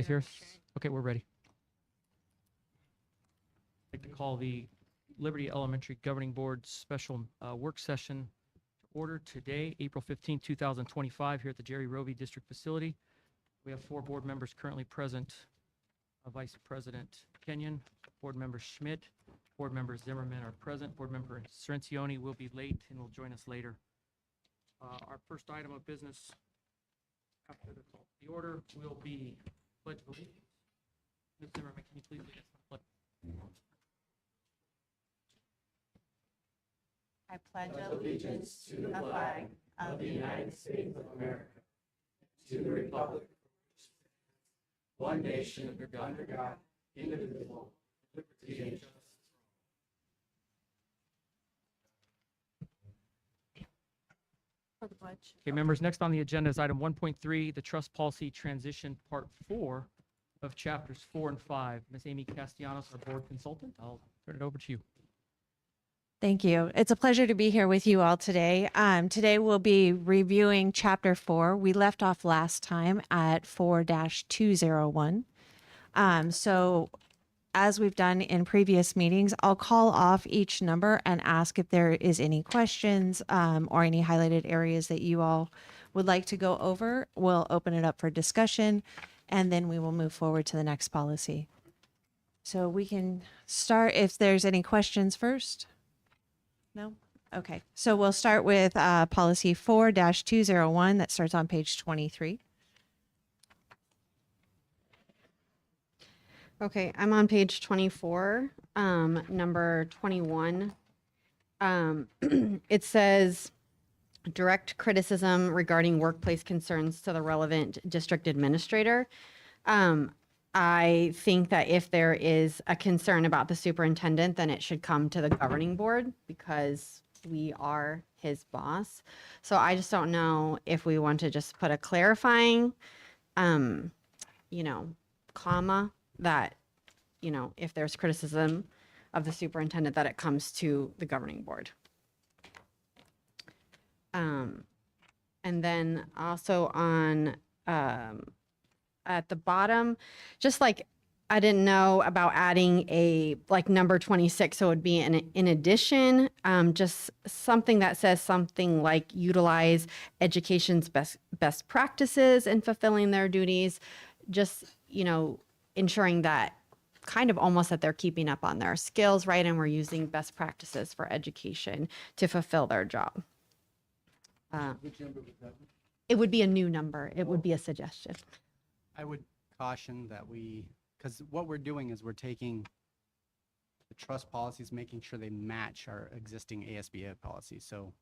guys hear us? Okay, we're ready. I'd like to call the Liberty Elementary Governing Board special work session to order today, April 15, 2025, here at the Jerry Rovey District Facility. We have 4 board members currently present. Vice President Kenyon, Board Member Schmidt, Board Member Zimmerman are present. Board Member Cirencioni will be late and will join us later. Our first item of business after the call to the order will be Pledge of Allegiance. Ms. Zimmerman, can you please lead us in the pledge? I pledge allegiance to the flag of the United States of America, to the republic, one nation under God, indivisible, with liberty and justice. For the pledge. Okay, members, next on the agenda is item 1.3, the Trust Policy Transition Part 4 of Chapters 4 and 5. Ms. Amy Castellanos, our board consultant, I'll turn it over to you. Thank you. It's a pleasure to be here with you all today. Today we'll be reviewing Chapter 4. We left off last time at 4-201. So as we've done in previous meetings, I'll call off each number and ask if there is any questions or any highlighted areas that you all would like to go over. We'll open it up for discussion, and then we will move forward to the next policy. So we can start if there's any questions first. No? Okay. So we'll start with policy 4-201 that starts on page 23. Okay, I'm on page 24, number 21. It says direct criticism regarding workplace concerns to the relevant district administrator. I think that if there is a concern about the superintendent, then it should come to the governing board because we are his boss. So I just don't know if we want to just put a clarifying, comma that, if there's criticism of the superintendent, that it comes to the governing board. And then also on, at the bottom, just like I didn't know about adding a number 26, so it would be in addition, just something that says something like utilize education's best practices in fulfilling their duties, just ensuring that kind of almost that they're keeping up on their skills, right? And we're using best practices for education to fulfill their job. Which number was that? It would be a new number. It would be a suggestion. I would caution that because what we're doing is we're taking the trust policies, making sure they match our existing ASBA policies. So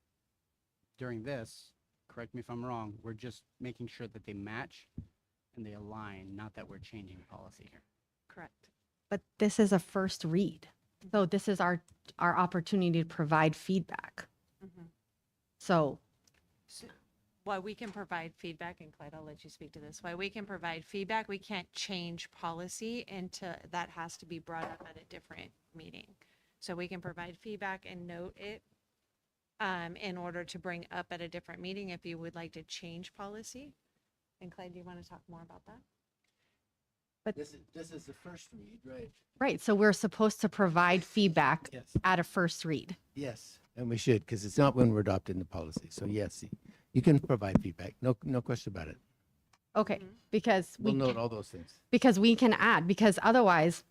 during this, correct me if I'm wrong, we're just making sure that they match and they align, not that we're changing policy here. Correct. But this is a first read. So this is our opportunity to provide feedback. Mm-hmm. So While we can provide feedback, and Clyde, I'll let you speak to this. While we can provide feedback, we can't change policy that has to be brought up at a different meeting. So we can provide feedback and note it in order to bring up at a different meeting if you would like to change policy. And Clyde, do you want to talk more about that? But This is the first read, right? right, so we're supposed to provide feedback Yes. at a first read. Yes, and we should, because it's not when we're adopting the policy. So yes, you can provide feedback. No question about it. Okay, because We'll note all those things. we can add, because otherwise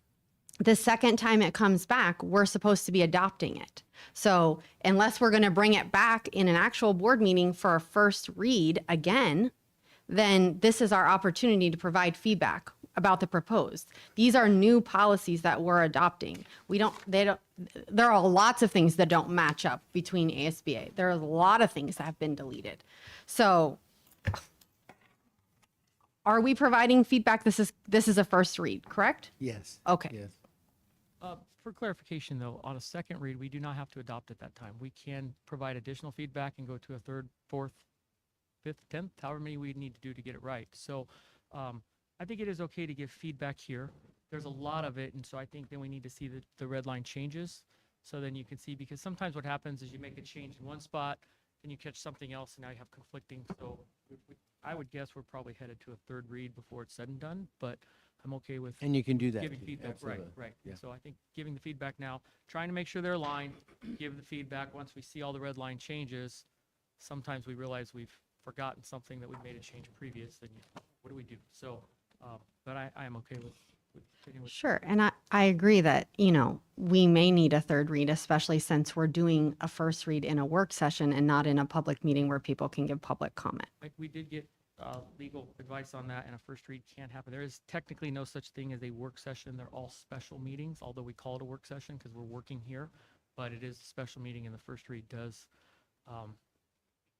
the second time it comes back, we're supposed to be adopting it. So unless we're going to bring it back in an actual board meeting for a first read again, then this is our opportunity to provide feedback about the proposed. These are new policies that we're adopting. There are lots of things that don't match up between ASBA. There are a lot of things that have been deleted. So are we providing feedback? This is a first read, correct? Yes. Okay. Yes. For clarification, though, on a second read, we do not have to adopt at that time. We can provide additional feedback and go to a third, fourth, fifth, 10th, however many we need to do to get it right. So I think it is okay to give feedback here. There's a lot of it, and so I think then we need to see the red line changes. So then you can see, because sometimes what happens is you make a change in one spot, and you catch something else, and now you have conflicting. So I would guess we're probably headed to a third read before it's said and done, but I'm okay with And you can do that. giving too. feedback. Right, Absolutely. right. Yeah. So I think giving the feedback now, trying to make sure they're aligned, give the feedback. Once we see all the red line changes, sometimes we realize we've forgotten something that we made a change previous, and what do we do? So, but I am okay with continuing with. Sure. And I agree that, we may need a third read, especially since we're doing a first read in a work session and not in a public meeting where people can give public comment. Like, we did get legal advice on that, and a first read can't happen. There is technically no such thing as a work session. They're all special meetings, although we call it a work session because we're working here, but it is a special meeting, and the first read does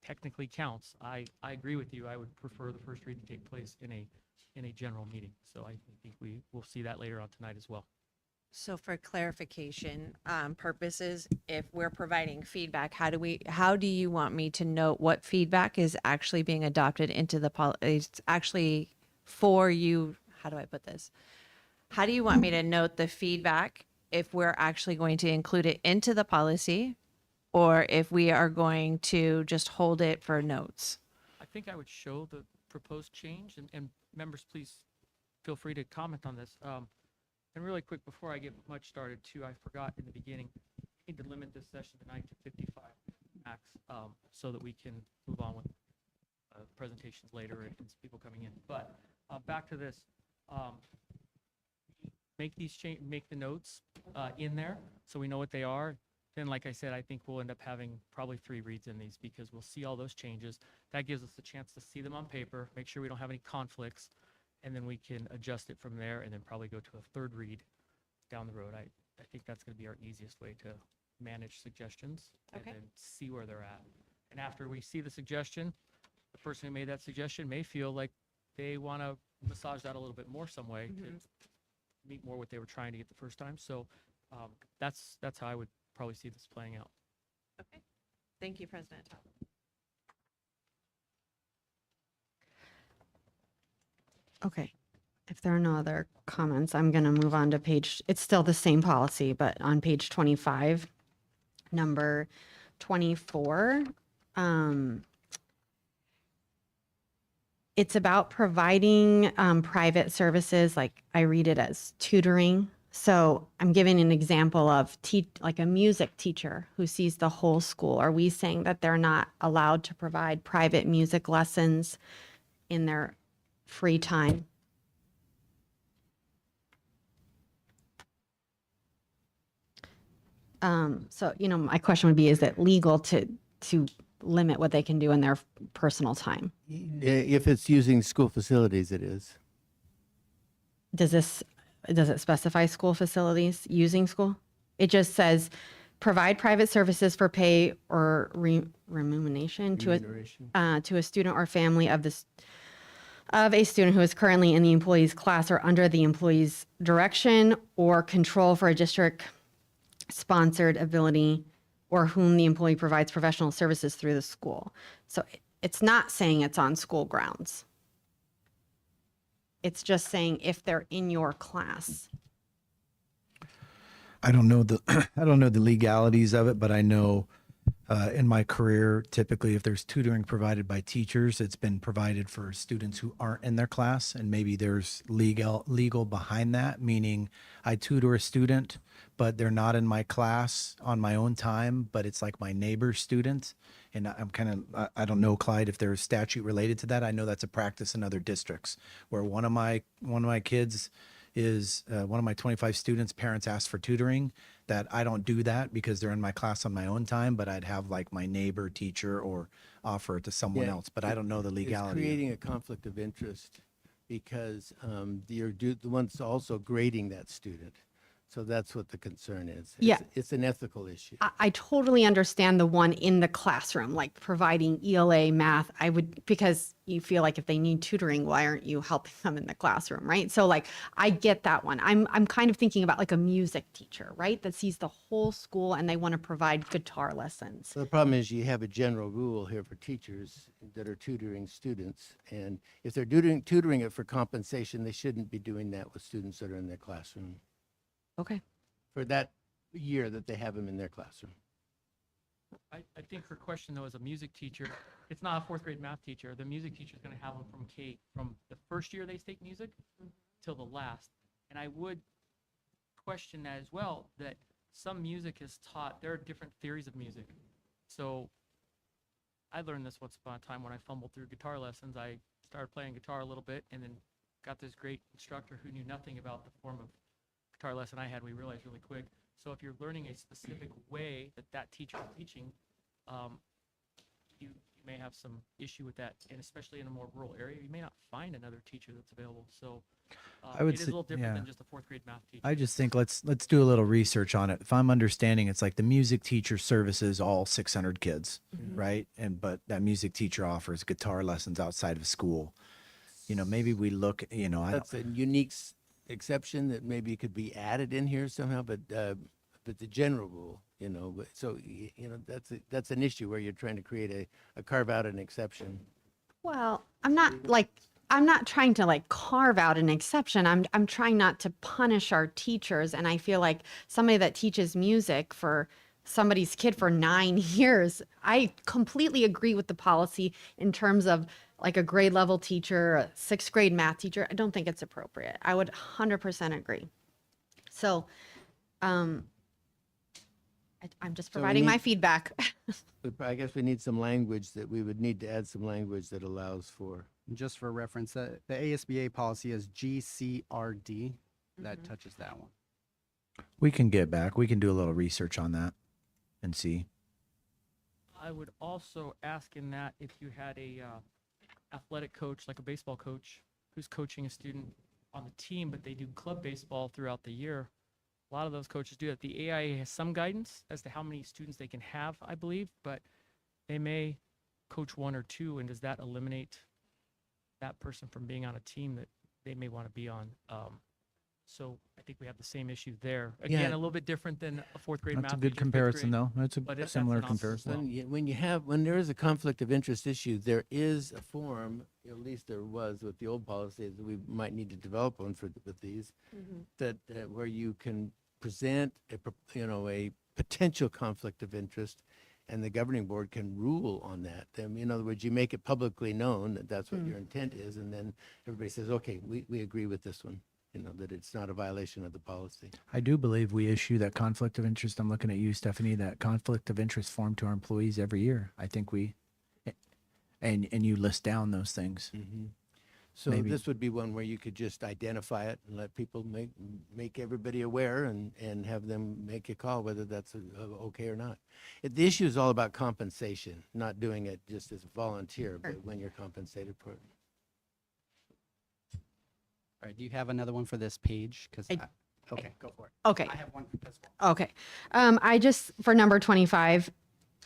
technically counts. I agree with you. I would prefer the first read to take place in a general meeting. So I think we will see that later on tonight as well. So for clarification purposes, if we're providing feedback, how do you want me to note what feedback is actually being adopted into the it's actually for you? How do I put this? How do you want me to note the feedback if we're actually going to include it into the policy, or if we are going to just hold it for notes? I think I would show the proposed change, and members, please feel free to comment on this. And really quick, before I get much started too, I forgot in the beginning, we need to limit this session tonight to 55 max, so that we can move on with presentations later and some people coming in. But back to this, make the notes in there so we know what they are. Then, like I said, I think we'll end up having probably 3 reads in these because we'll see all those changes. That gives us a chance to see them on paper, make sure we don't have any conflicts, and then we can adjust it from there and then probably go to a third read down the road. I think that's going to be our easiest way to manage suggestions and Okay. then see where they're at. And after we see the suggestion, the person who made that suggestion may feel like they want to massage that a little bit more some way to meet more what they were trying to get the first time. So that's how I would probably see this playing out. Okay. Thank you, President Tom. Okay. If there are no other comments, I'm going to move on to it's still the same policy, but on page 25, number 24, it's about providing private services. Like I read it as tutoring. So I'm giving an example of like a music teacher who sees the whole school. Are we saying that they're not allowed to provide private music lessons in their free time? So, my question would be, is it legal to limit what they can do in their personal time? If it's using school facilities, it is. Does it specify school facilities using school? It just says provide private services for pay or remuneration to a student or family of a student who is currently in the employee's class or under the employee's direction or control for a district sponsored ability or whom the employee provides professional services through the school. So it's not saying it's on school grounds. It's just saying if they're in your class. I don't know the legalities of it, but I know in my career, typically if there's tutoring provided by teachers, it's been provided for students who aren't in their class, and maybe there's legal behind that, meaning I tutor a student, but they're not in my class on my own time, but it's like my neighbor's student. And I don't know, Clyde, if there's statute related to that. I know that's a practice in other districts where one of my kids is one of my 25 students' parents asked for tutoring, that I don't do that because they're in my class on my own time, but I'd have like my neighbor teacher or offer it to someone Yeah, else, but I don't know the legality. It's creating a conflict of interest because you're the one's also grading that student. So that's what the concern is. Yeah. It's an ethical issue. I totally understand the one in the classroom, like providing ELA math. Because you feel like if they need tutoring, why aren't you helping them in the classroom, right? So like, I get that one. I'm kind of thinking about like a music teacher, right? That sees the whole school and they want to provide guitar lessons. So the problem is you have a general rule here for teachers that are tutoring students. And if they're tutoring it for compensation, they shouldn't be doing that with students that are in their classroom Okay. for that year that they have them in their classroom. I think her question though, as a music teacher, it's not a fourth grade math teacher. The music teacher is going to have them from the first year they take music till the last. And I would question that as well, that some music is taught, there are different theories of music. So I learned this once upon a time when I fumbled through guitar lessons. I started playing guitar a little bit and then got this great instructor who knew nothing about the form of guitar lesson I had. We realized really quick. So if you're learning a specific way that teacher is teaching, you may have some issue with that. And especially in a more rural area, you may not find another teacher that's available. So I would it is a say- little different yeah. than just a fourth grade math teacher. I just think let's do a little research on it. If I'm understanding, it's like the music teacher services all 600 kids, right? But that music teacher offers guitar lessons outside of school. You know, maybe we look, you know, That's a unique exception that maybe could be added in here somehow, but the general rule, you know, so, you know, that's an issue where you're trying to create a carve out an exception. Well, I'm not trying to like carve out an exception. I'm trying not to punish our teachers. And I feel like somebody that teaches music for somebody's kid for 9 years, I completely agree with the policy in terms of like a grade level teacher, a 6th grade math teacher. I don't think it's appropriate. I would 100% agree. So, I'm just So we providing my need- feedback. I guess we need some language that we would need to add some language that allows for. And just for reference, the ASBA policy is GCRD. That touches that one. we can get back. We can do a little research on that and see. I would also ask in that if you had a athletic coach, like a baseball coach, who's coaching a student on the team, but they do club baseball throughout the year. A lot of those coaches do that. The AIA has some guidance as to how many students they can have, I believe, but they may coach 1 or 2, and does that eliminate that person from being on a team that they may want to be on? So I think we have the same issue there. Again, Yeah. a little bit different than a fourth grade math That's a good teacher, fifth comparison, grade. though. That's but a that's similar an option as comparison. well. When there is a conflict of interest issue, there is a form, at least there was with the old policy, that we might need to develop one with these, that where you can present a potential conflict of interest, and the governing board can rule on that. In other words, you make it publicly known that that's what your intent is, and then everybody says, okay, we agree with this one. You know, that it's not a violation of the policy. I do believe we issue that conflict of interest. I'm looking at you, Stephanie, that conflict of interest form to our employees every year. I think and you list down those things. So Maybe. this would be one where you could just identify it and let people make everybody aware and have them make a call whether that's okay or not. The issue is all about compensation, not doing it just as a volunteer, but when you're compensated for it. All right, do you have another one for this page? Okay, go for it. Okay. I have one as well. Okay. I just, for number 25,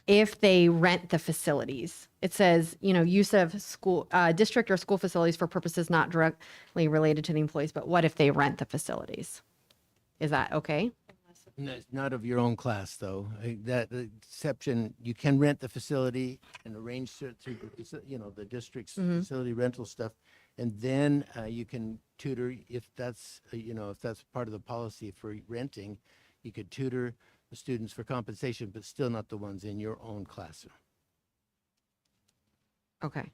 if they rent the facilities, it says, use of school, district or school facilities for purposes not directly related to the employees, but what if they rent the facilities? Is that okay? Not of your own class, though. That exception, you can rent the facility and arrange it through, the district's facility rental stuff. And then you can tutor if that's part of the policy for renting. You could tutor the students for compensation, but still not the ones in your own classroom. Okay.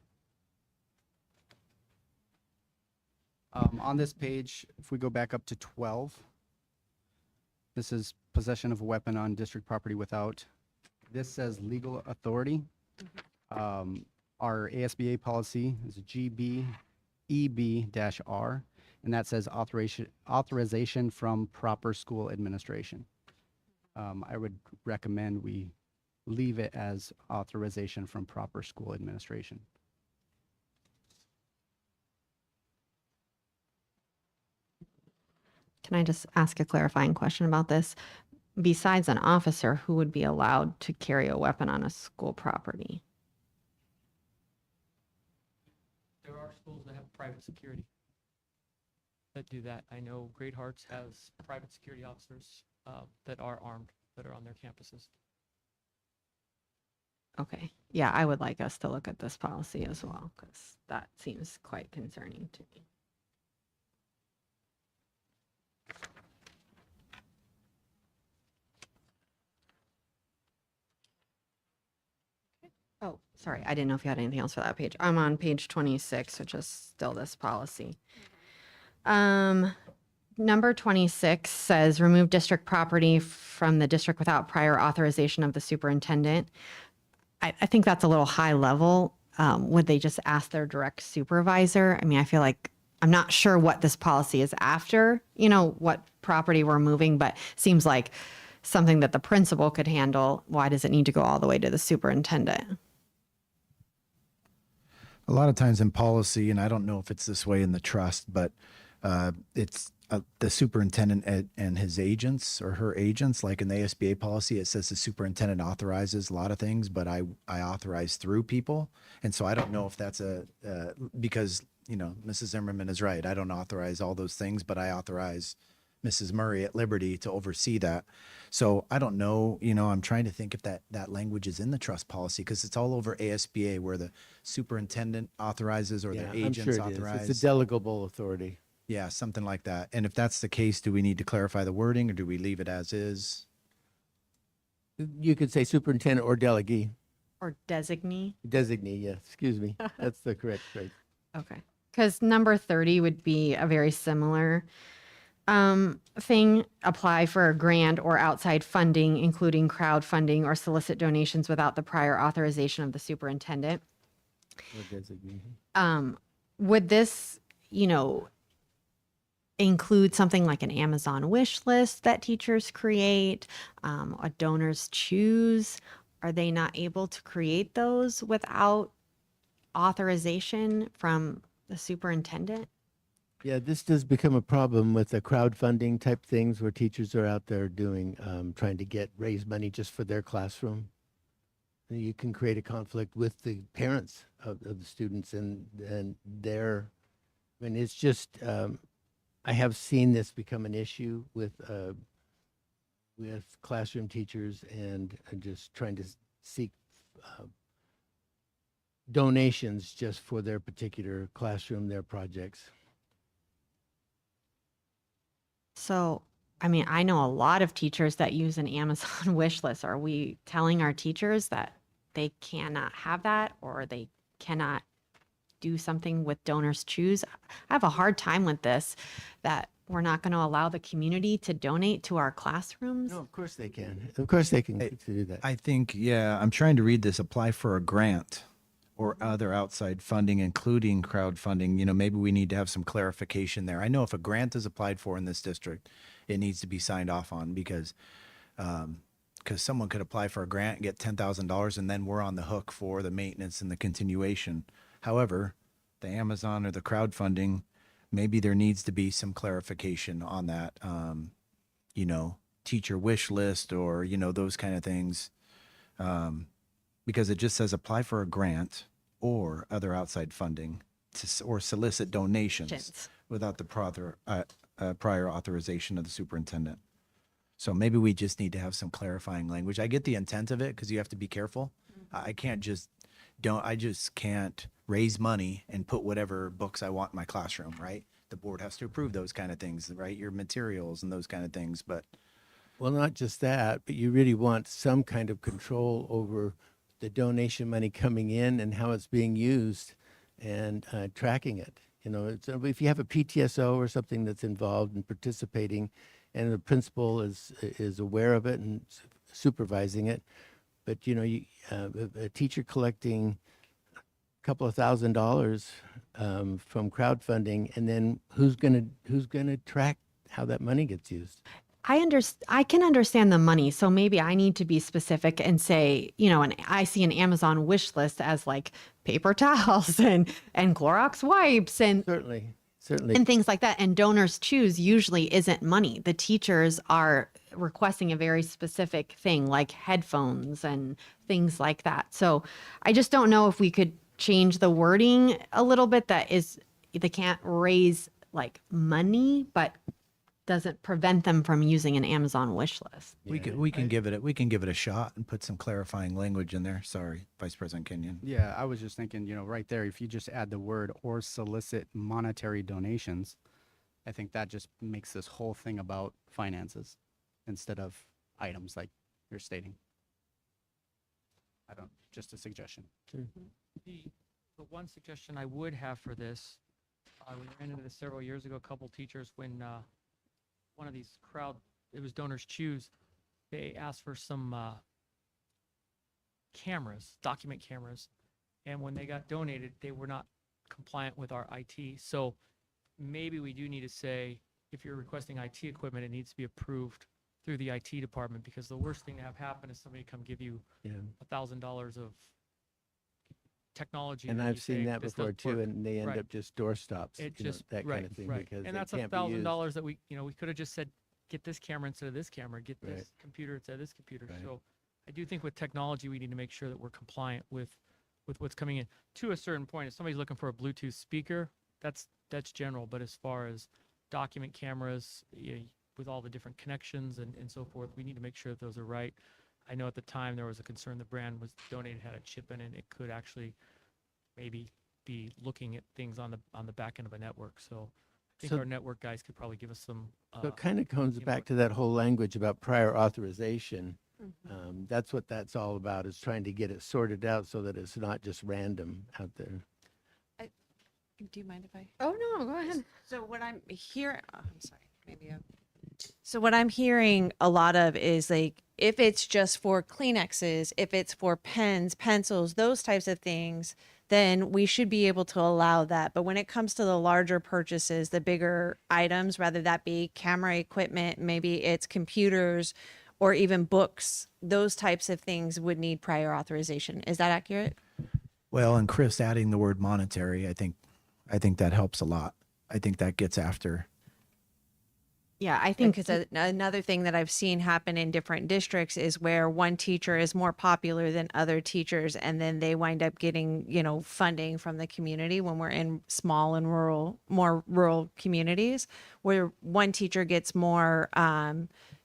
On this page, if we go back up to 12, this is possession of a weapon on district property without, this says legal authority. Our ASBA policy is GBEB-R, and that says authorization from proper school administration. I would recommend we leave it as authorization from proper school administration. Can I just ask a clarifying question about this? Besides an officer, who would be allowed to carry a weapon on a school property? There are schools that have private security that do that. I know Great Hearts has private security officers that are armed, that are on their campuses. Okay. Yeah, I would like us to look at this policy as well, because that seems quite concerning to me. Oh, sorry. I didn't know if you had anything else for that page. I'm on page 26, which is still this policy. Number 26 says remove district property from the district without prior authorization of the superintendent. I think that's a little high level. Would they just ask their direct supervisor? I mean, I feel like I'm not sure what this policy is after, what property we're moving, but seems like something that the principal could handle. Why does it need to go all the way to the superintendent? A lot of times in policy, and I don't know if it's this way in the trust, but it's the superintendent and his agents or her agents. Like in the ASBA policy, it says the superintendent authorizes a lot of things, but I authorize through people. And so I don't know if that's because, Mrs. Zimmerman is right. I don't authorize all those things, but I authorize Mrs. Murray at Liberty to oversee that. So I don't know, I'm trying to think if that language is in the trust policy, because it's all over ASBA where the superintendent authorizes or their I'm agents sure it is. authorize. It's a delegable authority. Yeah, something like that. And if that's the case, do we need to clarify the wording or do we leave it as is? You could say superintendent or delegee. Or designee? Designee, yes, excuse me. That's the correct phrase. Okay. Because number 30 would be a very similar thing. Apply for a grant or outside funding, including crowdfunding or solicit donations without the prior authorization of the superintendent. Or designee. Would this, include something like an Amazon wish list that teachers create, a donors choose? Are they not able to create those without authorization from the superintendent? Yeah, this does become a problem with the crowdfunding type things where teachers are out there doing, trying to raise money just for their classroom. You can create a conflict with the parents of the students and it's just, I have seen this become an issue with classroom teachers and just trying to seek donations just for their particular classroom, their projects. So, I mean, I know a lot of teachers that use an Amazon wish list. Are we telling our teachers that they cannot have that or they cannot do something with donors choose? I have a hard time with this, that we're not going to allow the community to donate to our classrooms. No, of course they can. Of course they can do that. I think, yeah, I'm trying to read this, apply for a grant or other outside funding, including crowdfunding. Maybe we need to have some clarification there. I know if a grant is applied for in this district, it needs to be signed off on because someone could apply for a grant and get $10,000 and then we're on the hook for the maintenance and the continuation. However, the Amazon or the crowdfunding, maybe there needs to be some clarification on that, teacher wish list or, those kind of things. Because it just says apply for a grant or other outside funding or solicit donations without the prior authorization of the superintendent. So maybe we just need to have some clarifying language. I get the intent of it because you have to be careful. I just can't raise money and put whatever books I want in my classroom, right? The board has to approve those kind of things, right? Your materials and those kind of things, but. Well, not just that, but you really want some kind of control over the donation money coming in and how it's being used and tracking it. If you have a PTSO or something that's involved in participating and the principal is aware of it and supervising it, but a teacher collecting a couple of $1,000s from crowdfunding, and then who's gonna track how that money gets used? I can understand the money. So maybe I need to be specific and say, and I see an Amazon wish list as like paper towels and Clorox wipes and Certainly. and things like that. And donors choose usually isn't money. The teachers are requesting a very specific thing like headphones and things like that. So I just don't know if we could change the wording a little bit they can't raise like money, but doesn't prevent them from using an Amazon wish list. We can give it a shot and put some clarifying language in there. Sorry, Vice President Kenyon. Yeah, I was just thinking, right there, if you just add the word or solicit monetary donations, I think that just makes this whole thing about finances instead of items like you're stating. just a suggestion. The one suggestion I would have for this, we ran into this several years ago, a couple teachers, when one of these it was Donors Choose, they asked for some cameras, document cameras, and when they got donated, they were not compliant with our IT. So maybe we do need to say, if you're requesting IT equipment, it needs to be approved through the IT department, because the worst thing to have happen is somebody come give you Yeah. $1,000 of technology. And that I've you seen say, that "This before doesn't too, work." and they end Right. up just doorstops, It you know, just that right, kind of thing, right. because And they that's can't be used. $1,000 that we could have just said, get this camera instead of this camera, get Right. this computer instead of this computer. Right. So I do think with technology, we need to make sure that we're compliant with what's coming in. To a certain point, if somebody's looking for a Bluetooth speaker, that's general. But as far as document cameras, with all the different connections and so forth, we need to make sure that those are right. I know at the time there was a concern the brand was donated had a chip in it. It could actually maybe be looking at things on the back end of a network. So I think So- our network guys could probably give us some. So it kind of comes input. back to that whole language about prior authorization. Mm-hmm. That's what that's all about, is trying to get it sorted out so that it's not just random out there. Do you mind if I? Oh, no, go ahead. So what I'm hearing, I'm sorry, so what I'm hearing a lot of is like, if it's just for Kleenexes, if it's for pens, pencils, those types of things, then we should be able to allow that. But when it comes to the larger purchases, the bigger items, whether that be camera equipment, maybe it's computers or even books, those types of things would need prior authorization. Is that accurate? Well, and Chris adding the word monetary, I think that helps a lot. I think that gets after. Yeah, I think Because another thing that I've seen happen in different districts is where one teacher is more popular than other teachers, and then they wind up getting, funding from the community when we're in small and more rural communities, where one teacher gets more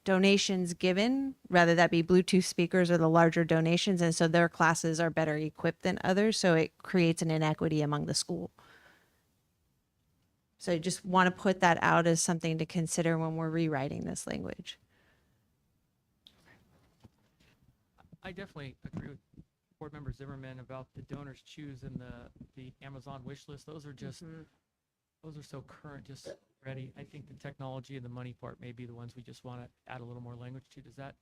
donations given, rather that be Bluetooth speakers or the larger donations, and so their classes are better equipped than others, so it creates an inequity among the school. So I just want to put that out as something to consider when we're rewriting this language. I definitely agree with Board Member Zimmerman about the Donors Choose and the Amazon wish list. Those are just, those are so current, just ready. I think the technology and the money part may be the ones we just want to add a little more language to. Does that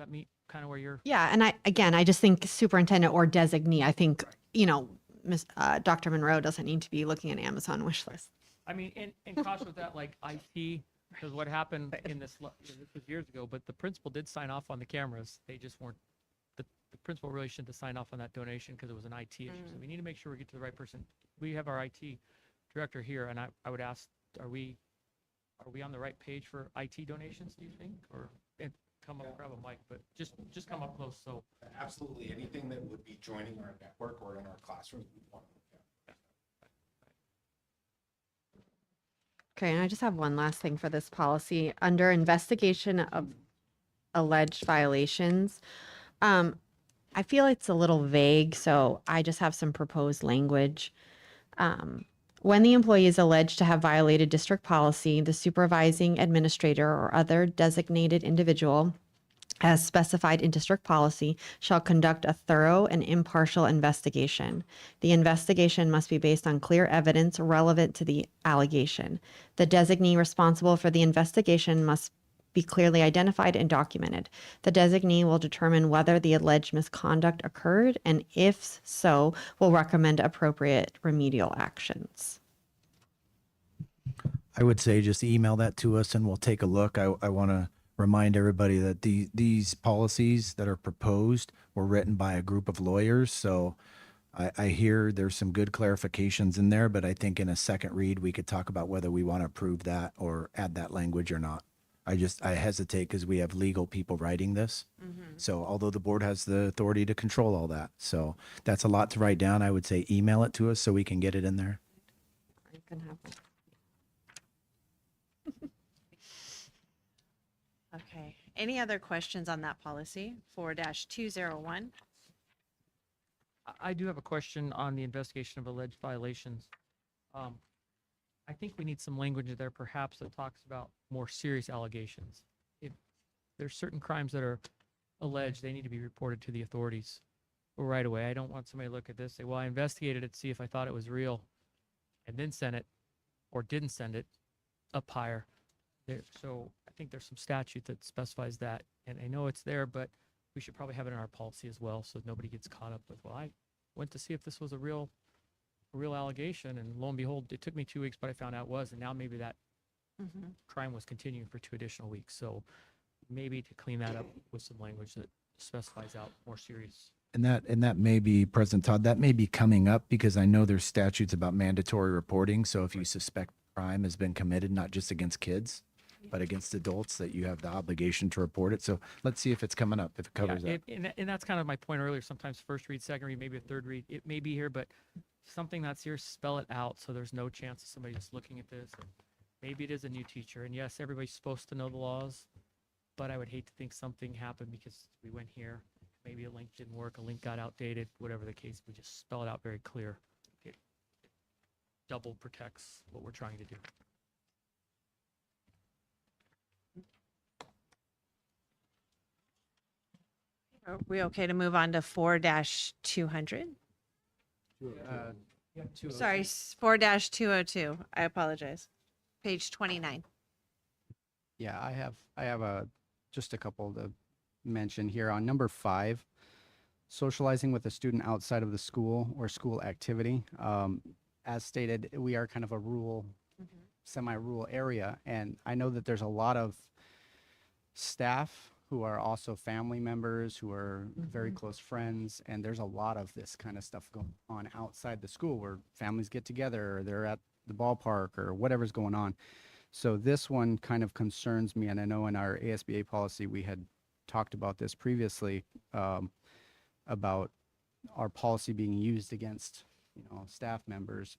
meet kind of where you're? Yeah, and I just think superintendent or designee, I think, Dr. Monroe doesn't need to be looking at Amazon wish list. I mean, and caution with that, like IT, because what happened in this was years ago, but the principal did sign off on the cameras. They just weren't, the principal really shouldn't have signed off on that donation because it was an IT issue. So we need to make sure we get to the right person. We have our IT director here, and I would ask, are we on the right page for IT donations, do you think? Or come up, grab a mic, but just come up close, so. Absolutely, anything that would be joining our network or in our classrooms, we want to look at. Okay, and I just have one last thing for this policy. Under investigation of alleged violations, I feel it's a little vague, so I just have some proposed language. When the employee is alleged to have violated district policy, the supervising administrator or other designated individual, as specified in district policy, shall conduct a thorough and impartial investigation. The investigation must be based on clear evidence relevant to the allegation. The designee responsible for the investigation must be clearly identified and documented. The designee will determine whether the alleged misconduct occurred, and if so, will recommend appropriate remedial actions. I would say just email that to us and we'll take a look. I want to remind everybody that these policies that are proposed were written by a group of lawyers. So I hear there's some good clarifications in there, but I think in a second read, we could talk about whether we want to approve that or add that language or not. I hesitate because we have legal people writing this. So although the board has the authority to control all that. So that's a lot to write down. I would say email it to us so we can get it in there. I can have one. Okay. Any other questions on that policy? 4-201. I do have a question on the investigation of alleged violations. I think we need some language in there perhaps that talks about more serious allegations. If there's certain crimes that are alleged, they need to be reported to the authorities right away. I don't want somebody to look at this, say, well, I investigated it, see if I thought it was real, and then sent it or didn't send it up higher. So I think there's some statute that specifies that. And I know it's there, but we should probably have it in our policy as well, so nobody gets caught up with, well, I went to see if this was a real allegation, and lo and behold, it took me 2 weeks, but I found out it was, and now maybe that crime was continuing for 2 additional weeks. So maybe to clean that up with some language that specifies out more serious. And that may be, President Todd, that may be coming up because I know there's statutes about mandatory reporting. So if you suspect crime has been committed, not just against kids, but against adults, that you have the obligation to report it. So let's see if it's coming up, if it covers that. And that's kind of my point earlier. Sometimes first read, second read, maybe a third read, it may be here, but something that's here, spell it out so there's no chance of somebody just looking at this. And maybe it is a new teacher. And yes, everybody's supposed to know the laws, but I would hate to think something happened because we went here. Maybe a link didn't work, a link got outdated, whatever the case. We just spell it out very clear. It double protects what we're trying to do. Are we okay to move on to 4-200? Sorry, 4-202. I apologize. Page 29. Yeah, I have just a couple to mention here. On number 5, socializing with a student outside of the school or school activity. As stated, we are kind of a rural, semi-rural area, and I know that there's a lot of staff who are also family members, who are very close friends, and there's a lot of this kind of stuff going on outside the school where families get together, or they're at the ballpark, or whatever's going on. So this one kind of concerns me, and I know in our ASBA policy we had talked about this previously, about our policy being used against, staff members,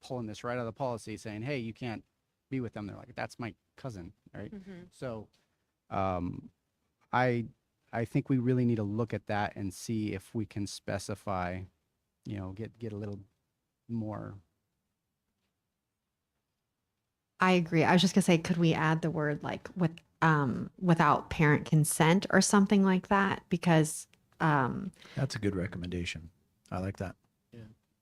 pulling this right out of the policy, saying, hey, you can't be with them. They're like, that's my cousin, right? So I think we really need to look at that and see if we can specify, get a little more. I agree. I was just gonna say, could we add the word like without parent consent or something like that? Because That's a good recommendation. I like that.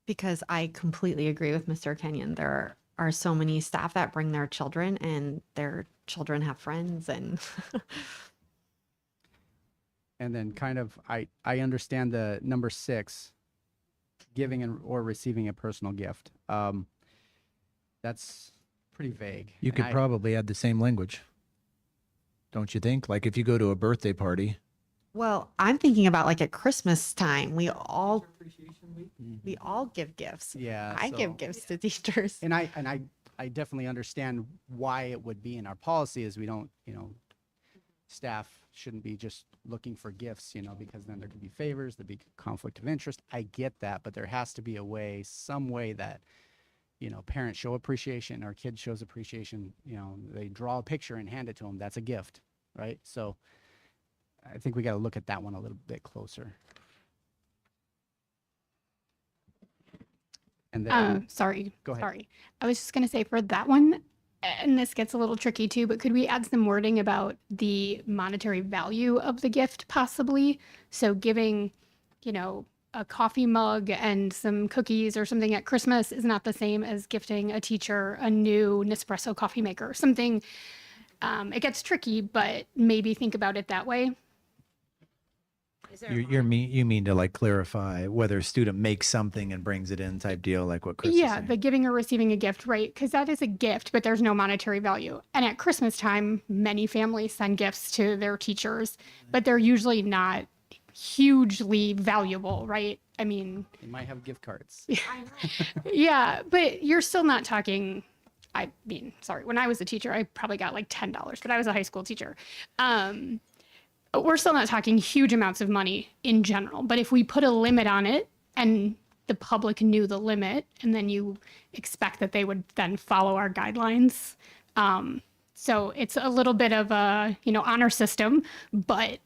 because I completely agree with Mr. Kenyon. There are so many staff that bring their children, and their children have friends, and And then kind of, I understand the number 6, giving or receiving a personal gift. That's pretty vague. You And could I- probably add the same language. Don't you think? Like if you go to a birthday party, well, I'm thinking about like at Christmas time, we all give gifts. Yeah. I give so- gifts to teachers. And I definitely understand why it would be in our policy, is we don't, staff shouldn't be just looking for gifts, because then there could be favors, there'd be conflict of interest. I get that, but there has to be a way, some way that, parents show appreciation, or kid shows appreciation, they draw a picture and hand it to them. That's a gift, right? So I think we got to look at that one a little bit closer. And then, Sorry. Go ahead. Sorry. I was just going to say for that one, and this gets a little tricky too, but could we add some wording about the monetary value of the gift possibly? So giving, a coffee mug and some cookies or something at Christmas is not the same as gifting a teacher a new Nespresso coffee maker. Something, it gets tricky, but maybe think about it that way. you mean to like clarify whether a student makes something and brings it in type deal, like what Chris is Yeah, saying. the giving or receiving a gift, right? Because that is a gift, but there's no monetary value. And at Christmas time, many families send gifts to their teachers, but they're usually not hugely valuable, right? I mean, they might have gift cards. yeah, but you're still not talking. I mean, sorry, when I was a teacher, I probably got like $10, but I was a high school teacher. We're still not talking huge amounts of money in general, but if we put a limit on it and the public knew the limit, and then you expect that they would then follow our guidelines. So it's a little bit of a, honor system, but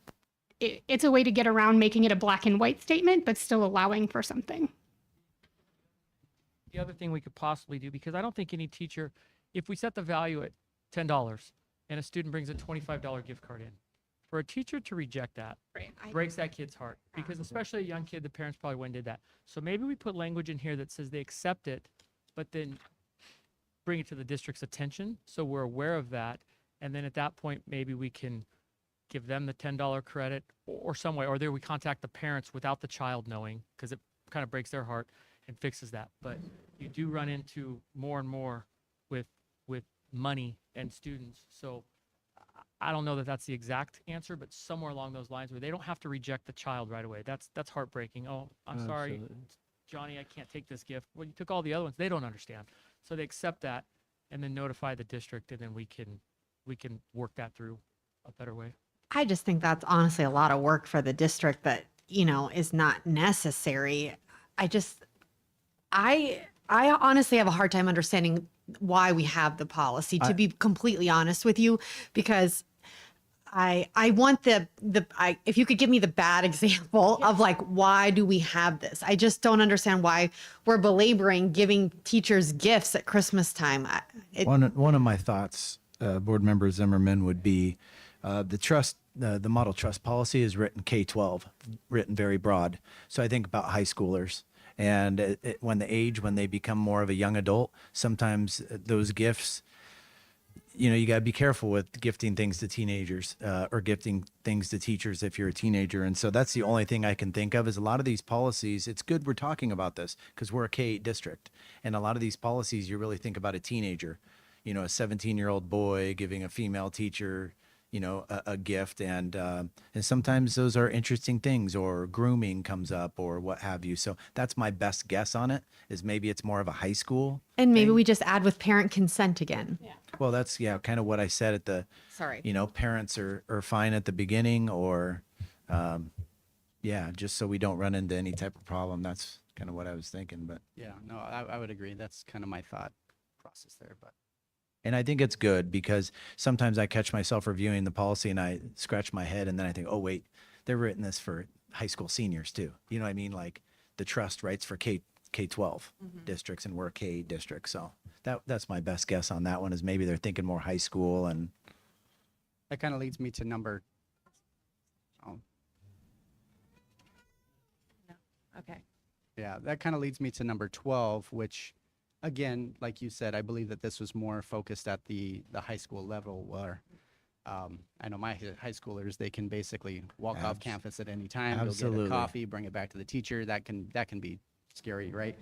it's a way to get around making it a black and white statement, but still allowing for something. The other thing we could possibly do, because I don't think any teacher, if we set the value at $10 and a student brings a $25 gift card in, For a teacher to reject that Right. breaks that kid's heart, because especially a young kid, the parents probably went and did that. So maybe we put language in here that says they accept it, but then bring it to the district's attention so we're aware of that. And then at that point, maybe we can give them the $10 credit or some way, or there we contact the parents without the child knowing, because it kind of breaks their heart and fixes that. But you do run into more and more with money and students. So I don't know that that's the exact answer, but somewhere along those lines where they don't have to reject the child right away. That's heartbreaking. Oh, I'm sorry, Absolutely. Johnny, I can't take this gift. Well, you took all the other ones. They don't understand. So they accept that and then notify the district, and then we can work that through a better way. I just think that's honestly a lot of work for the district that, is not necessary. I honestly have a hard time understanding why we have the policy, to be completely honest with you, because I want if you could give me the bad example of like, why do we have this? I just don't understand why we're belaboring giving teachers gifts at Christmas time. One of my thoughts, Board Member Zimmerman, would be the model trust policy is written K-12, written very broad. So I think about high schoolers. And when they become more of a young adult, sometimes those gifts, you got to be careful with gifting things to teenagers or gifting things to teachers if you're a teenager. And so that's the only thing I can think of is a lot of these policies. It's good we're talking about this because we're a K-8 district. And a lot of these policies, you really think about a teenager, a 17-year-old boy giving a female teacher, a gift. And sometimes those are interesting things, or grooming comes up or what have you. So that's my best guess on it, is maybe it's more of a high school. And maybe thing. we just add with parent consent again. Yeah. Well, that's, kind of what I said at the, Sorry. parents are fine at the beginning, or, just so we don't run into any type of problem. That's kind of what I was thinking, but. Yeah, no, I would agree. That's kind of my thought process there, but. And I think it's good because sometimes I catch myself reviewing the policy and I scratch my head and then I think, oh, wait, they're written this for high school seniors too. You know what I mean? Like the trust writes for K-12 districts, and we're a K district. So that's my best guess on that one, is maybe they're thinking more high school. And That kind of leads me to number, Okay. yeah, that kind of leads me to number 12, which, again, like you said, I believe that this was more focused at the high school level, where I know my high schoolers, they can basically walk off campus at any time, go get Absolutely. a coffee, bring it back to the teacher. That can be scary, right?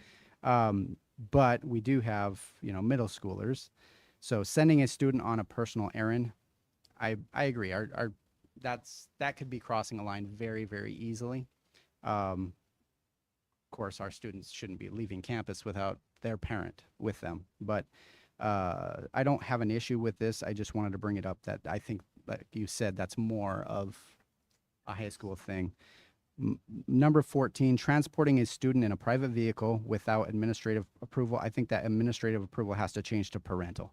But we do have, middle schoolers. So sending a student on a personal errand, I agree. That could be crossing a line very, very easily. Of course, our students shouldn't be leaving campus without their parent with them. But I don't have an issue with this. I just wanted to bring it up that I think, like you said, that's more of a high school thing. Number 14, transporting a student in a private vehicle without administrative approval. I think that administrative approval has to change to parental.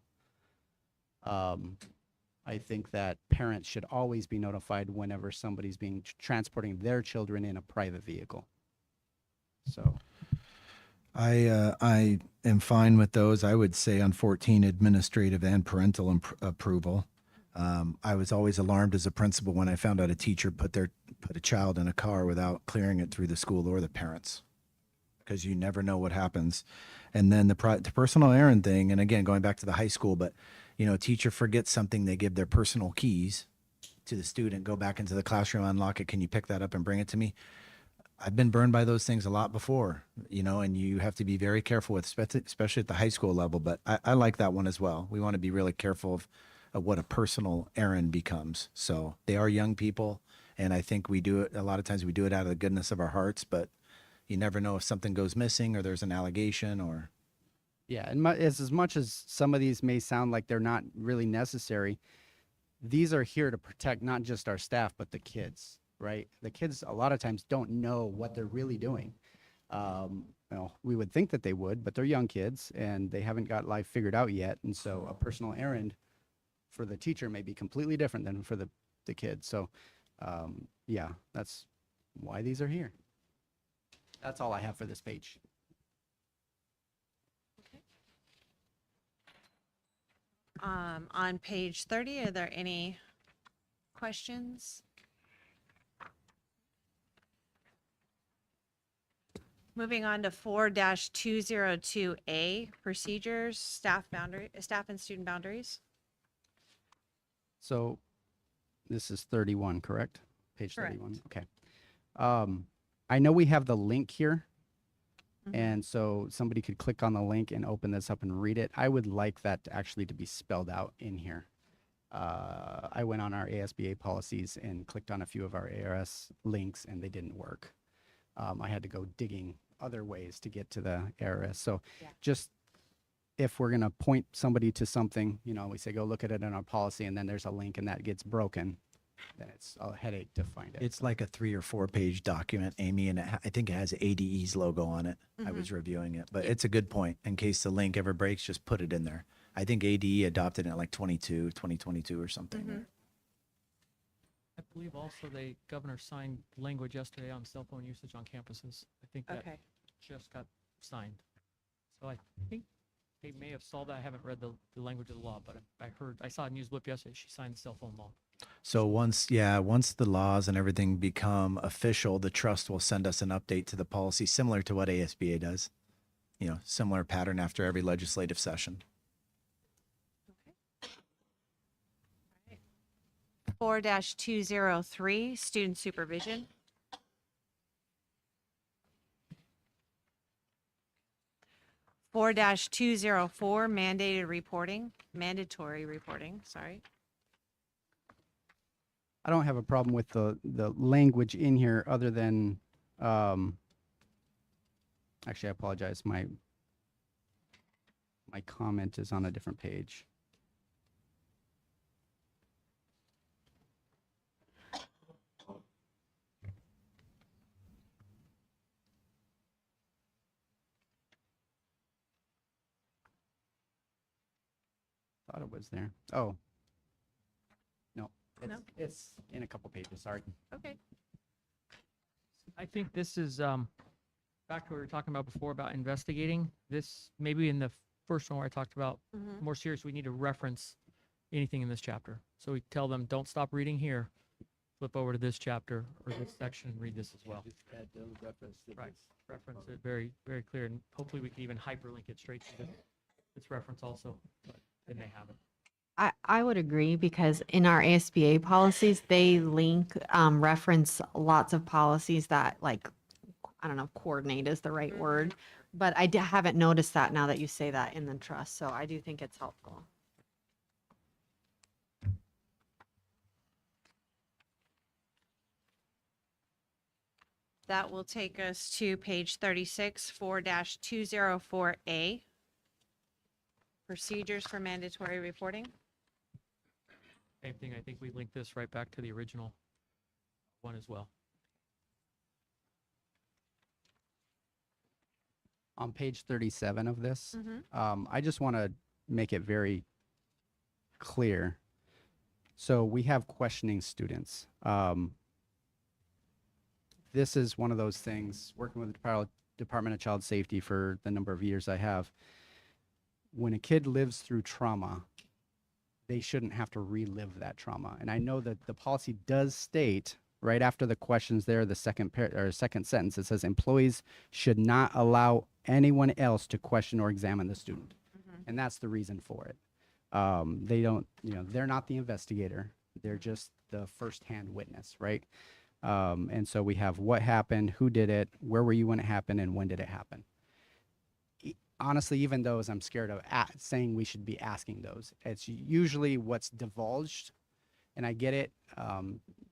I think that parents should always be notified whenever somebody's being transporting their children in a private vehicle. So, I am fine with those. I would say on 14, administrative and parental approval. I was always alarmed as a principal when I found out a teacher put a child in a car without clearing it through the school or the parents, because you never know what happens. And then the personal errand thing, and again, going back to the high school, but a teacher forgets something, they give their personal keys to the student, go back into the classroom, unlock it. Can you pick that up and bring it to me? I've been burned by those things a lot before, and you have to be very careful with, especially at the high school level. But I like that one as well. We want to be really careful of what a personal errand becomes. So they are young people, and I think we do it, a lot of times we do it out of the goodness of our hearts, but you never know if something goes missing or there's an allegation or. yeah, and as much as some of these may sound like they're not really necessary, these are here to protect not just our staff, but the kids, right? The kids a lot of times don't know what they're really doing. We would think that they would, but they're young kids and they haven't got life figured out yet. And so a personal errand for the teacher may be completely different than for the kids. So, yeah, that's why these are here. That's all I have for this page. On page 30, are there any questions? Moving on to 4-202A, procedures, staff and student boundaries. So this is 31, correct? Page Correct. 31. Okay. I know we have the link here. Mhm. And so somebody could click on the link and open this up and read it. I would like that to actually to be spelled out in here. I went on our ASBA policies and clicked on a few of our ARS links and they didn't work. I had to go digging other ways to get to the ARS. So Yeah. just if we're going to point somebody to something, you know, we say, go look at it in our policy and then there's a link and that gets broken, then it's a headache to find it. It's like a 3 or 4 page document, Amy, and I think it has ADE's logo on it. I Mm-hmm. was reviewing it, but it's a good point. In case the link ever breaks, just put it in there. I think ADE adopted it in like 2022 or something. Mhm. I believe also governor signed language yesterday on cell phone usage on campuses. I think that Okay. just got signed. So I think they may have solved that. I haven't read the language of the law, but I saw a news blip yesterday. She signed the cell phone law. So once the laws and everything become official, the trust will send us an update to the policy similar to what ASBA does. You know, similar pattern after every legislative session. 4-203, student supervision. 4-204, mandatory reporting, sorry. I don't have a problem with the language in here other than, actually, I apologize. My comment is on a different page. Thought it was there. Oh. No, No? it's in a couple pages, sorry. Okay. I think this is back to what we were talking about before about investigating. This maybe in the first one where I talked about Mhm. more serious, we need to reference anything in this chapter. So we tell them, don't stop reading here. Flip over to this chapter or this section and read this as well. Just add those reference to Right. this. Reference it very, very clear, and hopefully we can even hyperlink it straight to this reference also, but then they have it. I would agree because in our ASBA policies, they link, reference lots of policies that like, I don't know, coordinate is the right word. But I haven't noticed that now that you say that in the trust. So I do think it's helpful. That will take us to page 36, 4-204A. Procedures for mandatory reporting. Same thing, I think we link this right back to the original one as well. On page 37 of this, Mhm. I just want to make it very clear. So we have questioning students. This is one of those things, working with the Department of Child Safety for the number of years I have. When a kid lives through trauma, they shouldn't have to relive that trauma. And I know that the policy does state right after the questions there, the second sentence, it says employees should not allow anyone else to question or examine the student. And that's the reason for it. They don't, they're not the investigator. They're just the firsthand witness, right? And so we have what happened, who did it, where were you when it happened, and when did it happen? Honestly, even those, I'm scared of saying we should be asking those. It's usually what's divulged, and I get it.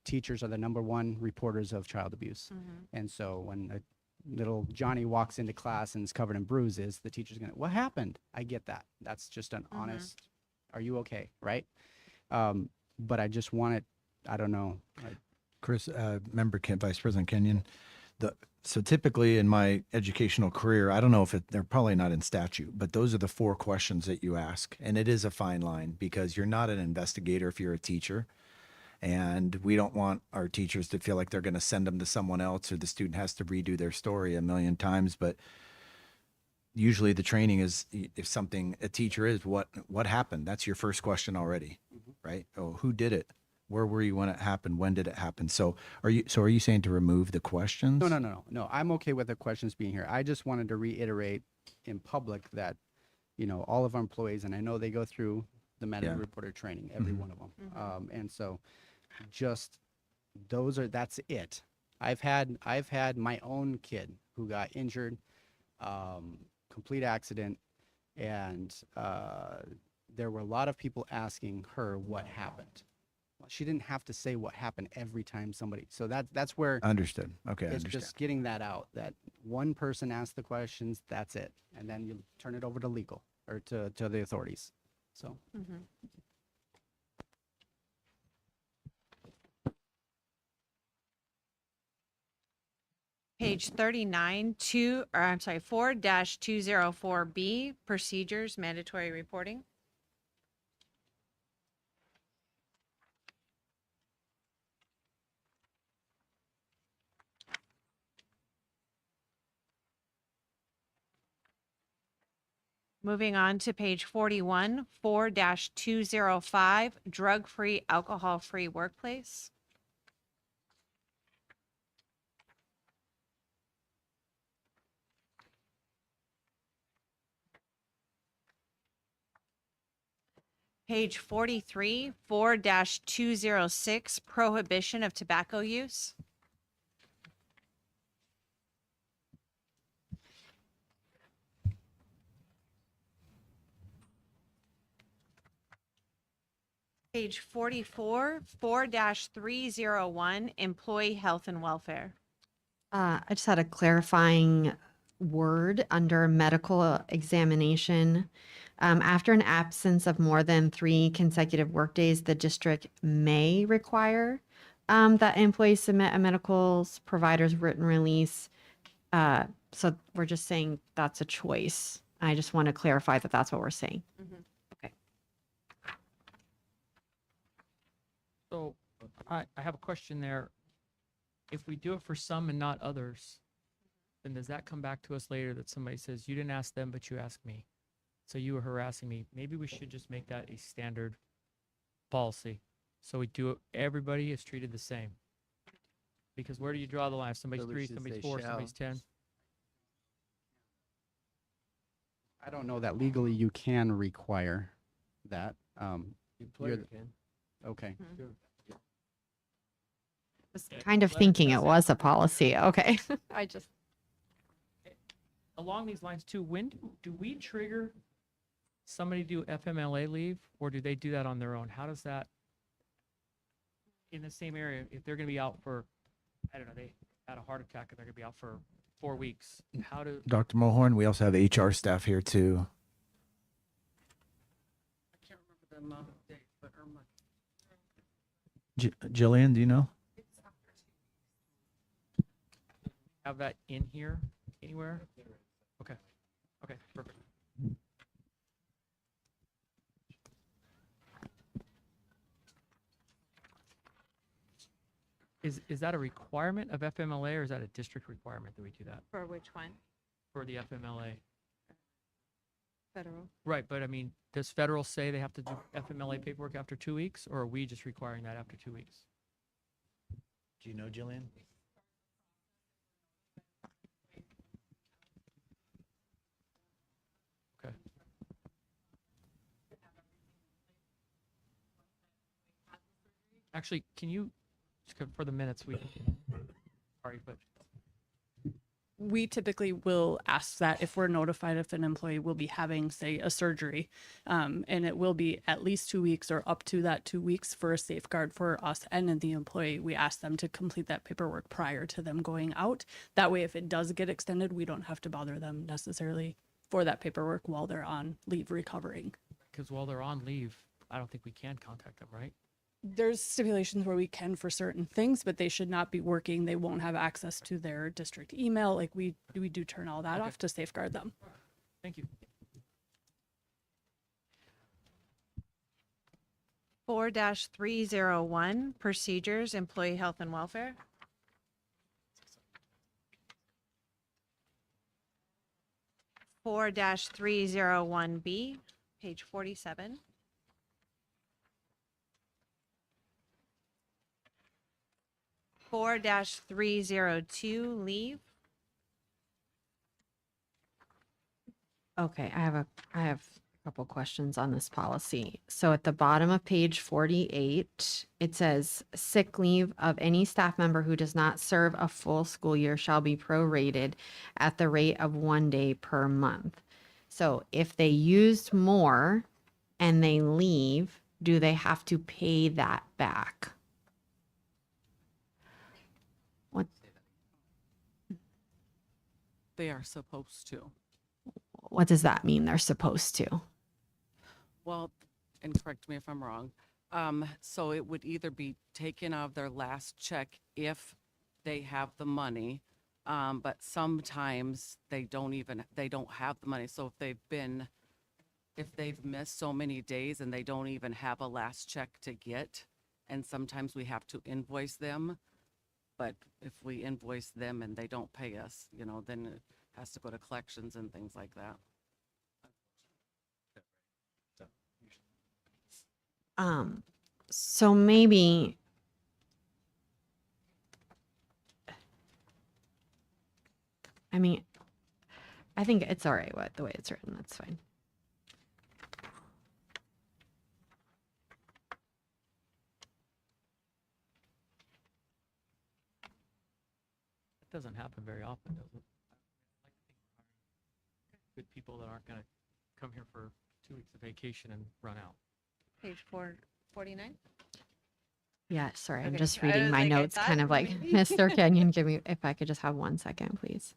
Teachers are the #1 reporters of child abuse. And so when a little Johnny walks into class and is covered in bruises, the teacher's going to, what happened? I get that. That's just an honest, are you okay? Right? But I just want it, I don't know. Chris, member Vice President Kenyon, so typically in my educational career, I don't know if they're probably not in statute, but those are the 4 questions that you ask. And it is a fine line because you're not an investigator if you're a teacher. And we don't want our teachers to feel like they're going to send them to someone else or the student has to redo their story a million times. But usually the training is if a teacher is, what happened? That's your first question already, right? Oh, who did it? Where were you when it happened? When did it happen? So are you saying to remove the questions? No. I'm okay with the questions being here. I just wanted to reiterate in public that, all of our employees, and I know they go through the management reporter training, every one of them. And so just that's it. I've had my own kid who got injured, complete accident, and there were a lot of people asking her what happened. Well, she didn't have to say what happened every time somebody. So that's where Understood. Okay, I it's understand. just getting that out, that one person asked the questions, that's it, and then you turn it over to legal or to the authorities. So. Page 39, 4-204B, procedures, mandatory reporting. Moving on to page 41, 4-205, drug-free, alcohol-free workplace. Page 43, 4-206, prohibition of tobacco use. Page 44, 4-301, employee health and welfare. I just had a clarifying word under medical examination. After an absence of more than 3 consecutive workdays, the district may require that employees submit a medical provider's written release. So we're just saying that's a choice. I just want to clarify that that's what we're saying. So I have a question there. If we do it for some and not others, then does that come back to us later that somebody says, you didn't ask them, but you asked me? So you were harassing me. Maybe we should just make that a standard policy. So we do it, everybody is treated the same. Because where do you draw the line? If somebody's So we 3, should somebody's say 4, shall. somebody's 10. I don't know that legally you can require that. Employer the- can. Okay. Was kind of thinking it was a policy. Okay. I just. Along these lines too, when do we trigger somebody to do FMLA leave, or do they do that on their own? How does that, in the same area, if they're going to be out for, I don't know, they had a heart attack and they're going to be out for 4 weeks, how do, Dr. Mohorn, we also have HR staff here too. I can't remember the amount of days, but Jillian, do you know? have that in here anywhere? Okay, okay, perfect. Is that a requirement of FMLA, or is that a district requirement that we do that For which one? for the FMLA? Federal. Right, but I mean, does federal say they have to do FMLA paperwork after 2 weeks, or are we just requiring that after 2 weeks? Do you know, Jillian? Okay. Actually, can you, for the minutes, we, sorry, but We typically will ask that if we're notified if an employee will be having, say, a surgery, and it will be at least 2 weeks or up to that 2 weeks for a safeguard for us and the employee. We ask them to complete that paperwork prior to them going out. That way, if it does get extended, we don't have to bother them necessarily for that paperwork while they're on leave recovering. because while they're on leave, I don't think we can contact them, right? There's stipulations where we can for certain things, but they should not be working. They won't have access to their district email. Like we do turn all that Okay. off to safeguard them. Thank you. 4-301, procedures, employee health and welfare. Four 301B, page 47. 4-302, leave. Okay, I have a couple questions on this policy. So at the bottom of page 48, it says sick leave of any staff member who does not serve a full school year shall be prorated at the rate of 1 day per month. So if they used more and they leave, do they have to pay that back? What? They are supposed to. What does that mean? They're supposed to. Well, and correct me if I'm wrong. So it would either be taken out of their last check if they have the money. But sometimes they don't have the money. So if they've missed so many days and they don't even have a last check to get, and sometimes we have to invoice them. But if we invoice them and they don't pay us, then it has to go to collections and things like that. So maybe I mean, I think it's all right the way it's written. That's fine. It doesn't happen very often, does it? Good people that aren't going to come here for 2 weeks of vacation and run out. Page 449. Yeah, sorry, I'm Okay. just I reading was my like, I notes, thought kind of like, maybe- Mr. Kenyon, give me, if I could just have 1 second, please.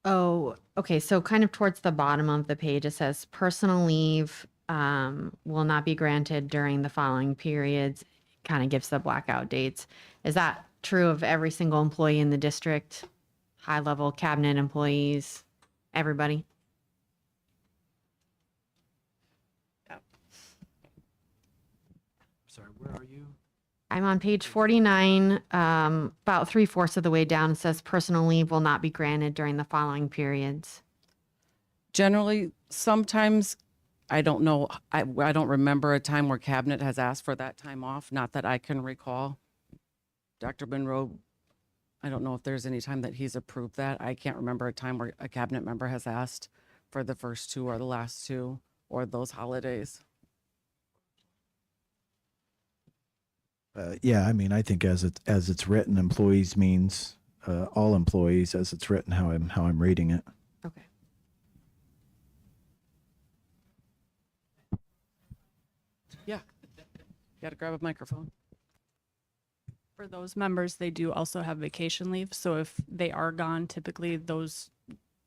Oh, okay, so kind of towards the bottom of the page, it says personal leave will not be granted during the following periods. Kind of gives the blackout dates. Is that true of every single employee in the district? High-level cabinet employees, everybody? Sorry, where are you? I'm on page 49, about 3/4 of the way down. It says personal leave will not be granted during the following periods. Generally, sometimes, I don't know, I don't remember a time where cabinet has asked for that time off, not that I can recall. Dr. Monroe, I don't know if there's any time that he's approved that. I can't remember a time where a cabinet member has asked for the first 2 or the last 2 or those holidays. Yeah, I mean, I think as it's written, employees means all employees as it's written. How I'm reading it. Okay. Yeah. Got to grab a microphone. For those members, they do also have vacation leave. So if they are gone, typically those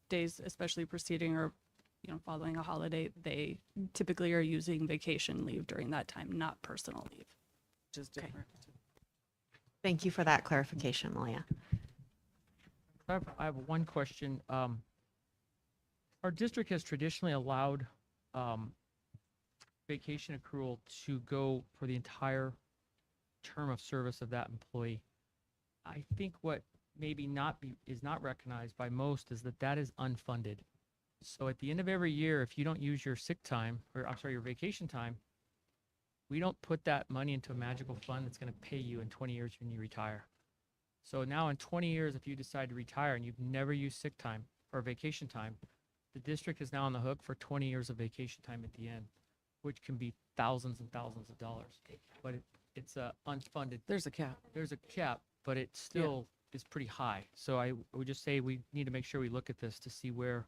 days, especially preceding or following a holiday, they typically are using vacation leave during that time, not personal leave. Which is Okay. different. Thank you for that clarification, Malia. I have one question. Our district has traditionally allowed vacation accrual to go for the entire term of service of that employee. I think what maybe is not recognized by most is that is unfunded. So at the end of every year, if you don't use your sick time, or I'm sorry, your vacation time, we don't put that money into a magical fund that's going to pay you in 20 years when you retire. So now in 20 years, if you decide to retire and you've never used sick time or vacation time, the district is now on the hook for 20 years of vacation time at the end, which can be thousands and thousands of dollars. But it's unfunded. There's a cap. There's a cap, but it still is pretty high. So I would just say we need to make sure we look at this to see where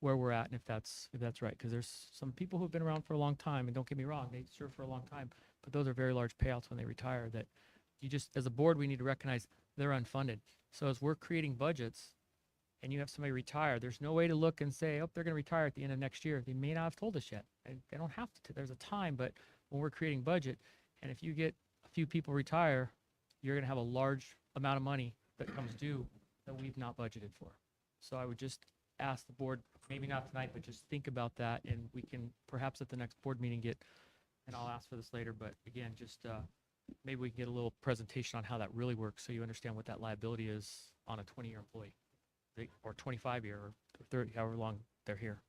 we're at and if that's right. Because there's some people who've been around for a long time, and don't get me wrong, they serve for a long time, but those are very large payouts when they retire that you just, as a board, we need to recognize they're unfunded. So as we're creating budgets and you have somebody retire, there's no way to look and say, oh, they're going to retire at the end of next year. They may not have told us yet. They don't have to. There's a time, but when we're creating budget, and if you get a few people retire, you're going to have a large amount of money that comes due that we've not budgeted for. So I would just ask the board, maybe not tonight, but just think about that, and we can perhaps at the next board meeting and I'll ask for this later, but again, just maybe we can get a little presentation on how that really works so you understand what that liability is on a 20-year employee or 25-year or 30, however long they're here.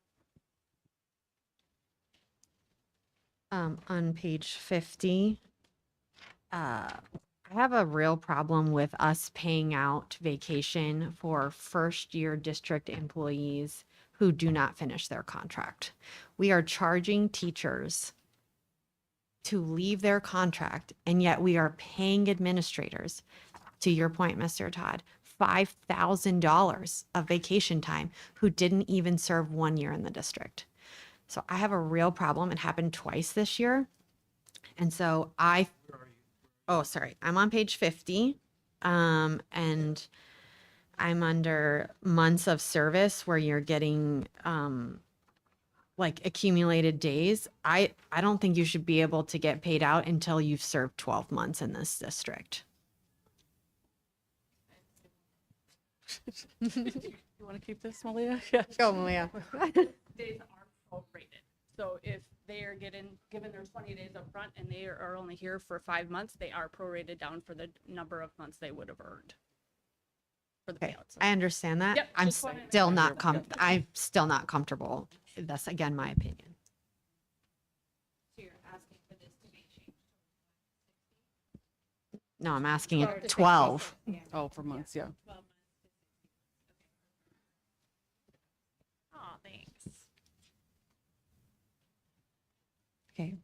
On page 50, I have a real problem with us paying out vacation for first-year district employees who do not finish their contract. We are charging teachers to leave their contract, and yet we are paying administrators, to your point, Mr. Todd, $5,000 of vacation time who didn't even serve 1 year in the district. So I have a real problem. It happened twice this year. And so oh, sorry, I'm on page 50. And I'm under months of service where you're getting, like accumulated days. I don't think you should be able to get paid out until you've served 12 months in this district. You want to keep this, Malia? Yeah. Go, Malia. Days are prorated. So if they are given their 20 days up front and they are only here for 5 months, they are prorated down for the number of months they would have earned for the Okay, payouts. I understand that. Yep, I'm just wanted to make still sure. not Yep. I'm still not comfortable. That's again my opinion. So you're asking for this to be changed? No, I'm asking Sorry. it 12. Oh, for months, yeah. Oh, thanks. Okay.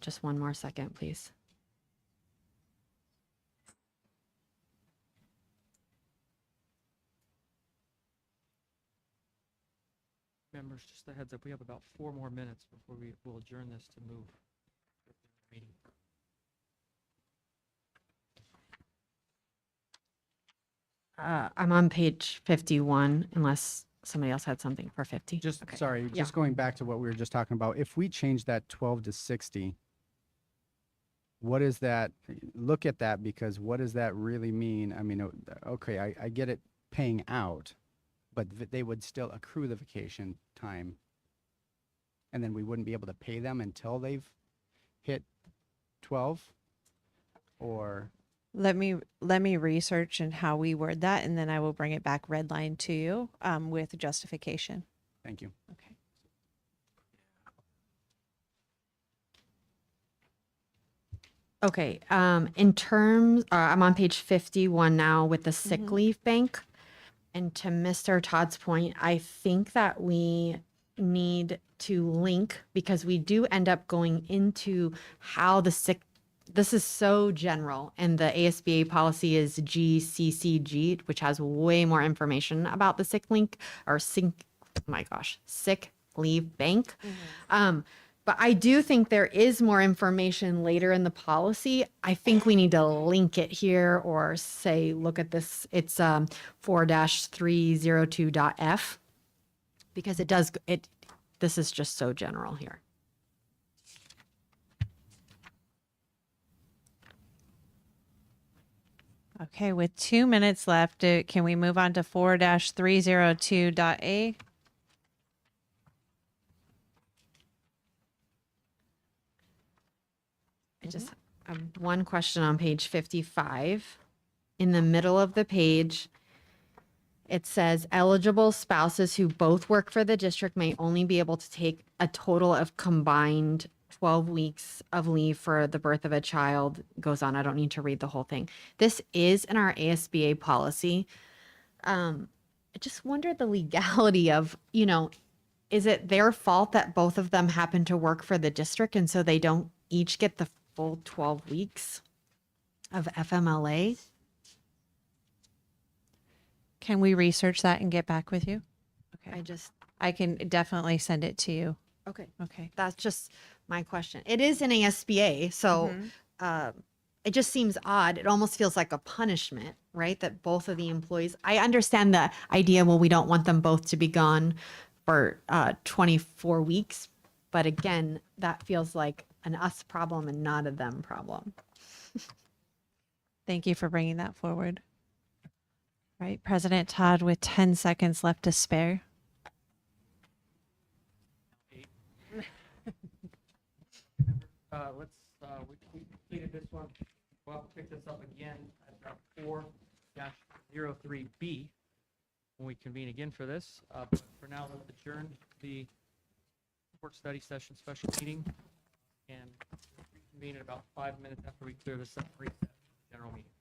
Just one more second, please. Members, just a heads up, we have about 4 more minutes before we will adjourn this to move to the meeting. I'm on page 51, unless somebody else had something for 50. Just, Okay. sorry, Yeah. just going back to what we were just talking about, if we change that 12 to 60, what is that? Look at that, because what does that really mean? I mean, okay, I get it paying out, but they would still accrue the vacation time. And then we wouldn't be able to pay them until they've hit 12? Or, Let me research and how we word that, and then I will bring it back red line to you with justification. thank you. Okay. Okay, in terms, I'm on page 51 now with the sick leave bank. And to Mr. Todd's point, I think that we need to link, because we do end up going into how this is so general, and the ASBA policy is GCCG, which has way more information about the sick leave bank. But I do think there is more information later in the policy. I think we need to link it here, or say, look at this. It's 4-302.f, because this is just so general here. Okay, with 2 minutes left, can we move on to 4-302.a? I just have one question on page 55. In the middle of the page, it says eligible spouses who both work for the district may only be able to take a total of combined 12 weeks of leave for the birth of a child. Goes on. I don't need to read the whole thing. This is in our ASBA policy. I just wonder the legality of, is it their fault that both of them happen to work for the district, and so they don't each get the full 12 weeks of FMLA? Can we research that and get back with you? Okay. I just, I can definitely send it to you. okay. Okay. That's just my question. It is an ASBA, so it just seems odd. It almost feels like a punishment, right? That both of the employees, I understand the idea, well, we don't want them both to be gone for 24 weeks. But again, that feels like an us problem and not a them problem. Thank you for bringing that forward. All right, President Todd, with 10 seconds left to spare. We completed this one. We'll pick this up again at 4-03B. when we convene again for this. But for now, let's adjourn the work study session special meeting and reconvene in about 5 minutes after we clear this up, reset the general meeting.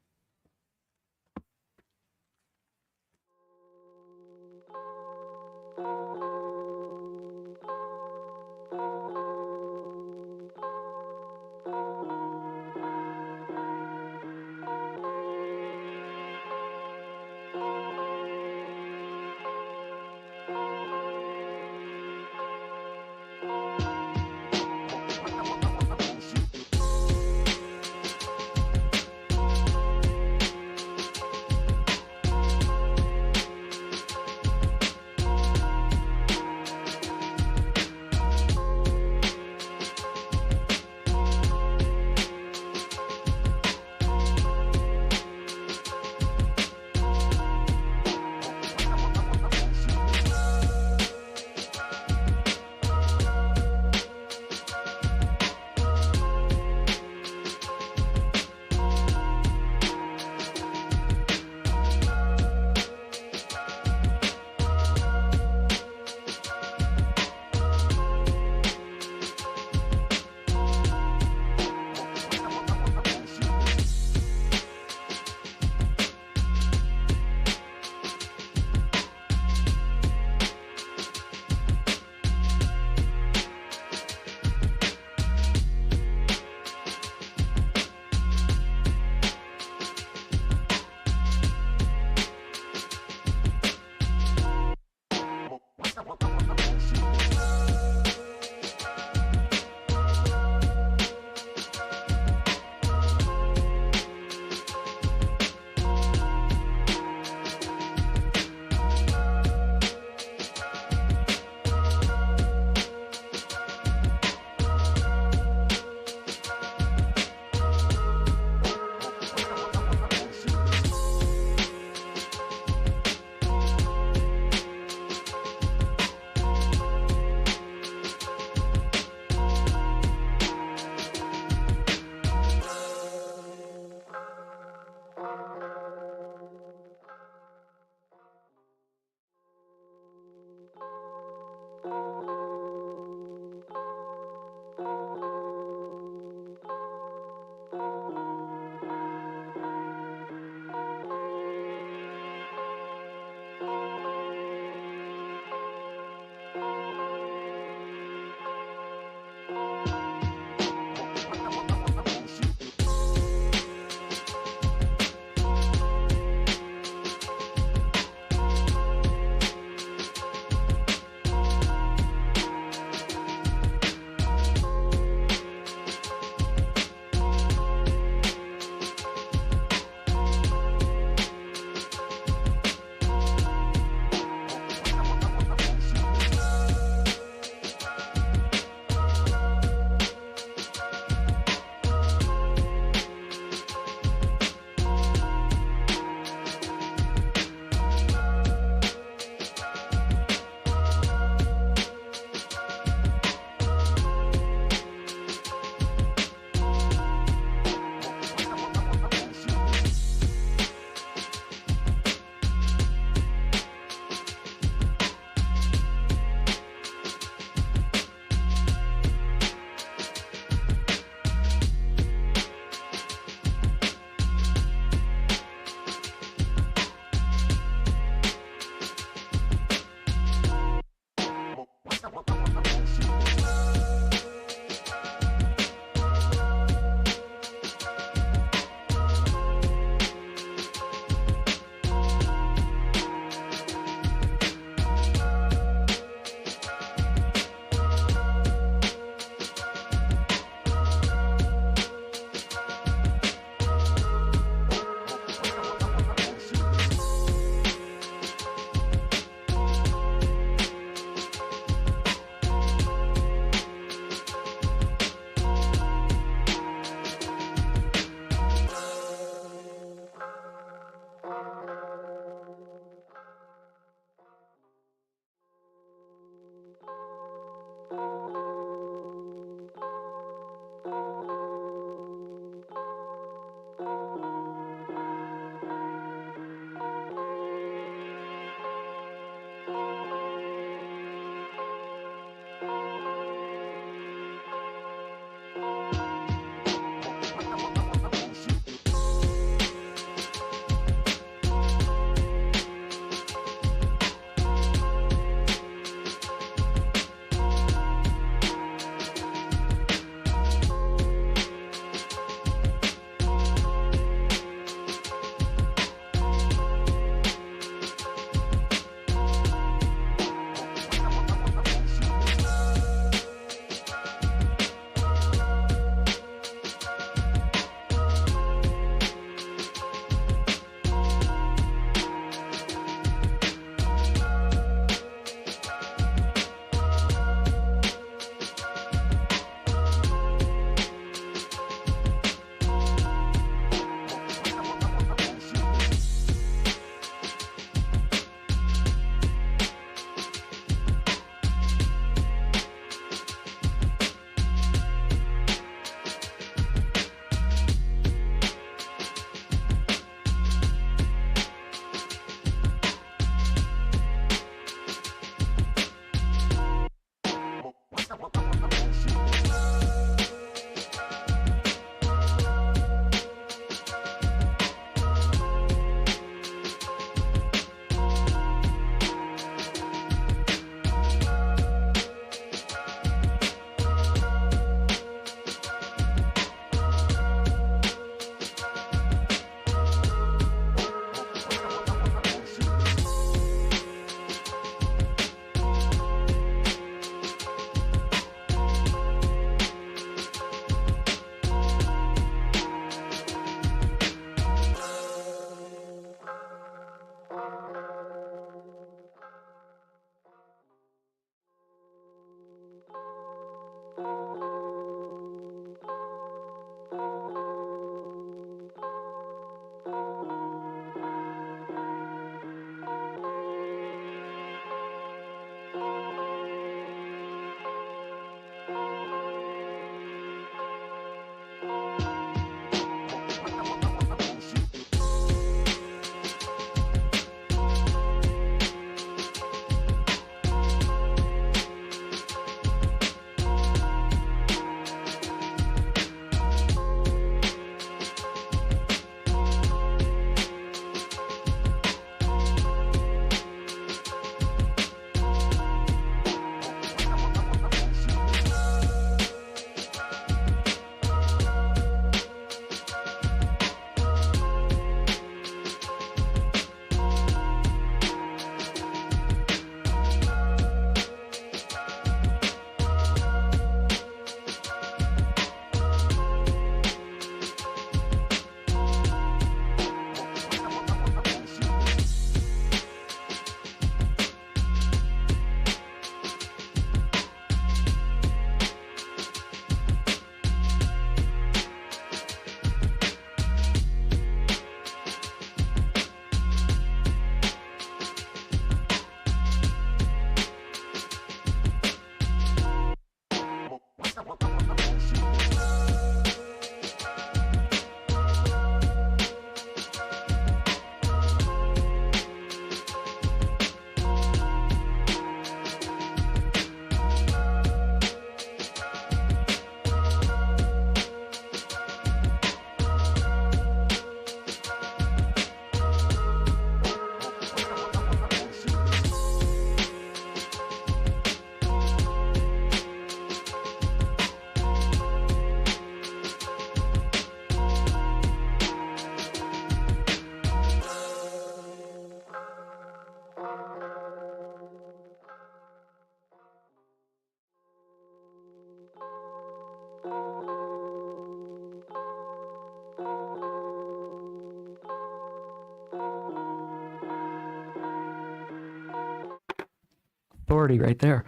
authority right there.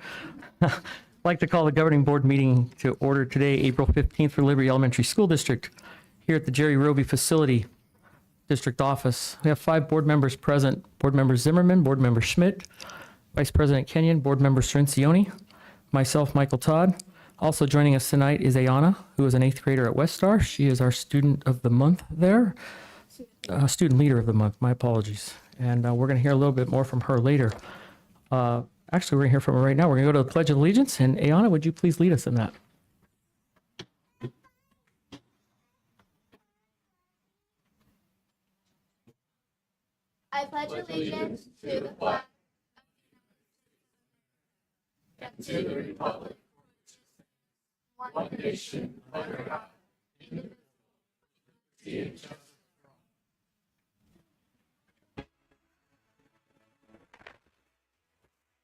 I'd like to call the governing board meeting to order today, April 15th for Liberty Elementary School District here at the Jerry Roby facility, district office. We have 5 board members present. Board Member Zimmerman, Board Member Schmidt, Vice President Kenyon, Board Member Cerencioni, myself, Michael Todd. Also joining us tonight is Ayana, who is an 8th grader at West Star. She is our student of the month there. Student leader of the month, my apologies. And we're going to hear a little bit more from her later. Actually, we're going to hear from her right now. We're going to go to the Pledge of Allegiance. And Ayana, would you please lead us in that? I pledge allegiance to the flag and to the republic, one nation, under God, indivisible,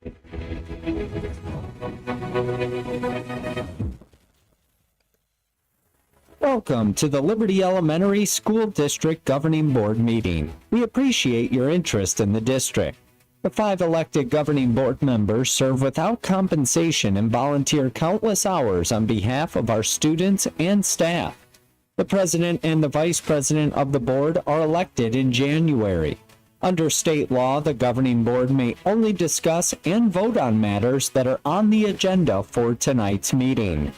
with liberty and justice for all. Welcome to the Liberty Elementary School District Governing Board meeting. We appreciate your interest in the district. The 5 elected governing board members serve without compensation and volunteer countless hours on behalf of our students and staff. The president and the vice president of the board are elected in January. Under state law, the governing board may only discuss and vote on matters that are on the agenda for tonight's meeting.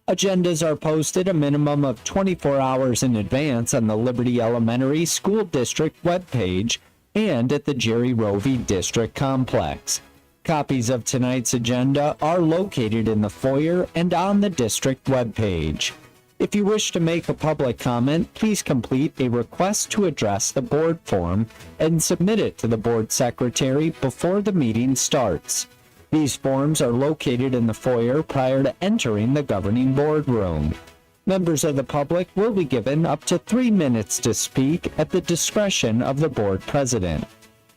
Agendas are posted a minimum of 24 hours in advance on the Liberty Elementary School District webpage and at the Jerry Roby District Complex. Copies of tonight's agenda are located in the foyer and on the district webpage. If you wish to make a public comment, please complete a request to address the board form and submit it to the board secretary before the meeting starts. These forms are located in the foyer prior to entering the governing boardroom. Members of the public will be given up to 3 minutes to speak at the discretion of the board president.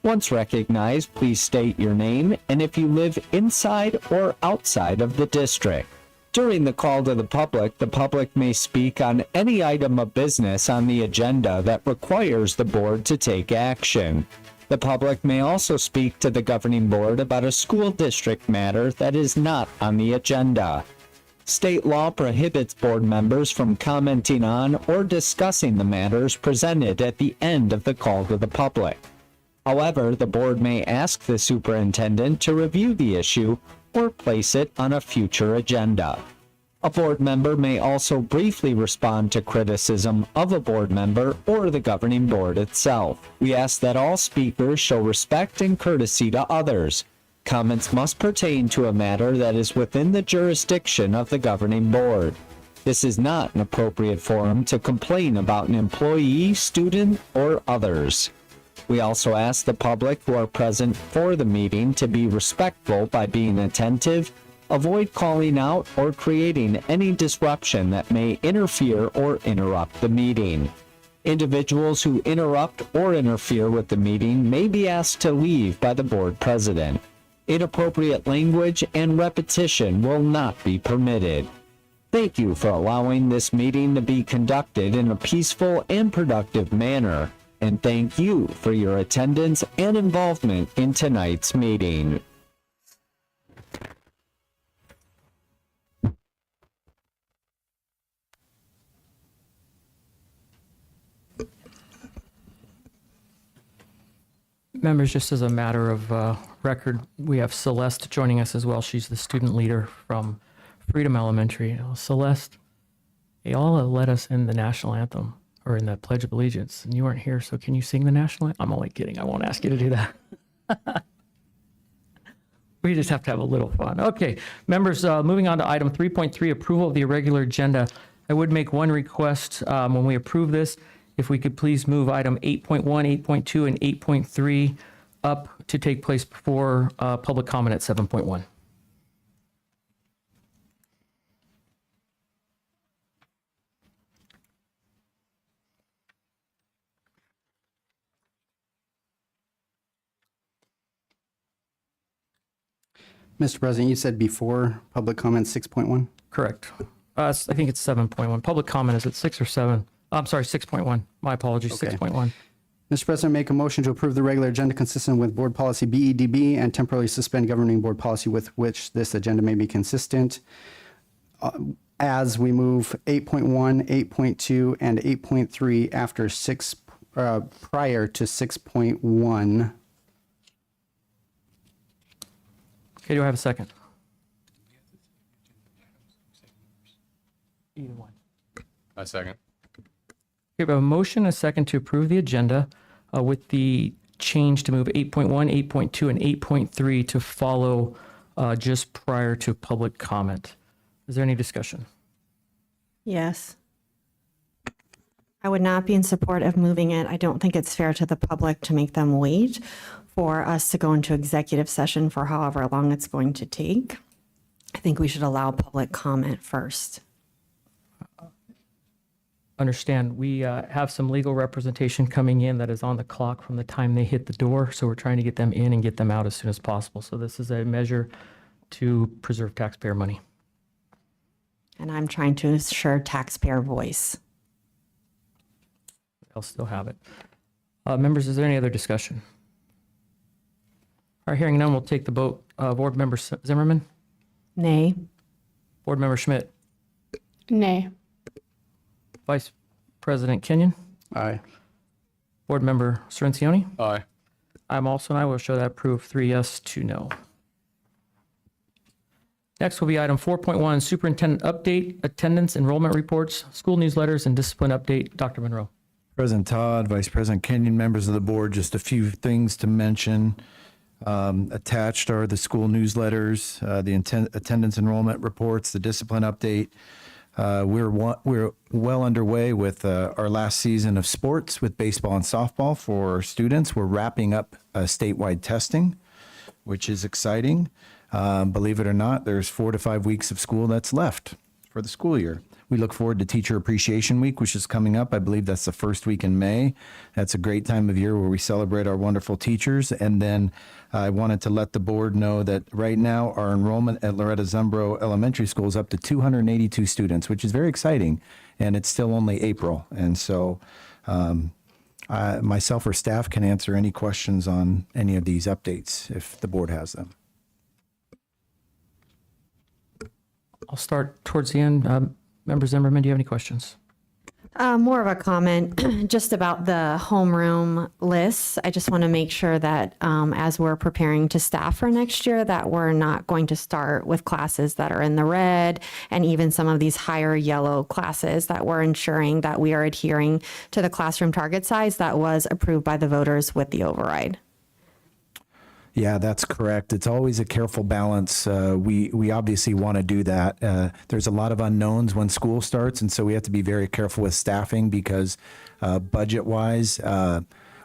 Once recognized, please state your name and if you live inside or outside of the district. During the call to the public may speak on any item of business on the agenda that requires the board to take action. The public may also speak to the governing board about a school district matter that is not on the agenda. State law prohibits board members from commenting on or discussing the matters presented at the end of the call to the public. However, the board may ask the superintendent to review the issue or place it on a future agenda. A board member may also briefly respond to criticism of a board member or the governing board itself. We ask that all speakers show respect and courtesy to others. Comments must pertain to a matter that is within the jurisdiction of the governing board. This is not an appropriate forum to complain about an employee, student, or others. We also ask the public who are present for the meeting to be respectful by being attentive, avoid calling out or creating any disruption that may interfere or interrupt the meeting. Individuals who interrupt or interfere with the meeting may be asked to leave by the board president. Inappropriate language and repetition will not be permitted. Thank you for allowing this meeting to be conducted in a peaceful and productive manner, and thank you for your attendance and involvement in tonight's meeting. Members, just as a matter of record, we have Celeste joining us as well. She's the student leader from Freedom Elementary. Celeste, y'all led us in the national anthem, or in the Pledge of Allegiance, and you weren't here, so can you sing the national anthem? I'm only kidding. I won't ask you to do that. We just have to have a little fun. Okay, members, moving on to item 3.3, approval of the irregular agenda. I would make one request when we approve this. If we could please move item 8.1, 8.2, and 8.3 up to take place before public comment at 7.1. Mr. President, you said before public comment 6.1? Correct. I think it's 7.1. Public comment is at 6 or 7. I'm sorry, 6.1. My apologies, Okay. 6.1. Mr. President, make a motion to approve the regular agenda consistent with board policy BEDB and temporarily suspend governing board policy with which this agenda may be consistent. As we move 8.1, 8.2, and 8.3 after prior to 6.1. Okay, do I have a second? Either one. A second. Okay, we have a motion, and a second to approve the agenda with the change to move 8.1, 8.2, and 8.3 to follow just prior to public comment. Is there any discussion? Yes. I would not be in support of moving it. I don't think it's fair to the public to make them wait for us to go into executive session for however long it's going to take. I think we should allow public comment first. Understand, we have some legal representation coming in that is on the clock from the time they hit the door, so we're trying to get them in and get them out as soon as possible. So this is a measure to preserve taxpayer money. And I'm trying to ensure taxpayer voice. I'll still have it. Members, is there any other discussion? All right, hearing none, we'll take the vote. Board Member Zimmerman, Nay. Board Member Schmidt, Nay. Vice President Kenyon, Aye. Board Member Cirencioni. Aye. I'm also an aye. Will show that approved 3 yes, 2 no. Next will be item 4.1, Superintendent Update, Attendance, Enrollment Reports, School Newsletters, and Discipline Update. Dr. Monroe. President Todd, Vice President Kenyon, members of the board, just a few things to mention. Attached are the school newsletters, the attendance enrollment reports, the discipline update. We're well underway with our last season of sports with baseball and softball for students. We're wrapping up statewide testing, which is exciting. Believe it or not, there's 4 to 5 weeks of school that's left for the school year. We look forward to Teacher Appreciation Week, which is coming up. I believe that's the first week in May. That's a great time of year where we celebrate our wonderful teachers. And then I wanted to let the board know that right now our enrollment at Loretta Zumbro Elementary School is up to 282 students, which is very exciting. And it's still only April. And so myself or staff can answer any questions on any of these updates if the board has them. I'll start towards the end. Member Zimmerman, do you have any questions? More of a comment just about the homeroom lists. I just want to make sure that as we're preparing to staff for next year, that we're not going to start with classes that are in the red and even some of these higher yellow classes, that we're ensuring that we are adhering to the classroom target size that was approved by the voters with the override. Yeah, that's correct. It's always a careful balance. We obviously want to do that. There's a lot of unknowns when school starts, and so we have to be very careful with staffing because budget-wise,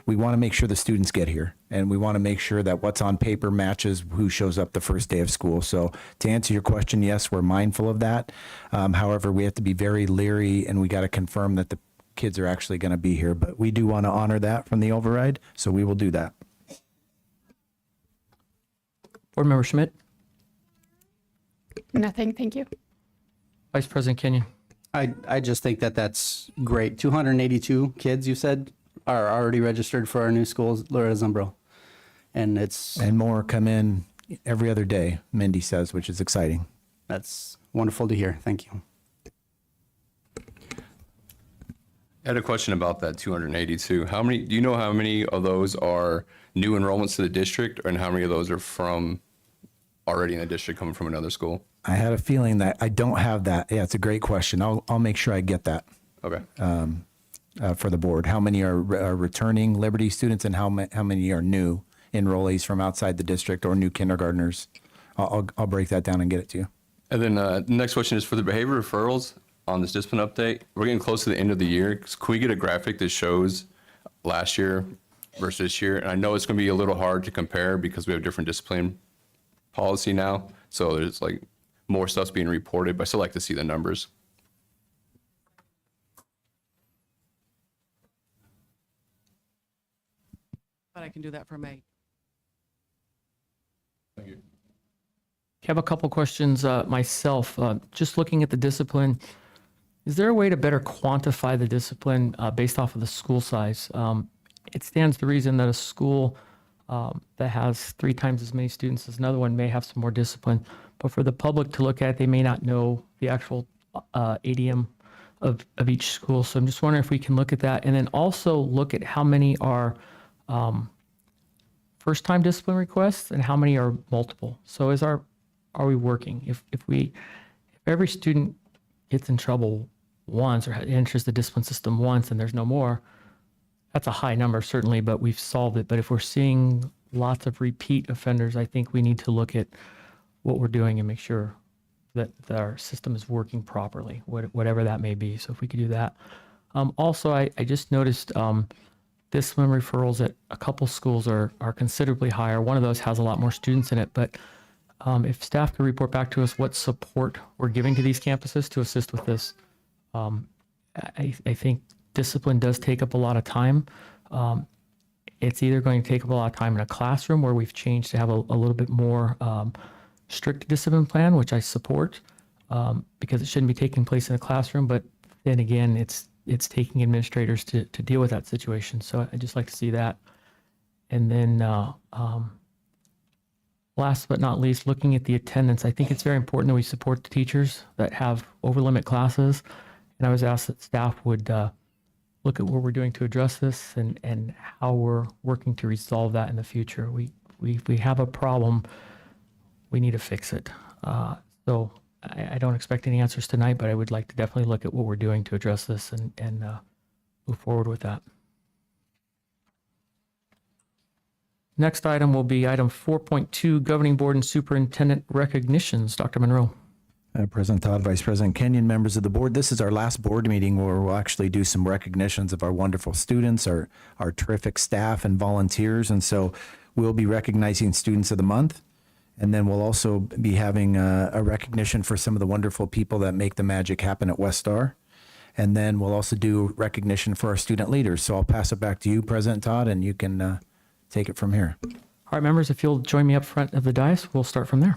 we want to make sure the students get here, and we want to make sure that what's on paper matches who shows up the first day of school. So to answer your question, yes, we're mindful of that. However, we have to be very leery, and we got to confirm that the kids are actually going to be here. But we do want to honor that from the override, so we will do that. Board Member Schmidt, Nothing. Thank you. Vice President Kenyon. I just think that that's great. 282 kids, you said, are already registered for our new schools, Loretta Zumbro. And And more come in every other day, Mindy says, which is exciting. that's wonderful to hear. Thank you. I had a question about that 282. Do you know how many of those are new enrollments to the district, and how many of those are from already in the district coming from another school? I had a feeling that I don't have that. Yeah, it's a great question. I'll make sure I get that Okay. for the board. How many are returning Liberty students, and how many are new enrollees from outside the district or new kindergartners? I'll break that down and get it to you. And then the next question is for the behavior referrals on this discipline update. We're getting close to the end of the year. Can we get a graphic that shows last year versus this year? And I know it's going to be a little hard to compare because we have different discipline policy now. So there's like more stuff's being reported, but I still like to see the numbers. But I can do that for May. Thank you. I have a couple questions myself. Just looking at the discipline, is there a way to better quantify the discipline based off of the school size? it stands to reason that a school that has 3 times as many students as another one may have some more discipline. But for the public to look at, they may not know the actual ADM of each school. So I'm just wondering if we can look at that, and then also look at how many are first-time discipline requests and how many are multiple. So are we working? If every student gets in trouble once or enters the discipline system once and there's no more, that's a high number certainly, but we've solved it. But if we're seeing lots of repeat offenders, I think we need to look at what we're doing and make sure that our system is working properly, whatever that may be. So if we could do that. Also, I just noticed discipline referrals at a couple schools are considerably higher. One of those has a lot more students in it, but if staff could report back to us what support we're giving to these campuses to assist with this. I think discipline does take up a lot of time. It's either going to take up a lot of time in a classroom where we've changed to have a little bit more strict discipline plan, which I support, because it shouldn't be taking place in a classroom. But then again, it's taking administrators to deal with that situation. So I'd just like to see that. And then last but not least, looking at the attendance, I think it's very important that we support the teachers that have over-limit classes. And I was asked that staff would look at what we're doing to address this and how we're working to resolve that in the future. We have a problem. We need to fix it. So I don't expect any answers tonight, but I would like to definitely look at what we're doing to address this and move forward with that. Next item will be item 4.2, Governing Board and Superintendent Recognitions. Dr. Monroe. President Todd, Vice President Kenyon, members of the board, this is our last board meeting where we'll actually do some recognitions of our wonderful students, our terrific staff and volunteers. And so we'll be recognizing Students of the Month. And then we'll also be having a recognition for some of the wonderful people that make the magic happen at West Star. And then we'll also do recognition for our student leaders. So I'll pass it back to you, President Todd, and you can take it from here. All right, members, if you'll join me up front of the dais, we'll start from there.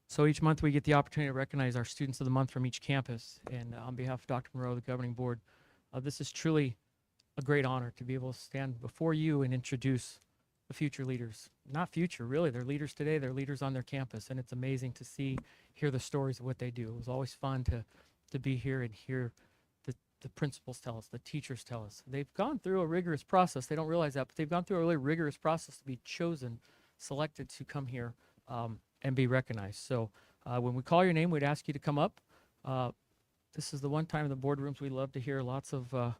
So each month we get the opportunity to recognize our Students of the Month from each campus. And on behalf of Dr. Monroe, the governing board, this is truly a great honor to be able to stand before you and introduce the future leaders. Not future, really. They're leaders today. They're leaders on their campus. And it's amazing to hear the stories of what they do. It was always fun to be here and hear the principals tell us, the teachers tell us. They've gone through a rigorous process. They don't realize that, but they've gone through a really rigorous process to be chosen, selected to come here and be recognized. So when we call your name, we'd ask you to come up. This is the one time in the boardrooms we love to hear lots of the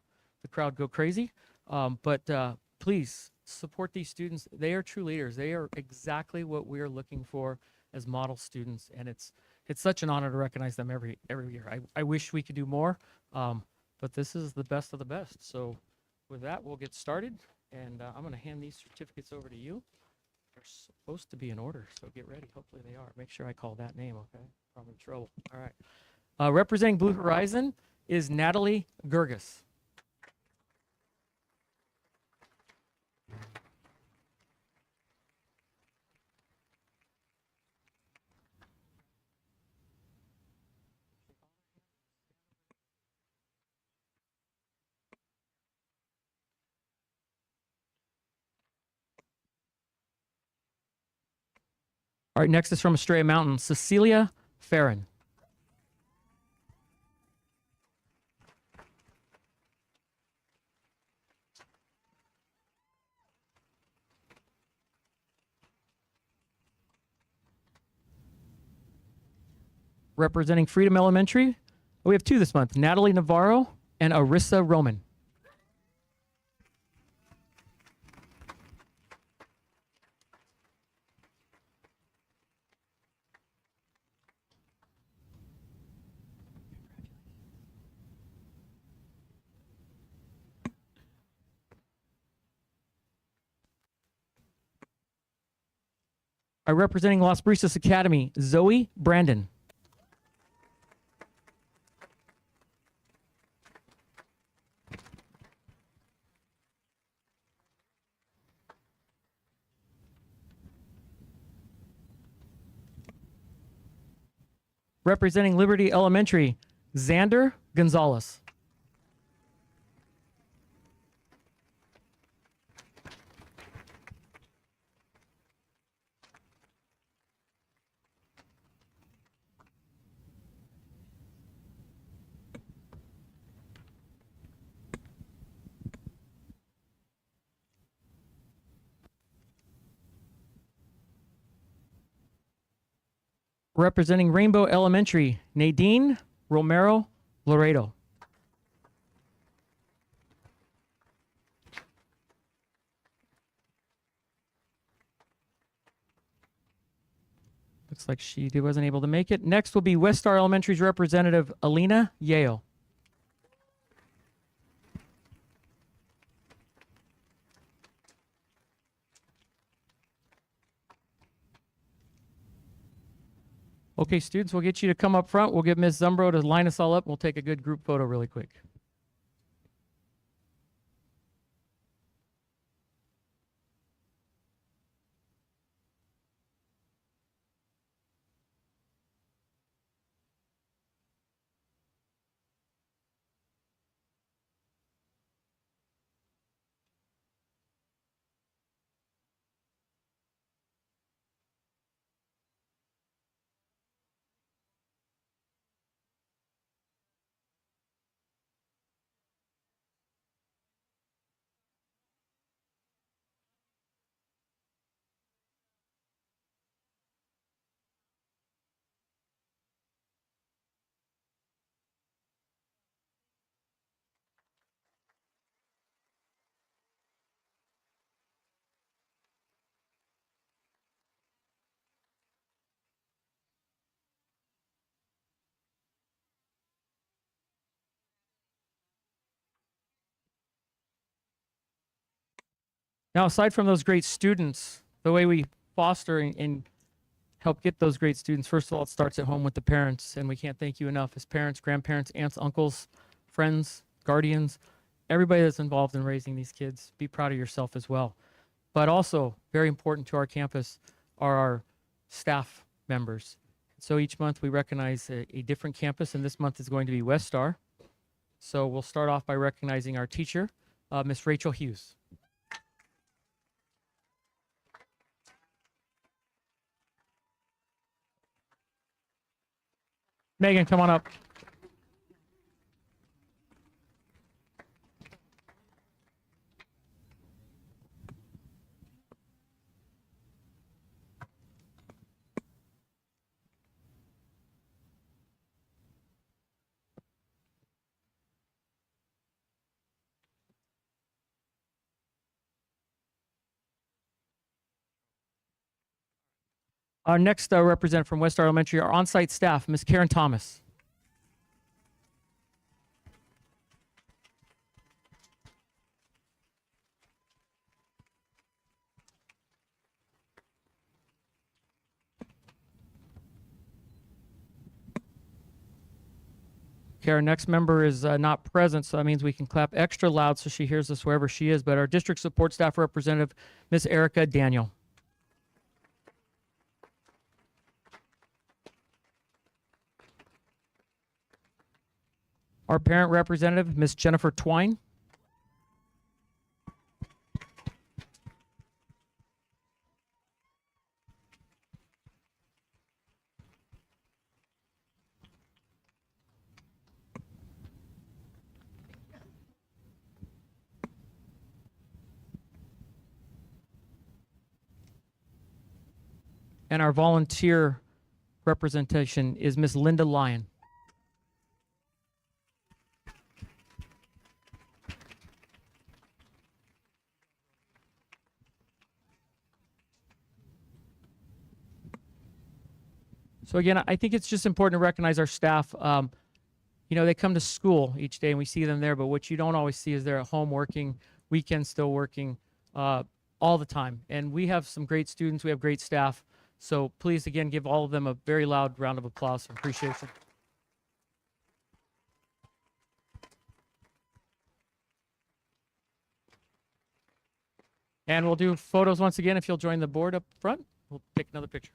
crowd go crazy. But please support these students. They are true leaders. They are exactly what we are looking for as model students. And it's such an honor to recognize them every year. I wish we could do more, but this is the best of the best. So with that, we'll get started. And I'm going to hand these certificates over to you. They're supposed to be in order, so get ready. Hopefully they are. Make sure I call that name, okay? I'm in trouble. All right. Representing Blue Horizon is Natalie Gerges. All right, next is from Estrella Mountain, Cecilia Farron. Representing Freedom Elementary, We have two this month, Natalie Navarro and Arissa Roman. Are representing Las Brisas Academy, Zoe Brandon. Representing Liberty Elementary, Xander Gonzalez. Representing Rainbow Elementary, Nadine Romero Laredo. Looks like she wasn't able to make it. Next will be West Star Elementary's representative, Alina Yale. Okay, students, we'll get you to come up front. We'll get Ms. Zumbro to line us all up. We'll take a good group photo really quick. Now, aside from those great students, the way we foster and help get those great students, first of all, it starts at home with the parents, and we can't thank you enough as parents, grandparents, aunts, uncles, friends, guardians, everybody that's involved in raising these kids. Be proud of yourself as well. But also, very important to our campus are our staff members. So each month we recognize a different campus, and this month is going to be West Star. So we'll start off by recognizing our teacher, Miss Rachel Hughes. Megan, come on up. Our next representative from West Star Elementary, our on-site staff, Ms. Karen Thomas. Okay, our next member is not present, so that means we can clap extra loud so she hears us wherever she is. But our district support staff representative, Ms. Erica Daniel. Our parent representative, Ms. Jennifer Twine. And our volunteer representation is Ms. Linda Lyon. So again, I think it's just important to recognize our staff. You know, they come to school each day and we see them there, but what you don't always see is they're at home working, weekends still working, all the time. And we have some great students. We have great staff. So please, again, give all of them a very loud round of applause and appreciation. And we'll do photos once again. If you'll join the board up front, we'll take another picture.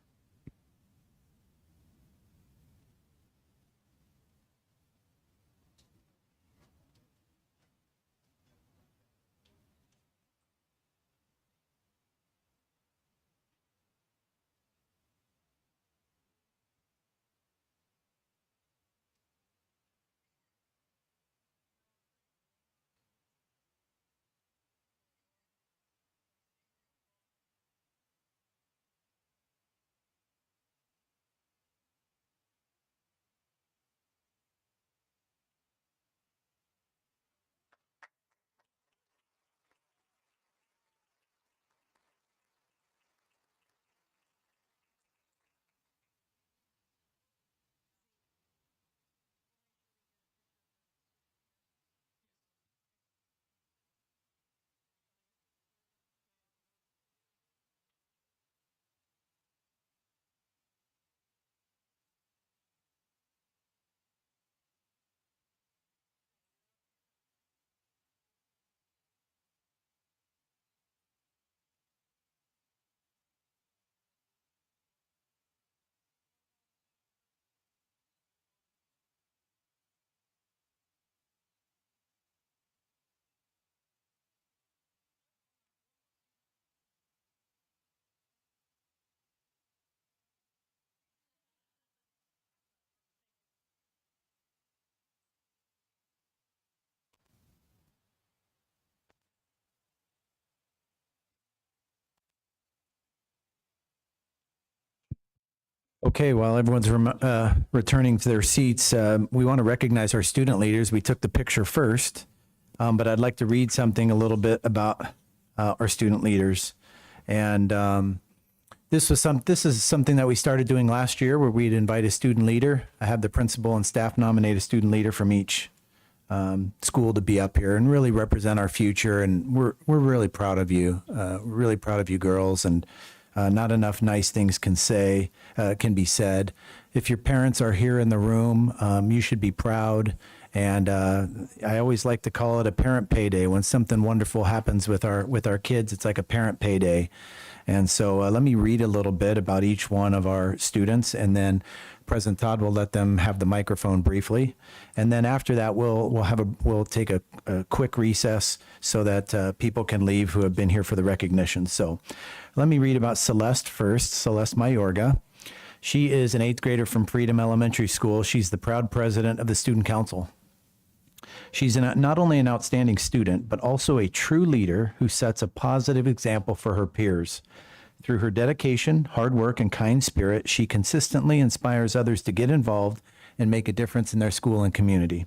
Okay, while everyone's returning to their seats, we want to recognize our student leaders. We took the picture first, but I'd like to read something a little bit about our student leaders. And this is something that we started doing last year, where we'd invite a student leader. I have the principal and staff nominate a student leader from each school to be up here and really represent our future. And we're really proud of you, really proud of you girls. And not enough nice things can be said. If your parents are here in the room, you should be proud. And I always like to call it a parent payday. When something wonderful happens with our kids, it's like a parent payday. And so let me read a little bit about each one of our students, and then President Todd will let them have the microphone briefly. And then after that, we'll take a quick recess so that people can leave who have been here for the recognition. So let me read about Celeste first, Celeste Mayorga. She is an 8th grader from Freedom Elementary School. She's the proud president of the Student Council. She's not only an outstanding student, but also a true leader who sets a positive example for her peers. Through her dedication, hard work, and kind spirit, she consistently inspires others to get involved and make a difference in their school and community.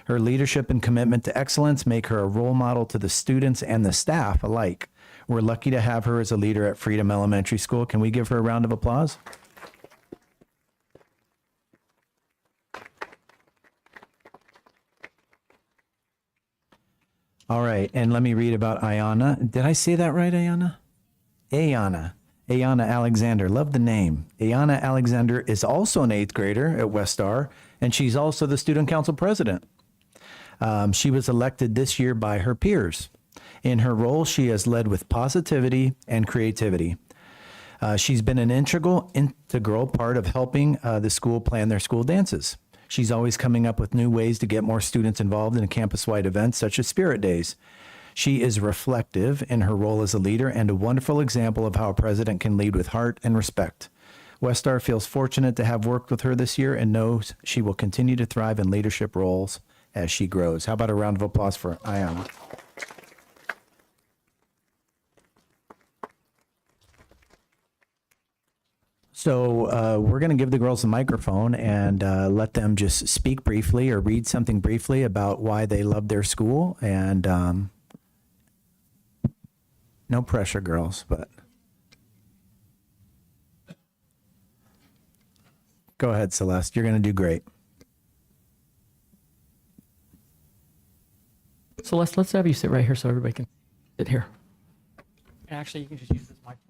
Her leadership and commitment to excellence make her a role model to the students and the staff alike. We're lucky to have her as a leader at Freedom Elementary School. Can we give her a round of applause? All right, and let me read about Ayana. Did I say that right, Ayana? Ayana Alexander. Love the name. Ayana Alexander is also an 8th grader at West Star, and she's also the student council president. She was elected this year by her peers. In her role, she has led with positivity and creativity. She's been an integral part of helping the school plan their school dances. She's always coming up with new ways to get more students involved in campus-wide events such as Spirit Days. She is reflective in her role as a leader and a wonderful example of how a president can lead with heart and respect. West Star feels fortunate to have worked with her this year and knows she will continue to thrive in leadership roles as she grows. How about a round of applause for Ayana? So we're going to give the girls the microphone and let them just speak briefly or read something briefly about why they love their school. And no pressure, girls, but. Go ahead, Celeste. You're going to do great. Celeste, let's have you sit right here so everybody can sit here. And actually, you can just use this microphone.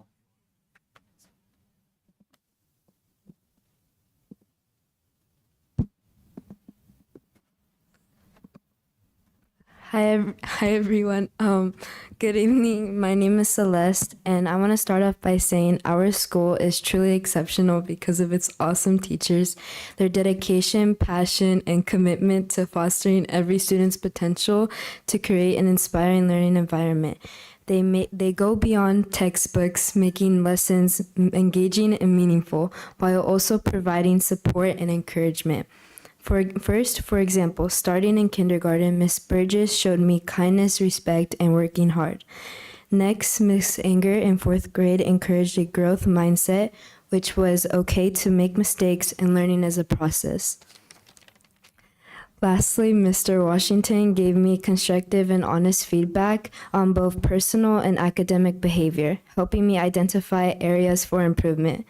Hi everyone. Good evening. My name is Celeste, and I want to start off by saying our school is truly exceptional because of its awesome teachers, their dedication, passion, and commitment to fostering every student's potential to create an inspiring learning environment. They go beyond textbooks, making lessons engaging and meaningful, while also providing support and encouragement. For example, starting in kindergarten, Miss Burgess showed me kindness, respect, and working hard. Next, Miss Anger in 4th grade encouraged a growth mindset, which was okay to make mistakes and learning as a process. Lastly, Mr. Washington gave me constructive and honest feedback on both personal and academic behavior, helping me identify areas for improvement.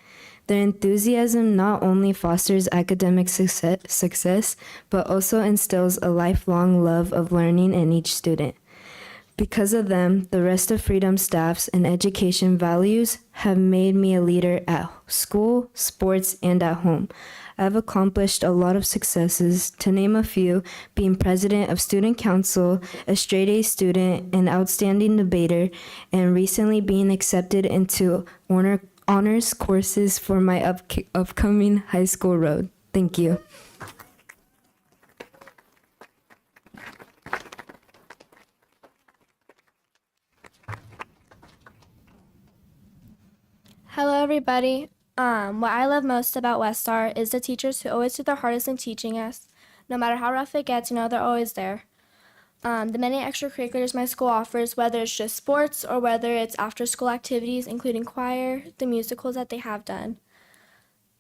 Their enthusiasm not only fosters academic success, but also instills a lifelong love of learning in each student. Because of them, the rest of Freedom staff's and education values have made me a leader at school, sports, and at home. I've accomplished a lot of successes, to name a few, being president of student council, a straight-A student, an outstanding debater, and recently being accepted into honors courses for my upcoming high school road. Thank you. Hello, everybody. What I love most about Westar is the teachers who always do their hardest in teaching us. No matter how rough it gets, they're always there. The many extracurriculars my school offers, whether it's just sports or whether it's after-school activities, including choir, the musicals that they have done.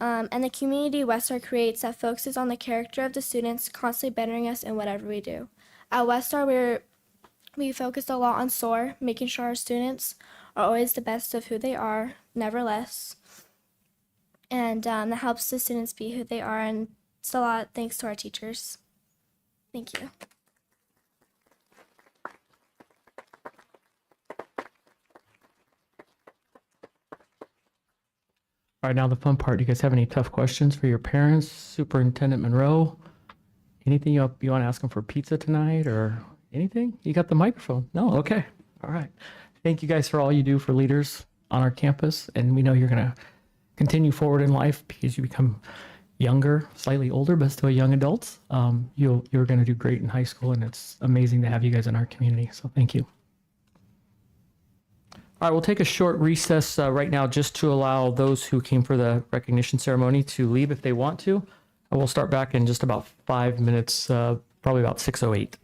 And the community Westar creates that focuses on the character of the students, constantly bettering us in whatever we do. At Westar, we focus a lot on SOAR, making sure our students are always the best of who they are, never less. And that helps the students be who they are, and it's a lot thanks to our teachers. Thank you. All right, now the fun part. Do you guys have any tough questions for your parents? Superintendent Monroe, anything you want to ask them for pizza tonight or anything? You got the microphone. No? Okay. All right. Thank you guys for all you do for leaders on our campus. And we know you're going to continue forward in life because you become younger, slightly older, but still young adults. You're going to do great in high school, and it's amazing to have you guys in our community. So thank you. All right, we'll take a short recess right now just to allow those who came for the recognition ceremony to leave if they want to. And we'll start back in just about 5 minutes, probably about 6:08.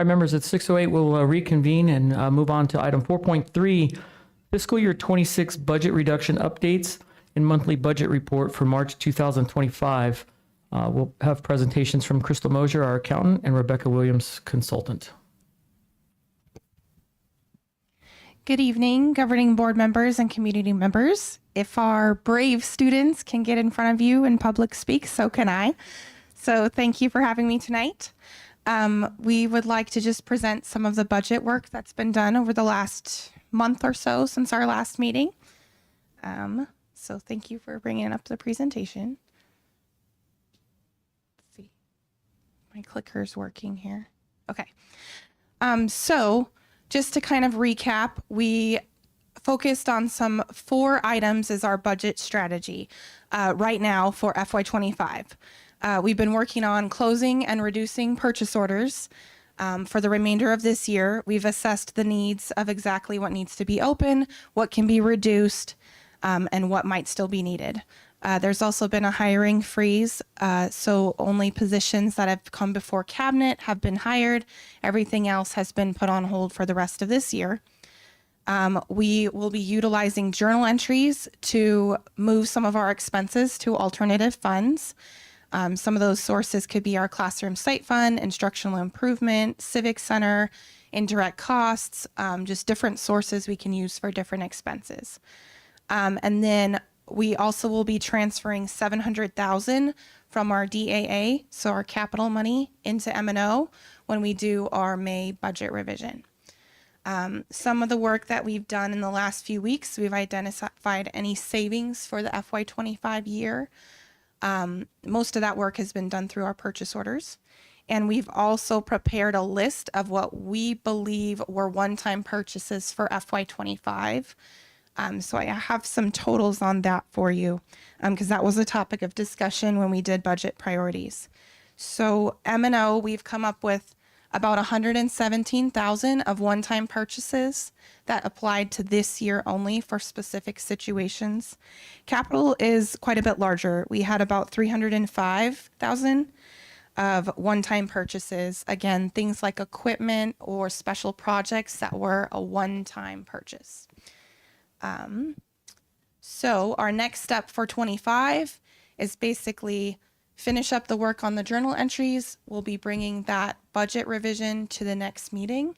All right, members, at 6:08, we'll reconvene and move on to item 4.3, fiscal year 26 budget reduction updates and monthly budget report for March 2025. We'll have presentations from Crystal Mosier, our accountant, and Rebecca Williams, consultant. Good evening, governing board members and community members. If our brave students can get in front of you and public speak, so can I. So thank you for having me tonight. We would like to just present some of the budget work that's been done over the last month or so since our last meeting. So thank you for bringing up the presentation. Let's see, my clicker's working here. Okay. So just to kind of recap, we focused on some 4 items as our budget strategy right now for FY25. We've been working on closing and reducing purchase orders for the remainder of this year. We've assessed the needs of exactly what needs to be open, what can be reduced, and what might still be needed. There's also been a hiring freeze, so only positions that have come before cabinet have been hired. Everything else has been put on hold for the rest of this year. We will be utilizing journal entries to move some of our expenses to alternative funds. Some of those sources could be our classroom site fund, instructional improvement, civic center, indirect costs, just different sources we can use for different expenses. And then we also will be transferring $700,000 from our DAA, so our capital money, into M&O when we do our May budget revision. Some of the work that we've done in the last few weeks, we've identified any savings for the FY25 year. Most of that work has been done through our purchase orders. And we've also prepared a list of what we believe were one-time purchases for FY25. So I have some totals on that for you, because that was a topic of discussion when we did budget priorities. So M&O, we've come up with about $117,000 of one-time purchases that applied to this year only for specific situations. Capital is quite a bit larger. We had about $305,000 of one-time purchases. Again, things like equipment or special projects that were a one-time purchase. So our next step for 25 is basically finish up the work on the journal entries. We'll be bringing that budget revision to the next meeting.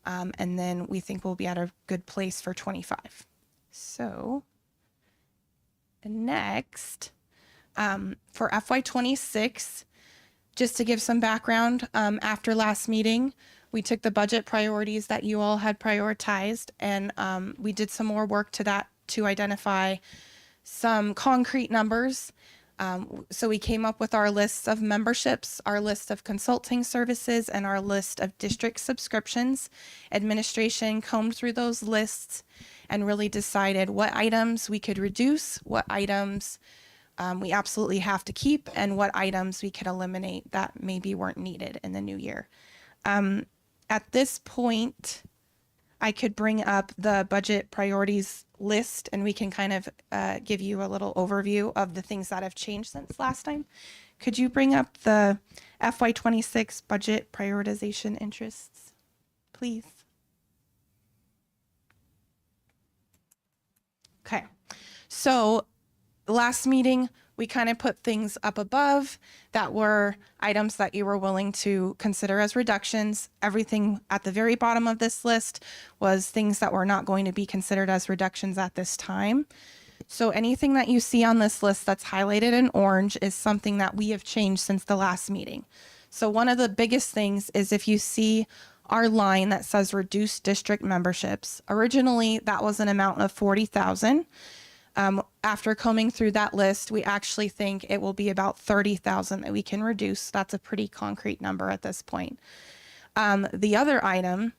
And then we think we'll be at a good place for 25. So next, for FY26, just to give some background, after last meeting, we took the budget priorities that you all had prioritized, and we did some more work to that to identify some concrete numbers. So we came up with our lists of memberships, our list of consulting services, and our list of district subscriptions. Administration combed through those lists and really decided what items we could reduce, what items we absolutely have to keep, and what items we could eliminate that maybe weren't needed in the new year. At this point, I could bring up the budget priorities list and we can kind of give you a little overview of the things that have changed since last time. Could you bring up the FY26 budget prioritization interests, please? Okay, so last meeting, we kind of put things up above that were items that you were willing to consider as reductions. Everything at the very bottom of this list was things that were not going to be considered as reductions at this time. So anything that you see on this list that's highlighted in orange is something that we have changed since the last meeting. So one of the biggest things is if you see our line that says reduced district memberships, originally that was an amount of 40,000. After combing through that list, we actually think it will be about 30,000 that we can reduce. That's a pretty concrete number at this point. The other item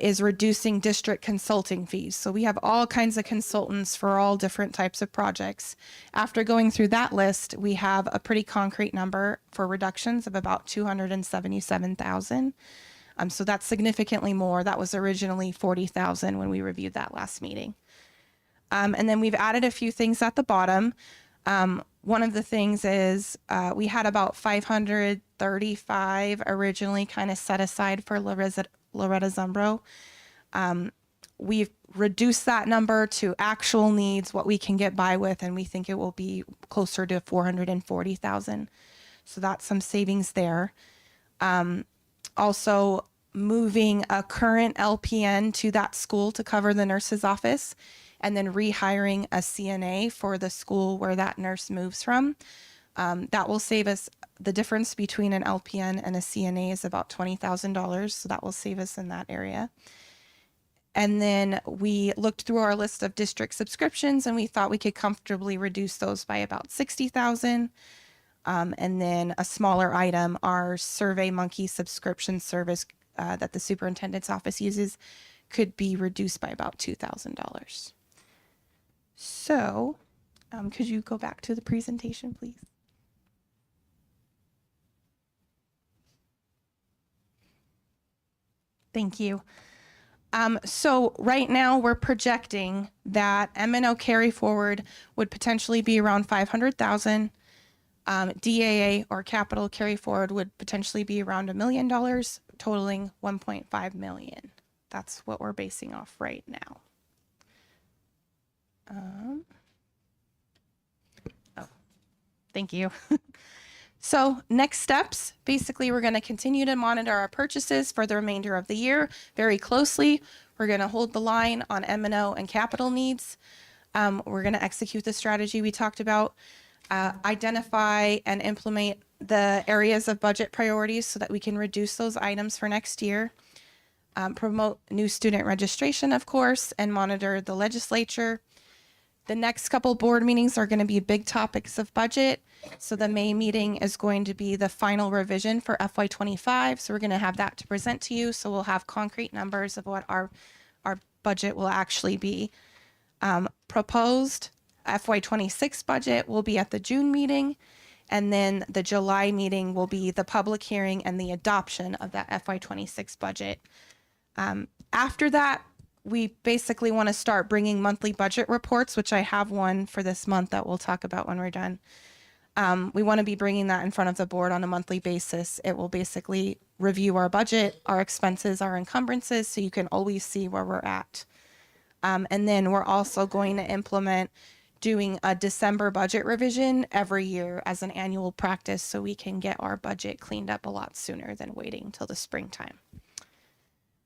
is reducing district consulting fees. So we have all kinds of consultants for all different types of projects. After going through that list, we have a pretty concrete number for reductions of about 277,000. So that's significantly more. That was originally 40,000 when we reviewed that last meeting. And then we've added a few things at the bottom. One of the things is we had about $500,000 35 originally kind of set aside for Loretta Zumbro. We've reduced that number to actual needs, what we can get by with, and we think it will be closer to 440,000. So that's some savings there. Also moving a current LPN to that school to cover the nurse's office, and then rehiring a CNA for the school where that nurse moves from. That will save us, the difference between an LPN and a CNA is about $20,000. So that will save us in that area. And then we looked through our list of district subscriptions and we thought we could comfortably reduce those by about 60,000. And then a smaller item, our SurveyMonkey subscription service that the superintendent's office uses, could be reduced by about $2,000. So could you go back to the presentation, please? Thank you. So right now we're projecting that M&O carry forward would potentially be around 500,000. DAA or capital carry forward would potentially be around $1 million, totaling 1.5 million. That's what we're basing off right now. Thank you. So next steps, basically we're going to continue to monitor our purchases for the remainder of the year very closely. We're going to hold the line on M&O and capital needs. We're going to execute the strategy we talked about, identify and implement the areas of budget priorities so that we can reduce those items for next year, promote new student registration, of course, and monitor the legislature. The next couple board meetings are going to be big topics of budget. So the May meeting is going to be the final revision for FY25. So we're going to have that to present to you. So we'll have concrete numbers of what our budget will actually be. Proposed FY26 budget will be at the June meeting. And then the July meeting will be the public hearing and the adoption of that FY26 budget. After that, we basically want to start bringing monthly budget reports, which I have one for this month that we'll talk about when we're done. We want to be bringing that in front of the board on a monthly basis. It will basically review our budget, our expenses, our encumbrances, so you can always see where we're at. And then we're also going to implement doing a December budget revision every year as an annual practice so we can get our budget cleaned up a lot sooner than waiting till the springtime.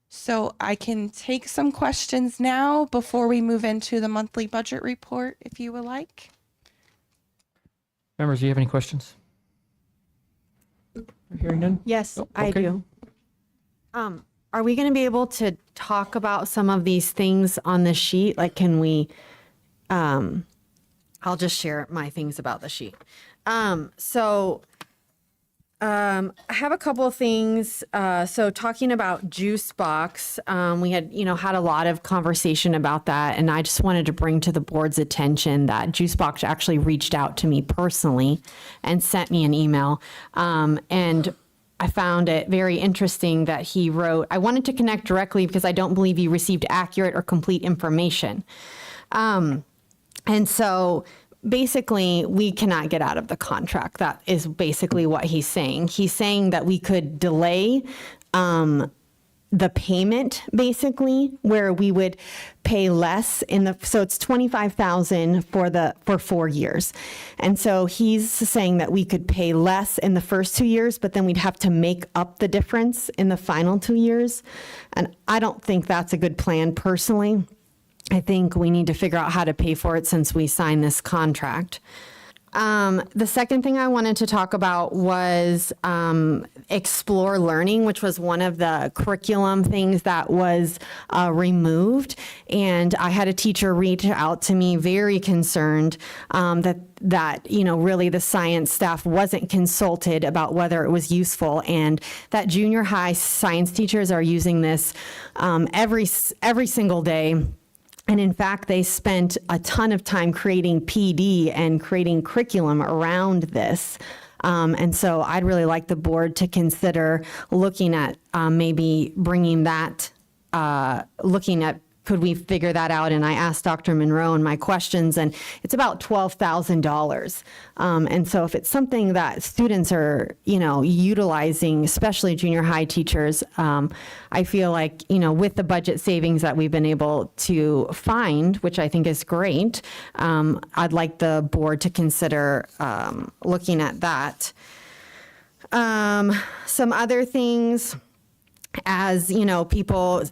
So I can take some questions now before we move into the monthly budget report, if you would like. Members, do you have any questions? Hearing none? Yes, Oh, I okay. do. Are we going to be able to talk about some of these things on the sheet? Like, can we, I'll just share my things about the sheet. I have a couple of things. So talking about Juice Box, we had, had a lot of conversation about that. And I just wanted to bring to the board's attention that Juice Box actually reached out to me personally and sent me an email. And I found it very interesting that he wrote, "I wanted to connect directly because I don't believe you received accurate or complete information." And so basically, we cannot get out of the contract. That is basically what he's saying. He's saying that we could delay the payment, basically, where we would pay less so it's $25,000 for 4 years. And so he's saying that we could pay less in the first 2 years, but then we'd have to make up the difference in the final 2 years. And I don't think that's a good plan personally. I think we need to figure out how to pay for it since we signed this contract. The second thing I wanted to talk about was Explore Learning, which was one of the curriculum things that was removed. And I had a teacher reach out to me very concerned that really the science staff wasn't consulted about whether it was useful, and that junior high science teachers are using this every single day. And in fact, they spent a ton of time creating PD and creating curriculum around this. And so I'd really like the board to consider looking at maybe bringing that, looking at could we figure that out? And I asked Dr. Monroe and my questions, and it's about $12,000. And so if it's something that students are, utilizing, especially junior high teachers, I feel like, with the budget savings that we've been able to find, which I think is great, I'd like the board to consider looking at that. Some other things, as people,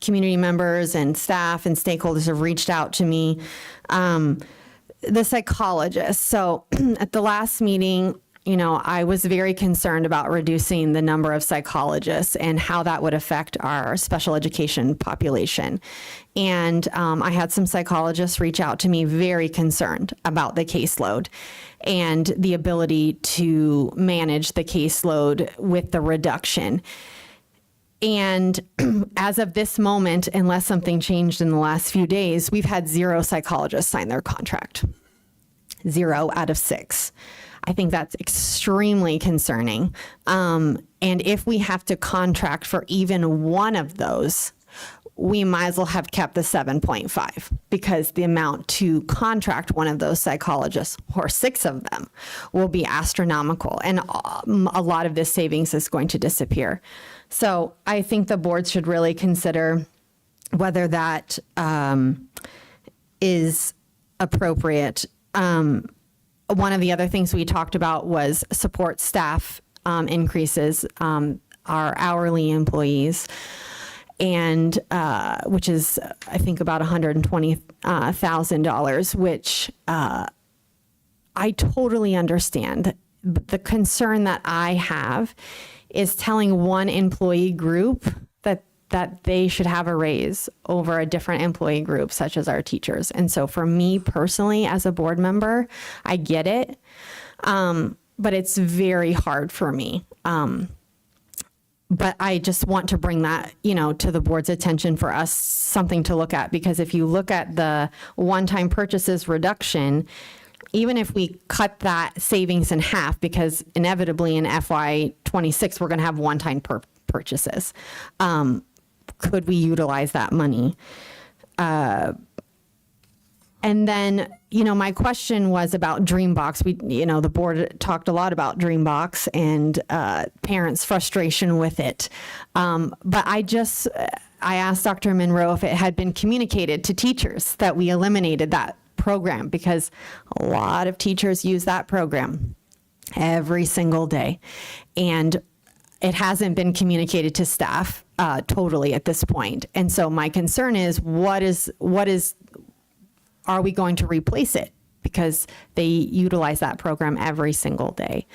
community members and staff and stakeholders have reached out to me, the psychologist. So at the last meeting, I was very concerned about reducing the number of psychologists and how that would affect our special education population. And I had some psychologists reach out to me very concerned about the caseload and the ability to manage the caseload with the reduction. And as of this moment, unless something changed in the last few days, we've had 0 psychologists sign their contract. 0 out of 6. I think that's extremely concerning. And if we have to contract for even one of those, we might as well have kept the 7.5, because the amount to contract one of those psychologists, or 6 of them, will be astronomical. And a lot of this savings is going to disappear. So I think the board should really consider whether that is appropriate. One of the other things we talked about was support staff increases, our hourly employees, and which is, I think, about $120,000, which I totally understand. But the concern that I have is telling one employee group that they should have a raise over a different employee group, such as our teachers. And so for me personally, as a board member, I get it, but it's very hard for me. But I just want to bring that, to the board's attention, for us, something to look at, because if you look at the one-time purchases reduction, even if we cut that savings in half, because inevitably in FY26, we're going to have one-time purchases, could we utilize that money? And then, my question was about Dreambox. The board talked a lot about Dreambox and parents' frustration with it. But I asked Dr. Monroe if it had been communicated to teachers that we eliminated that program, because a lot of teachers use that program every single day. And it hasn't been communicated to staff totally at this point. And so my concern is, are we going to replace it? Because they utilize that program every single day.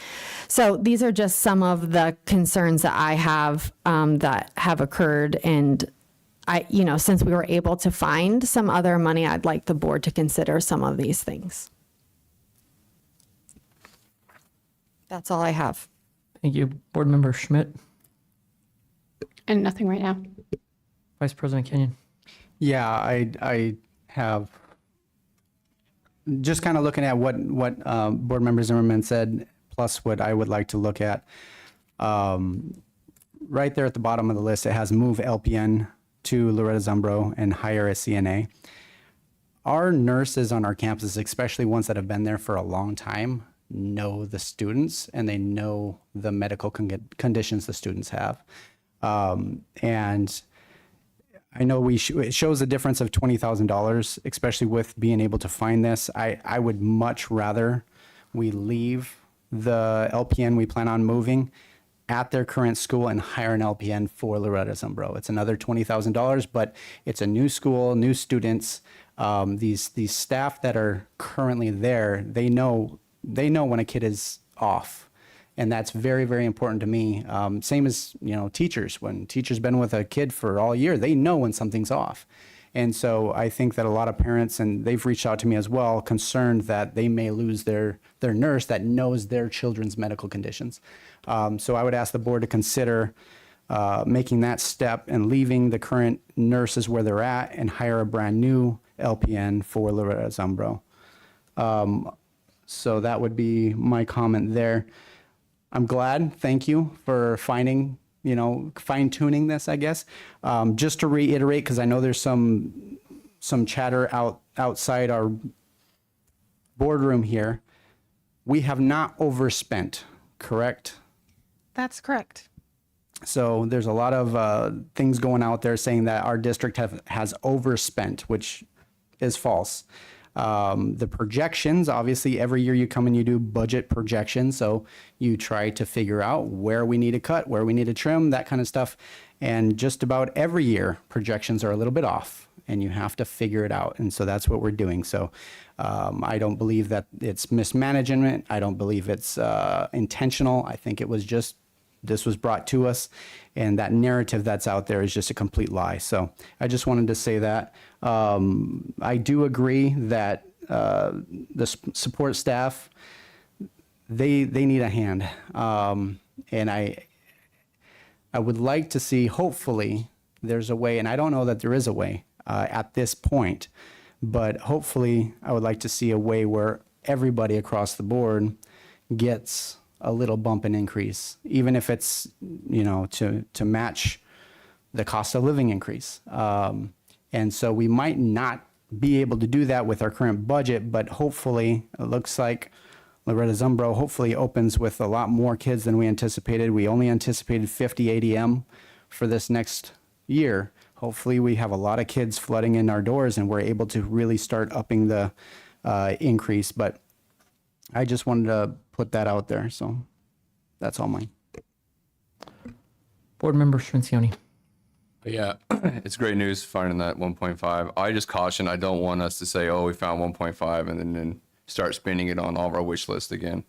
So these are just some of the concerns that I have that have occurred. And since we were able to find some other money, I'd like the board to consider some of these things. That's all I have. Thank you. Board Member Schmidt, And nothing right now. Vice President Kenyon. Yeah, I have just kind of looking at what Board Member Zimmerman said, plus what I would like to look at. Right there at the bottom of the list, it has move LPN to Loretta Zumbro and hire a CNA. Our nurses on our campuses, especially ones that have been there for a long time, know the students and they know the medical conditions the students have. And I know it shows a difference of $20,000, especially with being able to find this. I would much rather we leave the LPN we plan on moving at their current school and hire an LPN for Loretta Zumbro. It's another $20,000, but it's a new school, new students. These staff that are currently there, they know when a kid is off. And that's very, very important to me. Same as, teachers. When teachers been with a kid for all year, they know when something's off. And so I think that a lot of parents, and they've reached out to me as well, concerned that they may lose their nurse that knows their children's medical conditions. So I would ask the board to consider making that step and leaving the current nurses where they're at and hire a brand new LPN for Loretta Zumbro. So that would be my comment there. I'm glad, thank you for finding fine tuning this, I guess. Just to reiterate, because I know there's some chatter outside our boardroom here. We have not overspent, correct? That's correct. So there's a lot of things going out there saying that our district has overspent, which is false. The projections, obviously, every year you come and you do budget projections. So you try to figure out where we need to cut, where we need to trim, that kind of stuff. And just about every year, projections are a little bit off and you have to figure it out. And so that's what we're doing. So I don't believe that it's mismanagement. I don't believe it's intentional. I think it was just, this was brought to us, and that narrative that's out there is just a complete lie. So I just wanted to say that. I do agree that the support staff, they need a hand. And I would like to see, hopefully, there's a way, and I don't know that there is a way at this point, but hopefully I would like to see a way where everybody across the board gets a little bump and increase, even if it's, to match the cost of living increase. And so we might not be able to do that with our current budget, but hopefully it looks like Loretta Zumbro hopefully opens with a lot more kids than we anticipated. We only anticipated 50 ADM for this next year. Hopefully we have a lot of kids flooding in our doors and we're able to really start upping the increase. But I just wanted to put that out there. So that's all mine. Board Member Schmincioni. Yeah, it's great news finding that 1.5. I just caution, I don't want us to say, oh, we found 1.5 and then start spending it on all of our wish list again.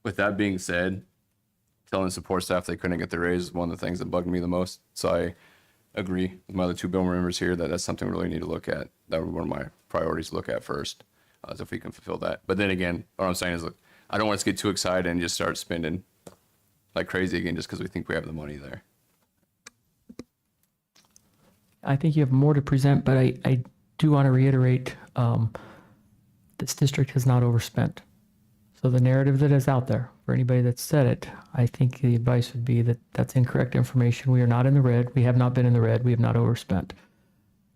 With that being said, telling support staff they couldn't get the raise is one of the things that bugged me the most. So I agree with my other two bill members here that that's something we really need to look at. That would be one of my priorities to look at first, as if we can fulfill that. But then again, what I'm saying is, look, I don't want us to get too excited and just start spending like crazy again just because we think we have the money there. I think you have more to present, but I do want to reiterate, this district has not overspent. So the narrative that is out there, for anybody that said it, I think the advice would be that that's incorrect information. We are not in the red. We have not been in the red. We have not overspent.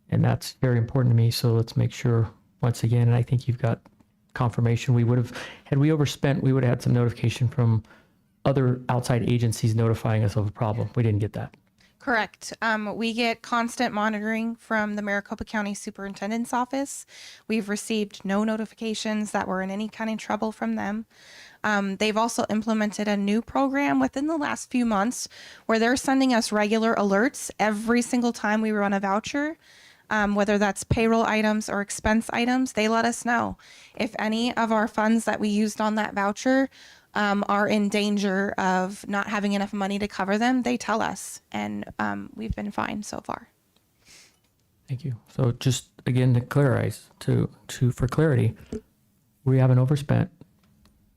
And that's very important to me. So let's make sure, once again, and I think you've got confirmation, we would have, had we overspent, we would have had some notification from other outside agencies notifying us of a problem. We didn't get that. Correct. We get constant monitoring from the Maricopa County Superintendent's office. We've received no notifications that we're in any kind of trouble from them. They've also implemented a new program within the last few months where they're sending us regular alerts every single time we run a voucher, whether that's payroll items or expense items. They let us know if any of our funds that we used on that voucher are in danger of not having enough money to cover them. They tell us, and we've been fine so far. Thank you. So just again to clarize, for clarity, we haven't overspent.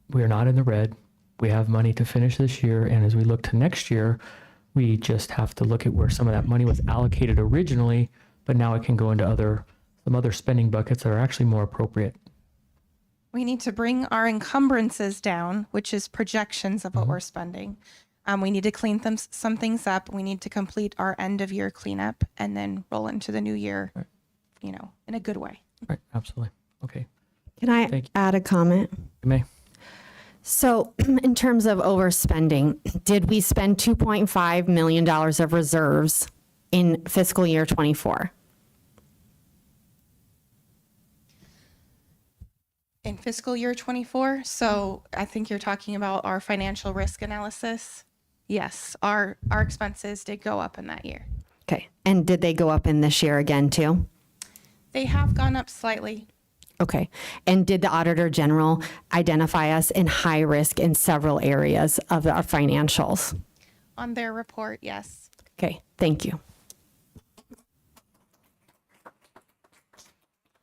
We are not in the red. We have money to finish this year, and as we look to next year, we just have to look at where some of that money was allocated originally, but now it can go into some other spending buckets that are actually more appropriate. We need to bring our encumbrances down, which is projections of what we're spending. We need to clean some things up. We need to complete our end of year cleanup and then roll into the new year, in a good way. Right. Absolutely. Okay. Can I add a comment? You may. So in terms of overspending, did we spend $2.5 million of reserves in fiscal year 24? In fiscal year 24, so I think you're talking about our financial risk analysis. Yes, our expenses did go up in that year. Okay. And did they go up in this year again too? They have gone up slightly. Okay. And did the Auditor General identify us in high risk in several areas of our financials? On their report, yes. Okay. Thank you.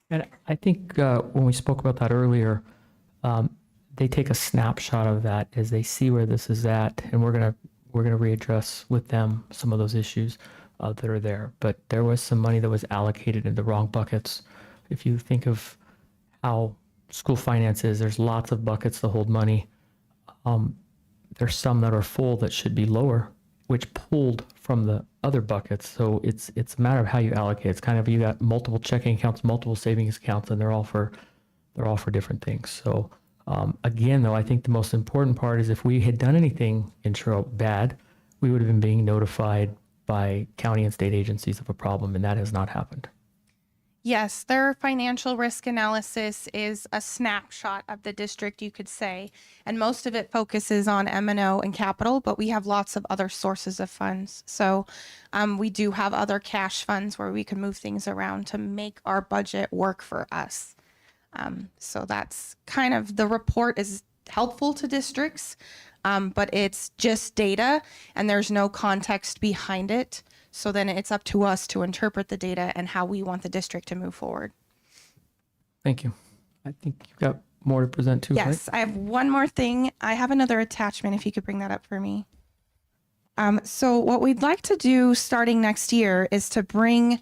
And I think when we spoke about that earlier, they take a snapshot of that as they see where this is at, and we're gonna readdress with them some of those issues that are there. But there was some money that was allocated in the wrong buckets. If you think of how school finance is, there's lots of buckets to hold money. There's some that are full that should be lower, which pulled from the other buckets. So it's a matter of how you allocate. It's kind of, you got multiple checking accounts, multiple savings accounts, and they're all for different things. So again, though, I think the most important part is if we had done anything bad, we would have been being notified by county and state agencies of a problem, and that has not happened. Yes, their financial risk analysis is a snapshot of the district, you could say, and most of it focuses on M&O and capital, but we have lots of other sources of funds. So we do have other cash funds where we can move things around to make our budget work for us. So that's kind of, the report is helpful to districts, but it's just data and there's no context behind it. So then it's up to us to interpret the data and how we want the district to move forward. Thank you. I think you've got more to present too, right? Yes, I have one more thing. I have another attachment if you could bring that up for me. So what we'd like to do starting next year is to bring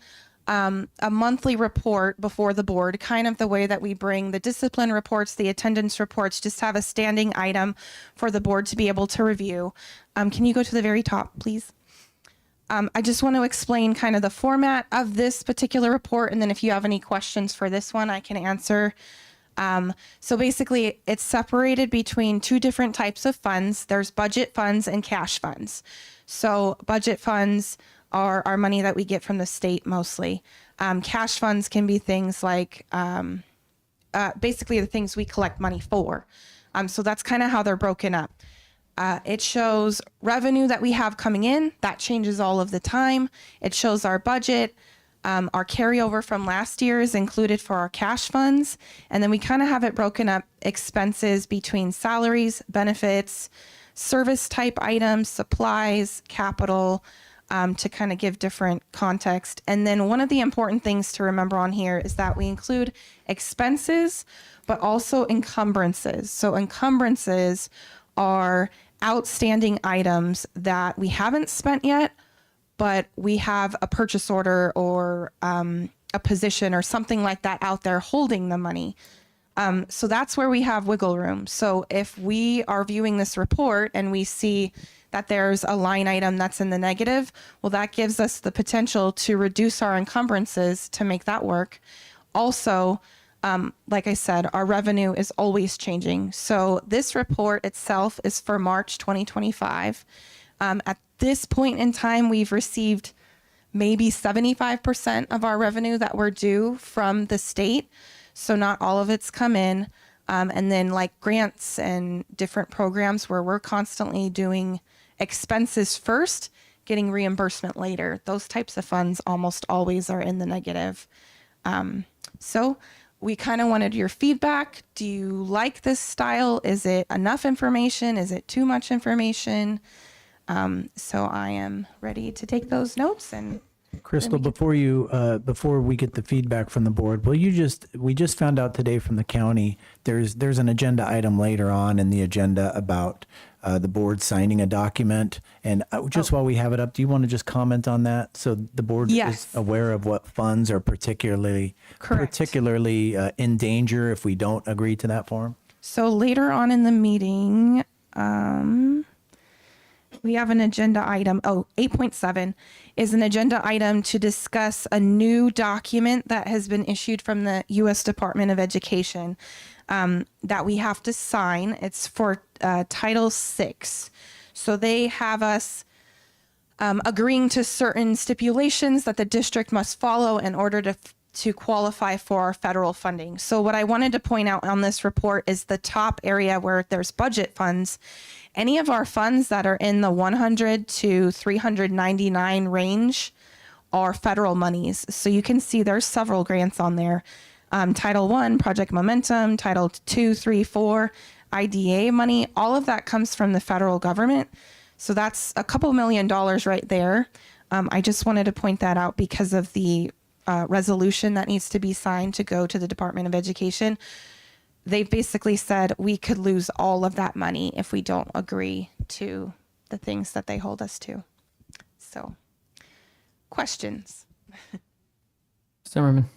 a monthly report before the board, kind of the way that we bring the discipline reports, the attendance reports, just have a standing item for the board to be able to review. Can you go to the very top, please? I just want to explain kind of the format of this particular report, and then if you have any questions for this one, I can answer. So basically, it's separated between two different types of funds. There's budget funds and cash funds. So budget funds are our money that we get from the state mostly. Cash funds can be things like basically the things we collect money for. So that's kind of how they're broken up. It shows revenue that we have coming in. That changes all of the time. It shows our budget. Our carryover from last year is included for our cash funds. And then we kind of have it broken up expenses between salaries, benefits, service type items, supplies, capital, to kind of give different context. And then one of the important things to remember on here is that we include expenses, but also encumbrances. So encumbrances are outstanding items that we haven't spent yet, but we have a purchase order or a position or something like that out there holding the money. So that's where we have wiggle room. So if we are viewing this report and we see that there's a line item that's in the negative, well, that gives us the potential to reduce our encumbrances to make that work. Also, like I said, our revenue is always changing. So this report itself is for March 2025. At this point in time, we've received maybe 75% of our revenue that we're due from the state. So not all of it's come in. And then like grants and different programs where we're constantly doing expenses first, getting reimbursement later. Those types of funds almost always are in the negative. So we kind of wanted your feedback. Do you like this style? Is it enough information? Is it too much information? So I am ready to take those notes. And Crystal, before we get the feedback from the board, we just found out today from the county, there's an agenda item later on in the agenda about the board signing a document. And while we have it up, do you want to just comment on that? So the board is aware of what funds are particularly in danger if we don't agree to that form? So later on in the meeting, we have an agenda item. 8.7 is an agenda item to discuss a new document that has been issued from the U.S. Department of Education that we have to sign. It's for Title VI. So they have us agreeing to certain stipulations that the district must follow in order to qualify for our federal funding. So what I wanted to point out on this report is the top area where there's budget funds. Any of our funds that are in the 100 to 399 range are federal monies. So you can see there's several grants on there. Title I, Project Momentum, Title II, III, IV, IDA money, all of that comes from the federal government. So that's a couple $1 million right there. I just wanted to point that out because of the resolution that needs to be signed to go to the Department of Education. They basically said we could lose all of that money if we don't agree to the things that they hold us to. So, questions? Zimmerman.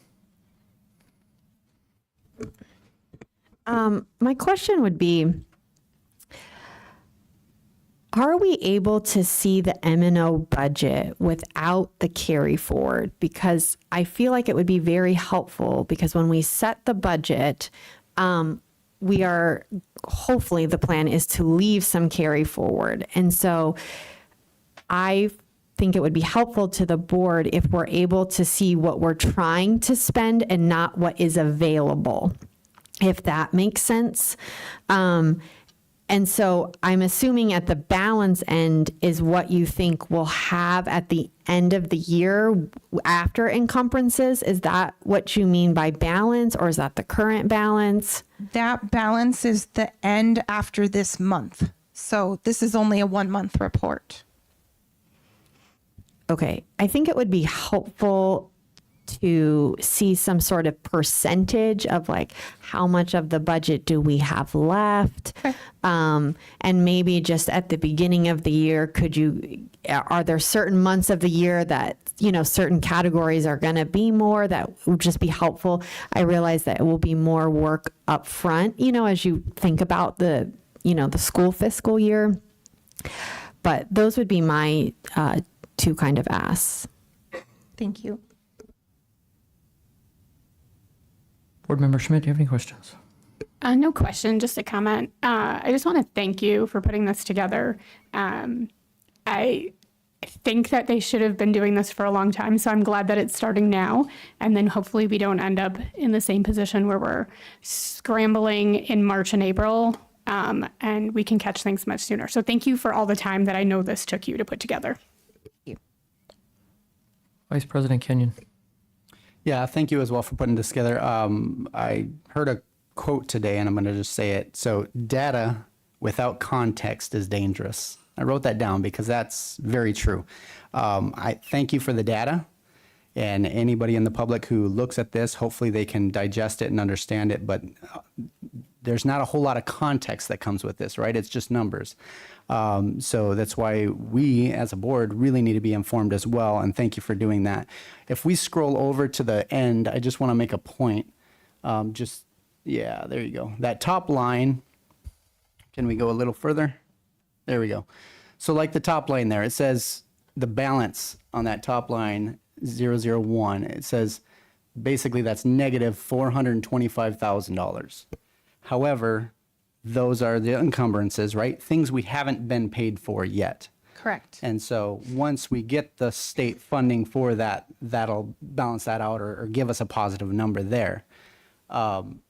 My question would be, are we able to see the M&O budget without the carry forward? Because I feel like it would be very helpful, because when we set the budget, we are, hopefully the plan is to leave some carry forward. And so I think it would be helpful to the board if we're able to see what we're trying to spend and not what is available, if that makes sense. And so I'm assuming at the balance end is what you think we'll have at the end of the year after encumbrances. Is that what you mean by balance, or is that the current balance? That balance is the end after this month. So this is only a 1 month report. Okay, I think it would be helpful to see some sort of percentage of like how much of the budget do we have left. Okay. And maybe just at the beginning of the year, are there certain months of the year that, certain categories are going to be more, that would just be helpful? I realize that it will be more work up front, as you think about the school fiscal year. But those would be my two kind of asks. Thank you. Board Member Schmidt, do you have any questions? No question, just a comment. I just want to thank you for putting this together. I think that they should have been doing this for a long time, so I'm glad that it's starting now. And then hopefully we don't end up in the same position where we're scrambling in March and April, and we can catch things much sooner. So thank you for all the time that I know this took you to put together. Vice President Kenyon. Yeah, thank you as well for putting this together. I heard a quote today, and I'm going to just say it. So, data without context is dangerous. I wrote that down because that's very true. I thank you for the data, and anybody in the public who looks at this, hopefully they can digest it and understand it. But there's not a whole lot of context that comes with this, right? It's just numbers. So that's why we as a board really need to be informed as well. And thank you for doing that. If we scroll over to the end, I just want to make a point. Yeah, there you go. That top line, can we go a little further? There we go. So like the top line there, it says the balance on that top line, 001, it says basically that's negative $425,000. However, those are the encumbrances, right? Things we haven't been paid for yet. Correct. And so once we get the state funding for that, that'll balance that out or give us a positive number there. And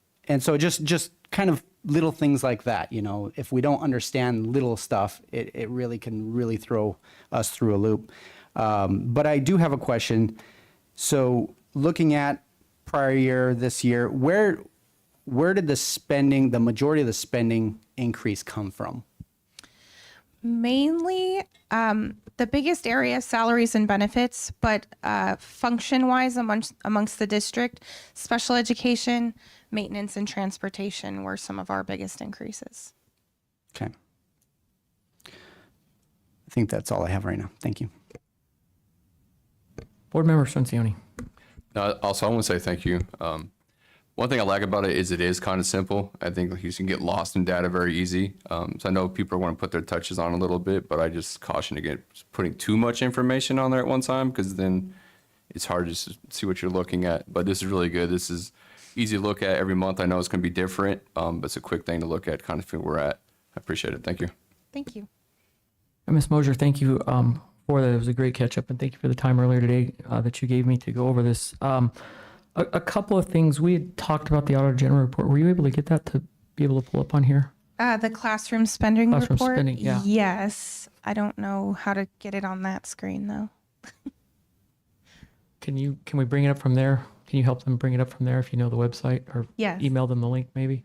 so just kind of little things like that, if we don't understand little stuff, it really can really throw us through a loop. But I do have a question. So looking at prior year, this year, where did the majority of the spending increase come from? Mainly, the biggest area is salaries and benefits, but function-wise amongst the district, special education, maintenance, and transportation were some of our biggest increases. Okay. I think that's all I have right now. Thank you. Board Member Ciancioni. Also, I want to say thank you. One thing I like about it is kind of simple. I think you can get lost in data very easy. So I know people want to put their touches on a little bit, but I just caution against putting too much information on there at one time, because then it's hard to see what you're looking at. But this is really good. This is easy to look at every month. I know it's going to be different, but it's a quick thing to look at, kind of feel where we're at. I appreciate it. Thank you. Thank you. And Ms. Mosier, thank you for that. It was a great catch up, and thank you for the time earlier today that you gave me to go over this. A couple of things. We had talked about the Auditor General report. Were you able to get that to be able to pull up on here? The classroom spending Classroom report? spending, yeah. Yes. I don't know how to get it on that screen, though. Can we bring it up from there? Can you help them bring it up from there if you know the website, or Yes. email them the link maybe?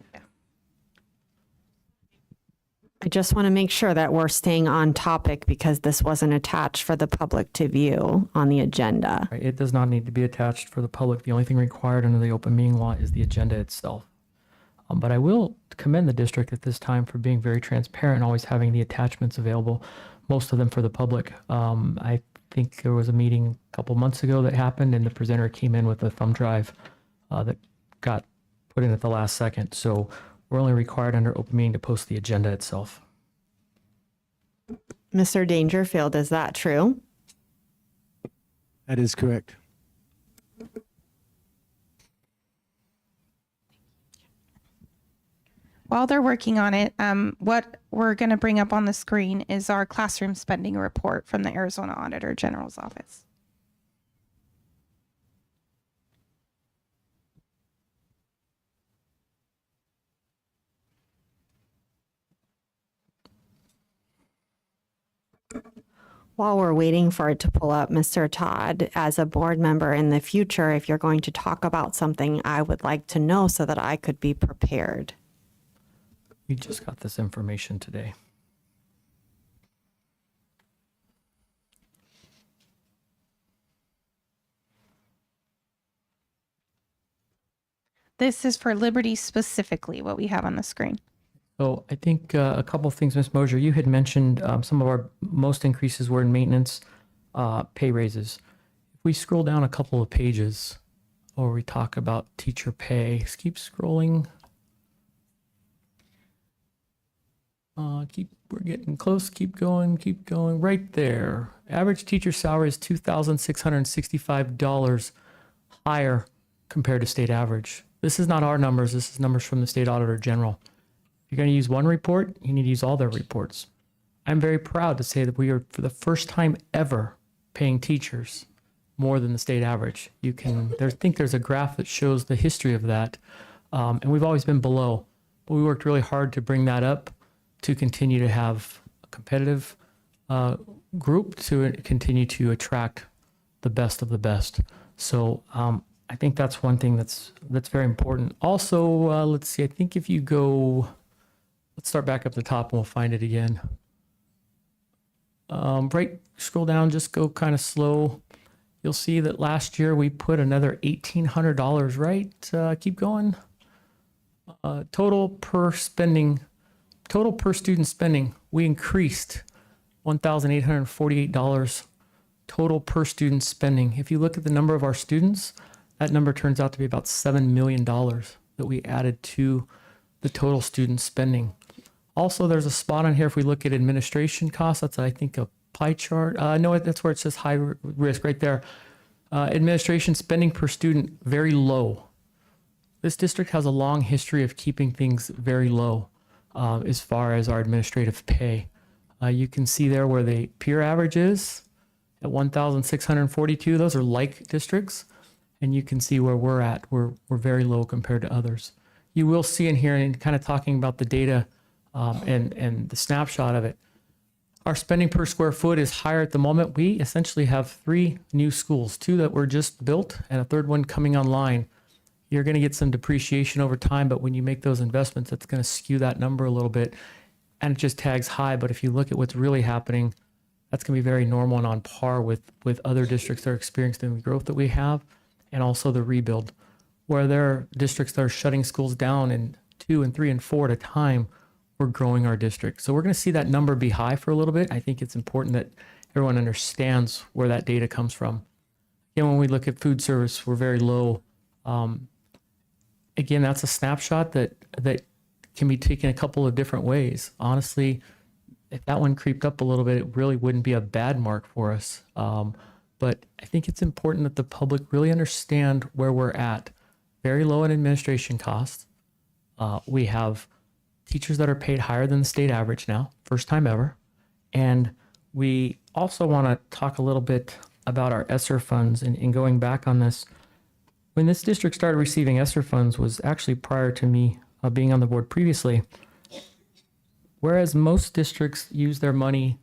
I just want to make sure that we're staying on topic, because this wasn't attached for the public to view on the agenda. Right, it does not need to be attached for the public. The only thing required under the open meeting law is the agenda itself. But I will commend the district at this time for being very transparent and always having the attachments available, most of them for the public. I think there was a meeting a couple months ago that happened, and the presenter came in with a thumb drive that got put in at the last second. So we're only required under open meeting to post the agenda itself. Mr. Dangerfield, is that true? That is correct. While they're working on it, what we're going to bring up on the screen is our classroom spending report from the Arizona Auditor General's office. While we're waiting for it to pull up, Mr. Todd, as a board member in the future, if you're going to talk about something, I would like to know so that I could be prepared. We just got this information today. This is for Liberty specifically, what we have on the screen. So I think a couple of things, Ms. Mosier, you had mentioned some of our most increases were in maintenance pay raises. If we scroll down a couple of pages where we talk about teacher pay, just keep scrolling. We're getting close. Keep going. Right there. Average teacher salary is $2,665 higher compared to state average. This is not our numbers. This is numbers from the State Auditor General. If you're going to use one report, you need to use all their reports. I'm very proud to say that we are, for the first time ever, paying teachers more than the state average. You can, I think there's a graph that shows the history of that, and we've always been below. But we worked really hard to bring that up, to continue to have a competitive group, to continue to attract the best of the best. So I think that's one thing that's very important. Also, let's see, I think if you go, let's start back up the top and we'll find it again. Right, scroll down, just go kind of slow. You'll see that last year we put another $1,800, right? Keep going. Total per student spending, we increased $1,848 total per student spending. If you look at the number of our students, that number turns out to be about $7 million that we added to the total student spending. Also, there's a spot on here if we look at administration costs. That's, I think, a pie chart. No, that's where it says high risk right there. Administration spending per student, very low. This district has a long history of keeping things very low as far as our administrative pay. You can see there where the peer average is at 1,642. Those are like districts. And you can see where we're at. We're very low compared to others. You will see in here, and kind of talking about the data and the snapshot of it, our spending per square foot is higher at the moment. We essentially have 3 new schools, 2 that were just built and a 3rd one coming online. You're going to get some depreciation over time, but when you make those investments, that's going to skew that number a little bit, and it just tags high. But if you look at what's really happening, that's going to be very normal and on par with other districts that are experiencing the growth that we have, and also the rebuild, where there are districts that are shutting schools down in 2 and 3 and 4 at a time. We're growing our district. So we're going to see that number be high for a little bit. I think it's important that everyone understands where that data comes from. Again, when we look at food service, we're very low. Again, that's a snapshot that can be taken a couple of different ways. Honestly, if that one creeped up a little bit, it really wouldn't be a bad mark for us. But I think it's important that the public really understand where we're at. Very low in administration costs. We have teachers that are paid higher than the state average now, first time ever. And we also want to talk a little bit about our ESSER funds and going back on this. When this district started receiving ESSER funds was actually prior to me being on the board previously. Whereas most districts use their money,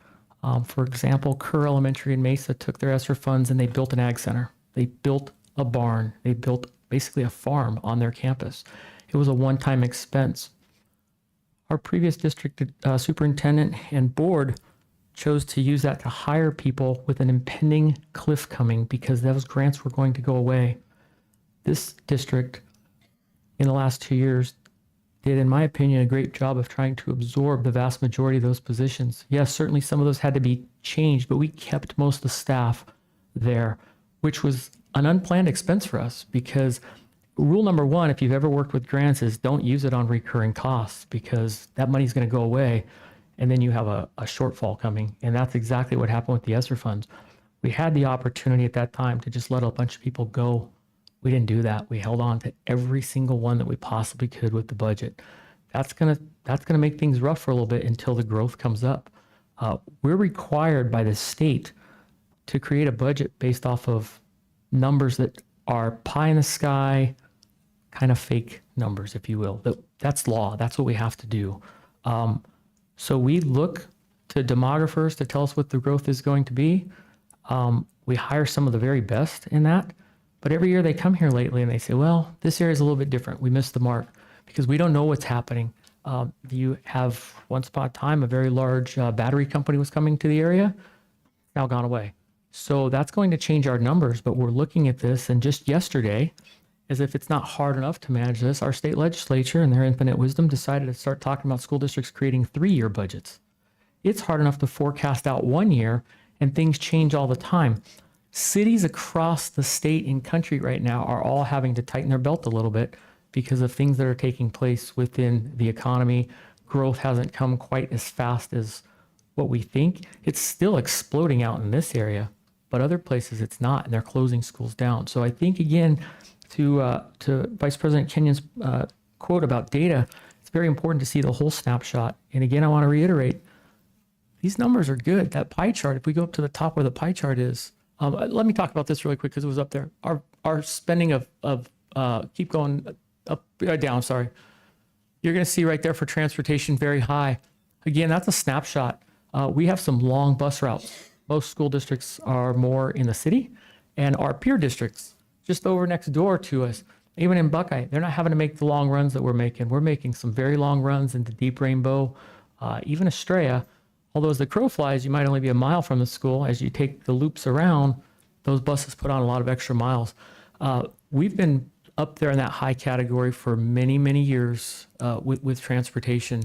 for example, Kerr Elementary in Mesa took their ESSER funds and they built an ag center. They built a barn. They built basically a farm on their campus. It was a one-time expense. Our previous district superintendent and board chose to use that to hire people with an impending cliff coming because those grants were going to go away. This district, in the last 2 years, did, in my opinion, a great job of trying to absorb the vast majority of those positions. Yes, certainly some of those had to be changed, but we kept most of the staff there, which was an unplanned expense for us because rule number 1, if you've ever worked with grants, is don't use it on recurring costs because that money's going to go away. and then you have a shortfall coming. And that's exactly what happened with the ESSER funds. We had the opportunity at that time to just let a bunch of people go. We didn't do that. We held on to every single one that we possibly could with the budget. That's gonna make things rough for a little bit until the growth comes up. We're required by the state to create a budget based off of numbers that are pie in the sky, kind of fake numbers, if you will. That's law. That's what we have to do. So we look to demographers to tell us what the growth is going to be. We hire some of the very best in that. But every year they come here lately and they say, well, this area is a little bit different. We missed the mark because we don't know what's happening. You have, once upon a time, a very large battery company was coming to the area, now gone away. So that's going to change our numbers, but we're looking at this, and just yesterday, as if it's not hard enough to manage this, our state legislature, in their infinite wisdom, decided to start talking about school districts creating 3-year budgets. It's hard enough to forecast out 1 year, and things change all the time. Cities across the state and country right now are all having to tighten their belt a little bit because of things that are taking place within the economy. Growth hasn't come quite as fast as what we think. It's still exploding out in this area, but other places it's not, and they're closing schools down. So I think, again, to Vice President Kenyon's quote about data, it's very important to see the whole snapshot. And again, I want to reiterate, these numbers are good. That pie chart, if we go up to the top where the pie chart is, let me talk about this really quick because it was up there. Our spending of keep going up, down, sorry. You're going to see right there for transportation, very high. Again, that's a snapshot. We have some long bus routes. Most school districts are more in the city, and our peer districts just over next door to us, even in Buckeye, they're not having to make the long runs that we're making. We're making some very long runs into Deep Rainbow, even Estrella. Although as the crow flies, you might only be a mile from the school. As you take the loops around, those buses put on a lot of extra miles. We've been up there in that high category for many, many years with transportation.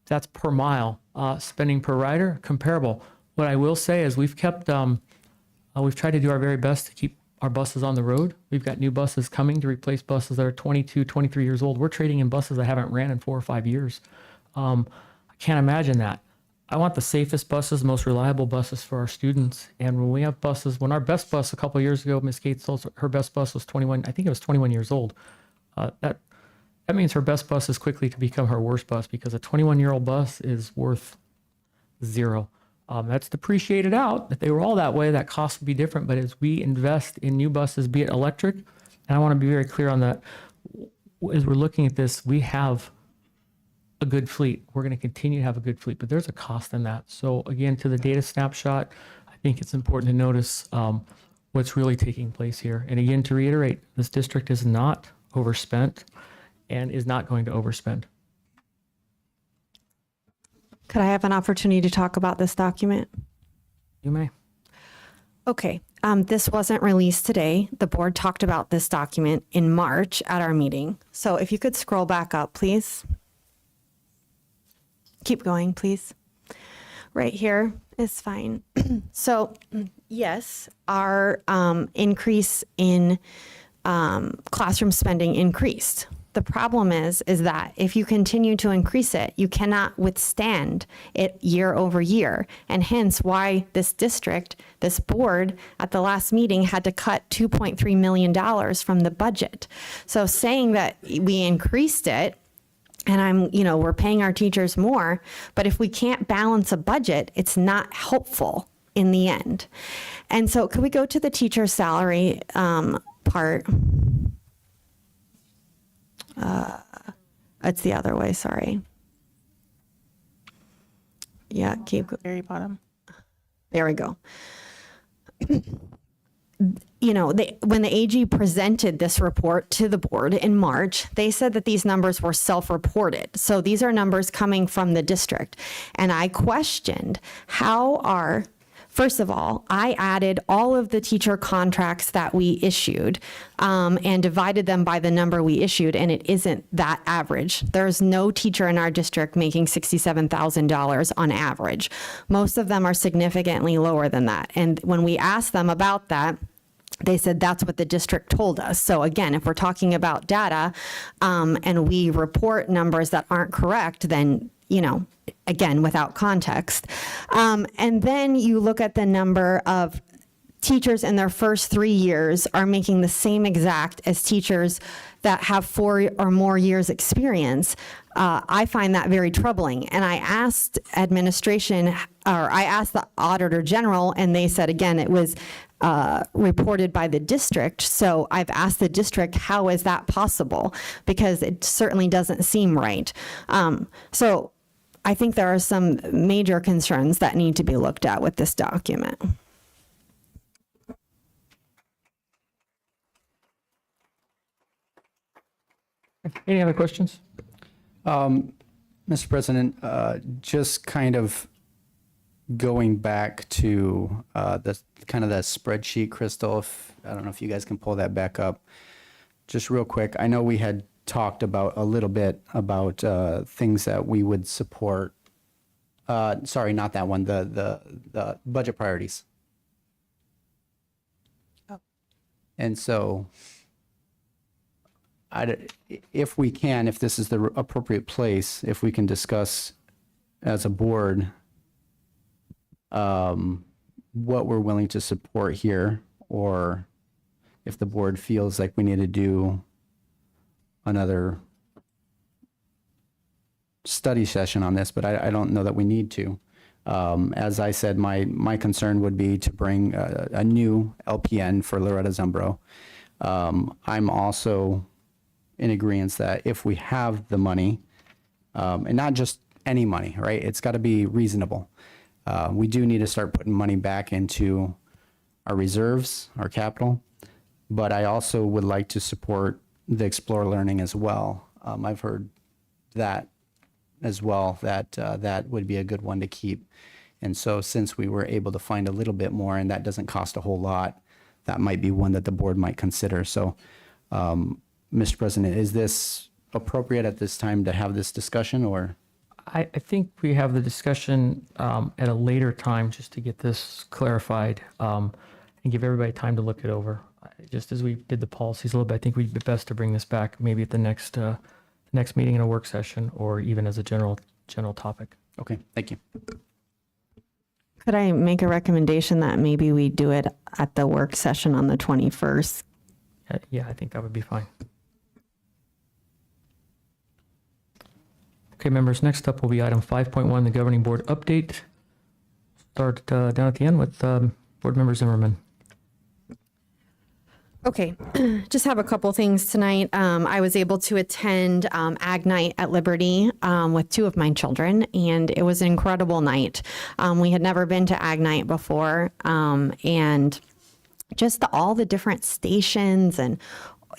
That's per mile. Spending per rider, comparable. What I will say is we've tried to do our very best to keep our buses on the road. We've got new buses coming to replace buses that are 22, 23 years old. We're trading in buses that haven't ran in 4 or 5 years. I can't imagine that. I want the safest buses, the most reliable buses for our students. And when we have buses, when our best bus a couple of years ago, Ms. Gates told us her best bus was 21, I think it was 21 years old. That means her best bus is quickly to become her worst bus because a 21-year-old bus is worth zero. That's depreciated out. If they were all that way, that cost would be different. But as we invest in new buses, be it electric, and I want to be very clear on that, as we're looking at this, we have a good fleet. We're going to continue to have a good fleet, but there's a cost in that. So again, to the data snapshot, I think it's important to notice what's really taking place here. And again, to reiterate, this district is not overspent and is not going to overspend. Could I have an opportunity to talk about this document? You may. Okay. This wasn't released today. The board talked about this document in March at our meeting. So if you could scroll back up, please. Keep going, please. Right here is fine. So yes, our increase in classroom spending increased. The problem is that if you continue to increase it, you cannot withstand it year over year. And hence why this district, this board at the last meeting had to cut $2.3 million from the budget. So saying that we increased it, and we're paying our teachers more, but if we can't balance a budget, it's not helpful in the end. And so could we go to the teacher salary part? It's the other way, sorry. Yeah, keep going. Very bottom. There we go. When the AG presented this report to the board in March, they said that these numbers were self-reported. So these are numbers coming from the district. And I questioned first of all, I added all of the teacher contracts that we issued and divided them by the number we issued, and it isn't that average. There's no teacher in our district making $67,000 on average. Most of them are significantly lower than that. And when we asked them about that, they said that's what the district told us. So again, if we're talking about data and we report numbers that aren't correct, then again, without context. And then you look at the number of teachers in their first 3 years are making the same exact as teachers that have 4 or more years experience. I find that very troubling. And I asked administration, or I asked the Auditor General, and they said, again, it was reported by the district. So I've asked the district, how is that possible? Because it certainly doesn't seem right. So I think there are some major concerns that need to be looked at with this document. Any other questions? Mr. President, just kind of going back to the kind of that spreadsheet, Crystal, I don't know if you guys can pull that back up. Just real quick, I know we had talked about a little bit about things that we would support. Sorry, not that one, the budget priorities. Oh. And so if we can, if this is the appropriate place, if we can discuss as a board what we're willing to support here, or if the board feels like we need to do another study session on this, but I don't know that we need to. As I said, my concern would be to bring a new LPN for Loretta Zumbro. I'm also in agreement that if we have the money, and not just any money, right? It's got to be reasonable. We do need to start putting money back into our reserves, our capital, but I also would like to support the Explore Learning as well. I've heard that as well, that would be a good one to keep. And so since we were able to find a little bit more, and that doesn't cost a whole lot, that might be one that the board might consider. So, Mr. President, is this appropriate at this time to have this discussion, or? I think we have the discussion at a later time just to get this clarified and give everybody time to look it over. Just as we did the policies a little bit, I think we'd be best to bring this back maybe at the next meeting in a work session, or even as a general topic. Okay, thank you. Could I make a recommendation that maybe we do it at the work session on the 21st? Yeah, I think that would be fine. Okay, members, next up will be item 5.1, the governing board update. Start down at the end with board member Zimmerman. Okay, just have a couple things tonight. I was able to attend Ag Night at Liberty with 2 of my children, and it was an incredible night. We had never been to Ag Night before, and just all the different stations and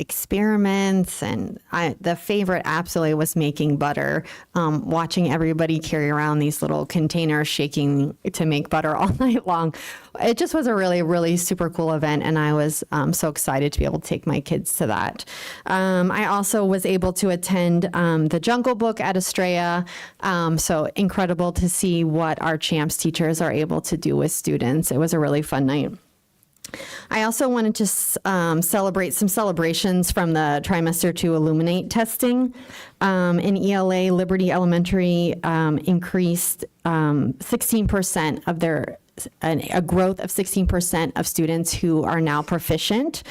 experiments, and the favorite absolutely was making butter, watching everybody carry around these little containers shaking to make butter all night long. It just was a really, really super cool event, and I was so excited to be able to take my kids to that. I also was able to attend the Jungle Book at Estrella, so incredible to see what our CHAMPS teachers are able to do with students. It was a really fun night. I also wanted to celebrate some celebrations from the trimester 2 Illuminate testing. In ELA, Liberty Elementary increased 16% of a growth of 16% of students who are now proficient.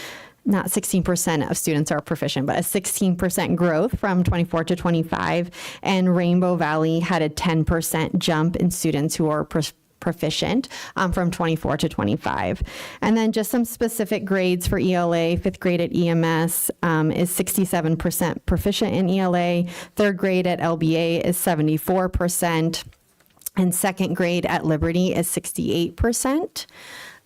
Not 16% of students are proficient, but a 16% growth from 24 to 25. And Rainbow Valley had a 10% jump in students who are proficient from 24 to 25. And then just some specific grades for ELA. 5th grade at EMS is 67% proficient in ELA. 3rd grade at LBA is 74%. And 2nd grade at Liberty is 68%.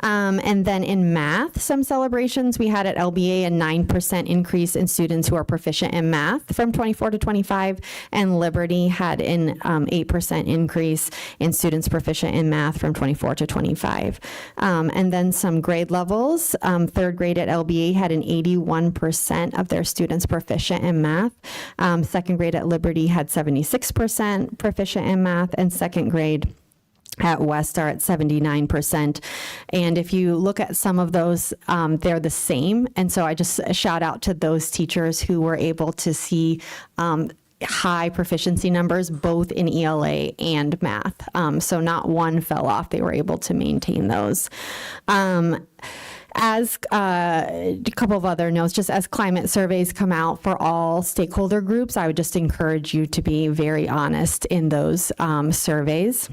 And then in math, some celebrations, we had at LBA a 9% increase in students who are proficient in math from 24 to 25, and Liberty had an 8% increase in students proficient in math from 24 to 25. And then some grade levels, 3rd grade at LBA had an 81% of their students proficient in math. 2nd grade at Liberty had 76% proficient in math, and 2nd grade at West are at 79%. And if you look at some of those, they're the same. And so I just shout out to those teachers who were able to see high proficiency numbers, both in ELA and math. So not one fell off. They were able to maintain those. As a couple of other notes, just as climate surveys come out for all stakeholder groups, I would just encourage you to be very honest in those surveys.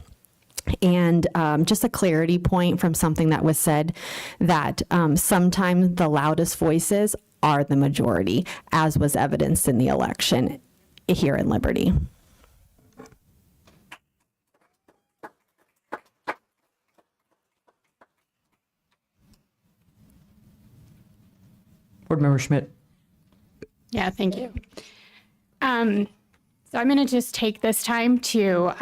And just a clarity point from something that was said, that sometimes the loudest voices are the majority, as was evidenced in the election here in Liberty. Board Member Schmidt. Yeah, thank you. So I'm going to just take this time to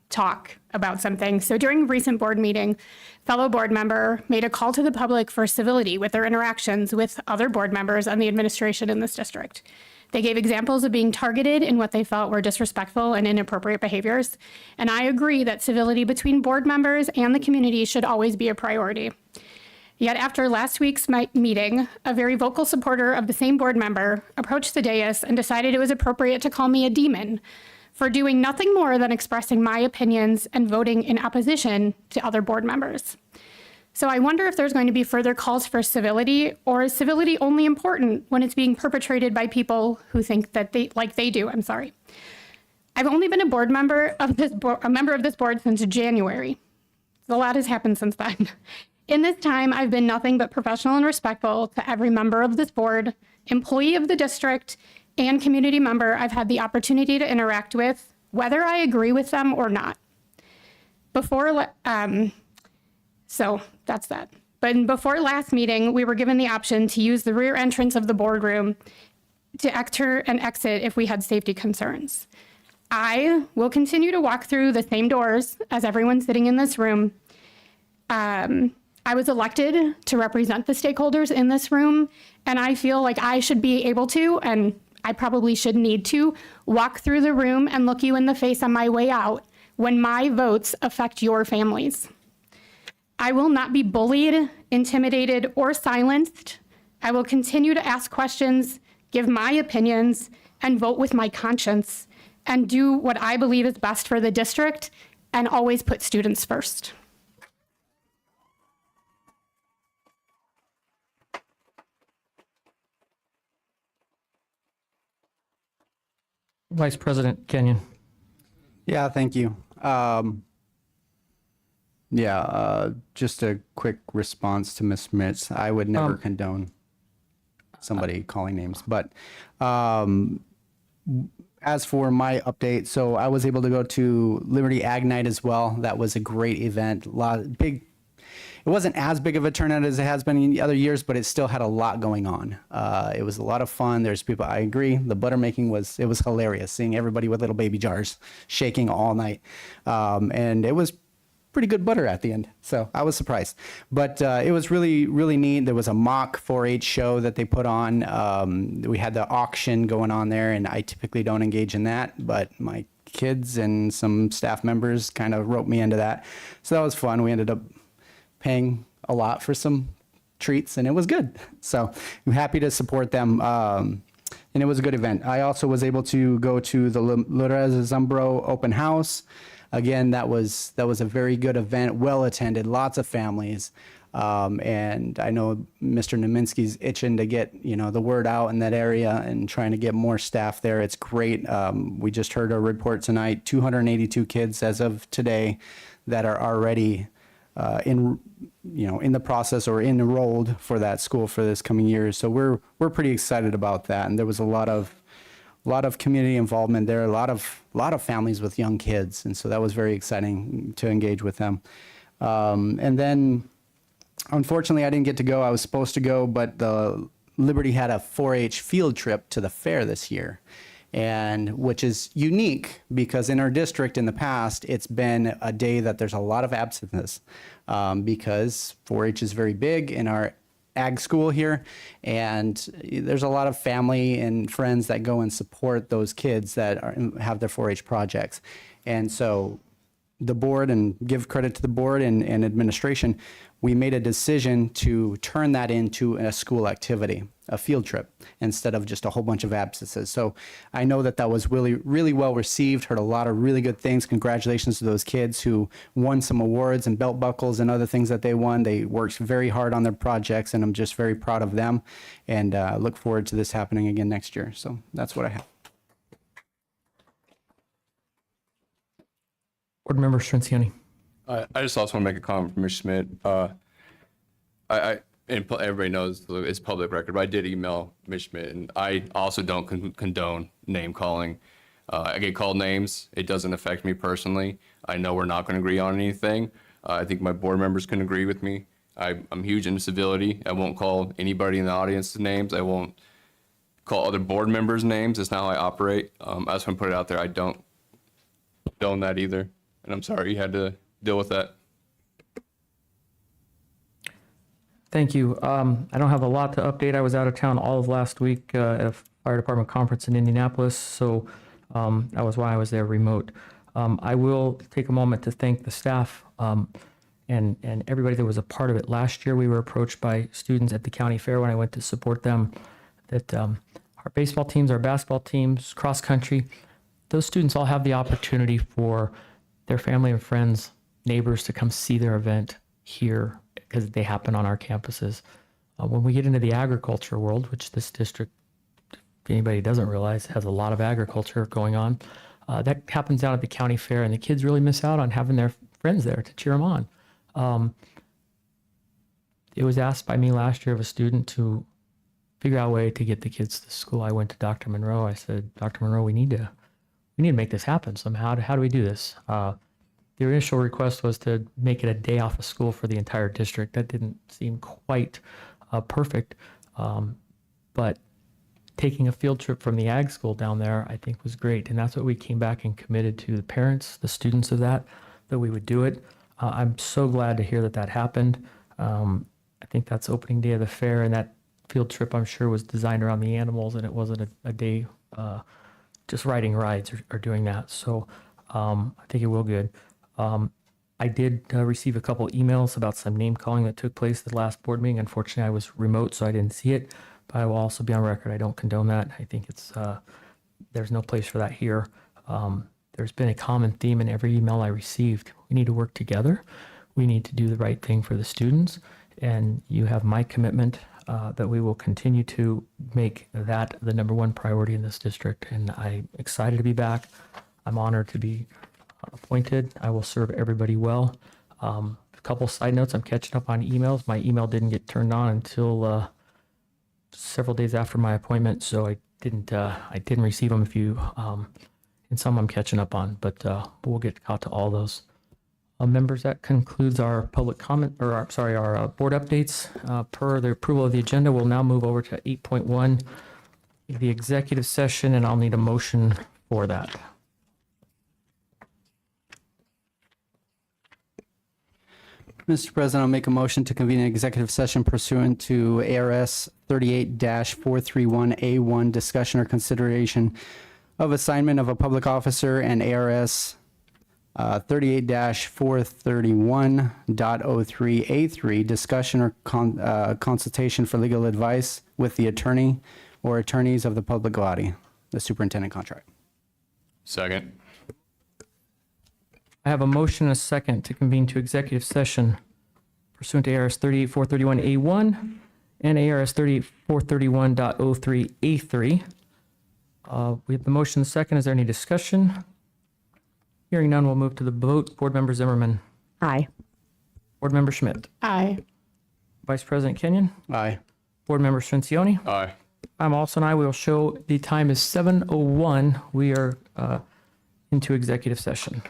talk about something. So during a recent board meeting, fellow board member made a call to the public for civility with their interactions with other board members and the administration in this district. They gave examples of being targeted in what they felt were disrespectful and inappropriate behaviors. And I agree that civility between board members and the community should always be a priority. Yet after last week's meeting, a very vocal supporter of the same board member approached the dais and decided it was appropriate to call me a demon for doing nothing more than expressing my opinions and voting in opposition to other board members. So I wonder if there's going to be further calls for civility, or is civility only important when it's being perpetrated by people who think that they do. I'm sorry. I've only been a member of this board since January. So a lot has happened since then. In this time, I've been nothing but professional and respectful to every member of this board, employee of the district, and community member I've had the opportunity to interact with, whether I agree with them or not. So that's that. But before last meeting, we were given the option to use the rear entrance of the boardroom to enter and exit if we had safety concerns. I will continue to walk through the same doors as everyone sitting in this room. I was elected to represent the stakeholders in this room, and I feel like I should be able to, and I probably should need to, walk through the room and look you in the face on my way out when my votes affect your families. I will not be bullied, intimidated, or silenced. I will continue to ask questions, give my opinions, and vote with my conscience, and do what I believe is best for the district, and always put students first. Vice President Kenyon. Yeah, thank you. Just a quick response to Ms. Schmitz. I would never condone somebody calling names, but as for my update, so I was able to go to Liberty Ag Night as well. That was a great event. It wasn't as big of a turnout as it has been in other years, but it still had a lot going on. It was a lot of fun. There's people, I agree. The butter making was hilarious, seeing everybody with little baby jars shaking all night. And it was pretty good butter at the end. So I was surprised, but it was really, really neat. There was a mock 4-H show that they put on. We had the auction going on there, and I typically don't engage in that, but my kids and some staff members kind of roped me into that. So that was fun. We ended up paying a lot for some treats, and it was good. So I'm happy to support them. And it was a good event. I also was able to go to the Lorez Zumbro open house. Again, that was a very good event, well attended, lots of families. And I know Mr. Naminsky's itching to get, the word out in that area and trying to get more staff there. It's great. We just heard a report tonight, 282 kids as of today that are already in the process or enrolled for that school for this coming year. So we're pretty excited about that. And there was a lot of community involvement there, a lot of families with young kids. And so that was very exciting to engage with them. And then unfortunately I didn't get to go. I was supposed to go, but the Liberty had a 4-H field trip to the fair this year. And which is unique because in our district in the past, it's been a day that there's a lot of absences because 4-H is very big in our ag school here. And there's a lot of family and friends that go and support those kids that have their 4-H projects. And so the board, and give credit to the board and administration, we made a decision to turn that into a school activity, a field trip, instead of just a whole bunch of absences. So I know that that was really, really well received, heard a lot of really good things. Congratulations to those kids who won some awards and belt buckles and other things that they won. They worked very hard on their projects, and I'm just very proud of them, and look forward to this happening again next year. So that's what I have. Board Member Strincioni. I just also want to make a comment from Mr. Schmidt. And everybody knows it's public record, but I did email Ms. Schmidt, and I also don't condone name calling. I get called names. It doesn't affect me personally. I know we're not going to agree on anything. I think my board members can agree with me. I'm huge into civility. I won't call anybody in the audience names. I won't call other board members names. It's not how I operate. I just want to put it out there. I don't condone that either. And I'm sorry you had to deal with that. Thank you. I don't have a lot to update. I was out of town all of last week at a fire department conference in Indianapolis, so that was why I was there remote. I will take a moment to thank the staff and everybody that was a part of it. Last year, we were approached by students at the county fair when I went to support them that our baseball teams, our basketball teams, cross country, those students all have the opportunity for their family and friends, neighbors to come see their event here because they happen on our campuses. When we get into the agriculture world, which this district, if anybody doesn't realize, has a lot of agriculture going on, that happens out at the county fair, and the kids really miss out on having their friends there to cheer them on. It was asked by me last year of a student to figure out a way to get the kids to school. I went to Dr. Monroe. I said, Dr. Monroe, we need to make this happen somehow. How do we do this? The initial request was to make it a day off of school for the entire district. That didn't seem quite perfect, but taking a field trip from the ag school down there, I think, was great. And that's what we came back and committed to the parents, the students of that we would do it. I'm so glad to hear that happened. I think that's opening day of the fair, and that field trip, I'm sure, was designed around the animals, and it wasn't a day just riding rides or doing that. So I think it will good. I did receive a couple emails about some name calling that took place at the last board meeting. Unfortunately, I was remote, so I didn't see it, but I will also be on record. I don't condone that. I think there's no place for that here. There's been a common theme in every email I received. We need to work together. We need to do the right thing for the students, and you have my commitment that we will continue to make that the number one priority in this district, and I'm excited to be back. I'm honored to be appointed. I will serve everybody well. A couple side notes, I'm catching up on emails. My email didn't get turned on until several days after my appointment, so I didn't receive them. And some I'm catching up on, but we'll get caught to all those. Members, that concludes our public comment, our board updates. Per the approval of the agenda, we'll now move over to 8.1, the executive session, and I'll need a motion for that. Mr. President, I'll make a motion to convene an executive session pursuant to ARS 38-431A1, discussion or consideration of assignment of a public officer, and ARS 38-431.03A3, discussion or consultation for legal advice with the attorney or attorneys of the public body, the superintendent contract. Second. I have a motion and a second to convene to executive session pursuant to ARS 38-431A1 and ARS 38-431.03A3. We have the motion and the second. Is there any discussion? Hearing none, we'll move to the vote. Board Member Zimmerman. Aye. Board Member Schmidt. Aye. Vice President Kenyon. Aye. Board Member Strincioni. Aye. I'm also an aye. We will show the time is 7:01. We are into executive session.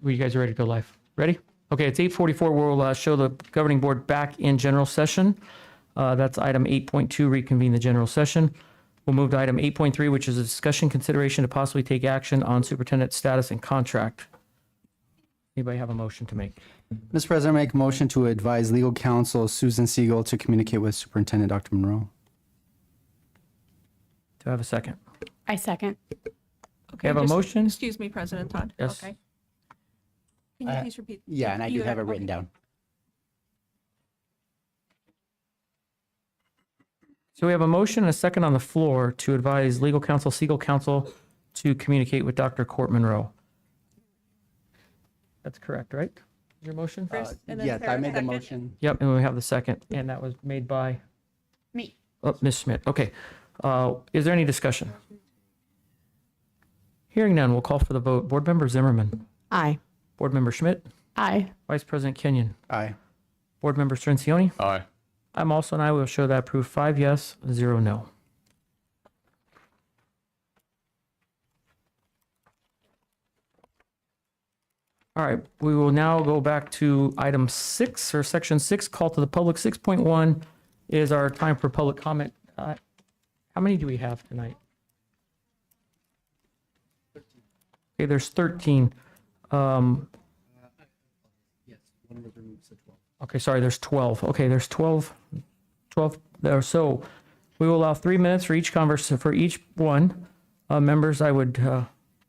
You guys are ready to go live? Ready? Okay, it's 8:44. We'll show the governing board back in general session. That's item 8.2, reconvene the general session. We'll move to item 8.3, which is a discussion consideration to possibly take action on superintendent status and contract. Anybody have a motion to make? Mr. President, I make a motion to advise legal counsel Susan Siegel to communicate with Superintendent Dr. Monroe. Do I have a second? I second. Okay, I have a motion. Excuse me, President Todd. Yes. Okay. Can you please repeat? Yeah, and I do have it written down. So we have a motion and a second on the floor to advise legal counsel, Siegel counsel, to communicate with Dr. Court Monroe. That's correct, right? Is your motion? Yes, I made the motion. Yep, and we have the second, and that was made by? Me. Oh, Ms. Schmidt. Okay. Is there any discussion? Hearing none, we'll call for the vote. Board Member Zimmerman. Aye. Board Member Schmidt. Aye. Vice President Kenyon. Aye. Board Member Strencioni. Aye. I'm also an aye. Will show that approved 5 yes, 0 no. All right, we will now go back to item 6 or section 6, call to the public. 6.1 is our time for public comment. How many do we have tonight? Okay, there's 13. Okay, sorry, there's 12. Okay, there's 12 there. So we will allow 3 minutes for each for each one. Members, I would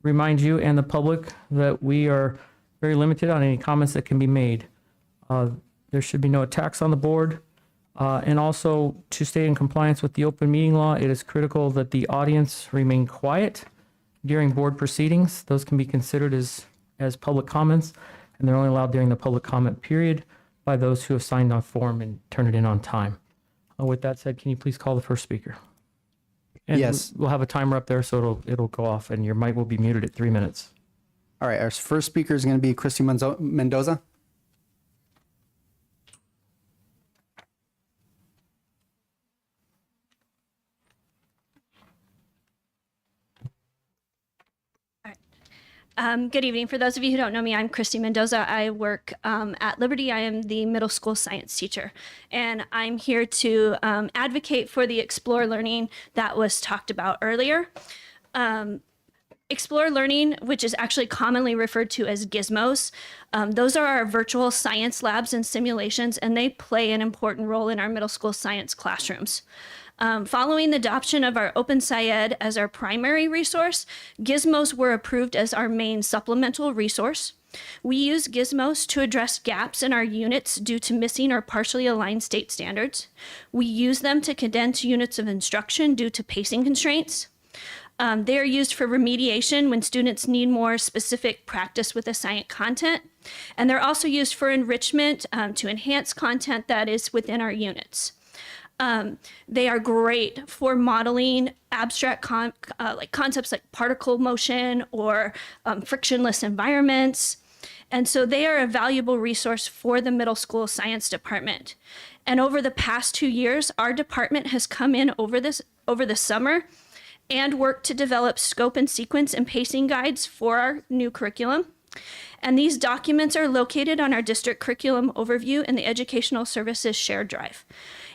remind you and the public that we are very limited on any comments that can be made. There should be no attacks on the board. And also, to stay in compliance with the open meeting law, it is critical that the audience remain quiet during board proceedings. Those can be considered as public comments, and they're only allowed during the public comment period by those who have signed on form and turned it in on time. With that said, can you please call the first speaker? And Yes. We'll have a timer up there, so it'll go off, and your mic will be muted at 3 minutes. All right, our first speaker is going to be Christy Mendoza. Good evening. For those of you who don't know me, I'm Christy Mendoza. I work at Liberty. I am the middle school science teacher, and I'm here to advocate for the Explore Learning that was talked about earlier. Explore Learning, which is actually commonly referred to as gizmos, those are our virtual science labs and simulations, and they play an important role in our middle school science classrooms. Following the adoption of our Open SciEd as our primary resource, gizmos were approved as our main supplemental resource. We use gizmos to address gaps in our units due to missing or partially aligned state standards. We use them to condense units of instruction due to pacing constraints. They are used for remediation when students need more specific practice with assigned content. And they're also used for enrichment to enhance content that is within our units. They are great for modeling abstract concepts like particle motion or frictionless environments. And so they are a valuable resource for the middle school science department. And over the past 2 years, our department has come in over the summer and worked to develop scope and sequence and pacing guides for our new curriculum. And these documents are located on our district curriculum overview in the Educational Services Shared Drive.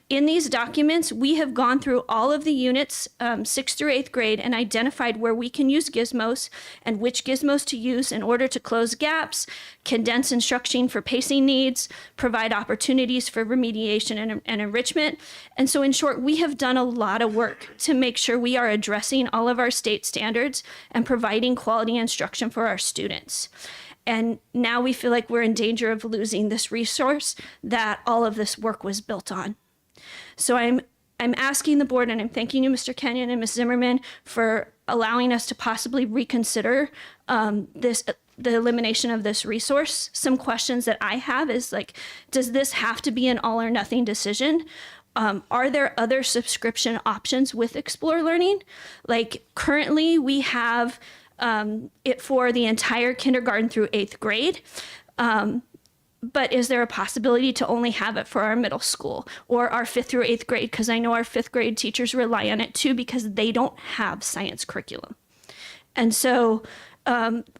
In these documents, we have gone through all of the units, 6th through 8th grade, and identified where we can use gizmos and which gizmos to use in order to close gaps, condense instruction for pacing needs, provide opportunities for remediation and enrichment. And so in short, we have done a lot of work to make sure we are addressing all of our state standards and providing quality instruction for our students. And now we feel like we're in danger of losing this resource that all of this work was built on. So I'm asking the board, and I'm thanking you, Mr. Kenyon and Ms. Zimmerman, for allowing us to possibly reconsider the elimination of this resource. Some questions that I have is like, does this have to be an all or nothing decision? Are there other subscription options with Explore Learning? Like currently we have it for the entire kindergarten through 8th grade. But is there a possibility to only have it for our middle school or our 5th through 8th grade? Because I know our 5th grade teachers rely on it too because they don't have science curriculum. And so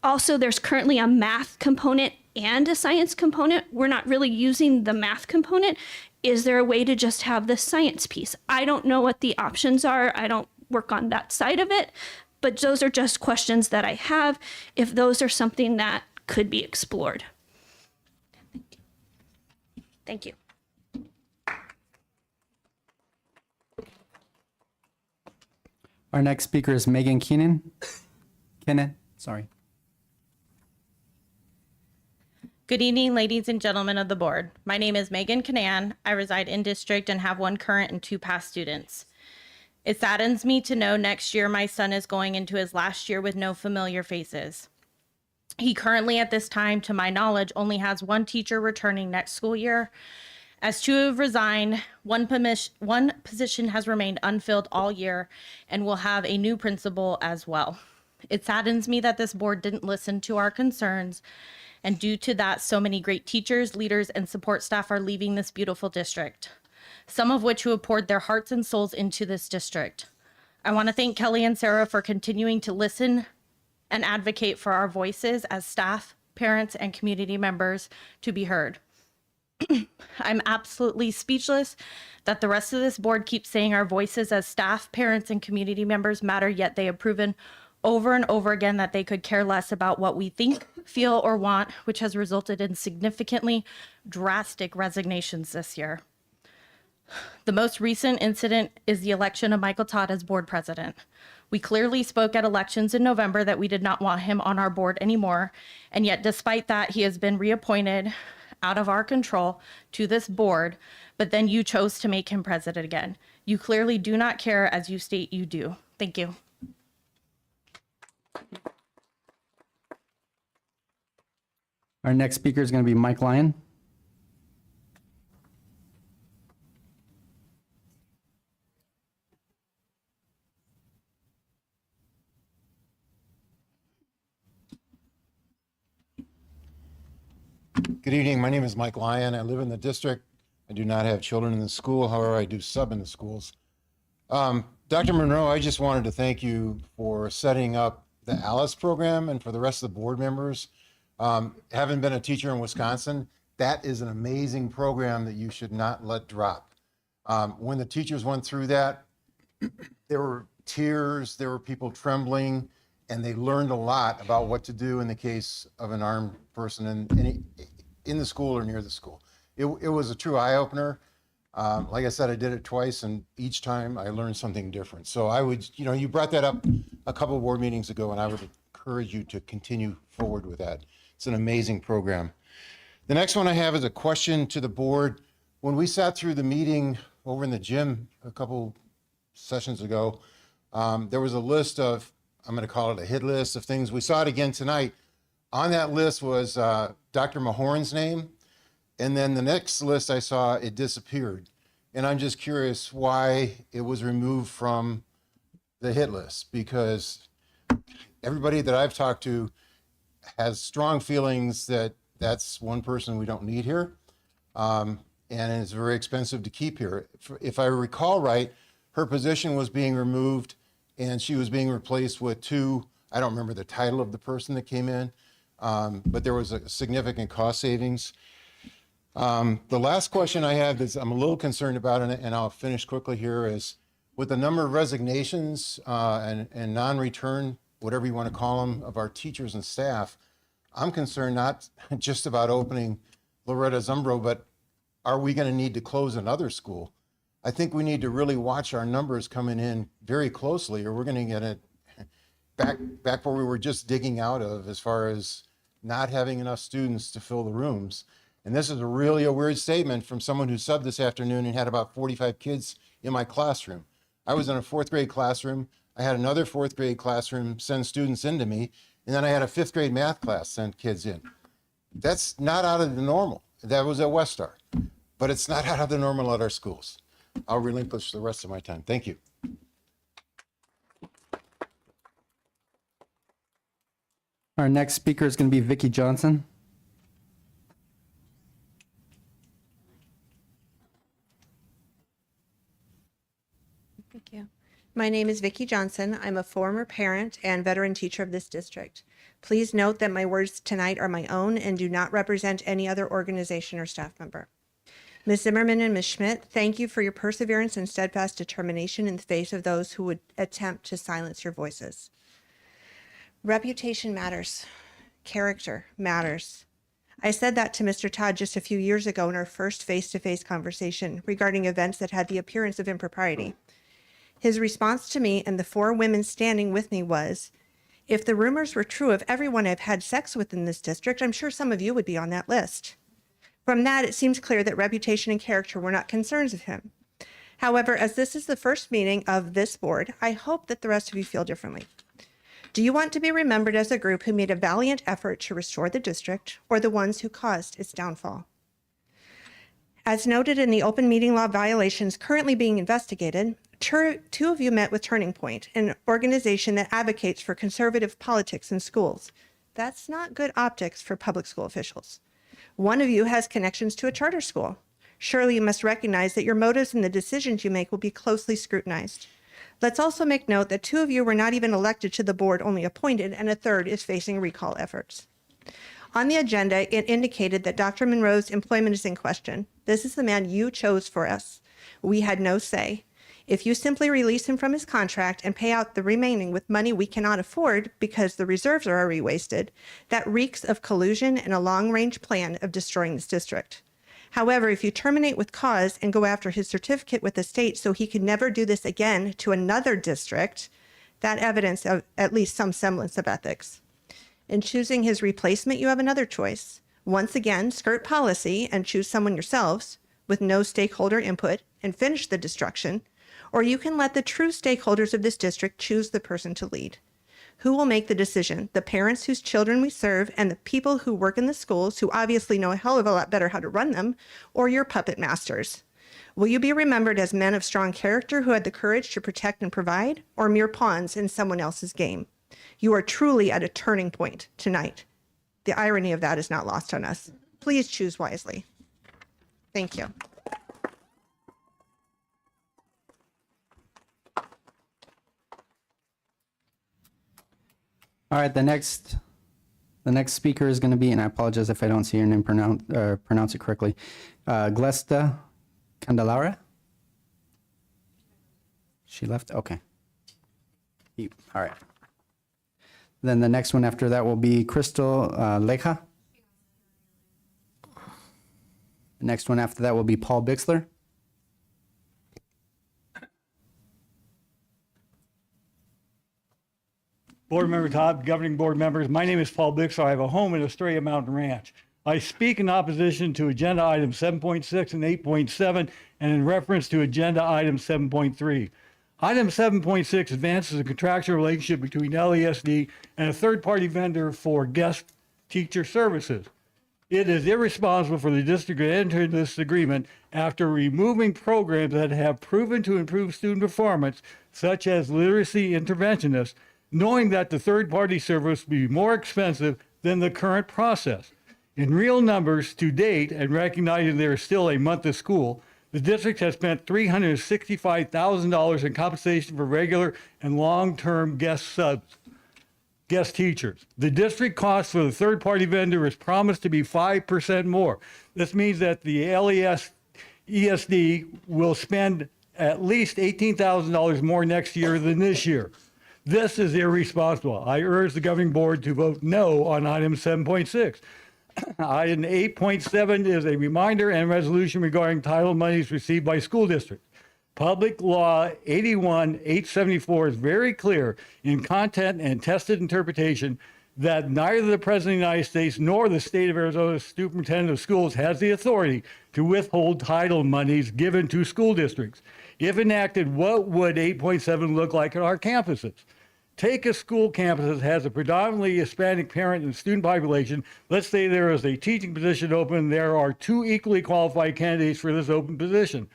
also there's currently a math component and a science component. We're not really using the math component. Is there a way to just have the science piece? I don't know what the options are. I don't work on that side of it, but those are just questions that I have if those are something that could be explored. Thank you. Our next speaker is Megan Kennan, sorry. Good evening, ladies and gentlemen of the board. My name is Megan Kennan. I reside in district and have 1 current and 2 past students. It saddens me to know next year my son is going into his last year with no familiar faces. He currently at this time, to my knowledge, only has 1 teacher returning next school year. As 2 have resigned, one position has remained unfilled all year and will have a new principal as well. It saddens me that this board didn't listen to our concerns, and due to that, so many great teachers, leaders, and support staff are leaving this beautiful district, some of which who have poured their hearts and souls into this district. I want to thank Kelly and Sarah for continuing to listen and advocate for our voices as staff, parents, and community members to be heard. I'm absolutely speechless that the rest of this board keeps saying our voices as staff, parents, and community members matter, yet they have proven over and over again that they could care less about what we think, feel, or want, which has resulted in significantly drastic resignations this year. The most recent incident is the election of Michael Todd as board president. We clearly spoke at elections in November that we did not want him on our board anymore, and yet despite that, he has been reappointed out of our control to this board, but then you chose to make him president again. You clearly do not care as you state you do. Thank you. Our next speaker is going to be Mike Lyon. Good evening. My name is Mike Lyon. I live in the district. I do not have children in the school. However, I do sub in the schools. Dr. Monroe, I just wanted to thank you for setting up the ALICE program and for the rest of the board members. Having been a teacher in Wisconsin, that is an amazing program that you should not let drop. When the teachers went through that, there were tears, there were people trembling, and they learned a lot about what to do in the case of an armed person in the school or near the school. It was a true eye-opener. Like I said, I did it twice, and each time I learned something different. So I would, you brought that up a couple of board meetings ago, and I would encourage you to continue forward with that. It's an amazing program. The next one I have is a question to the board. When we sat through the meeting over in the gym a couple sessions ago, there was a list of, I'm going to call it a hit list of things. We saw it again tonight. On that list was Dr. Mahorn's name. And then the next list I saw, it disappeared. And I'm just curious why it was removed from the hit list, because everybody that I've talked to has strong feelings that that's one person we don't need here. And it's very expensive to keep here. If I recall right, her position was being removed and she was being replaced with 2, I don't remember the title of the person that came in, but there was a significant cost savings. The last question I have is I'm a little concerned about, and I'll finish quickly here, is with the number of resignations and non-return, whatever you want to call them, of our teachers and staff, I'm concerned not just about opening Loretta Zumbro, but are we going to need to close another school? I think we need to really watch our numbers coming in very closely, or we're going to get it back where we were just digging out of as far as not having enough students to fill the rooms. And this is really a weird statement from someone who subbed this afternoon and had about 45 kids in my classroom. I was in a 4th grade classroom. I had another 4th grade classroom send students into me, and then I had a 5th grade math class send kids in. That's not out of the normal. That was at West Star, but it's not out of the normal at our schools. I'll relinquish the rest of my time. Thank you. Our next speaker is going to be Vicki Johnson. Thank you. My name is Vicki Johnson. I'm a former parent and veteran teacher of this district. Please note that my words tonight are my own and do not represent any other organization or staff member. Ms. Zimmerman and Ms. Schmidt, thank you for your perseverance and steadfast determination in the face of those who would attempt to silence your voices. Reputation matters. Character matters. I said that to Mr. Todd just a few years ago in our first face-to-face conversation regarding events that had the appearance of impropriety. His response to me and the 4 women standing with me was, if the rumors were true of everyone I've had sex with in this district, I'm sure some of you would be on that list. From that, it seems clear that reputation and character were not concerns of him. However, as this is the first meeting of this board, I hope that the rest of you feel differently. Do you want to be remembered as a group who made a valiant effort to restore the district, or the ones who caused its downfall? As noted in the open meeting law violations currently being investigated, 2 of you met with Turning Point, an organization that advocates for conservative politics in schools. That's not good optics for public school officials. One of you has connections to a charter school. Surely you must recognize that your motives and the decisions you make will be closely scrutinized. Let's also make note that 2 of you were not even elected to the board, only appointed, and a 3rd is facing recall efforts. On the agenda, it indicated that Dr. Monroe's employment is in question. This is the man you chose for us. We had no say. If you simply release him from his contract and pay out the remaining with money we cannot afford because the reserves are already wasted, that reeks of collusion and a long-range plan of destroying this district. However, if you terminate with cause and go after his certificate with the state so he can never do this again to another district, that evidence of at least some semblance of ethics. In choosing his replacement, you have another choice. Once again, skirt policy and choose someone yourselves with no stakeholder input and finish the destruction, or you can let the true stakeholders of this district choose the person to lead. Who will make the decision? The parents whose children we serve and the people who work in the schools who obviously know a hell of a lot better how to run them, or your puppet masters? Will you be remembered as men of strong character who had the courage to protect and provide, or mere pawns in someone else's game? You are truly at a turning point tonight. The irony of that is not lost on us. Please choose wisely. Thank you. All right, the next speaker is going to be, and I apologize if I don't see your name pronounce it correctly, Glesta Candelara. She left? Okay. All right. Then the next one after that will be Crystal Leja. The next one after that will be Paul Bixler. Board Member Todd, governing board members, my name is Paul Bixler. I have a home at Estrella Mountain Ranch. I speak in opposition to agenda items 7.6 and 8.7 and in reference to agenda item 7.3. Item 7.6 advances a contractual relationship between LESD and a third-party vendor for guest teacher services. It is irresponsible for the district to enter into this agreement after removing programs that have proven to improve student performance, such as literacy interventionists, knowing that the third-party service will be more expensive than the current process. In real numbers to date, and recognizing there is still a month of school, the district has spent $365,000 in compensation for regular and long-term guest teachers. The district cost for the third-party vendor is promised to be 5% more. This means that the ESD will spend at least $18,000 more next year than this year. This is irresponsible. I urge the governing board to vote no on item 7.6. Item 8.7 is a reminder and resolution regarding title monies received by school districts. Public Law 81-874 is very clear in content and tested interpretation, that neither the President of the United States nor the state of Arizona Superintendent of Schools has the authority to withhold title monies given to school districts. If enacted, what would 8.7 look like at our campuses? Take a school campus that has a predominantly Hispanic parent and student population. Let's say there is a teaching position open. There are 2 equally qualified candidates for this open position.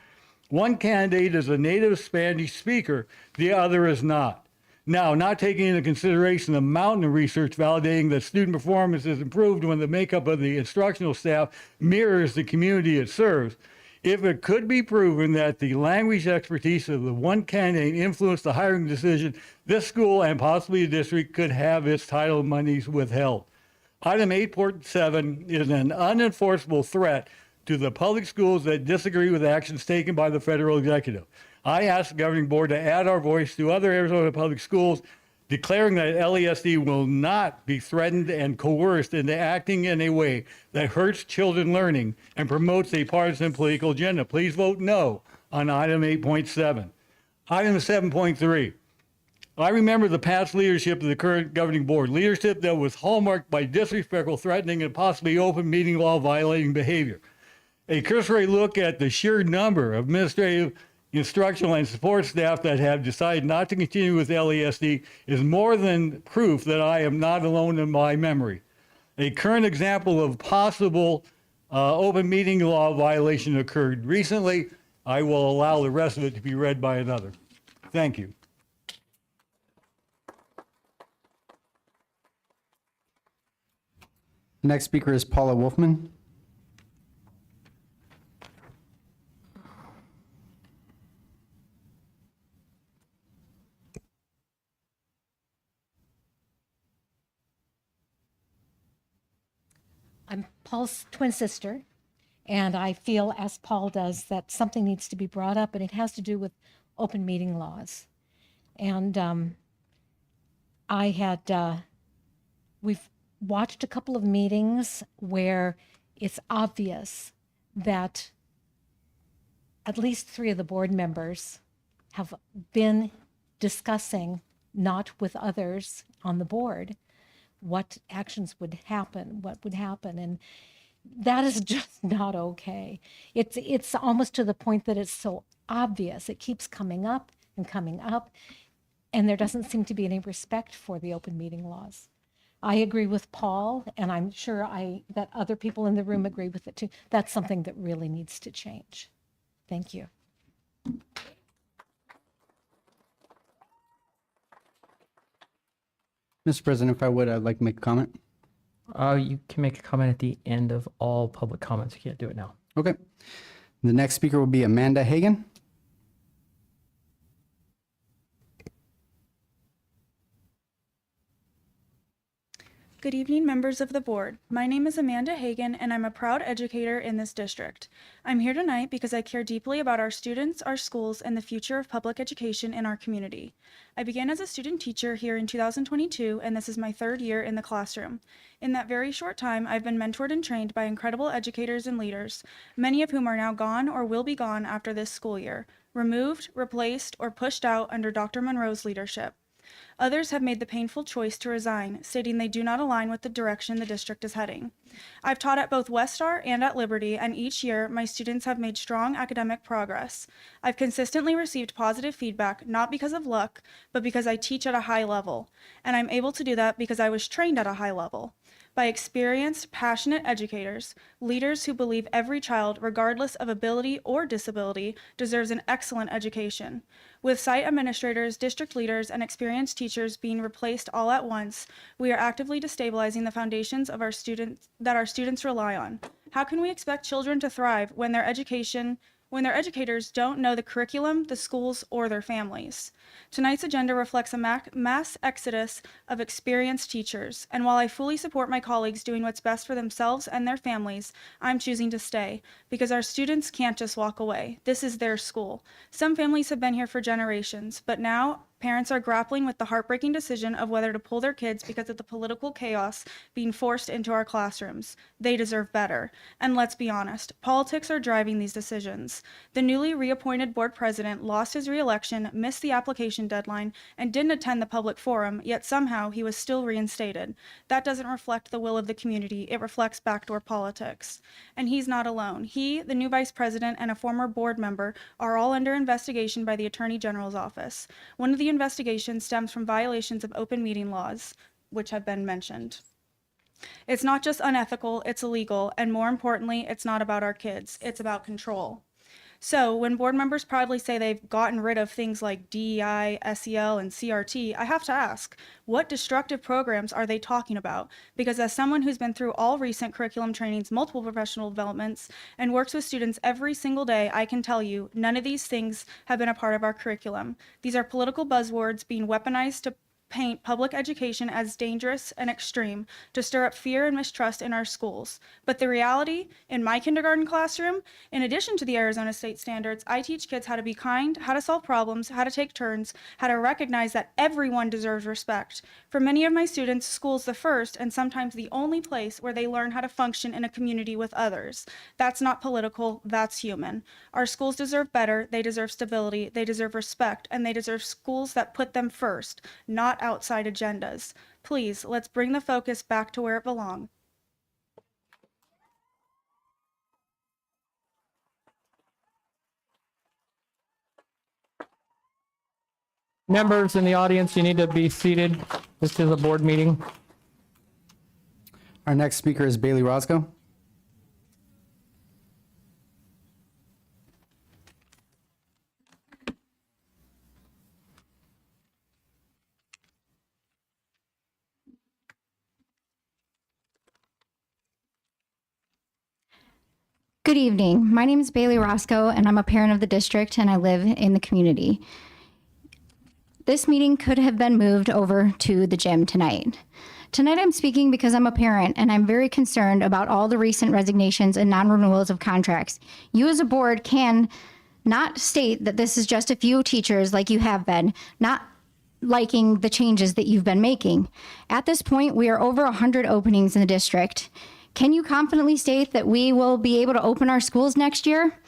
One candidate is a native Spanish speaker, the other is not. Now, not taking into consideration the mountain of research validating that student performance is improved when the makeup of the instructional staff mirrors the community it serves. If it could be proven that the language expertise of the one candidate influenced the hiring decision, this school and possibly the district could have its title monies withheld. Item 8.7 is an unenforceable threat to the public schools that disagree with actions taken by the federal executive. I ask the governing board to add our voice to other Arizona public schools, declaring that LESD will not be threatened and coerced into acting in a way that hurts children learning and promotes a partisan political agenda. Please vote no on item 8.7. Item 7.3. I remember the past leadership of the current governing board, leadership that was hallmarked by disrespectful, threatening, and possibly open meeting law violating behavior. A cursory look at the sheer number of administrative, instructional, and support staff that have decided not to continue with LESD is more than proof that I am not alone in my memory. A current example of possible open meeting law violation occurred recently. I will allow the rest of it to be read by another. Thank you. Next speaker is Paula Wolfman. I'm Paul's twin sister, and I feel, as Paul does, that something needs to be brought up, and it has to do with open meeting laws. And we've watched a couple of meetings where it's obvious that at least 3 of the board members have been discussing, not with others on the board, what actions would happen, and that is just not okay. It's almost to the point that it's so obvious. It keeps coming up, and there doesn't seem to be any respect for the open meeting laws. I agree with Paul, and I'm sure that other people in the room agree with it too. That's something that really needs to change. Thank you. Mr. President, if I would, I'd like to make a comment. You can make a comment at the end of all public comments. You can't do it now. Okay. The next speaker will be Amanda Hagan. Good evening, members of the board. My name is Amanda Hagan, and I'm a proud educator in this district. I'm here tonight because I care deeply about our students, our schools, and the future of public education in our community. I began as a student teacher here in 2022, and this is my 3rd year in the classroom. In that very short time, I've been mentored and trained by incredible educators and leaders, many of whom are now gone or will be gone after this school year, removed, replaced, or pushed out under Dr. Monroe's leadership. Others have made the painful choice to resign, stating they do not align with the direction the district is heading. I've taught at both Westar and at Liberty, and each year my students have made strong academic progress. I've consistently received positive feedback, not because of luck, but because I teach at a high level, and I'm able to do that because I was trained at a high level by experienced, passionate educators, leaders who believe every child, regardless of ability or disability, deserves an excellent education. With site administrators, district leaders, and experienced teachers being replaced all at once, we are actively destabilizing the foundations of our students that our students rely on. How can we expect children to thrive when their educators don't know the curriculum, the schools, or their families? Tonight's agenda reflects a mass exodus of experienced teachers, and while I fully support my colleagues doing what's best for themselves and their families, I'm choosing to stay because our students can't just walk away. This is their school. Some families have been here for generations, but now parents are grappling with the heartbreaking decision of whether to pull their kids because of the political chaos being forced into our classrooms. They deserve better. And let's be honest, politics are driving these decisions. The newly reappointed board president lost his re-election, missed the application deadline, and didn't attend the public forum, yet somehow he was still reinstated. That doesn't reflect the will of the community. It reflects backdoor politics. And he's not alone. He, the new vice president, and a former board member are all under investigation by the Attorney General's office. One of the investigations stems from violations of open meeting laws, which have been mentioned. It's not just unethical, it's illegal, and more importantly, it's not about our kids, it's about control. So when board members proudly say they've gotten rid of things like DEI, SEL, and CRT, I have to ask, what destructive programs are they talking about? Because as someone who's been through all recent curriculum trainings, multiple professional developments, and works with students every single day, I can tell you none of these things have been a part of our curriculum. These are political buzzwords being weaponized to paint public education as dangerous and extreme, to stir up fear and mistrust in our schools. But the reality, in my kindergarten classroom, in addition to the Arizona state standards, I teach kids how to be kind, how to solve problems, how to take turns, how to recognize that everyone deserves respect. For many of my students, school's the first and sometimes the only place where they learn how to function in a community with others. That's not political, that's human. Our schools deserve better, they deserve stability, they deserve respect, and they deserve schools that put them first, not outside agendas. Please, let's bring the focus back to where it belongs. Members in the audience, you need to be seated. This is a board meeting. Our next speaker is Bailey Roscoe. Good evening. My name is Bailey Roscoe, and I'm a parent of the district, and I live in the community. This meeting could have been moved over to the gym tonight. Tonight I'm speaking because I'm a parent, and I'm very concerned about all the recent resignations and non-renewals of contracts. You as a board can not state that this is just a few teachers like you have been, not liking the changes that you've been making. At this point, we are over 100 openings in the district. Can you confidently state that we will be able to open our schools next year?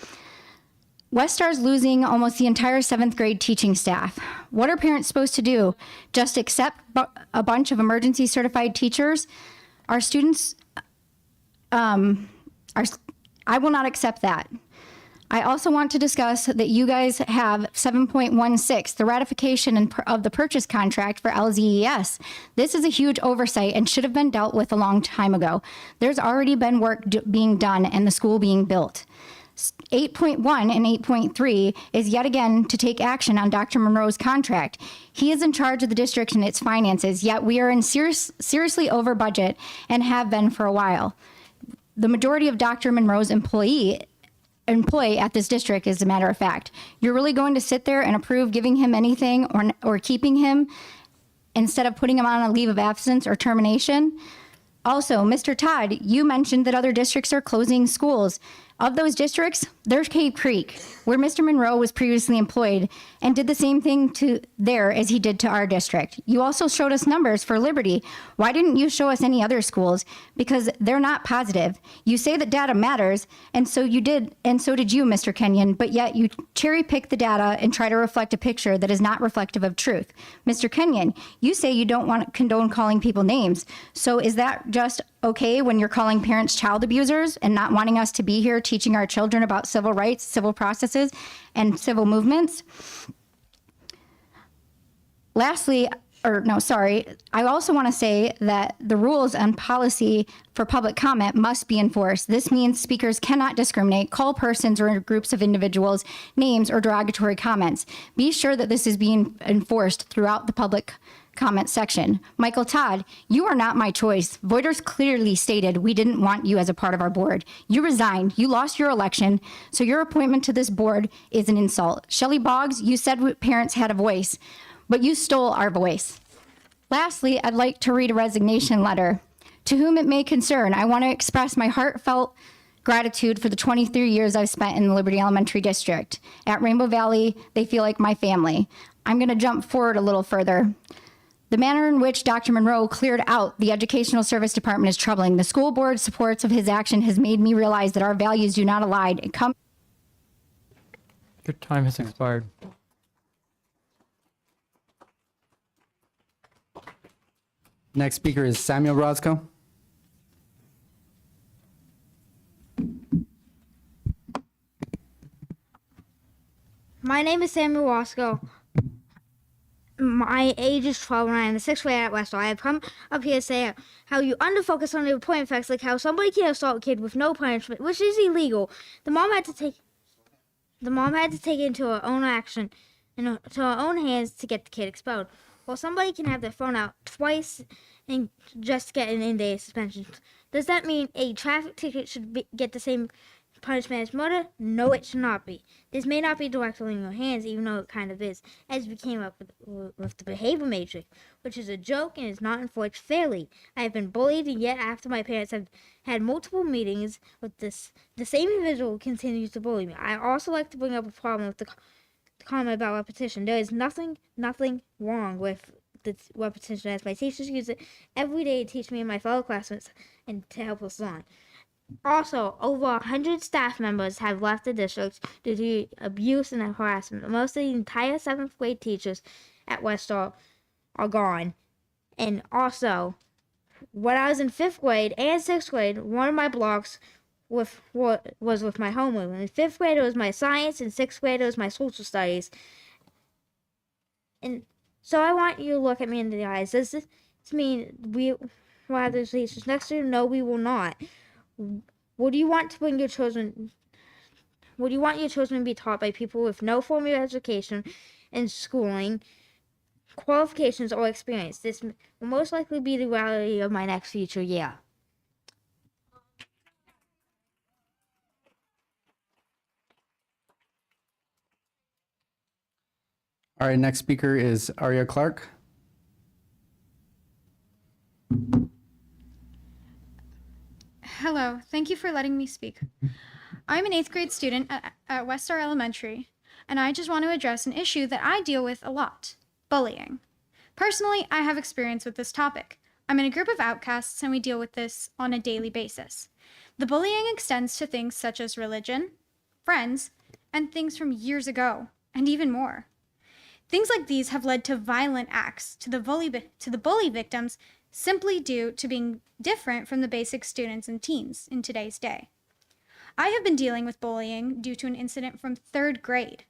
West Star's losing almost the entire 7th grade teaching staff. What are parents supposed to do? Just accept a bunch of emergency certified teachers? Our students, I will not accept that. I also want to discuss that you guys have 7.16, the ratification of the purchase contract for LZES. This is a huge oversight and should have been dealt with a long time ago. There's already been work being done and the school being built. 8.1 and 8.3 is yet again to take action on Dr. Monroe's contract. He is in charge of the district and its finances, yet we are in seriously over budget and have been for a while. The majority of Dr. Monroe's employee at this district, as a matter of fact. You're really going to sit there and approve giving him anything or keeping him instead of putting him on a leave of absence or termination? Also, Mr. Todd, you mentioned that other districts are closing schools. Of those districts, there's Cave Creek, where Mr. Monroe was previously employed and did the same thing to there as he did to our district. You also showed us numbers for Liberty. Why didn't you show us any other schools? Because they're not positive. You say that data matters, and so you did, and so did you, Mr. Kenyon, but yet you cherry pick the data and try to reflect a picture that is not reflective of truth. Mr. Kenyon, you say you don't want to condone calling people names. So is that just okay when you're calling parents child abusers and not wanting us to be here teaching our children about civil rights, civil processes, and civil movements? Lastly, I also want to say that the rules and policy for public comment must be enforced. This means speakers cannot discriminate, call persons or groups of individuals names or derogatory comments. Be sure that this is being enforced throughout the public comment section. Michael Todd, you are not my choice. Voters clearly stated we didn't want you as a part of our board. You resigned, you lost your election, so your appointment to this board is an insult. Shelley Boggs, you said parents had a voice, but you stole our voice. Lastly, I'd like to read a resignation letter. To whom it may concern, I want to express my heartfelt gratitude for the 23 years I've spent in the Liberty Elementary District. At Rainbow Valley, they feel like my family. I'm going to jump forward a little further. The manner in which Dr. Monroe cleared out the Educational Service Department is troubling. The school board supports of his action has made me realize that our values do not align. Your time has expired. Next speaker is Samuel Roscoe. My name is Samuel Roscoe. My age is 12 and I am in the 6th grade at Westall. I have come up here to say how you underfocus on the important facts, like how somebody can assault a kid with no punishment, which is illegal. The mom had to take it into her own action, to her own hands to get the kid expelled. Well, somebody can have their phone out twice and just get an in-day suspension. Does that mean a traffic ticket should get the same punishment as murder? No, it should not be. This may not be directly in your hands, even though it kind of is, as we came up with the behavior matrix, which is a joke and is not enforced fairly. I have been bullied, and yet after my parents have had multiple meetings with this, the same individual continues to bully me. I also like to bring up a problem with the comment about repetition. There is nothing wrong with the repetition, as my teachers use it every day to teach me and my fellow classmates and to help us learn. Also, over 100 staff members have left the district due to abuse and harassment. Most of the entire 7th grade teachers at Westall are gone. And also, when I was in 5th grade and 6th grade, one of my blocks was with my homeroom. In 5th grade, it was my science, and 6th grade, it was my social studies. And so I want you to look at me in the eyes. Does this mean we will have those teachers next year? No, we will not. Would you want to bring your children? Would you want your children to be taught by people with no formal education and schooling, qualifications, or experience? This will most likely be the reality of my next future year. All right, next speaker is Aria Clark. Hello, thank you for letting me speak. I'm an 8th grade student at Westar Elementary, and I just want to address an issue that I deal with a lot, bullying. Personally, I have experience with this topic. I'm in a group of outcasts, and we deal with this on a daily basis. The bullying extends to things such as religion, friends, and things from years ago, and even more. Things like these have led to violent acts to the bully victims simply due to being different from the basic students and teens in today's day. I have been dealing with bullying due to an incident from 3rd grade.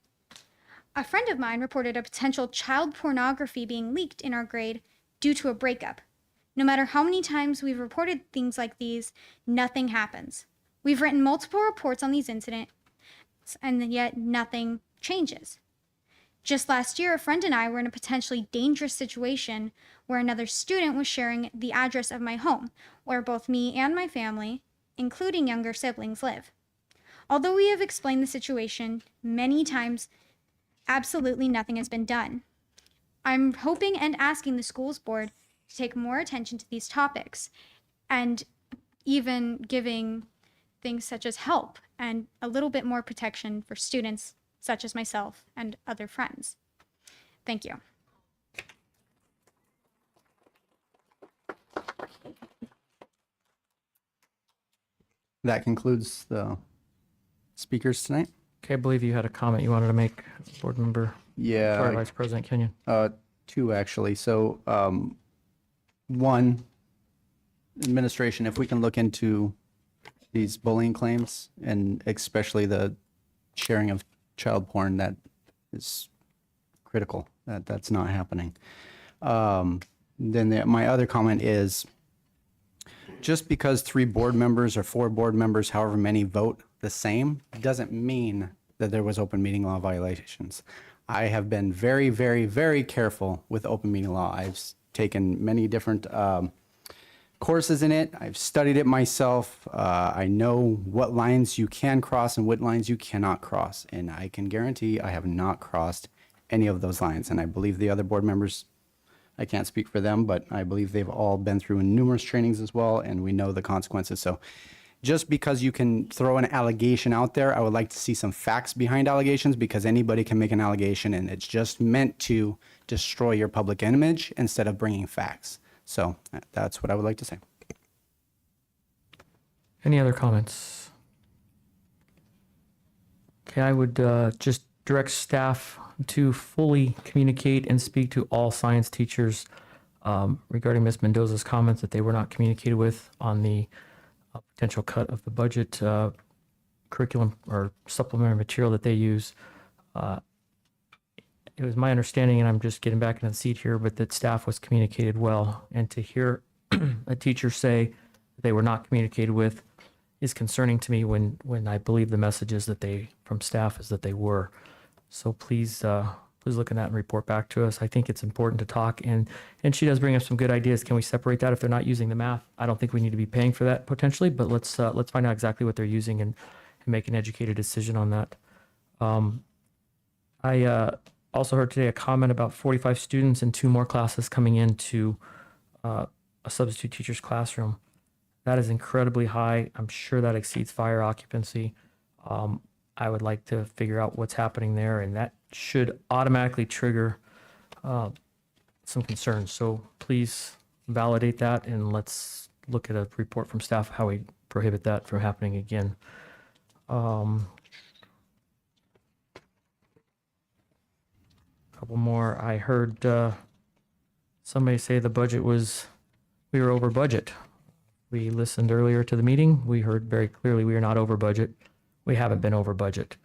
A friend of mine reported a potential child pornography being leaked in our grade due to a breakup. No matter how many times we've reported things like these, nothing happens. We've written multiple reports on these incidents, and yet nothing changes. Just last year, a friend and I were in a potentially dangerous situation where another student was sharing the address of my home, where both me and my family, including younger siblings, live. Although we have explained the situation many times, absolutely nothing has been done. I'm hoping and asking the schools board to take more attention to these topics and even giving things such as help and a little bit more protection for students such as myself and other friends. Thank you. That concludes the speakers tonight. Okay, I believe you had a comment you wanted to make, Board Member. Yeah. Sorry, Vice President Kenyon. Two, actually. So, one, administration, if we can look into these bullying claims and especially the sharing of child porn, that is critical. That's not happening. Then my other comment is, just because 3 board members or 4 board members, however many, vote the same, doesn't mean that there was open meeting law violations. I have been very, very, very careful with open meeting law. I've taken many different courses in it. I've studied it myself. I know what lines you can cross and what lines you cannot cross. And I can guarantee I have not crossed any of those lines. And I believe the other board members, I can't speak for them, but I believe they've all been through numerous trainings as well, and we know the consequences. So just because you can throw an allegation out there, I would like to see some facts behind allegations, because anybody can make an allegation and it's just meant to destroy your public image instead of bringing facts. So that's what I would like to say. Any other comments? Okay, I would just direct staff to fully communicate and speak to all science teachers regarding Ms. Mendoza's comments that they were not communicated with on the potential cut of the budget curriculum or supplementary material that they use. It was my understanding, and I'm just getting back in the seat here, but that staff was communicated well. And to hear a teacher say they were not communicated with is concerning to me when I believe the messages that they from staff is that they were. So please look at that and report back to us. I think it's important to talk, and she does bring up some good ideas. Can we separate that if they're not using the math? I don't think we need to be paying for that potentially, but let's find out exactly what they're using and make an educated decision on that. I also heard today a comment about 45 students and 2 more classes coming into a substitute teacher's classroom. That is incredibly high. I'm sure that exceeds fire occupancy. I would like to figure out what's happening there, and that should automatically trigger some concerns. So please validate that, and let's look at a report from staff how we prohibit that from happening again. Couple more. I heard somebody say the budget we were over budget. We listened earlier to the meeting. We heard very clearly we are not over budget. We haven't been over budget.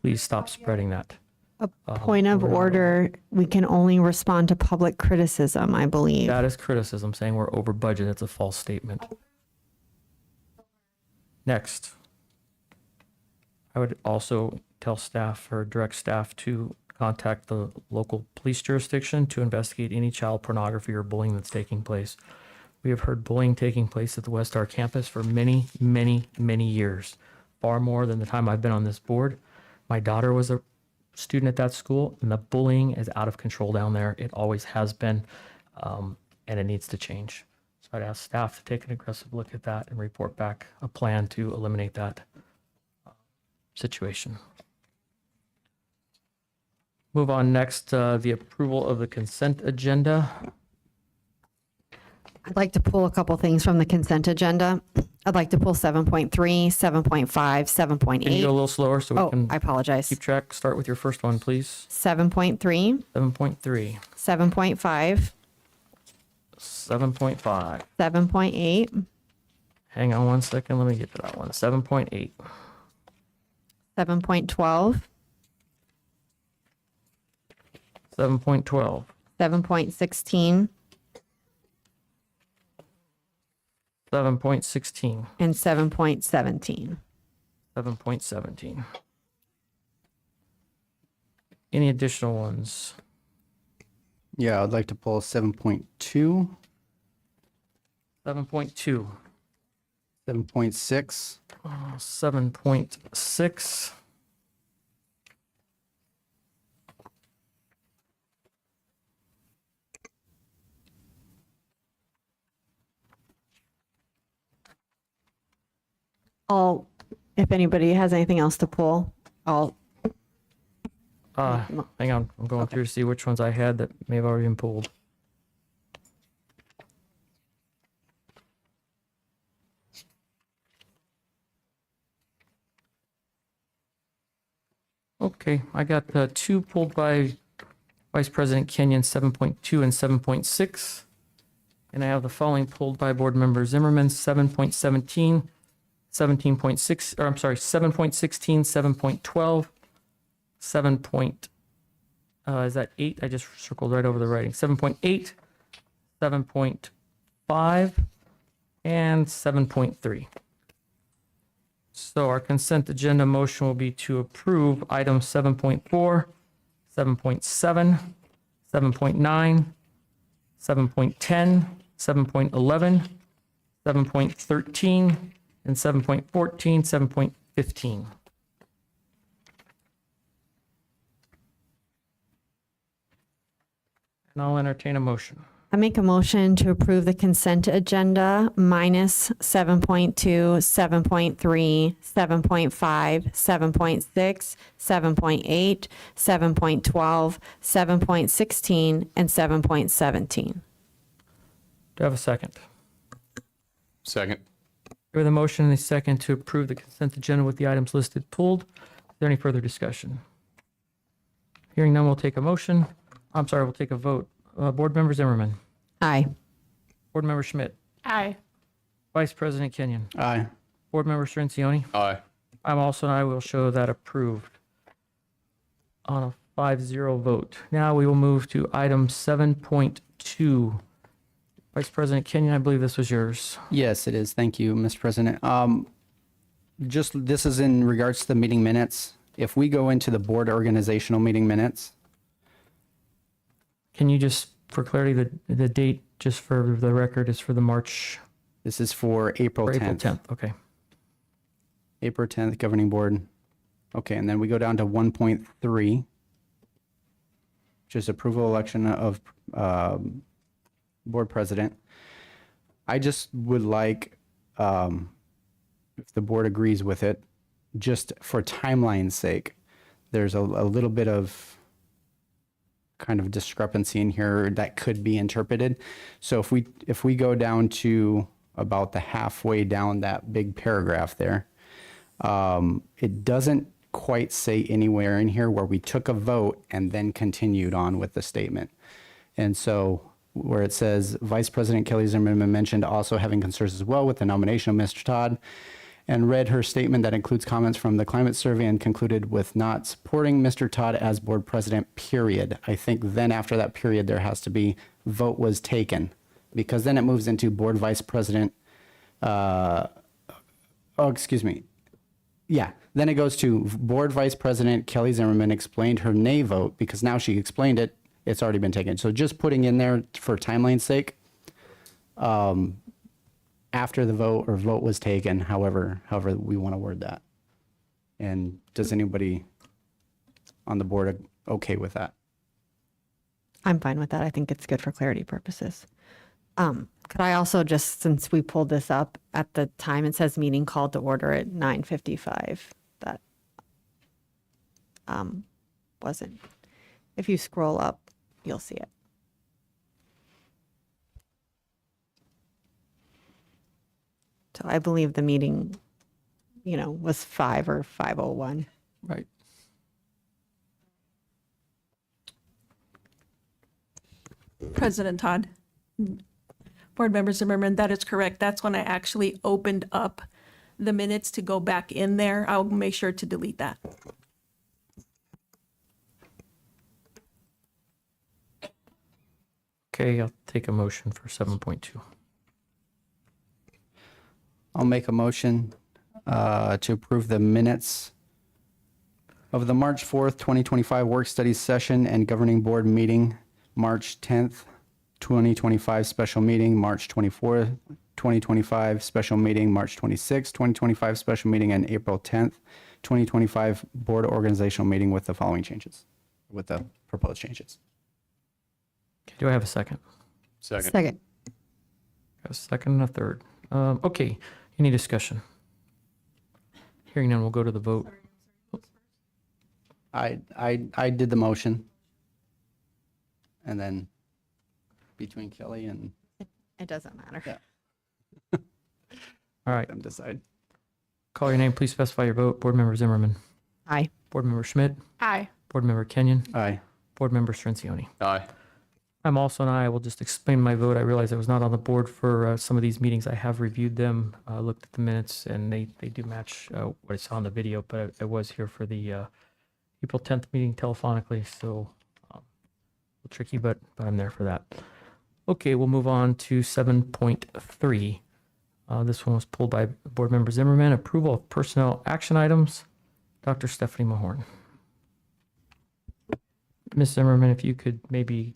Please stop spreading that. A point of order, we can only respond to public criticism, I believe. That is criticism. Saying we're over budget, it's a false statement. Next. I would also tell staff or direct staff to contact the local police jurisdiction to investigate any child pornography or bullying that's taking place. We have heard bullying taking place at the West Star campus for many, many, many years, far more than the time I've been on this board. My daughter was a student at that school, and the bullying is out of control down there. It always has been, and it needs to change. So I'd ask staff to take an aggressive look at that and report back a plan to eliminate that situation. Move on next, the approval of the consent agenda. I'd like to pull a couple things from the consent agenda. I'd like to pull 7.3, 7.5, 7.8. Can you go a little slower so we can I apologize. keep track? Start with your first one, please. 7.3, 7.3, 7.5, 7.5. 7.8, Hang on one second. Let me get to that one. 7.8, 7.12, 7.12, 7.16, 7.16, and 7.17. 7.17. Any additional ones? Yeah, I'd like to pull 7.2, 7.2, 7.6, 7.6, 'If anybody has anything else to pull, I'll. hang on. I'm going through to see which ones I had that may have already been pulled. Okay, I got 2 pulled by Vice President Kenyon, 7.2 and 7.6. And I have the following pulled by Board Member Zimmerman, 7.17, 17.6, or I'm sorry, 7.16, 7.12, 7. Is that 8? I just circled right over the writing. 7.8, 7.5, and 7.3. So our consent agenda motion will be to approve items 7.4, 7.7, 7.9, 7.10, 7.11, 7.13, and 7.14, 7.15. And I'll entertain a motion. I make a motion to approve the consent agenda minus 7.2, 7.3, 7.5, 7.6, 7.8, 7.12, 7.16, and 7.17. Do I have a second? Second. With a motion and a second to approve the consent agenda with the items listed pulled. Is there any further discussion? Hearing none, we'll take a motion. I'm sorry, we'll take a vote. Board Member Zimmerman. Aye. Board Member Schmidt. Aye. Vice President Kenyon. Aye. Board Member Strencioni. Aye. I'm also, and I will show that approved on a 5-0 vote. Now we will move to item 7.2. Vice President Kenyon, I believe this was yours. Yes, it is. Thank you, Mr. President. Just, this is in regards to the meeting minutes. If we go into the board organizational meeting minutes, Can you just, for clarity, the date, just for the record, is for the March, this is for April or 10th. April 10th, okay. April 10th, governing board. Okay, and then we go down to 1.3, which is approval election of board president. I just would like, if the board agrees with it, just for timeline's sake, there's a little bit of kind of discrepancy in here that could be interpreted. So if we go down to about the halfway down that big paragraph there, it doesn't quite say anywhere in here where we took a vote and then continued on with the statement. And so where it says Vice President Kelly Zimmerman mentioned also having concerns as well with the nomination of Mr. Todd, and read her statement that includes comments from the climate survey and concluded with not supporting Mr. Todd as board president, period. I think then after that period, there has to be vote was taken, because then it moves into board vice president. Excuse me. Yeah, then it goes to board vice president Kelly Zimmerman explained her nay vote, because now she explained it, it's already been taken. So just putting in there for timeline's sake, after the vote or vote was taken, however we want to word that. And does anybody on the board okay with that? I'm fine with that. I think it's good for clarity purposes. Could I also just, since we pulled this up at the time, it says meeting called to order at 9:55. That wasn't. If you scroll up, you'll see it. So I believe the meeting, was 5 or 5:01. Right. President Todd, Board Member Zimmerman, that is correct. That's when I actually opened up the minutes to go back in there. I'll make sure to delete that. Okay, I'll take a motion for 7.2. I'll make a motion to approve the minutes of the March 4th, 2025 work study session and governing board meeting, March 10th, 2025 special meeting, March 24th, 2025 special meeting, March 26th, 2025 special meeting, and April 10th, 2025 board organizational meeting with the following changes, with the proposed changes. Okay, do I have a second? Second. Second. A second and a third. Okay, any discussion? Hearing none, we'll go to the vote. I did the motion. And then between Kelly and It doesn't matter. Yeah. All right, them decide. call your name, please specify your vote. Board Member Zimmerman. Aye. Board Member Schmidt. Aye. Board Member Kenyon. Aye. Board Member Strencioni. Aye. I'm also an aye. I will just explain my vote. I realize I was not on the board for some of these meetings. I have reviewed them, looked at the minutes, and they do match what I saw on the video, but I was here for the April 10th meeting telephonically, so a little tricky, but I'm there for that. Okay, we'll move on to 7.3. This one was pulled by Board Member Zimmerman. Approval of personnel action items. Dr. Stephanie Mahorn. Ms. Zimmerman, if you could maybe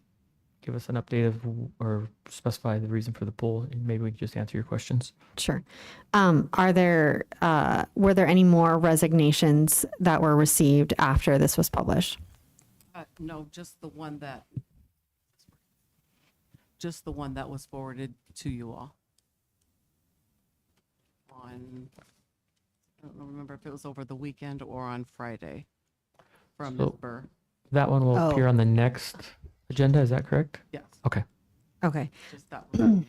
give us an update of or specify the reason for the pull, and maybe we can just answer your questions. Sure. Were there any more resignations that were received after this was published? No, just the one that just the one that was forwarded to you all. On, I don't remember if it was over the weekend or on Friday from Ms. So- Burr. That one will appear on the next agenda, is that correct? Yes. Okay. Okay. Just that one.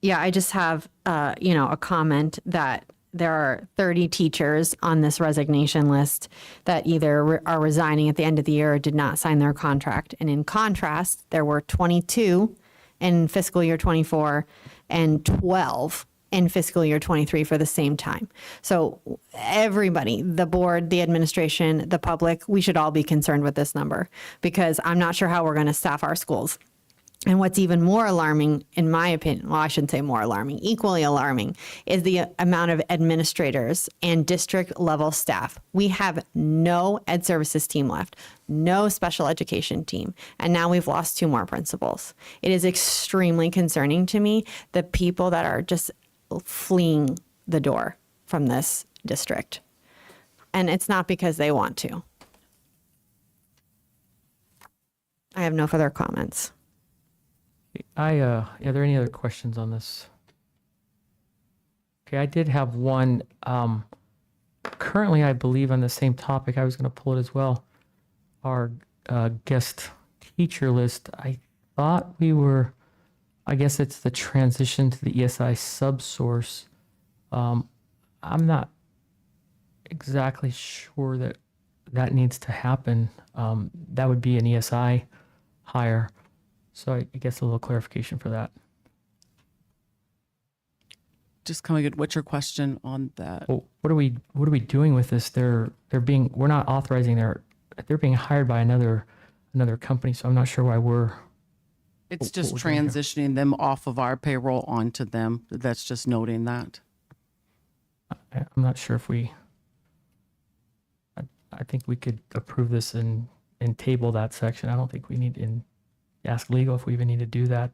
Yeah, I just have, a comment that there are 30 teachers on this resignation list that either are resigning at the end of the year or did not sign their contract. And in contrast, there were 22 in fiscal year 24 and 12 in fiscal year 23 for the same time. So everybody, the board, the administration, the public, we should all be concerned with this number because I'm not sure how we're going to staff our schools. And what's even more alarming, in my opinion, well, I shouldn't say more alarming, equally alarming, is the amount of administrators and district level staff. We have no ed services team left, no special education team, and now we've lost 2 more principals. It is extremely concerning to me, the people that are just fleeing the door from this district. And it's not because they want to. I have no further comments. Are there any other questions on this? Okay, I did have one. Currently, I believe on the same topic, I was going to pull it as well. Our guest teacher list, I thought we were, I guess it's the transition to the ESI subsource. I'm not exactly sure that that needs to happen. That would be an ESI hire. So I guess a little clarification for that. Just coming at what's your question on that? Well, what are we doing with this? We're not authorizing they're being hired by another company. So I'm not sure why we're. It's just transitioning them off of our payroll onto them. That's just noting that. I'm not sure if I think we could approve this and table that section. I don't think we need to ask legal if we even need to do that.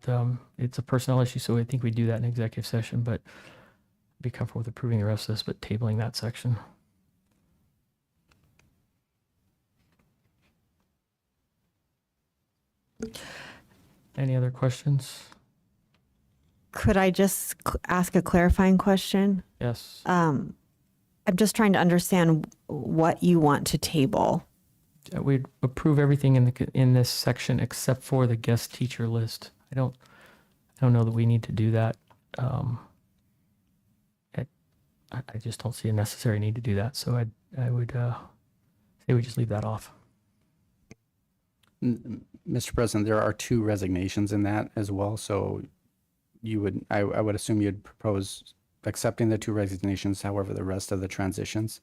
It's a personnel issue, so I think we do that in executive session, but I'd be comfortable with approving the rest of this, but tabling that section. Any other questions? Could I just ask a clarifying question? Yes. I'm just trying to understand what you want to table. We'd approve everything in this section except for the guest teacher list. I don't know that we need to do that. I just don't see a necessary need to do that. So I would say we just leave that off. Mr. President, there are 2 resignations in that as well. So I would assume you'd propose accepting the 2 resignations, however, the rest of the transitions.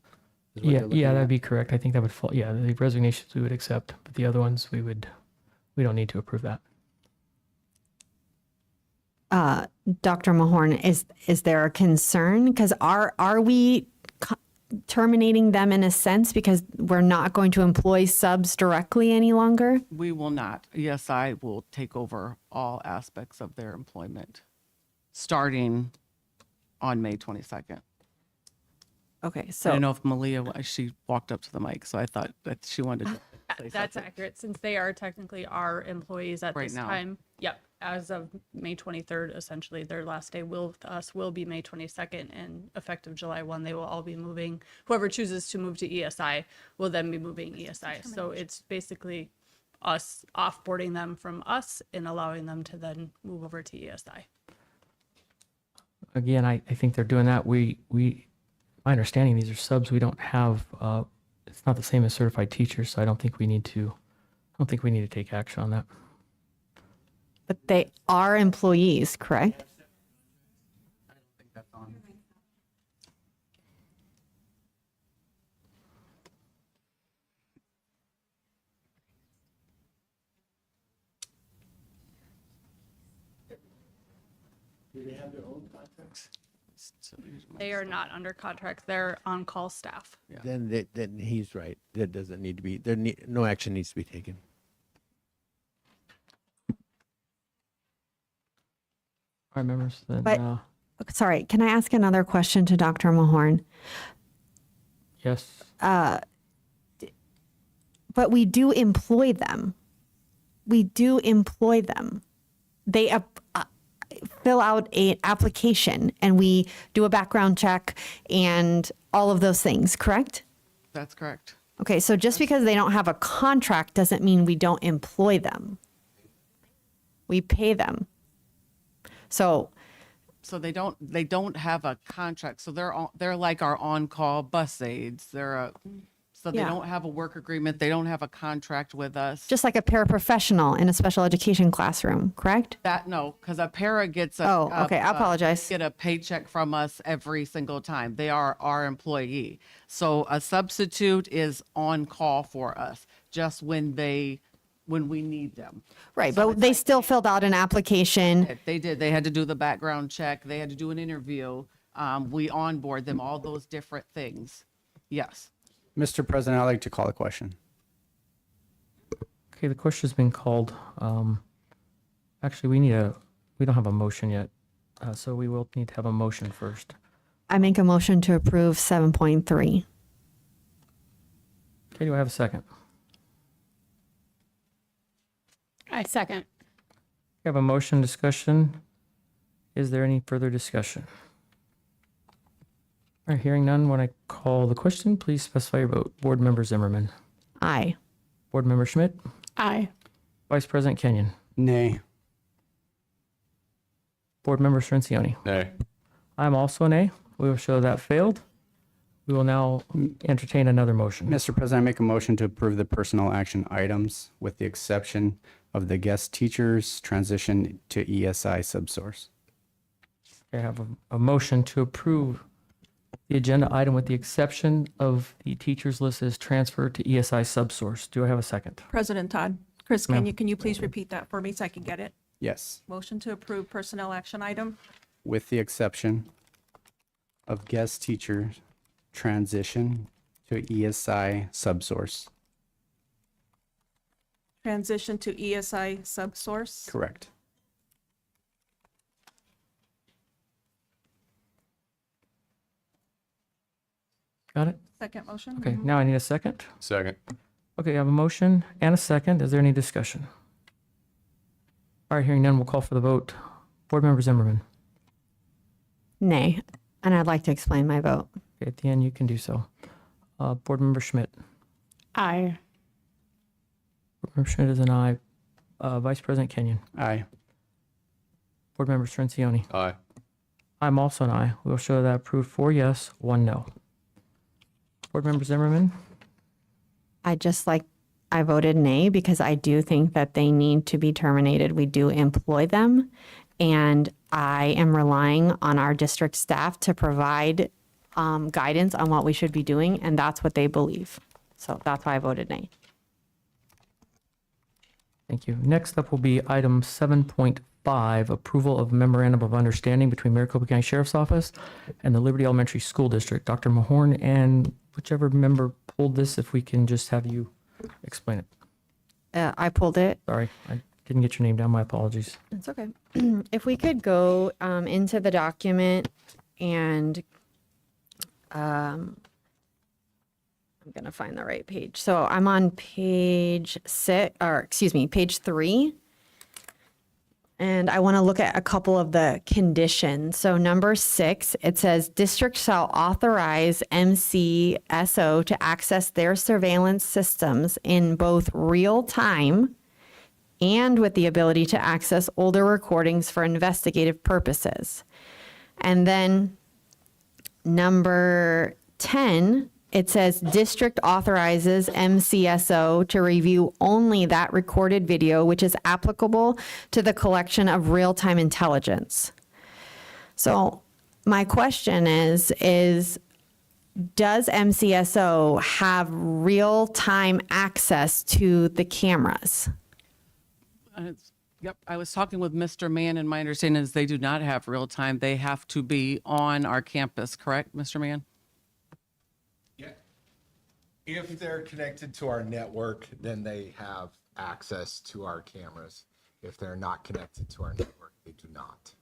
Yeah, that'd be correct. I think that would fall. Yeah, the resignations we would accept, but the other ones we don't need to approve that. Dr. Mahorn, is there a concern? Because are we terminating them in a sense because we're not going to employ subs directly any longer? We will not. ESI will take over all aspects of their employment starting on May 22nd. Okay, so I don't know if Malia, she walked up to the mic, so I thought that she wanted to say That's something. accurate, since they are technically our employees at Right this now. time. Yep, as of May 23rd, essentially, their last day with us will be May 22nd, and effective July 1, they will all be moving. Whoever chooses to move to ESI will then be moving ESI. So it's basically us offboarding them from us and allowing them to then move over to ESI. Again, I think they're doing that. My understanding, these are subs. We don't have. It's not the same as certified teachers, so I don't think we need to take action on that. but they are employees, correct? I don't think that's on. Do they have their own contracts? They are not under contract. They're on-call staff. Then he's right. There doesn't need to be, no action needs to be taken. All right, members. Then, But- Sorry, can I ask another question to Dr. Mahorn? yes. But we do employ them. We do employ them. they fill out an application and we do a background check and all of those things, correct? That's correct. Okay, so just because they don't have a contract doesn't mean we don't employ them. We pay them. So they don't have a contract. So they're like our on-call bus aides. So they Yeah. don't have a work agreement. They don't have a contract with us. just like a paraprofessional in a special education classroom, correct? No, because a para gets Okay, I apologize. Get a paycheck from us every single time. They are our employee. So a substitute is on call for us just when we need them. Right, but they still filled out an application. They did. They had to do the background check. They had to do an interview. We onboard them, all those different things. Yes. Mr. President, I'd like to call a question. Okay, the question's been called. Actually, we don't have a motion yet, so we will need to have a motion first. I make a motion to approve 7.3. Okay, do I have a second? I second. We have a motion discussion. Is there any further discussion? All right, hearing none, when I call the question, please specify your vote. Board Member Zimmerman. Aye. Board Member Schmidt. Aye. Vice President Kenyon. Nay. Board Member Ciancioni. Nay. I'm also an A. We will show that failed. We will now entertain another motion. Mr. President, I make a motion to approve the personnel action items with the exception of the guest teachers transition to ESI subsource. I have a motion to approve the agenda item with the exception of the teachers list as transferred to ESI subsource. Do I have a second? President Todd. Chris, Ma'am. can you please repeat that for me so I can get it? Yes, Motion to approve personnel action item. with the exception of guest teachers transition to ESI subsource. Transition to ESI subsource. Correct. Got it? Second motion. Okay, now I need a second. Second. Okay, I have a motion and a second. Is there any discussion? All right, hearing none, we'll call for the vote. Board Member Zimmerman. Nay. And I'd like to explain my vote. Okay, at the end, you can do so. Board Member Schmidt. Aye. Board Member Schmidt is an aye. Vice President Kenyon. Aye. Board Member Ciancioni. Aye. I'm also an aye. We'll show that approved 4 yes, 1 no. Board Member Zimmerman. I voted nay because I do think that they need to be terminated. We do employ them. And I am relying on our district staff to provide guidance on what we should be doing. And that's what they believe. So that's why I voted nay. Thank you. Next up will be item 7.5, approval of memorandum of understanding between Maricopa County Sheriff's Office and the Liberty Elementary School District. Dr. Mahorn and whichever member pulled this, if we can just have you explain it. I pulled it. Sorry, I didn't get your name down. My apologies. It's okay. If we could go into the document and I'm going to find the right page. So I'm on page 3. And I want to look at a couple of the conditions. So number 6, it says district shall authorize MCSO to access their surveillance systems in both real time and with the ability to access older recordings for investigative purposes. And then number 10, it says district authorizes MCSO to review only that recorded video which is applicable to the collection of real-time intelligence. So my question is does MCSO have real-time access to the cameras? Yep, I was talking with Mr. Mann, and my understanding is they do not have real time. They have to be on our campus, correct, Mr. Mann? If they're connected to our network, then they have access to our cameras. If they're not connected to our network, they do not.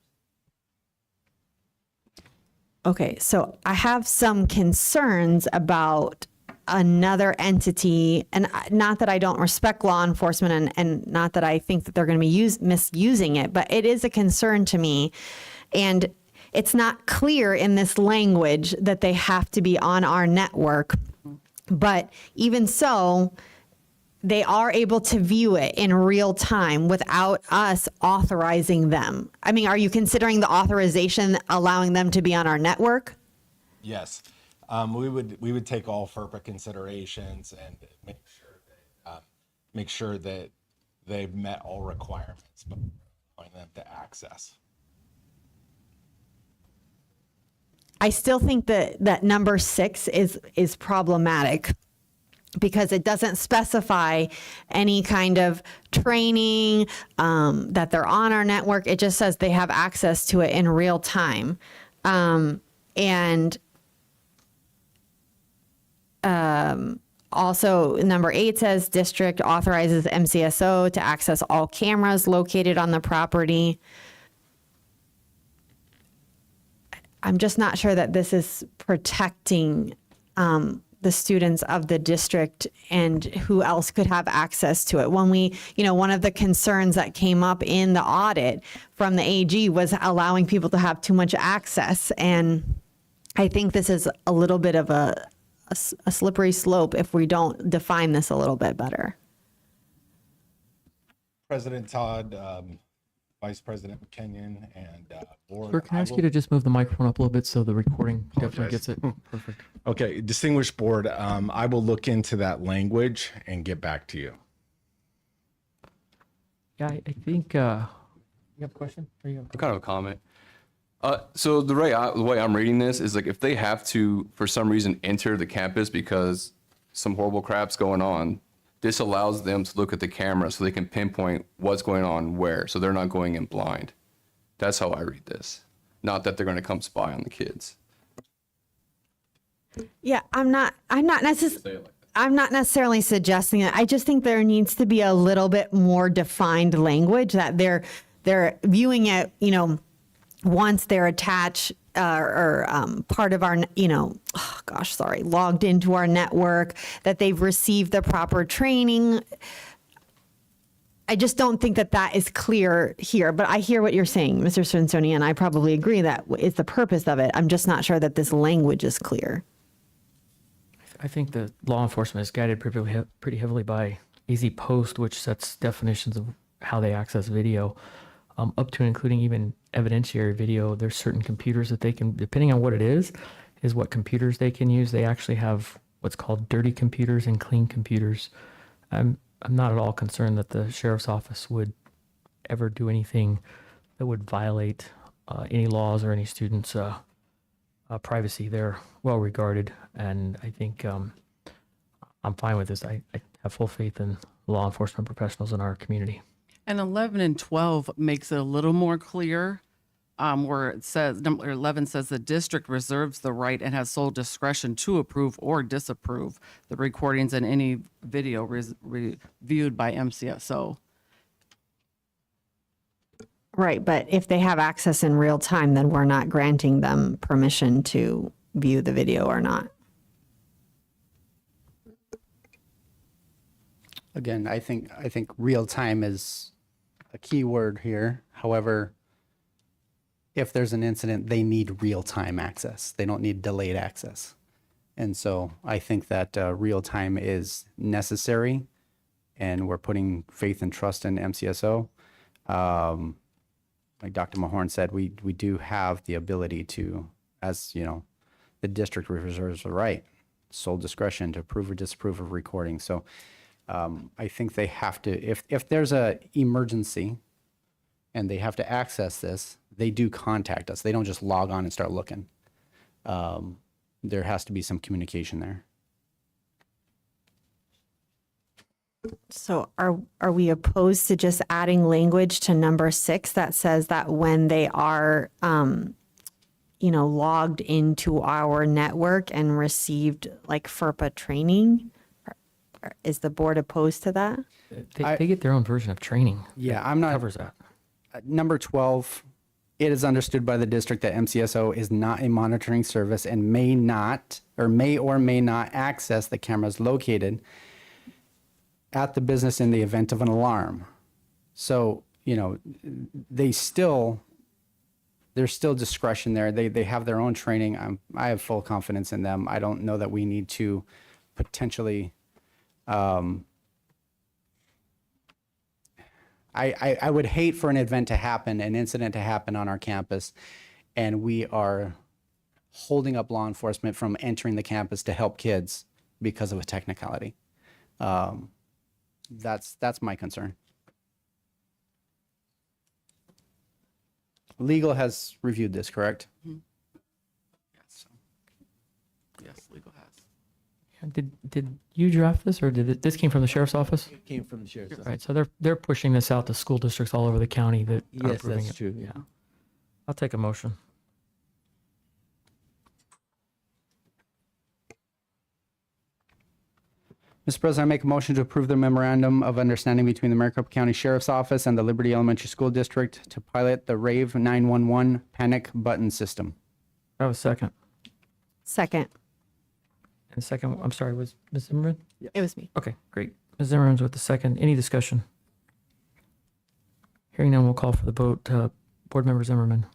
Okay, so I have some concerns about another entity, and not that I don't respect law enforcement and not that I think that they're going to be misusing it, but it is a concern to me. And it's not clear in this language that they have to be on our network. But even so, they are able to view it in real time without us authorizing them. I mean, are you considering the authorization allowing them to be on our network? Yes, we would take all FERPA considerations and make sure that they've met all requirements before allowing them to access. I still think that number 6 is problematic because it doesn't specify any kind of training, that they're on our network. It just says they have access to it in real time. Also, number 8 says district authorizes MCSO to access all cameras located on the property. I'm just not sure that this is protecting the students of the district and who else could have access to it. When we, one of the concerns that came up in the audit from the AG was allowing people to have too much access. And I think this is a little bit of a slippery slope if we don't define this a little bit better. President Todd, Vice President McKinnon, and board. Sir, can I ask you to just move the microphone up a little bit so the recording definitely gets it? Perfect. Okay, distinguished board, I will look into that language and get back to you. Yeah, I think, you have a question? Or you have Kind of a comment. So the way I'm reading this is like if they have to, for some reason, enter the campus because some horrible crap's going on, this allows them to look at the camera so they can pinpoint what's going on where, so they're not going in blind. That's how I read this. Not that they're going to come spy on the kids. Yeah, I'm not necessarily suggesting it. I just think there needs to be a little bit more defined language that they're viewing it, once they're attached or part of our, logged into our network, that they've received the proper training. I just don't think that is clear here, but I hear what you're saying, Mr. Sonsoni, and I probably agree that is the purpose of it. I'm just not sure that this language is clear. I think that law enforcement is guided pretty heavily by AZ Post, which sets definitions of how they access video, up to and including even evidentiary video. There's certain computers that they can, depending on what it is what computers they can use. They actually have what's called dirty computers and clean computers. I'm not at all concerned that the sheriff's office would ever do anything that would violate any laws or any students' privacy. They're well regarded, and I think I'm fine with this. I have full faith in law enforcement professionals in our community. And 11 and 12 makes it a little more clear, where it says, number 11 says the district reserves the right and has sole discretion to approve or disapprove the recordings and any video reviewed by MCSO. Right, but if they have access in real time, then we're not granting them permission to view the video or not. Again, I think real time is a key word here. However, if there's an incident, they need real time access. They don't need delayed access. And so I think that real time is necessary, and we're putting faith and trust in MCSO. Like Dr. Mahorn said, we do have the ability to, as the district reserves the right, sole discretion to approve or disapprove of recording. So I think they have to, if there's a emergency and they have to access this, they do contact us. They don't just log on and start looking. There has to be some communication there. So are we opposed to just adding language to number 6 that says that when they are, logged into our network and received like FERPA training? Is the board opposed to that? They get their own version of training. Yeah, I'm not. Covers that. Number 12 It is understood by the district that MCSO is not a monitoring service and may or may not access the cameras located at the business in the event of an alarm. So, you know, there's still discretion there. They have their own training. I have full confidence in them. I don't know that we need to potentially, I would hate for an event to happen, an incident to happen on our campus, and we are holding up law enforcement from entering the campus to help kids because of a technicality. That's my concern. Legal has reviewed this, correct? Yes, legal has. Did you draft this, or this came from the sheriff's office? It came from the sheriff's office. Right, so they're pushing this out to school districts all over the county that are Yes, approving that's it. true, yeah. I'll take a motion. Mr. President, I make a motion to approve the memorandum of understanding between the Maricopa County Sheriff's Office and the Liberty Elementary School District to pilot the Rave 911 panic button system. I have a second. Second. And second, I'm sorry, was Ms. Zimmerman? It was me. Okay, great. Ms. Zimmerman's with the second. Any discussion? Hearing none, we'll call for the vote. Board Member Zimmerman.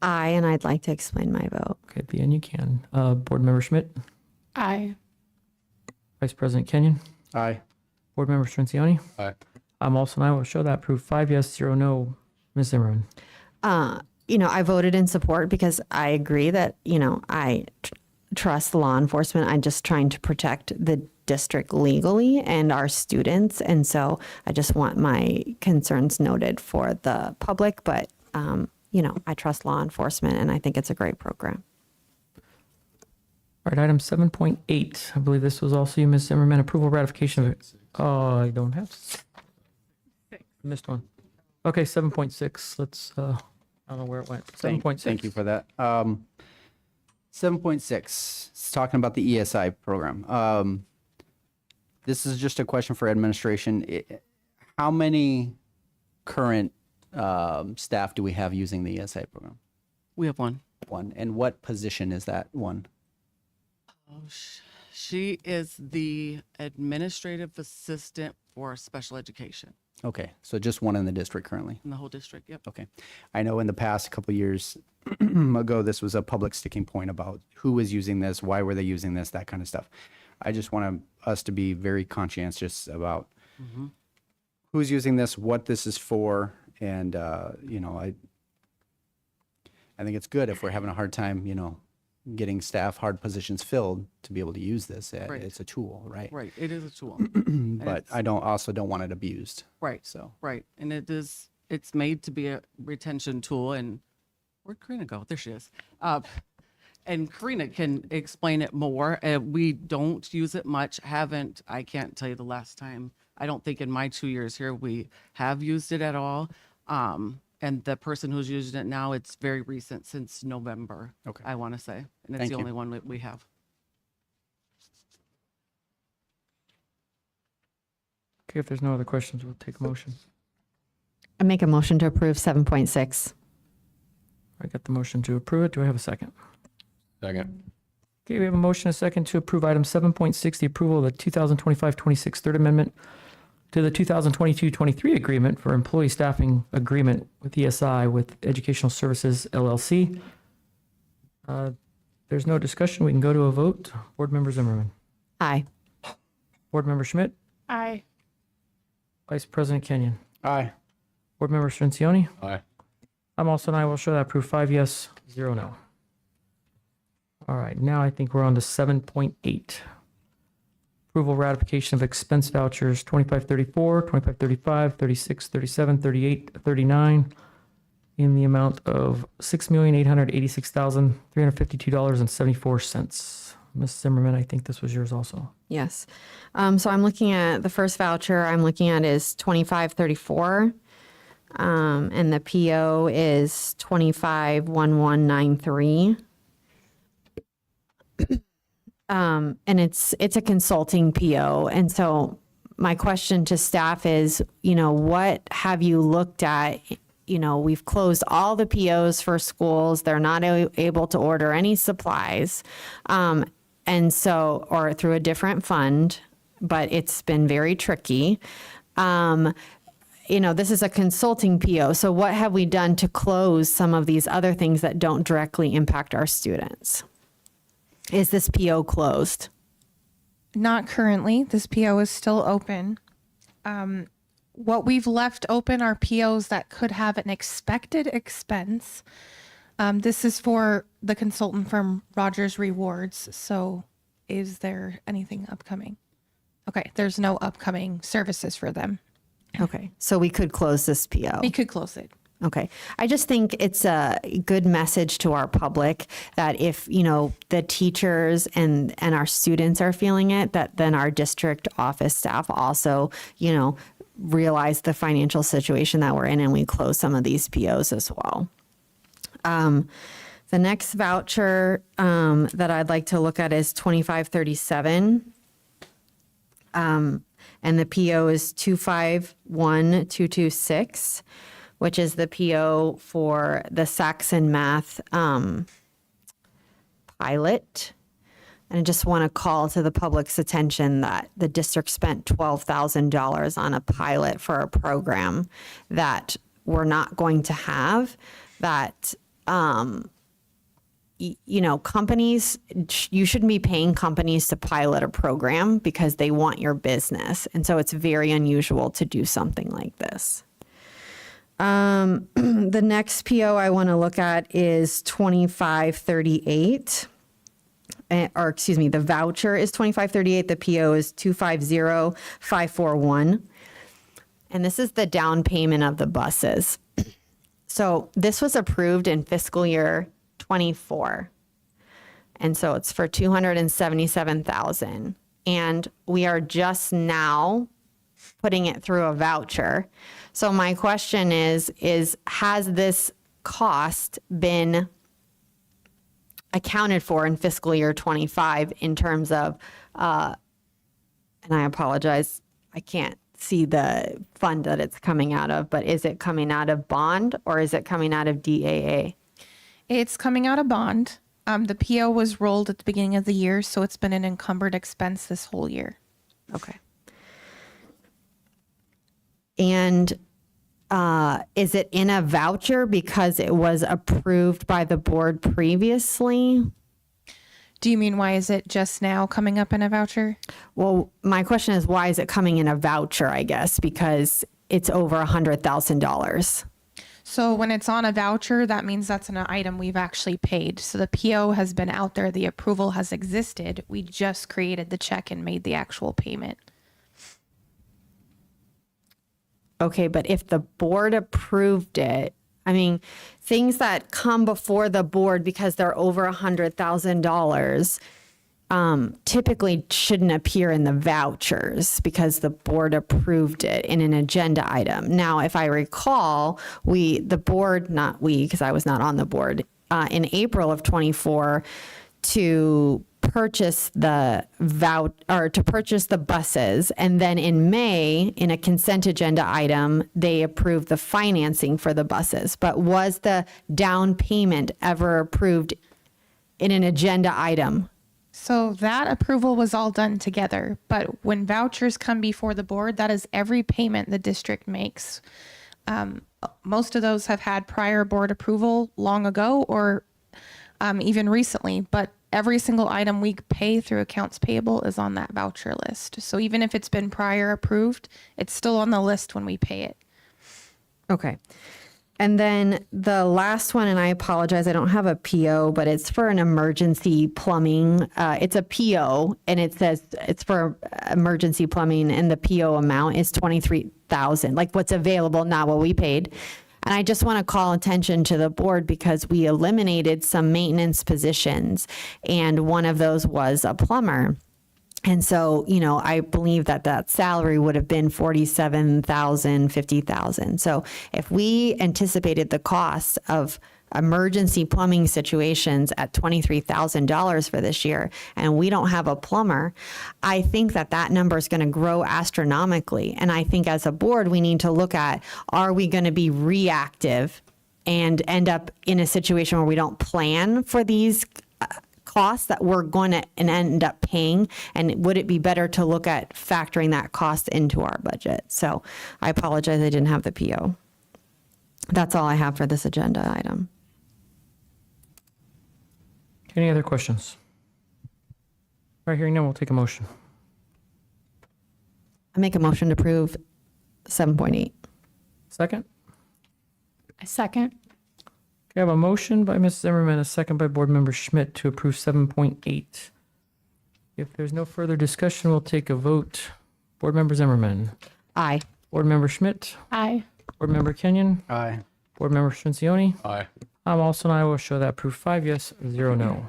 Aye, and I'd like to explain my vote. Okay, at the end you can. Board Member Schmidt. Aye. Vice President Kenyon. Aye. Board Member Strencioni. Aye. I'm also, and I will show that approved. 5 yes, 0 no. Ms. Zimmerman. You know, I voted in support because I agree that, you know, I trust law enforcement. I'm just trying to protect the district legally and our students. And so I just want my concerns noted for the public. But, you know, I trust law enforcement and I think it's a great program. All right, item 7.8. I believe this was also you, Ms. Zimmerman. Approval ratification of it. Oh, I don't have. Missed one. Okay, 7.6. Let's, I don't know where it went. 7.6. Thank you for that. 7.6, it's talking about the ESI program. This is just a question for administration. How many current staff do we have using the ESI program? We have one. One. And what position is that one? Oh, she is the administrative assistant for special education Okay, so just one in the district currently. in the whole district. Yep. Okay. I know in the past, a couple of years ago, this was a public sticking point about who was using this, why were they using this, that kind of stuff. I just want us to be very conscientious about who's using this, what this is for, and, you know, I think it's good if we're having a hard time, you know, getting staff, hard positions filled to be able to use this. Right. It's a tool, right? Right. It is a tool. But I also don't want it abused. Right. So. Right. And it's made to be a retention tool. And where'd Karina go? There she is. And Karina can explain it more. We don't use it much. I can't tell you the last time. I don't think in my 2 years here, we have used it at all. And the person who's using it now, it's very recent, since November, Okay. I want to say. And it's Thank the you. only one that we have. Okay, if there's no other questions, we'll take a motion. I make a motion to approve 7.6. I got the motion to approve it. Do I have a second? Second. Okay, we have a motion, and a second to approve item 7.6, the approval of the 2025-26 Third Amendment to the 2022-23 agreement for employee staffing agreement with ESI with Educational Services LLC. There's no discussion. We can go to a vote. Board Member Zimmerman. Aye. Board Member Schmidt. Aye. Vice President Kenyon. Aye. Board Member Strencioni. Aye. I'm also an aye. Will show that approved. 5 yes, 0 no. All right, now I think we're on to 7.8. Approval ratification of expense vouchers 2534, 2535, 36, 37, 38, 39 in the amount of $6,886,352.74. Ms. Zimmerman, I think this was yours also. Yes. So I'm looking at the first voucher I'm looking at is 2534. And the PO is 251193. And it's a consulting PO. And so my question to staff is, you know, what have you looked at, we've closed all the POs for schools. They're not able to order any supplies. And so, or through a different fund, but it's been very tricky. This is a consulting PO. So what have we done to close some of these other things that don't directly impact our students? Is this PO closed? Not currently. This PO is still open. What we've left open are POs that could have an expected expense. This is for the consultant firm Rogers Rewards. So is there anything upcoming? Okay, there's no upcoming services for them. Okay, so we could close this PO. We could close it. Okay. I just think it's a good message to our public that if, the teachers and our students are feeling it, that then our district office staff also, realize the financial situation that we're in, and we close some of these POs as well. The next voucher that I'd like to look at is 2537. And the PO is 251226. Which is the PO for the Saxon Math pilot. And I just want to call to the public's attention that the district spent $12,000 on a pilot for a program that we're not going to have, that, companies, you shouldn't be paying companies to pilot a program because they want your business. And so it's very unusual to do something like this. The next PO I want to look at is 2538. The voucher is 2538. The PO is 250541. And this is the down payment of the buses. So this was approved in fiscal year 24. And so it's for $277,000. And we are just now putting it through a voucher. So my question is has this cost been accounted for in fiscal year 25 in terms of, and I apologize, I can't see the fund that it's coming out of, but is it coming out of bond or is it coming out of DAA? It's coming out of bond. The PO was rolled at the beginning of the year, so it's been an encumbered expense this whole year. Okay. And is it in a voucher because it was approved by the board previously? Do you mean why is it just now coming up in a voucher? Well, my question is why is it coming in a voucher, I guess, because it's over $100,000. So when it's on a voucher, that means that's an item we've actually paid. So the PO has been out there, the approval has existed. We just created the check and made the actual payment. Okay, but if the board approved it, I mean, things that come before the board because they're over $100,000 typically shouldn't appear in the vouchers because the board approved it in an agenda item. Now, if I recall, the board, not we, because I was not on the board, in April of 24 to purchase the buses, and then in May, in a consent agenda item, they approved the financing for the buses. But was the down payment ever approved in an agenda item? So that approval was all done together, but when vouchers come before the board, that is every payment the district makes. Most of those have had prior board approval long ago or even recently, but every single item we pay through accounts payable is on that voucher list. So even if it's been prior approved, it's still on the list when we pay it. Okay. And then the last one, and I apologize, I don't have a PO, but it's for an emergency plumbing. It's a PO, and it says it's for emergency plumbing, and the PO amount is $23,000, like what's available, not what we paid. And I just want to call attention to the board because we eliminated some maintenance positions, and one of those was a plumber. And so, I believe that salary would have been 47,000, 50,000. So if we anticipated the cost of emergency plumbing situations at $23,000 for this year, and we don't have a plumber, I think that number is going to grow astronomically. And I think as a board, we need to look at, are we going to be reactive and end up in a situation where we don't plan for these costs that we're going to end up paying? And would it be better to look at factoring that cost into our budget? So I apologize, I didn't have the PO. That's all I have for this agenda item. Any other questions? All right, hearing none, we'll take a motion. I make a motion to approve 7.8. Second? I second. Okay, I have a motion by Ms. Zimmerman, a second by Board Member Schmidt to approve 7.8. If there's no further discussion, we'll take a vote. Board Member Zimmerman. Aye. Board Member Schmidt. Aye. Board Member Kenyon. Aye. Board Member Strencioni. Aye. I'm also an aye. Will show that approved 5 yes, 0 no.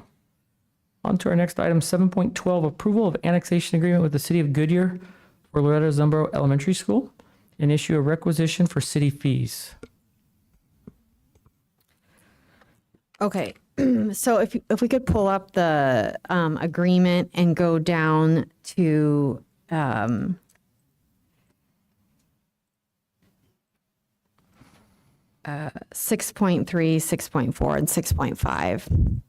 On to our next item, 7.12, approval of annexation agreement with the City of Goodyear for Loretta Zumbro Elementary School and issue a requisition for city fees. Okay, so if we could pull up the agreement and go down to 6.3, 6.4, and 6.5.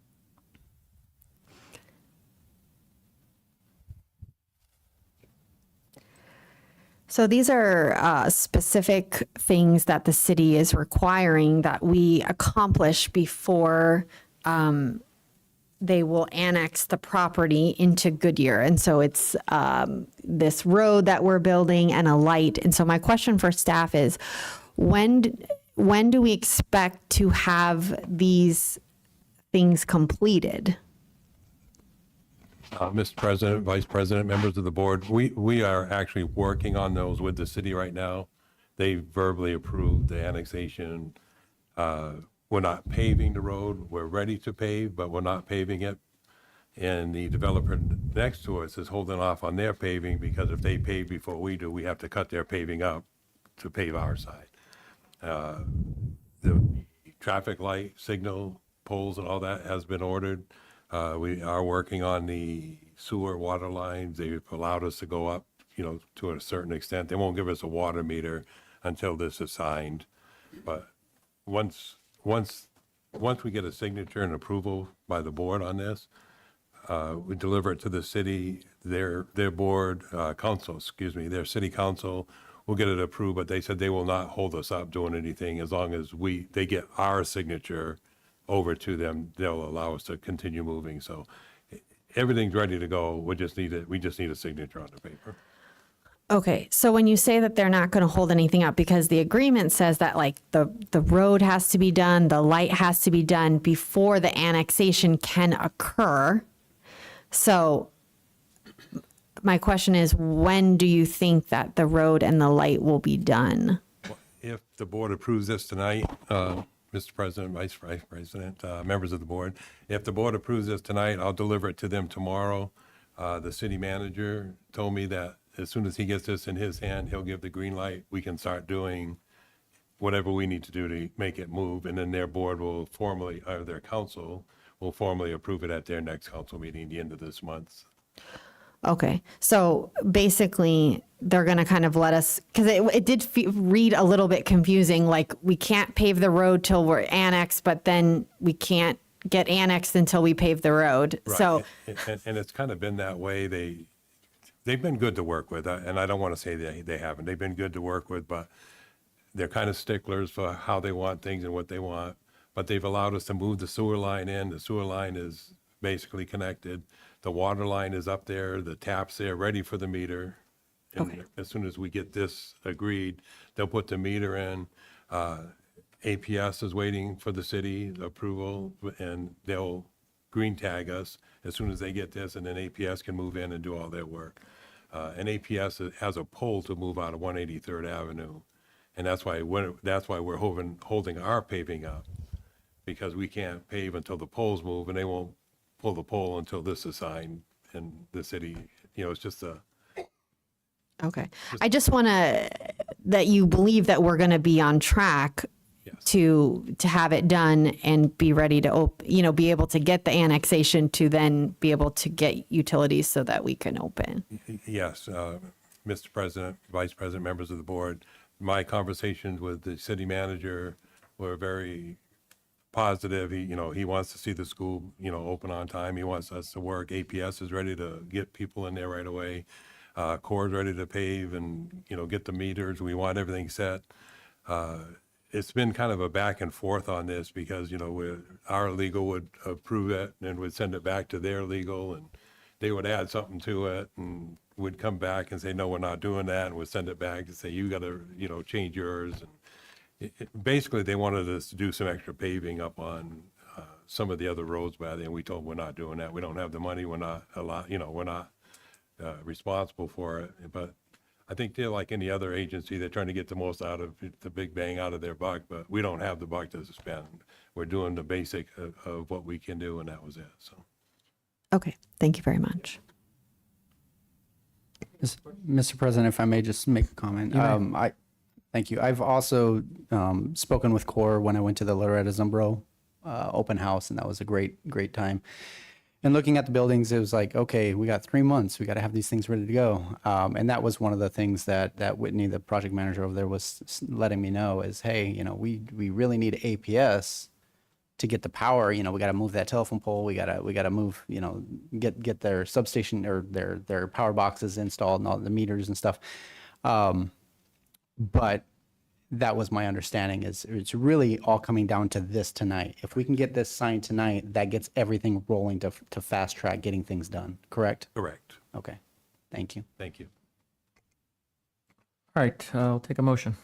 So these are specific things that the city is requiring that we accomplish before they will annex the property into Goodyear. And so it's this road that we're building and a light. And so my question for staff is, when do we expect to have these things completed? Mr. President, Vice President, members of the board, we are actually working on those with the city right now. They verbally approved the annexation. We're not paving the road. We're ready to pave, but we're not paving it. And the developer next to us is holding off on their paving because if they pave before we do, we have to cut their paving up to pave our side. The traffic light signal poles and all that has been ordered. We are working on the sewer water lines. They've allowed us to go up, to a certain extent. They won't give us a water meter until this is signed. But once we get a signature and approval by the board on this, we deliver it to the city, their board, their city council will get it approved, but they said they will not hold us up doing anything as long as they get our signature over to them. They'll allow us to continue moving. So everything's ready to go. We just need a signature on the paper. Okay, so when you say that they're not going to hold anything up, because the agreement says that like the road has to be done, the light has to be done before the annexation can occur. So my question is, when do you think that the road and the light will be done? If the board approves this tonight, Mr. President, Vice President, members of the board, if the board approves this tonight, I'll deliver it to them tomorrow. The city manager told me that as soon as he gets this in his hand, he'll give the green light. We can start doing whatever we need to do to make it move. And then their board will their council will formally approve it at their next council meeting at the end of this month. Okay, so basically they're going to kind of let us, because it did read a little bit confusing, like we can't pave the road till we're annexed, but then we can't get annexed until we pave the road. Right. So, and it's kind of been that way. They've been good to work with, and I don't want to say they haven't. They've been good to work with, but they're kind of sticklers for how they want things and what they want. But they've allowed us to move the sewer line in. The sewer line is basically connected. The water line is up there, the tap's there, ready for the meter. And as soon as we get this agreed, they'll put the meter in. APS is waiting for the city approval, and they'll green tag us as soon as they get this, and then APS can move in and do all their work. And APS has a pole to move out of 183rd Avenue, and that's why we're holding our paving up, because we can't pave until the poles move, and they won't pull the pole until this is signed and the city it's just a, Okay. I just want that you believe that we're going to be on track to have it done and be ready to be able to get the annexation to then be able to get utilities so that we can open. yes, Mr. President, Vice President, members of the board, my conversations with the city manager were very positive. He wants to see the school, open on time. He wants us to work. APS is ready to get people in there right away. Corps ready to pave and, get the meters. We want everything set. It's been kind of a back and forth on this because, our legal would approve it and would send it back to their legal and they would add something to it and would come back and say, no, we're not doing that. And would send it back and say, you got to, change yours. And basically they wanted us to do some extra paving up on some of the other roads by there. And we told them we're not doing that. We don't have the money. We're not we're not responsible for it. But I think they're like any other agency. They're trying to get the most out of the big bang out of their buck, but we don't have the buck to spend. We're doing the basic of what we can do, and that was it. So, Okay. Thank you very much. Mr. President, if I may just make a comment. Thank you. I've also spoken with Corps when I went to the Loretta Zumbro open house, and that was a great time. And looking at the buildings, it was like, okay, we got 3 months. We got to have these things ready to go. And that was one of the things that Whitney, the project manager over there, was letting me know is, hey, we really need APS to get the power. We got to move that telephone pole. We got to move, get their substation or their power boxes installed and all the meters and stuff. But that was my understanding is it's really all coming down to this tonight. If we can get this signed tonight, that gets everything rolling to fast track getting things done. Correct? correct. Okay. Thank you. Thank you. All right, I'll take a motion.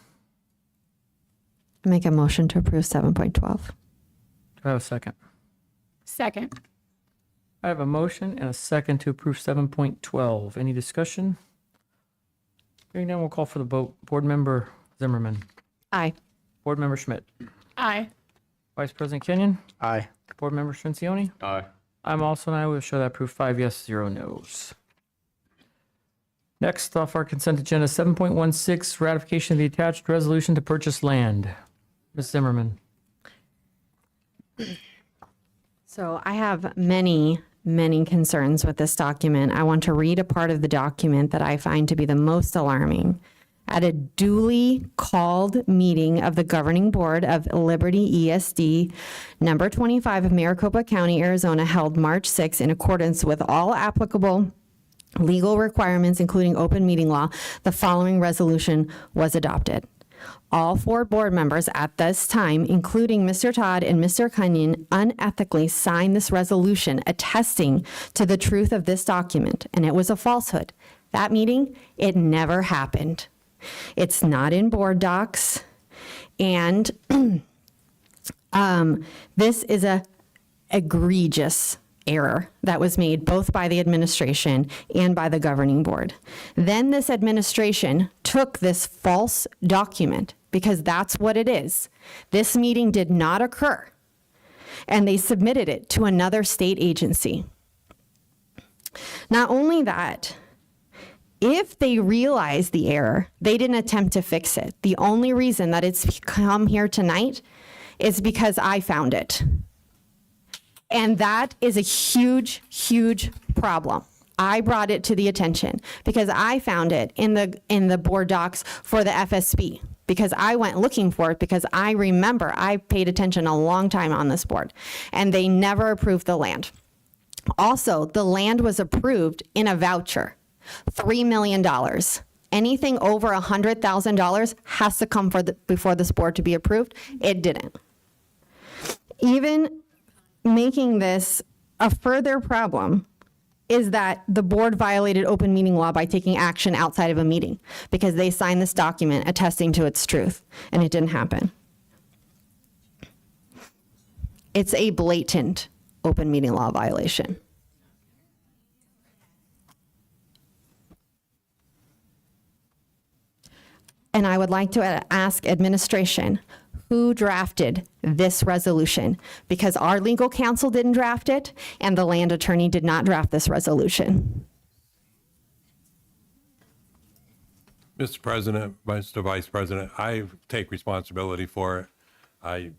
I make a motion to approve 7.12. Do I have a second? Second. I have a motion and a second to approve 7.12. Any discussion? Hearing none, we'll call for the vote. Board Member Zimmerman. Aye. Board Member Schmidt. Aye. Vice President Kenyon. Aye. Board Member Strencioni. Aye. I'm also an aye. We'll show that approved 5 yes, 0 no's. Next off our consent agenda, 7.16, ratification of the attached resolution to purchase land. Ms. Zimmerman. So I have many concerns with this document. I want to read a part of the document that I find to be the most alarming. At a duly called meeting of the Governing Board of Liberty ESD, number 25 of Maricopa County, Arizona, held March 6 in accordance with all applicable legal requirements, including open meeting law, the following resolution was adopted. All 4 board members at this time, including Mr. Todd and Mr. Kenyon, unethically signed this resolution attesting to the truth of this document, and it was a falsehood. That meeting, it never happened. It's not in board docs, and this is a egregious error that was made both by the administration and by the governing board. Then this administration took this false document, because that's what it is. This meeting did not occur, and they submitted it to another state agency. Not only that, if they realized the error, they didn't attempt to fix it. The only reason that it's come here tonight is because I found it. And that is a huge, huge problem. I brought it to the attention because I found it in the board docs for the FSB, because I went looking for it, because I remember I paid attention a long time on this board, and they never approved the land. Also, the land was approved in a voucher. $3 million. Anything over $100,000 has to come before this board to be approved. It didn't. Even making this a further problem is that the board violated open meeting law by taking action outside of a meeting, because they signed this document attesting to its truth, and it didn't happen. It's a blatant open meeting law violation. And I would like to ask administration, who drafted this resolution? Because our legal counsel didn't draft it, and the land attorney did not draft this resolution. Mr. President, Mr. Vice President, I take responsibility for it. I'm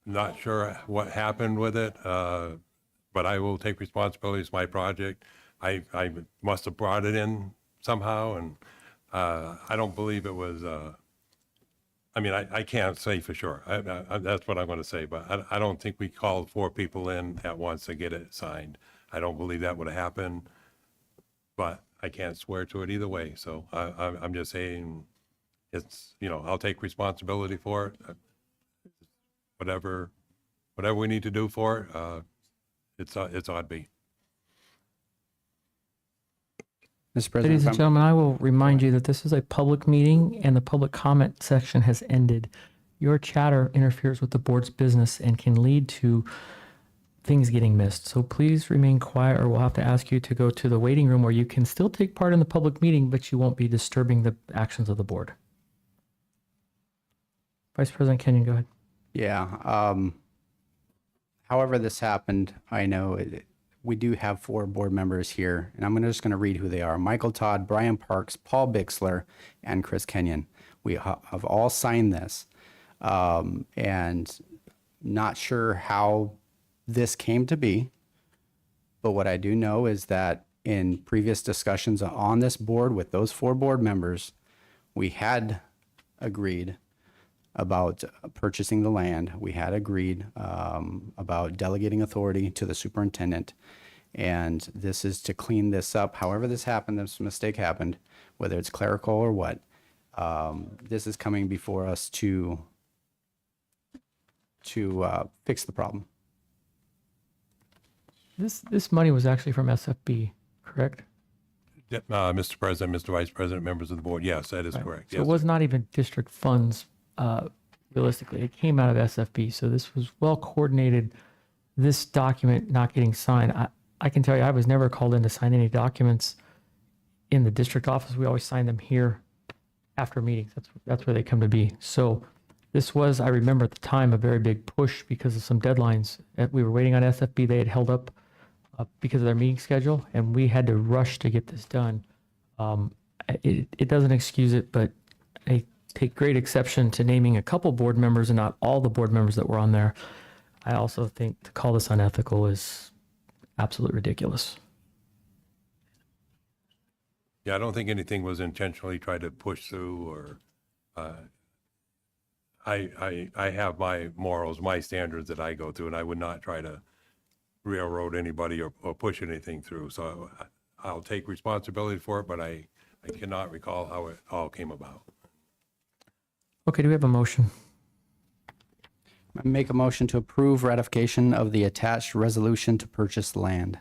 not sure what happened with it, but I will take responsibility. It's my project. I must have brought it in somehow, and I don't believe it was, I mean, I can't say for sure. That's what I'm going to say, but I don't think we called 4 people in at once to get it signed. I don't believe that would have happened, but I can't swear to it either way. So I'm just saying it's, you know, I'll take responsibility for it. Whatever we need to do for it, it's on me. Mr. President. Ladies if and I'm- gentlemen, I will remind you that this is a public meeting and the public comment section has ended. Your chatter interferes with the board's business and can lead to things getting missed. So please remain quiet or we'll have to ask you to go to the waiting room where you can still take part in the public meeting, but you won't be disturbing the actions of the board. Vice President Kenyon, go ahead. Yeah. However this happened, I know we do have 4 board members here, and I'm just going to read who they are. Michael Todd, Brian Parks, Paul Bixler, and Chris Kenyon. We have all signed this, and not sure how this came to be, but what I do know is that in previous discussions on this board with those 4 board members, we had agreed about purchasing the land. We had agreed about delegating authority to the superintendent. And this is to clean this up. However this happened, this mistake happened, whether it's clerical or what, this is coming before us to fix the problem. This money was actually from SFB, correct? Mr. President, Mr. Vice President, members of the board, yes, that is correct. So Yes, it was not even district funds, realistically. It came out of SFB. So this was well coordinated. This document not getting signed, I can tell you, I was never called in to sign any documents in the district office. We always sign them here after meetings. That's where they come to be. So this was, I remember at the time, a very big push because of some deadlines. We were waiting on SFB. They had held up because of their meeting schedule, and we had to rush to get this done. It doesn't excuse it, but I take great exception to naming a couple board members and not all the board members that were on there. I also think to call this unethical is absolutely ridiculous. yeah, I don't think anything was intentionally tried to push through or, I have my morals, my standards that I go through, and I would not try to railroad anybody or push anything through. So I'll take responsibility for it, but I cannot recall how it all came about. Okay, do we have a motion? I make a motion to approve ratification of the attached resolution to purchase land.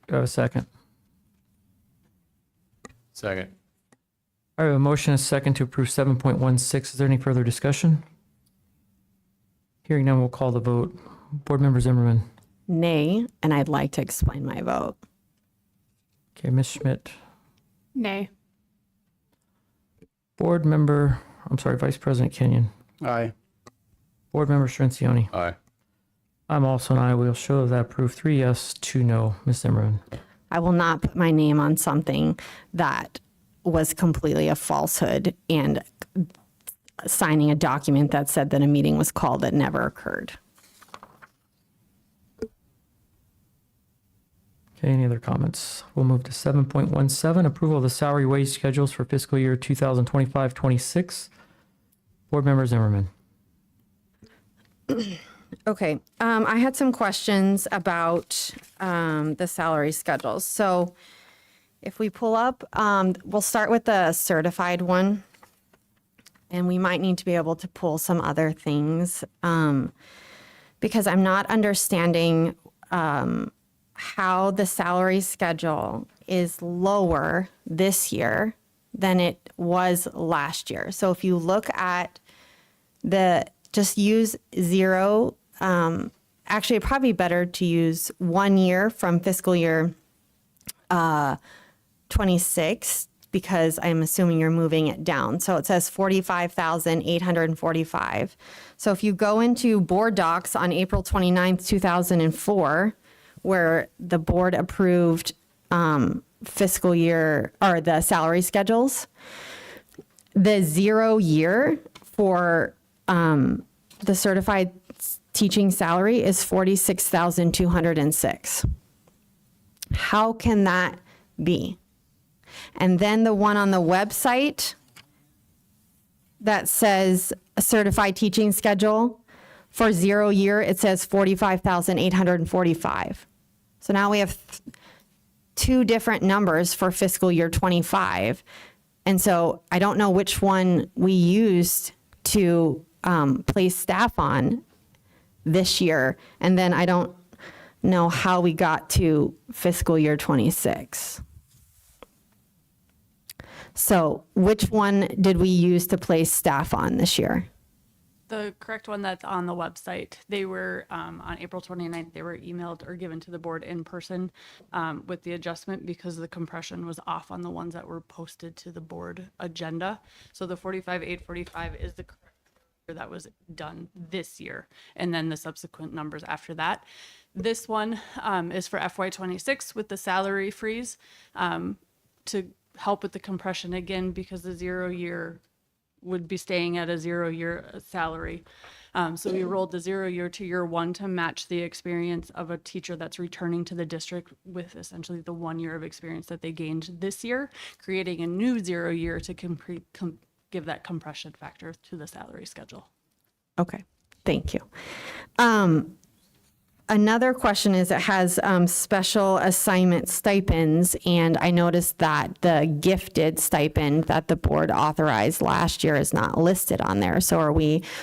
Do I have a second? Second. I have a motion and a second to approve 7.16. Is there any further discussion? Hearing none, we'll call the vote. Board Member Zimmerman. Nay, and I'd like to explain my vote. Okay, Ms. Schmidt. Nay. Board Member, Vice President Kenyon. Aye. Board Member Strencioni. Aye. I'm also an aye. We'll show that approved. 3 yes, 2 no. Ms. Zimmerman. I will not put my name on something that was completely a falsehood and signing a document that said that a meeting was called that never occurred. Okay, any other comments? We'll move to 7.17, approval of the salary wage schedules for fiscal year 2025-26. Board Member Zimmerman. Okay, I had some questions about the salary schedules. So if we pull up, we'll start with the certified one. And we might need to be able to pull some other things because I'm not understanding how the salary schedule is lower this year than it was last year. So if you look at just use 0, actually it'd probably be better to use 1 year from fiscal year 26 because I'm assuming you're moving it down. So it says 45,845. So if you go into board docs on April 29th, 2004, where the board approved fiscal year or the salary schedules. The 0 year for the certified teaching salary is 46,206. How can that be? And then the one on the website that says a certified teaching schedule for 0 year, it says 45,845. So now we have two different numbers for fiscal year 25. And so I don't know which one we used to place staff on this year. And then I don't know how we got to fiscal year 26. So which one did we use to place staff on this year? The correct one that's on the website, they were, on April 29th, they were emailed or given to the board in person with the adjustment because the compression was off on the ones that were posted to the board agenda. So the 45,845 is the correct number that was done this year. And then the subsequent numbers after that. This one is for FY26 with the salary freeze to help with the compression again, because the 0 year would be staying at a 0 year salary. So we rolled the 0 year to year one to match the experience of a teacher that's returning to the district with essentially the 1 year of experience that they gained this year, creating a new 0 year to give that compression factor to the salary schedule. Okay, thank you. Another question is it has special assignment stipends, and I noticed that the gifted stipend that the board authorized last year is not listed on there. So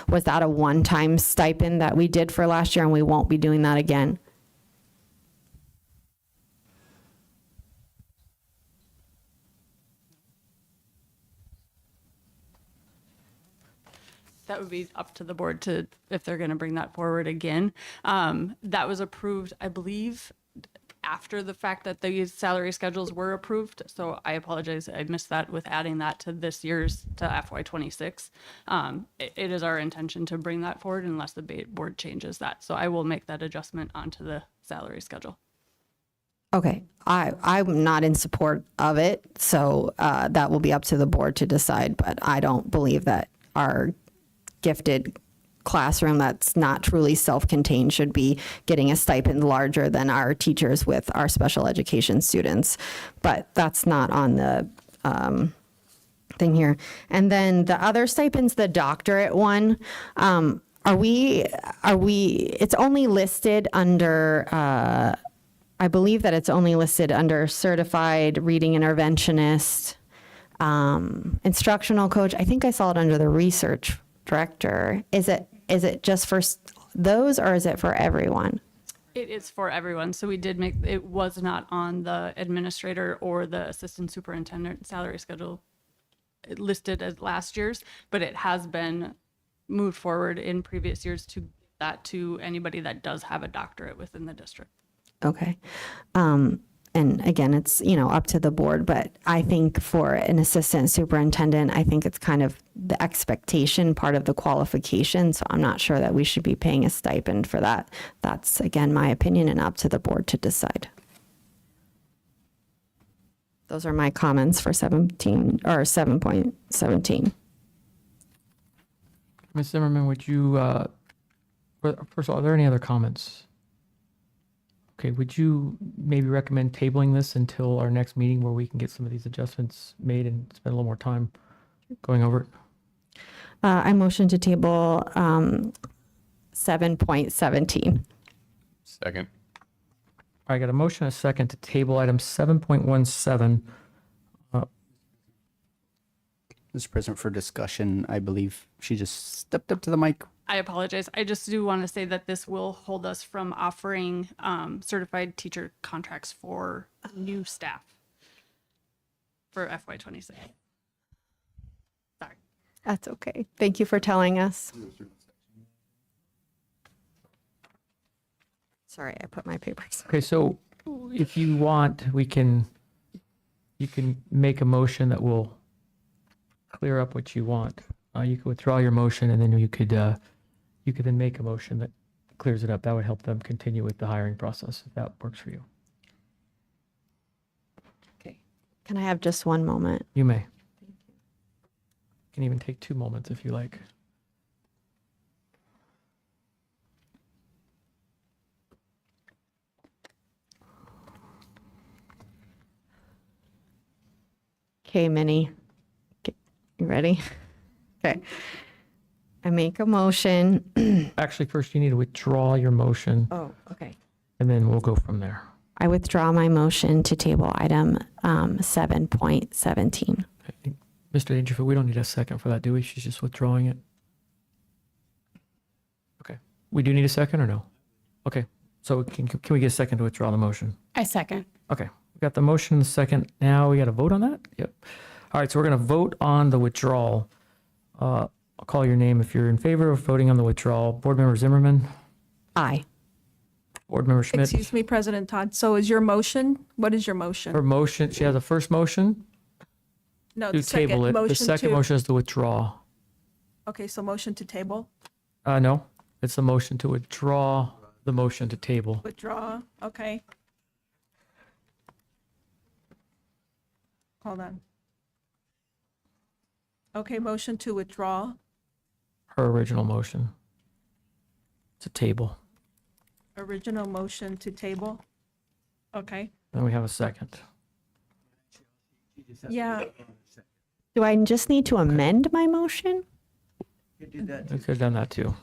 was that a one-time stipend that we did for last year and we won't be doing that again? That would be up to the board to, if they're going to bring that forward again. That was approved, I believe, after the fact that the salary schedules were approved. So I apologize, I missed that with adding that to this year's, to FY26. It is our intention to bring that forward unless the board changes that. So I will make that adjustment onto the salary schedule. Okay, I'm not in support of it, so that will be up to the board to decide, but I don't believe that our gifted classroom that's not truly self-contained should be getting a stipend larger than our teachers with our special education students. But that's not on the thing here. And then the other stipends, the doctorate one, it's only listed under, I believe that it's only listed under certified reading interventionist, instructional coach. I think I saw it under the research director. Is it just for those, or is it for everyone? It is for everyone. So we did make, it was not on the administrator or the assistant superintendent salary schedule listed as last year's, but it has been moved forward in previous years to give that to anybody that does have a doctorate within the district. Okay. And again, it's, up to the board, but I think for an assistant superintendent, I think it's kind of the expectation part of the qualification. So I'm not sure that we should be paying a stipend for that. That's, again, my opinion and up to the board to decide. Those are my comments for 7.17. Ms. Zimmerman, would you, first of all, are there any other comments? Okay, would you maybe recommend tabling this until our next meeting where we can get some of these adjustments made and spend a little more time going over it? I motion to table 7.17. Second. I got a motion, and a second to table item 7.17. Mr. President, for discussion, I believe she just stepped up to the mic. I apologize. I just do want to say that this will hold us from offering certified teacher contracts for new staff for FY26. Sorry. That's okay. Thank you for telling us. Sorry, I put my papers. Okay, so if you want, you can make a motion that will clear up what you want. You could withdraw your motion, and then you could then make a motion that clears it up. That would help them continue with the hiring process, if that works for you. Can I have just one moment? You may. Can even take 2 moments if you like. Okay, Minnie. You ready? Okay. I make a motion. Actually, first you need to withdraw your motion, Oh, okay. and then we'll go from there. I withdraw my motion to table item 7.17. Mr. Dangerfield, we don't need a second for that, do we? She's just withdrawing it. Okay. We do need a second or no? Okay. So can we get a second to withdraw the motion? I second. Okay. We got the motion and the second. Now we got to vote on that? Yep. All right. So we're going to vote on the withdrawal. I'll call your name if you're in favor of voting on the withdrawal. Board Member Zimmerman? Aye. Board Member Schmidt? Excuse me, President Todd. So is your motion, what is your motion? Her motion, she has a first motion No, to the second table it. The motion second to- motion is to withdraw. Okay, so motion to table, No, it's a motion to withdraw the motion to table. withdraw, okay. Hold on. Okay, motion to withdraw. Her original motion. It's a table. Original motion to table. Okay, Then we have a second. yeah, Do I just need to amend my motion? We could have done that too.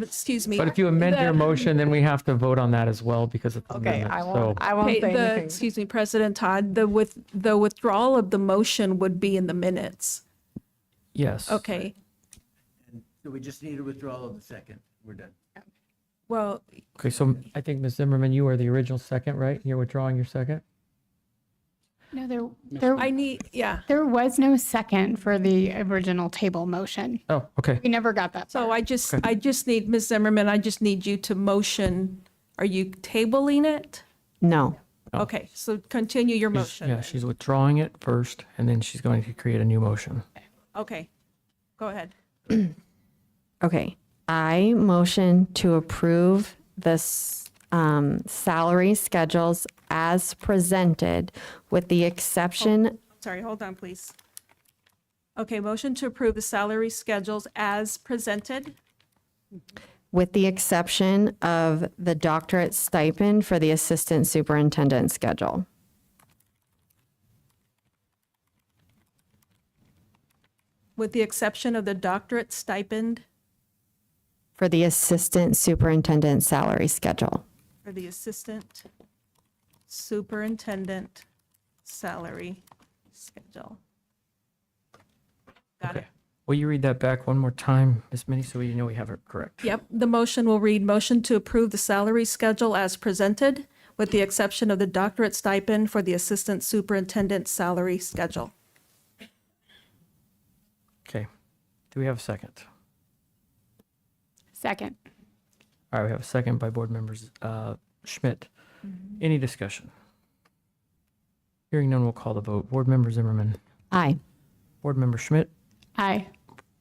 excuse me. But if you amend your The- motion, then we have to vote on that as well because it's amendment. So Okay, excuse me, President Todd, the withdrawal of the motion would be in the minutes. yes. Okay, So we just need a withdrawal of the second. We're done. well, Okay, so I think Ms. Zimmerman, you are the original second, right? You're withdrawing your second? No, I need, yeah. there was no second for the original table motion. Oh, okay. We never got that. So I just need, Ms. Zimmerman, I just need you to motion, are you tabling it? No. No. Okay, so continue your motion. Yeah, she's withdrawing it first, and then she's going to create a new motion. Okay, go ahead. Okay. I motion to approve this salary schedules as presented with the exception. Sorry, hold on, please. Okay, motion to approve the salary schedules as presented. With the exception of the doctorate stipend for the assistant superintendent schedule. With the exception of the doctorate stipend For the assistant superintendent salary schedule. for the assistant superintendent salary schedule. Got it. Okay. Will you read that back one more time, Ms. Minnie, so we know we have it correct? Yep, the motion will read, motion to approve the salary schedule as presented, with the exception of the doctorate stipend for the assistant superintendent salary schedule. Okay. Do we have a second? Second. All right, we have a second by Board Members Schmidt. Any discussion? Hearing none, we'll call the vote. Board Member Zimmerman. Aye. Board Member Schmidt. Aye.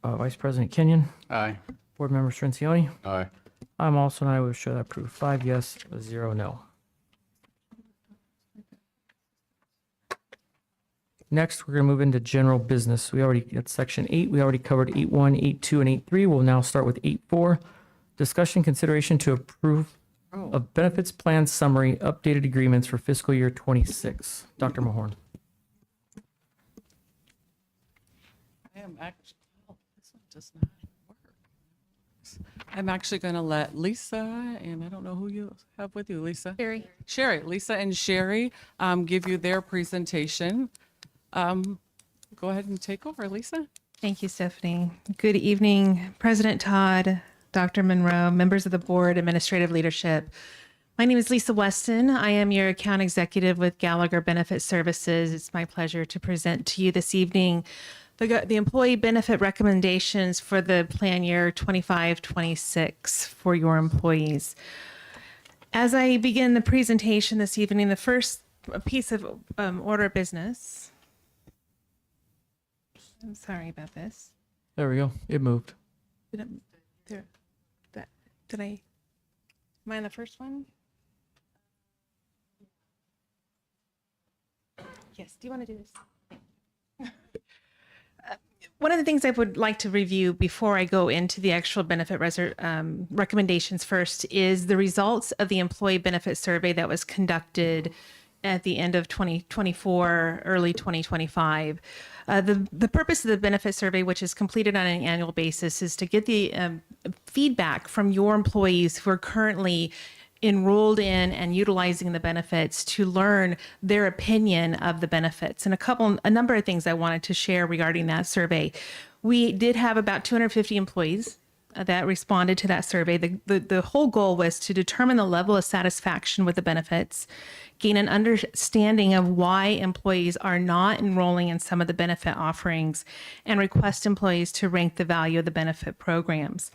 Vice President Kenyon. Aye. Board Member Strencioni. Aye. I'm also an aye. We show that approved. 5 yes, 0 no. Next, we're going to move into general business. We already, at section 8, we already covered 8.1, 8.2, and 8.3. We'll now start with 8.4. Discussion consideration to approve of benefits plan summary, updated agreements for fiscal year 26. Dr. Mahorn. I am actually, this one does not work. I'm actually going to let Lisa, and I don't know who you have with you, Lisa. Sherry, Lisa and Sherry give you their presentation. Go ahead and take over, Lisa. Thank you, Stephanie. Good evening, President Todd, Dr. Monroe, members of the board, administrative leadership. My name is Lisa Weston. I am your account executive with Gallagher Benefit Services. It's my pleasure to present to you this evening the employee benefit recommendations for the plan year 25-26 for your employees. As I begin the presentation this evening, the first piece of order of business. I'm sorry about this. There we go. It moved. Am I on the first one? Yes, do you want to do this? One of the things I would like to review before I go into the actual benefit recommendations first is the results of the employee benefit survey that was conducted at the end of 2024, early 2025. The purpose of the benefit survey, which is completed on an annual basis, is to get the feedback from your employees who are currently enrolled in and utilizing the benefits to learn their opinion of the benefits. And a number of things I wanted to share regarding that survey. We did have about 250 employees that responded to that survey. The whole goal was to determine the level of satisfaction with the benefits, gain an understanding of why employees are not enrolling in some of the benefit offerings, and request employees to rank the value of the benefit programs.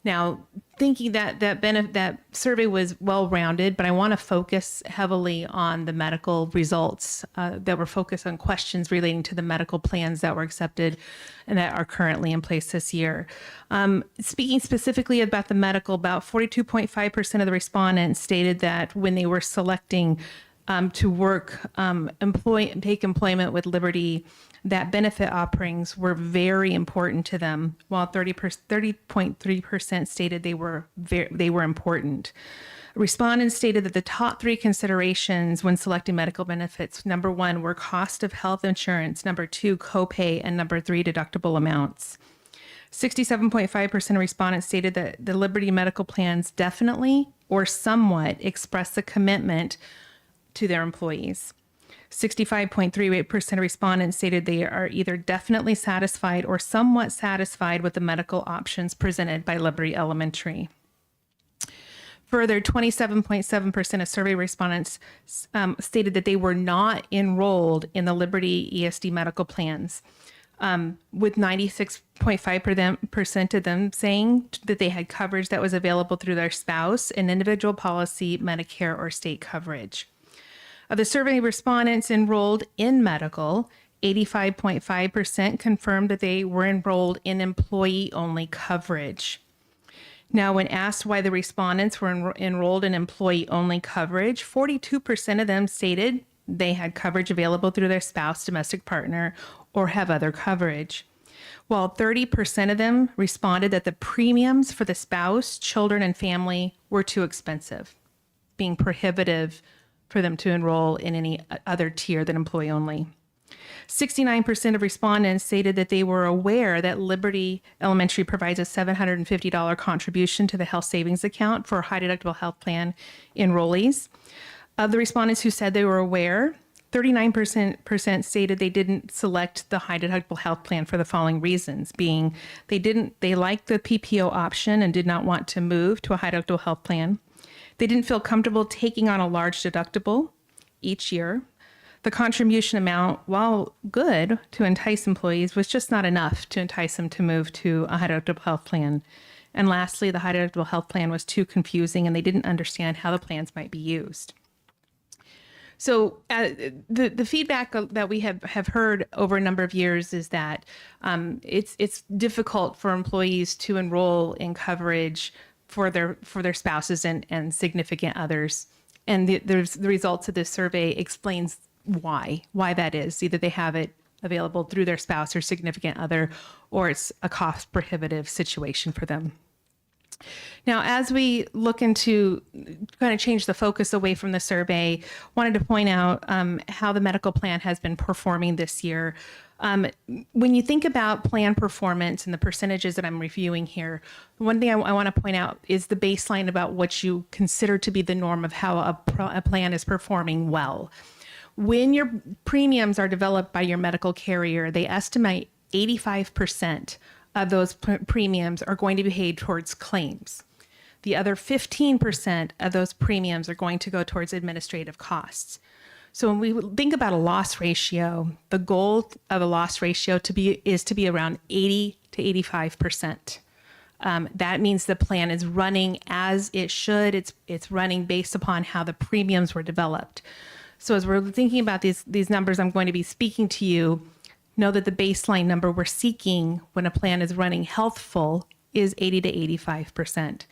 Now, thinking that survey was well-rounded, but I want to focus heavily on the medical results that were focused on questions relating to the medical plans that were accepted and that are currently in place this year. Speaking specifically about the medical, about 42.5% of the respondents stated that when they were selecting to work, take employment with Liberty, that benefit offerings were very important to them, while 30.3% stated they were important. Respondents stated that the top three considerations when selecting medical benefits, number one, were cost of health insurance, number two, copay, and number three, deductible amounts. 67.5% of respondents stated that the Liberty medical plans definitely or somewhat express a commitment to their employees. 65.38% of respondents stated they are either definitely satisfied or somewhat satisfied with the medical options presented by Liberty Elementary. Further, 27.7% of survey respondents stated that they were not enrolled in the Liberty ESD medical plans, with 96.5% of them saying that they had coverage that was available through their spouse, an individual policy, Medicare, or state coverage. Of the survey respondents enrolled in medical, 85.5% confirmed that they were enrolled in employee-only coverage. Now, when asked why the respondents were enrolled in employee-only coverage, 42% of them stated they had coverage available through their spouse, domestic partner, or have other coverage, while 30% of them responded that the premiums for the spouse, children, and family were too expensive, being prohibitive for them to enroll in any other tier than employee only. 69% of respondents stated that they were aware that Liberty Elementary provides a $750 contribution to the health savings account for high deductible health plan enrollees. Of the respondents who said they were aware, 39% stated they didn't select the high deductible health plan for the following reasons, being they liked the PPO option and did not want to move to a high deductible health plan. They didn't feel comfortable taking on a large deductible each year. The contribution amount, while good to entice employees, was just not enough to entice them to move to a high deductible health plan. And lastly, the high deductible health plan was too confusing and they didn't understand how the plans might be used. So the feedback that we have heard over a number of years is that it's difficult for employees to enroll in coverage for their spouses and significant others. And the results of this survey explains why that is. Either they have it available through their spouse or significant other, or it's a cost prohibitive situation for them. Now, as we look into kind of change the focus away from the survey, wanted to point out how the medical plan has been performing this year. When you think about plan performance and the percentages that I'm reviewing here, one thing I want to point out is the baseline about what you consider to be the norm of how a plan is performing well. When your premiums are developed by your medical carrier, they estimate 85% of those premiums are going to be paid towards claims. The other 15% of those premiums are going to go towards administrative costs. So when we think about a loss ratio, the goal of a loss ratio is to be around 80 to 85%. That means the plan is running as it should. It's running based upon how the premiums were developed. So as we're thinking about these numbers I'm going to be speaking to you, know that the baseline number we're seeking when a plan is running healthful is 80 to 85%.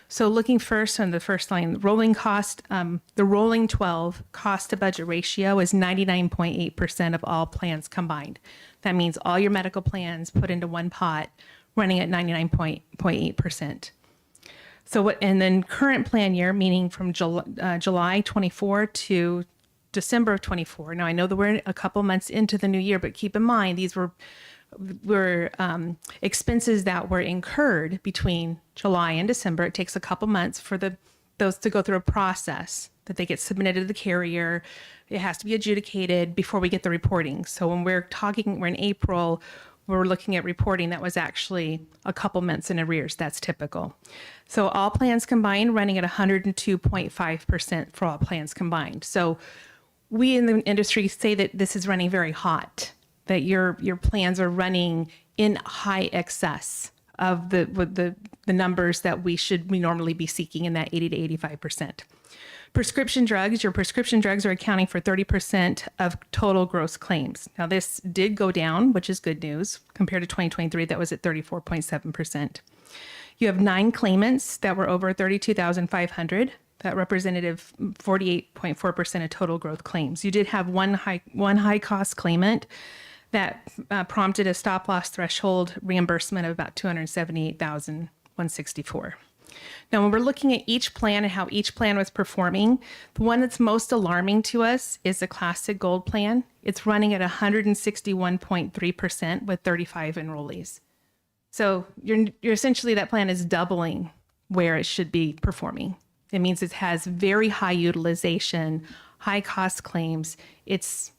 So looking first on the first line, rolling cost, the rolling 12 cost to budget ratio is 99.8% of all plans combined. That means all your medical plans put into one pot, running at 99.8%. So what, and then current plan year, meaning from July 24 to December of 24. Now I know that we're a couple months into the new year, but keep in mind, these were expenses that were incurred between July and December. It takes a couple months for those to go through a process that they get submitted to the carrier. It has to be adjudicated before we get the reporting. So when we're in April, we're looking at reporting that was actually a couple months in arrears. That's typical. So all plans combined running at 102.5% for all plans combined. So we in the industry say that this is running very hot, that your plans are running in high excess of the numbers that we normally be seeking in that 80 to 85%. Prescription drugs, your prescription drugs are accounting for 30% of total gross claims. Now this did go down, which is good news. Compared to 2023, that was at 34.7%. You have 9 claimants that were over 32,500. That represented 48.4% of total growth claims. You did have one high cost claimant that prompted a stop loss threshold reimbursement of about $278,164. Now, when we're looking at each plan and how each plan was performing, the one that's most alarming to us is the Classic Gold plan. It's running at 161.3% with 35 enrollees. So you're essentially, that plan is doubling where it should be performing. It means it has very high utilization, high cost claims. It's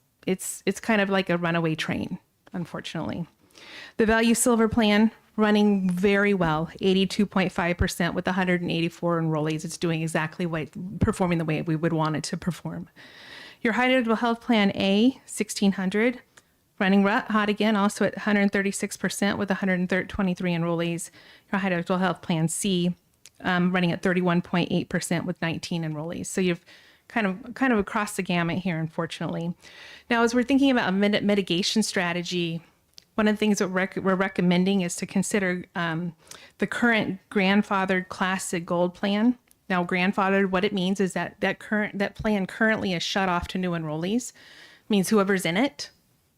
kind of like a runaway train, unfortunately. The Value Silver plan running very well, 82.5% with 184 enrollees. It's doing exactly performing the way we would want it to perform. Your High Deductible Health Plan A, 1600, running hot again, also at 136% with 123 enrollees. Your High Deductible Health Plan C, running at 31.8% with 19 enrollees. So you've kind of across the gamut here, unfortunately. Now, as we're thinking about a mitigation strategy, one of the things that we're recommending is to consider the current grandfathered Classic Gold plan. Now, grandfathered, what it means is that plan currently is shut off to new enrollees. It means whoever's in it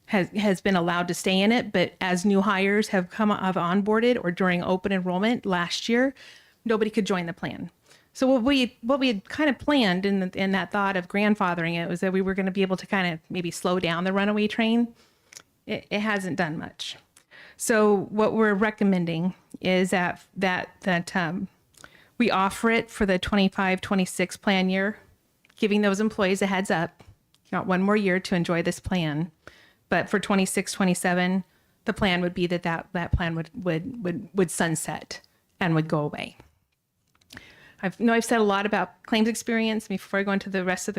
has been allowed to stay in it, but as new hires have onboarded or during open enrollment last year, nobody could join the plan. So what we had kind of planned in that thought of grandfathering it was that we were going to be able to kind of maybe slow down the runaway train. It hasn't done much. So what we're recommending is that we offer it for the 25-26 plan year, giving those employees a heads up, not one more year to enjoy this plan. But for 26-27, the plan would be that plan would sunset and would go away. I've said a lot about claims experience. Before I go into the rest of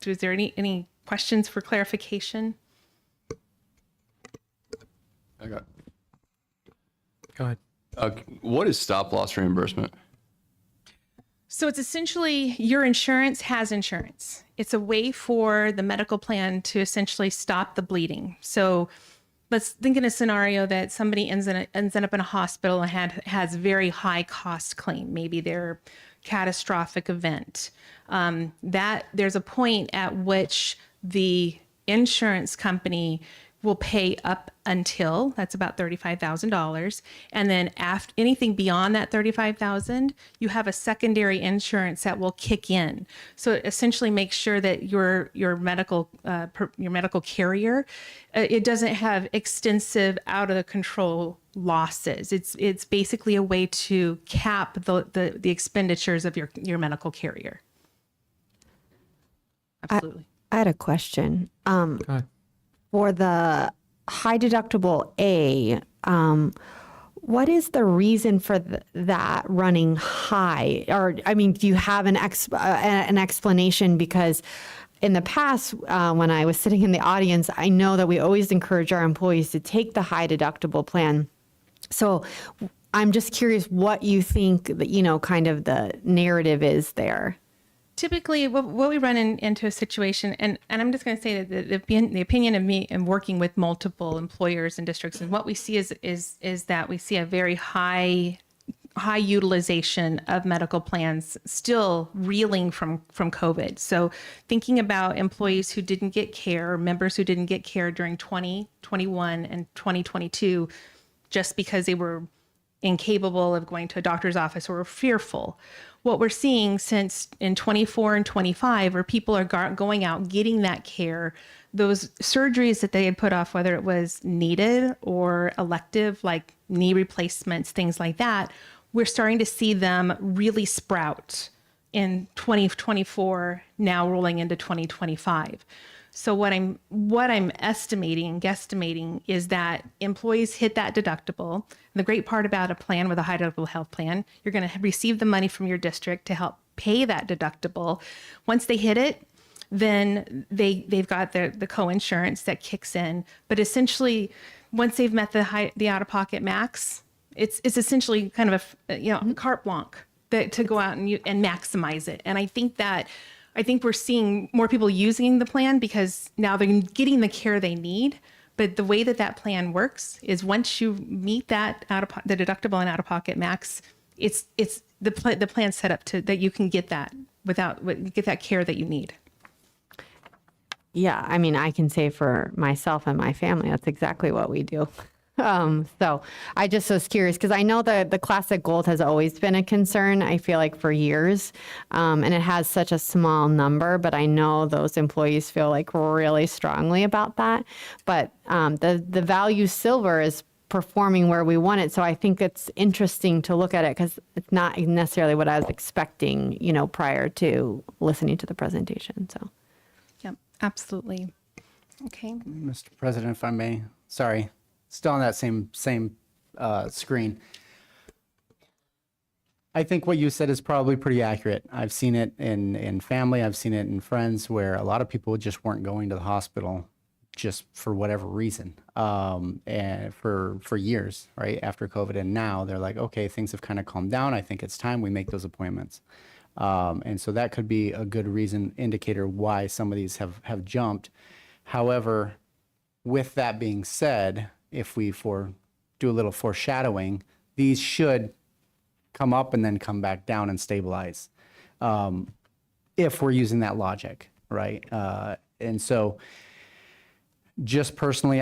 is there any questions for clarification? Go ahead. What is stop loss reimbursement? So it's essentially your insurance has insurance. It's a way for the medical plan to essentially stop the bleeding. So let's think in a scenario that somebody ends up in a hospital and has very high cost claim, maybe their catastrophic event. That there's a point at which the insurance company will pay up until that's about $35,000, and then after anything beyond that $35,000, you have a secondary insurance that will kick in. So it essentially makes sure that your medical carrier it doesn't have extensive out of the control losses. It's basically a way to cap the expenditures of your medical carrier. Absolutely. I had a question. Go ahead. For the high deductible A, what is the reason for that running high? Or, I mean, do you have an explanation? Because in the past, when I was sitting in the audience, I know that we always encourage our employees to take the high deductible plan. So I'm just curious what you think that, kind of the narrative is there. Typically, what we run into a situation, and I'm just going to say that the opinion of me and working with multiple employers and districts, and what we see is that we see a very high high utilization of medical plans, still reeling from COVID. So thinking about employees who didn't get care, members who didn't get care during 2021 and 2022, just because they were incapable of going to a doctor's office or were fearful. What we're seeing since in 24 and 25, where people are going out, getting that care, those surgeries that they had put off, whether it was needed or elective, like knee replacements, things like that, we're starting to see them really sprout in 2024, now rolling into 2025. So what I'm guesstimating is that employees hit that deductible. And the great part about a plan with a high deductible health plan, you're going to receive the money from your district to help pay that deductible. Once they hit it, then they've got the co-insurance that kicks in. But essentially, once they've met the out-of-pocket max, it's essentially kind of a carte blanche to go out and maximize it. And I think we're seeing more people using the plan because now they're getting the care they need. But the way that plan works is once you meet that the deductible and out-of-pocket max, it's the plan set up to that you can get that get that care that you need. Yeah, I mean, I can say for myself and my family, that's exactly what we do. So I just was curious because I know that the Classic Gold has always been a concern, I feel like for years, and it has such a small number, but I know those employees feel like really strongly about that. But the value silver is performing where we want it. So I think it's interesting to look at it because it's not necessarily what I was expecting, prior to listening to the presentation. So. Yep, absolutely. Okay. Mr. President, if I may, sorry, still on that same screen. I think what you said is probably pretty accurate. I've seen it in family, I've seen it in friends where a lot of people just weren't going to the hospital just for whatever reason, and for years, right after COVID. And now they're like, okay, things have kind of calmed down. I think it's time we make those appointments. And so that could be a good indicator why some of these have jumped. However, with that being said, if we do a little foreshadowing, these should come up and then come back down and stabilize, if we're using that logic, right? And so just personally,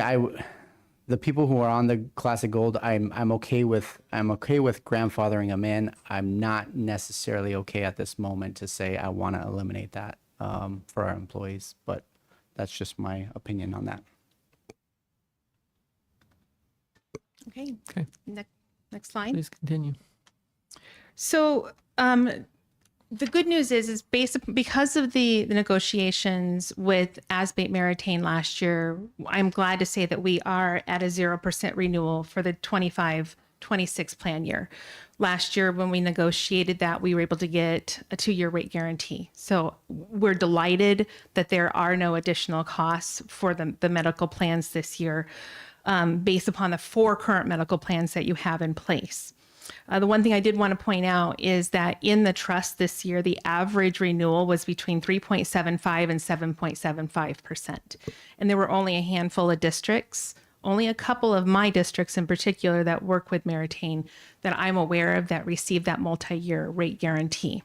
the people who are on the Classic Gold, I'm okay with grandfathering them in. I'm not necessarily okay at this moment to say I want to eliminate that for our employees, but that's just my opinion on that. Okay. Okay. Next slide. Please continue. So the good news is because of the negotiations with Asbate Meritain last year, I'm glad to say that we are at a 0% renewal for the 25-26 plan year. Last year, when we negotiated that, we were able to get a 2-year rate guarantee. So we're delighted that there are no additional costs for the medical plans this year, based upon the 4 current medical plans that you have in place. The one thing I did want to point out is that in the trust this year, the average renewal was between 3.75 and 7.75%. And there were only a handful of districts, only a couple of my districts in particular that work with Meritain that I'm aware of that received that multi-year rate guarantee.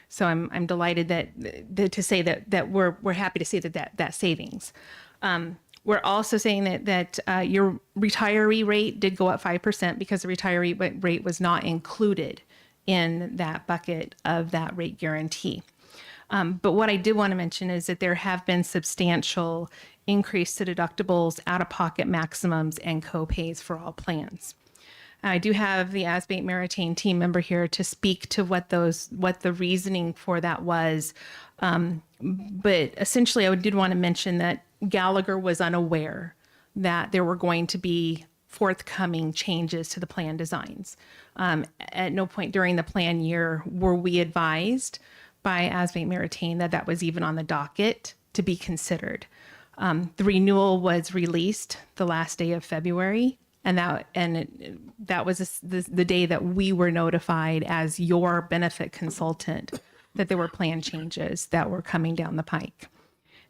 So I'm delighted to say that we're happy to see that savings. We're also saying that your retiree rate did go up 5% because the retiree rate was not included in that bucket of that rate guarantee. But what I did want to mention is that there have been substantial increase to deductibles, out-of-pocket maximums, and co-pays for all plans. I do have the Asbate Meritain team member here to speak to what the reasoning for that was. But essentially, I did want to mention that Gallagher was unaware that there were going to be forthcoming changes to the plan designs. At no point during the plan year were we advised by Asbate Meritain that was even on the docket to be considered. The renewal was released the last day of February, and that was the day that we were notified as your benefit consultant that there were plan changes that were coming down the pike.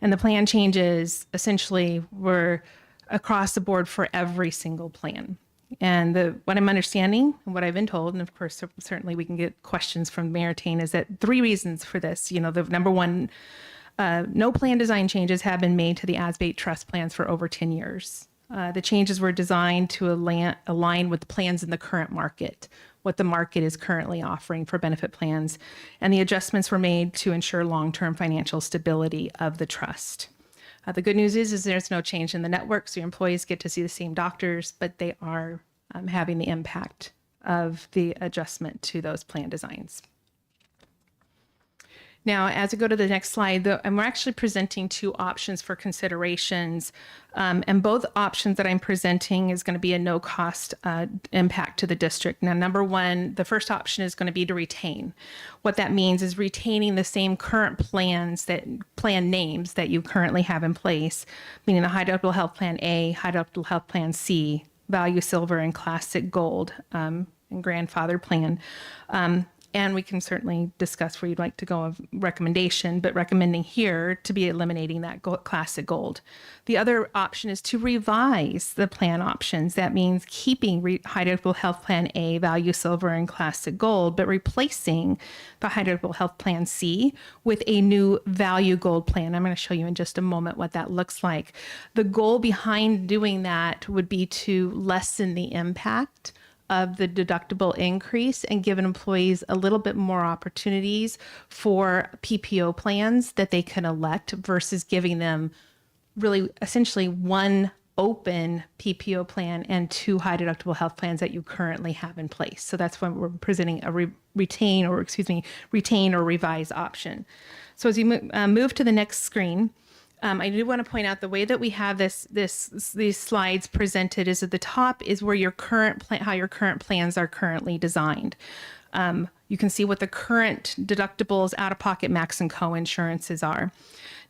And the plan changes essentially were across the board for every single plan. And what I'm understanding and what I've been told, and of course, certainly we can get questions from Mayor Tain, is that 3 reasons for this. The number one, no plan design changes have been made to the ASBATE trust plans for over 10 years. The changes were designed to align with the plans in the current market, what the market is currently offering for benefit plans, and the adjustments were made to ensure long-term financial stability of the trust. The good news is there's no change in the network, so your employees get to see the same doctors, but they are having the impact of the adjustment to those plan designs. Now, as we go to the next slide, and we're actually presenting 2 options for considerations, and both options that I'm presenting is going to be a no-cost impact to the district. Now, number 1, the first option is going to be to retain. What that means is retaining the same current plan names that you currently have in place, meaning the High Deductible Health Plan A, High Deductible Health Plan C, Value Silver, and Classic Gold, and Grandfather Plan. And we can certainly discuss where you'd like to go of recommendation, but recommending here to be eliminating that Classic Gold. The other option is to revise the plan options. That means keeping High Deductible Health Plan A, Value Silver, and Classic Gold, but replacing the High Deductible Health Plan C with a new Value Gold plan. I'm going to show you in just a moment what that looks like. The goal behind doing that would be to lessen the impact of the deductible increase and give employees a little bit more opportunities for PPO plans that they can elect versus giving them really essentially 1 open PPO plan and 2 high deductible health plans that you currently have in place. So that's when we're presenting a retain or revise option. So as you move to the next screen, I do want to point out the way that we have these slides presented is at the top is where your current plan, how your current plans are currently designed. You can see what the current deductibles, out-of-pocket max and co-insurances are.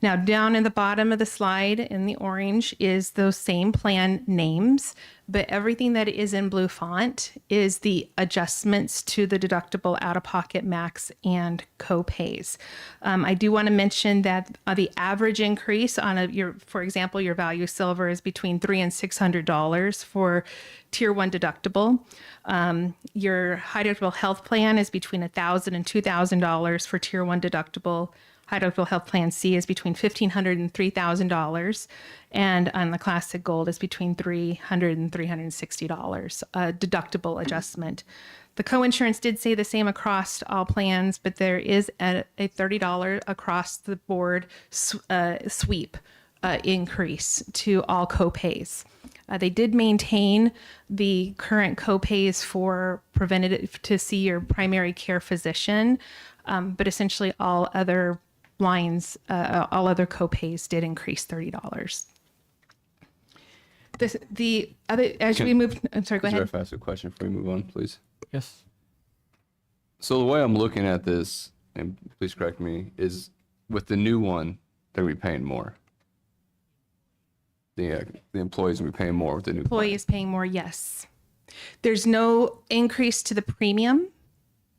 Now, down in the bottom of the slide in the orange is those same plan names, but everything that is in blue font is the adjustments to the deductible, out-of-pocket max and co-pays. I do want to mention that the average increase on for example, your Value Silver is between $300 and $600 for Tier 1 deductible. Your High Deductible Health Plan is between $1,000 and $2,000 for Tier 1 deductible. High Deductible Health Plan C is between $1,500 and $3,000, and on the Classic Gold is between $300 and $360 deductible adjustment. The coinsurance did say the same across all plans, but there is a $30 across the board sweep increase to all copays. They did maintain the current copays for preventative to see your primary care physician, but essentially all other lines, all other copays did increase $30. I'm sorry, go ahead. If I ask a question before we move on, please? Yes. So the way I'm looking at this, and please correct me, is with the new one, they're going to be paying more. The employees will be paying more with the new Employees paying more, yes. There's no increase to the premium.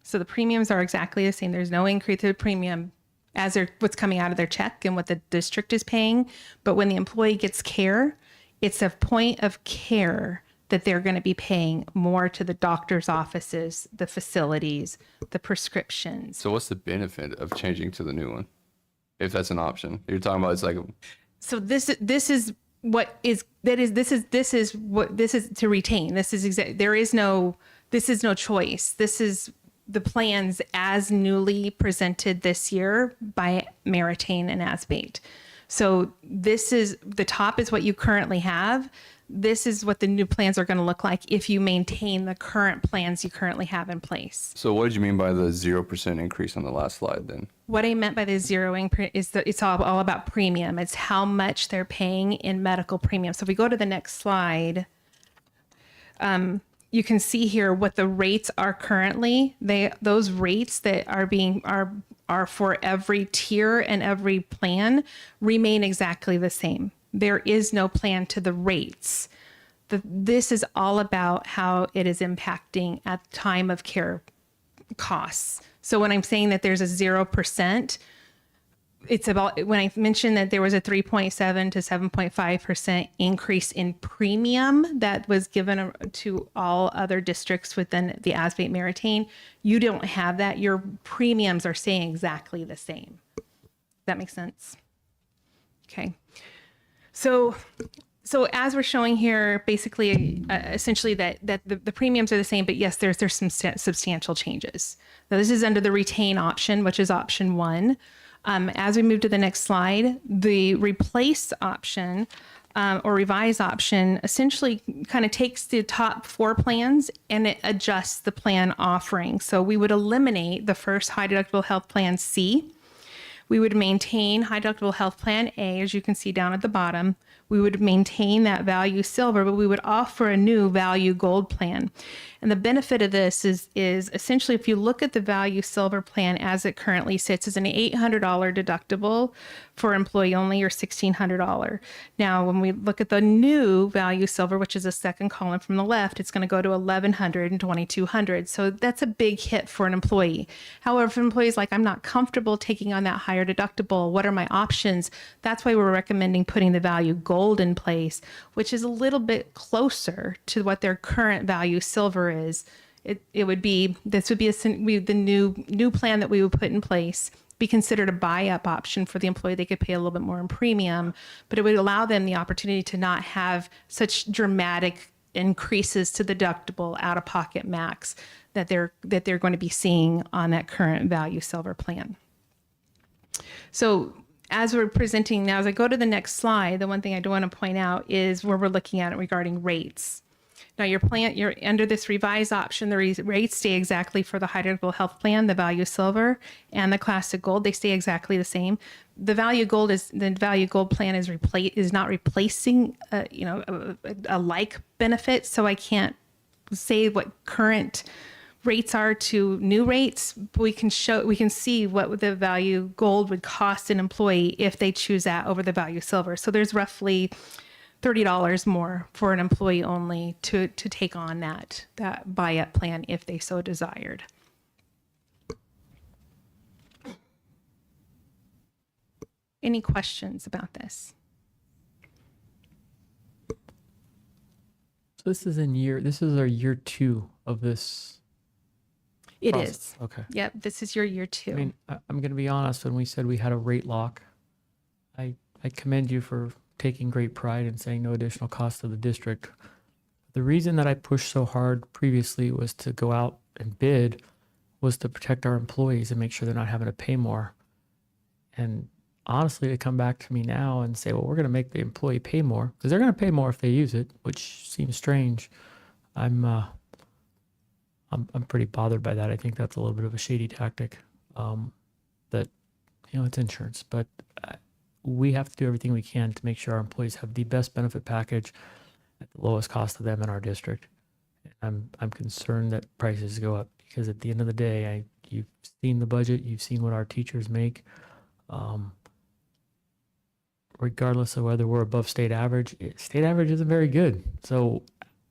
So the premiums are exactly the same. There's no increase to the premium as what's coming out of their check and what the district is paying. But when the employee gets care, it's a point of care that they're going to be paying more to the doctor's offices, the facilities, the prescriptions. So what's the benefit of changing to the new one? If that's an option. You're talking about it's like So this is to retain. This is no choice. This is the plans as newly presented this year by Mayor Tain and ASBATE. So this is the top is what you currently have. This is what the new plans are going to look like if you maintain the current plans you currently have in place. So what did you mean by the 0% increase on the last slide then? What I meant by the zero increase is that it's all about premium. It's how much they're paying in medical premium. So if we go to the next slide, you can see here what the rates are currently. Those rates that are for every tier and every plan remain exactly the same. There is no plan to the rates. This is all about how it is impacting at time of care costs. So when I'm saying that there's a 0%, it's about, when I mentioned that there was a 3.7 to 7.5% increase in premium that was given to all other districts within the ASBATE Meritain, you don't have that. Your premiums are staying exactly the same. Does that make sense? Okay. So as we're showing here, basically, essentially that the premiums are the same, but yes, there's some substantial changes. Now this is under the retain option, which is option 1. As we move to the next slide, the replace option or revise option essentially kind of takes the top 4 plans and it adjusts the plan offering. So we would eliminate the first high deductible health plan C. We would maintain high deductible health plan A, as you can see down at the bottom. We would maintain that value silver, but we would offer a new value gold plan. And the benefit of this is essentially, if you look at the value silver plan as it currently sits, is an $800 deductible for employee only, or $1,600. Now, when we look at the new value silver, which is the second column from the left, it's going to go to $1,100 and $2,200. So that's a big hit for an employee. However, if an employee's like, I'm not comfortable taking on that higher deductible, what are my options? That's why we're recommending putting the value gold in place, which is a little bit closer to what their current value silver is. It would be, this would be the new plan that we would put in place, be considered a buy-up option for the employee. They could pay a little bit more in premium, but it would allow them the opportunity to not have such dramatic increases to the deductible out-of-pocket max that they're going to be seeing on that current value silver plan. So as we're presenting now, as I go to the next slide, the one thing I do want to point out is where we're looking at it regarding rates. Now you're under this revised option, the rates stay exactly for the high deductible health plan, the value silver, and the classic gold. They stay exactly the same. The value gold plan is not replacing a like benefit, so I can't say what current rates are to new rates, but we can see what the value gold would cost an employee if they choose that over the value silver. So there's roughly $30 more for an employee only to take on that buy-up plan if they so desired. Any questions about this? So this is our year 2 of this. It process. is. Okay. Yep, this is your year 2. I mean, I'm going to be honest, when we said we had a rate lock, I commend you for taking great pride in saying no additional cost to the district. The reason that I pushed so hard previously was to go out and bid, was to protect our employees and make sure they're not having to pay more. And honestly, to come back to me now and say, well, we're going to make the employee pay more, because they're going to pay more if they use it, which seems strange. I'm pretty bothered by that. I think that's a little bit of a shady tactic. That, it's insurance, but we have to do everything we can to make sure our employees have the best benefit package at the lowest cost to them in our district. I'm concerned that prices go up, because at the end of the day, you've seen the budget, you've seen what our teachers make. Regardless of whether we're above state average isn't very good. So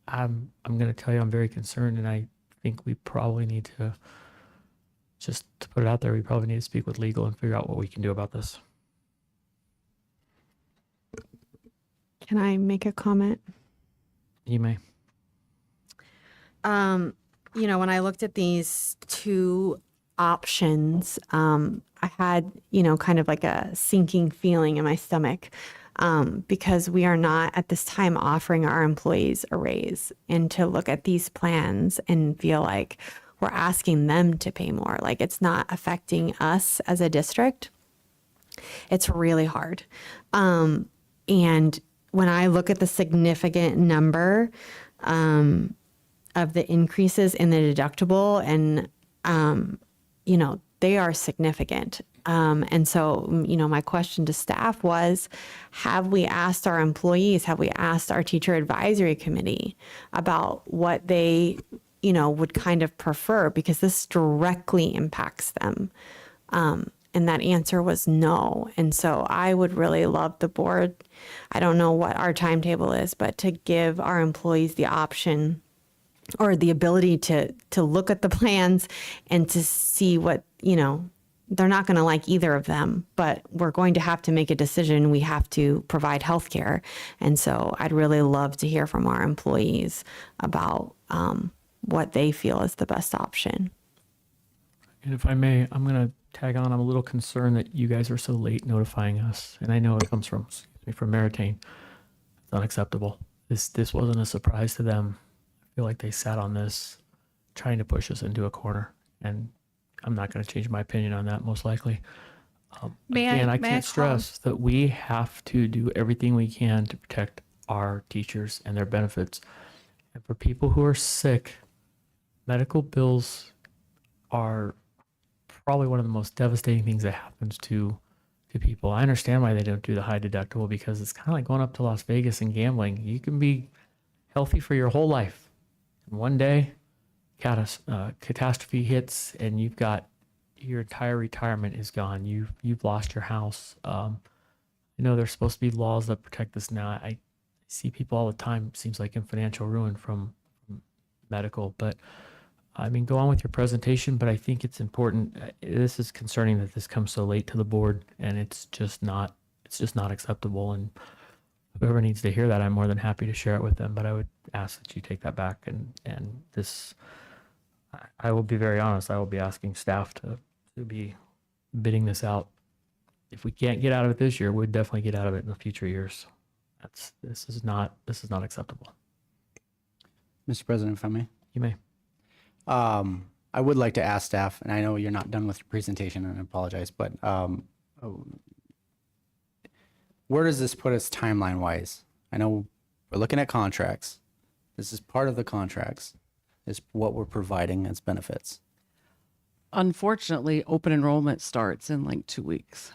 I'm going to tell you, I'm very concerned, and I think we probably need to, just to put it out there, we probably need to speak with legal and figure out what we can do about this. Can I make a comment? You may. When I looked at these 2 options, I had, kind of like a sinking feeling in my stomach, because we are not at this time offering our employees a raise, and to look at these plans and feel like we're asking them to pay more, like it's not affecting us as a district. It's really hard. And when I look at the significant number of the increases in the deductible, and, they are significant. And so, my question to staff was, have we asked our employees, have we asked our teacher advisory committee about what they, would kind of prefer, because this directly impacts them? And that answer was no. And so I would really love the board, I don't know what our timetable is, but to give our employees the option or the ability to look at the plans and to see what, they're not going to like either of them, but we're going to have to make a decision. We have to provide health care. And so I'd really love to hear from our employees about what they feel is the best option. And if I may, I'm going to tag on. I'm a little concerned that you guys are so late notifying us. And I know it comes from, from Meritain. It's unacceptable. This wasn't a surprise to them. I feel like they sat on this trying to push us into a corner. And I'm not going to change my opinion on that, most likely. Again, I can't stress that we have to do everything we can to protect our teachers and their benefits. And for people who are sick, medical bills are probably one of the most devastating things that happens to people. I understand why they don't do the high deductible, because it's kind of like going up to Las Vegas and gambling. You can be healthy for your whole life, and one day catastrophe hits and you've got your entire retirement is gone. You've lost your house. I know there's supposed to be laws that protect this now. I see people all the time, seems like, in financial ruin from medical. But I mean, go on with your presentation, but I think it's important. This is concerning that this comes so late to the board, and it's just not acceptable. And whoever needs to hear that, I'm more than happy to share it with them. But I would ask that you take that back. And this, I will be very honest, I will be asking staff to be bidding this out. If we can't get out of it this year, we'd definitely get out of it in the future years. This is not acceptable. Mr. President, if I may. You may. I would like to ask staff, and I know you're not done with your presentation, and I apologize, but where does this put us timeline-wise? I know we're looking at contracts. This is part of the contracts, is what we're providing as benefits. Unfortunately, open enrollment starts in like 2 weeks.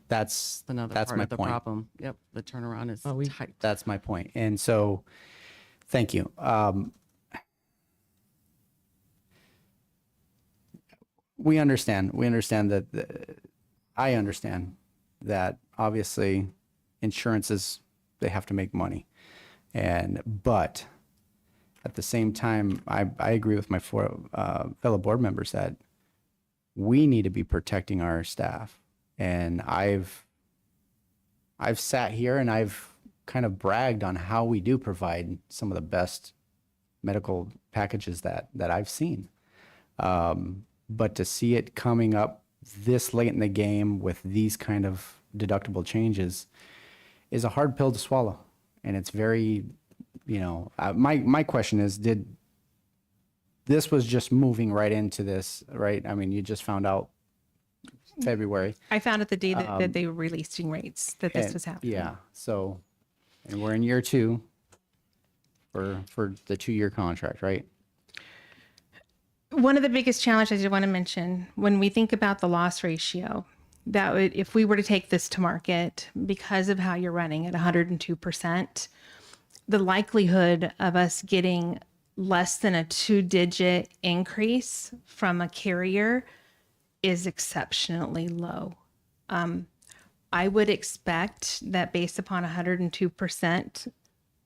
That's Another that's part my of the point. problem. Yep, the turnaround is tight. That's my point. And so, thank you. We understand that I understand that obviously insurances, they have to make money. But at the same time, I agree with my fellow board members that we need to be protecting our staff. And I've sat here and I've kind of bragged on how we do provide some of the best medical packages that I've seen. But to see it coming up this late in the game with these kind of deductible changes is a hard pill to swallow. And it's very, my question is, this was just moving right into this, right? I mean, you just found out February. I found out the day that they were releasing rates that this was happening. Yeah. So, and we're in year 2 for the 2-year contract, right? One of the biggest challenges I want to mention when we think about the loss ratio, that would, if we were to take this to market, because of how you're running at 102%, the likelihood of us getting less than a 2-digit increase from a carrier is exceptionally low. I would expect that based upon 102%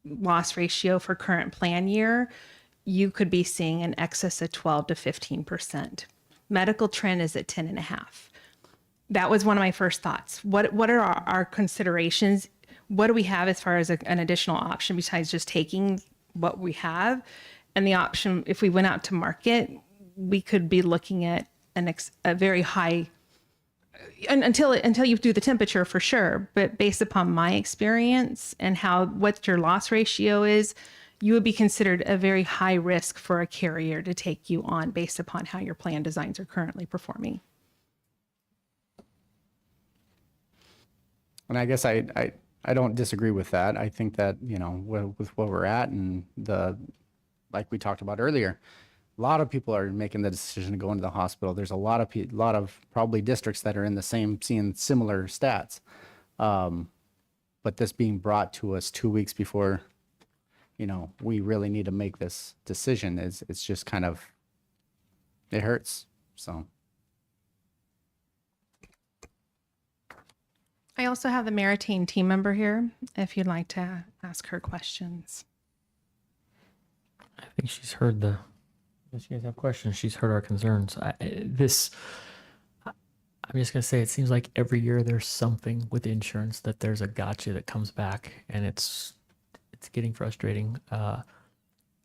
loss ratio for current plan year, you could be seeing an excess of 12 to 15%. Medical trend is at 10.5. That was one of my first thoughts. What are our considerations? What do we have as far as an additional option besides just taking what we have? And the option, if we went out to market, we could be looking at a very high, until you do the temperature for sure. But based upon my experience and what your loss ratio is, you would be considered a very high risk for a carrier to take you on based upon how your plan designs are currently performing. And I guess I don't disagree with that. I think that, with where we're at and like we talked about earlier, a lot of people are making the decision to go into the hospital. There's a lot of probably districts that are in the same, seeing similar stats. But this being brought to us 2 weeks before, we really need to make this decision, it's just kind of, it hurts. So. I also have the Meritain team member here, if you'd like to ask her questions. I think she's heard the Unless you guys have questions, she's heard our concerns. I'm just gonna say, it seems like every year there's something with insurance that there's a gotcha that comes back, and it's getting frustrating.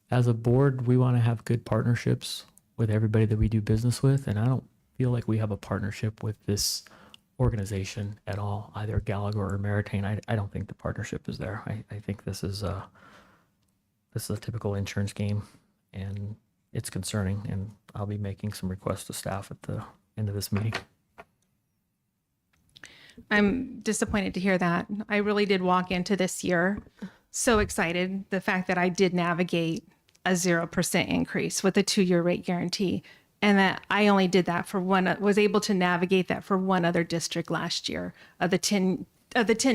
As a board, we want to have good partnerships with everybody that we do business with, and I don't feel like we have a partnership with this organization at all, either Gallagher or Meritain. I don't think the partnership is there. I think this is a typical insurance game, and it's concerning, and I'll be making some requests to staff at the end of this meeting. I'm disappointed to hear that. I really did walk into this year so excited. The fact that I did navigate a 0% increase with a 2-year rate guarantee, and that I only did that for was able to navigate that for one other district last year of the 10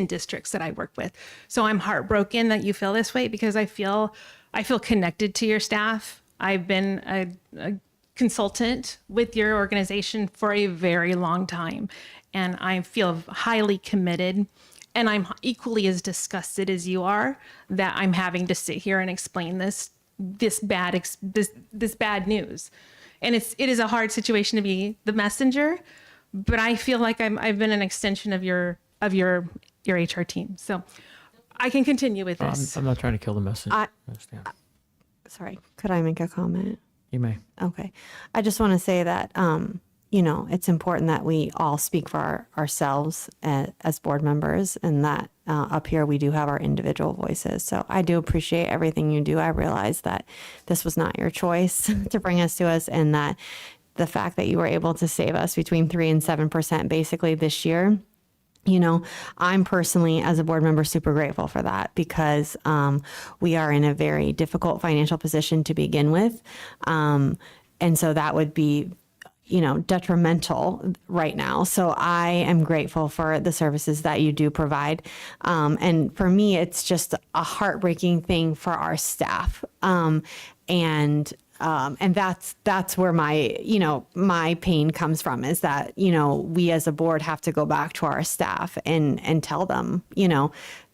districts that I work with. So I'm heartbroken that you feel this way, because I feel connected to your staff. I've been a consultant with your organization for a very long time, and I feel highly committed. And I'm equally as disgusted as you are that I'm having to sit here and explain this bad news. And it is a hard situation to be the messenger, but I feel like I've been an extension of your HR team. So I can continue with this. I'm not trying to kill the message. I understand. Sorry, could I make a comment? You may. Okay. I just want to say that, it's important that we all speak for ourselves as board members, and that up here we do have our individual voices. So I do appreciate everything you do. I realize that this was not your choice to bring us to us, and that the fact that you were able to save us between 3 and 7% basically this year. I'm personally, as a board member, super grateful for that, because we are in a very difficult financial position to begin with. And so that would be, detrimental right now. So I am grateful for the services that you do provide. And for me, it's just a heartbreaking thing for our staff. And that's where my pain comes from, is that, we as a board have to go back to our staff and tell them,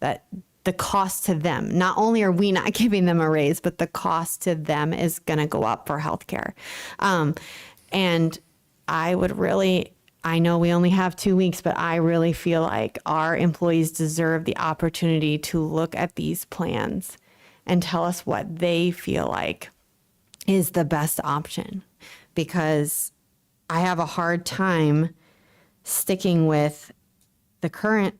that the cost to them, not only are we not giving them a raise, but the cost to them is going to go up for healthcare. And I know we only have 2 weeks, but I really feel like our employees deserve the opportunity to look at these plans and tell us what they feel like is the best option, because I have a hard time sticking with the current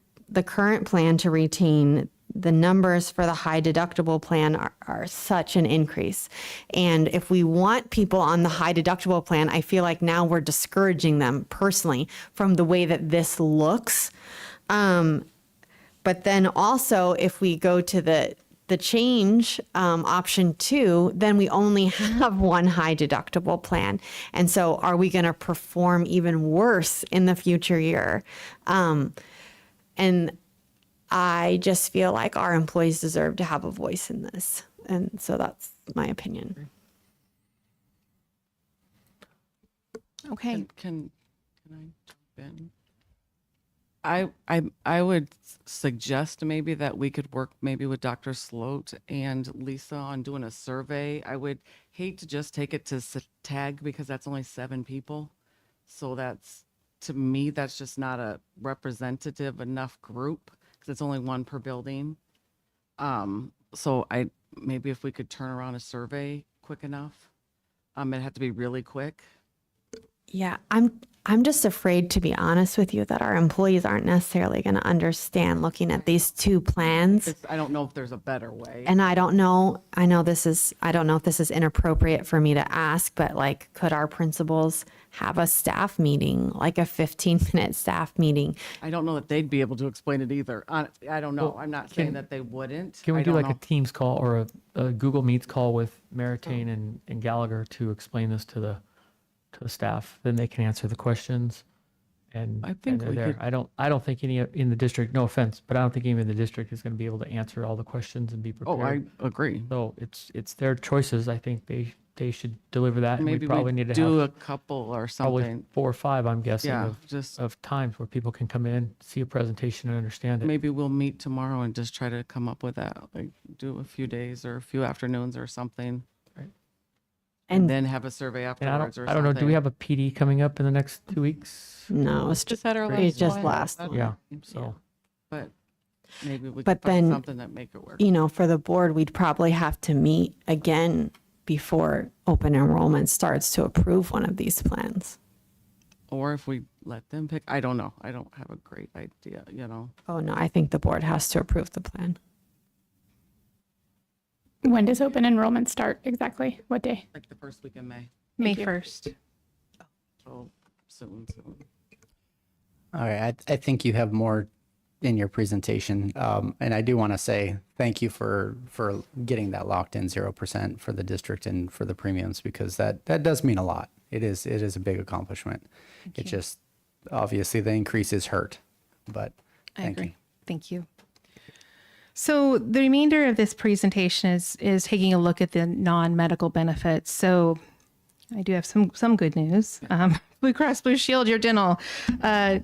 plan to retain. The numbers for the high deductible plan are such an increase. And if we want people on the high deductible plan, I feel like now we're discouraging them personally from the way that this looks. But then also, if we go to the change option 2, then we only have one high deductible plan. And so are we going to perform even worse in the future year? And I just feel like our employees deserve to have a voice in this. And so that's my opinion. Okay. Can I jump in? I would suggest maybe that we could work maybe with Dr. Sloat and Lisa on doing a survey. I would hate to just take it to TAG, because that's only 7 people. So to me, that's just not a representative enough group, because it's only 1 per building. So maybe if we could turn around a survey quick enough, it'd have to be really quick. Yeah, I'm just afraid, to be honest with you, that our employees aren't necessarily going to understand looking at these 2 plans. I don't know if there's a better way. And I don't know if this is inappropriate for me to ask, but could our principals have a staff meeting, like a 15-minute staff meeting? I don't know that they'd be able to explain it either. I don't know. I'm not saying that they wouldn't. Can we I do don't a know. Teams call or a Google Meets call with Meritain and Gallagher to explain this to the staff? Then they can answer the questions. And I think and we they're could- there. I don't think any in the district, no offense, but I don't think any in the district is going to be able to answer all the questions and be prepared. Oh, I agree. So it's their choices. I think they should deliver that. And Maybe we probably we need to do have a couple or probably something. 4 or 5, I'm guessing, Yeah, just of times where people can come in, see a presentation, and understand it. maybe we'll meet tomorrow and just try to come up with that. Do a few days or a few afternoons or something. and And then have a survey And afterwards or I don't know, do we something. have a PD coming up in the next 2 weeks? no, it's Just had our Great. it's just one. last That's- one. Yeah, so. But maybe we But could find then, something that make it work. you know, for the board, we'd probably have to meet again before open enrollment starts to approve one of these plans. Or if we let them pick, I don't know. I don't have a great idea, you know. Oh, no, I think the board has to approve the plan. When does open enrollment start exactly? What day? Like the first week in May. May Thank you. 1st. So soon. All right, I think you have more in your presentation. And I do want to say thank you for getting that locked in 0% for the district and for the premiums, because that does mean a lot. It is a big accomplishment. It just, obviously the increases hurt, but I thank agree. you. Thank you. So the remainder of this presentation is taking a look at the non-medical benefits. So I do have some good news. Blue Cross Blue Shield, your dental,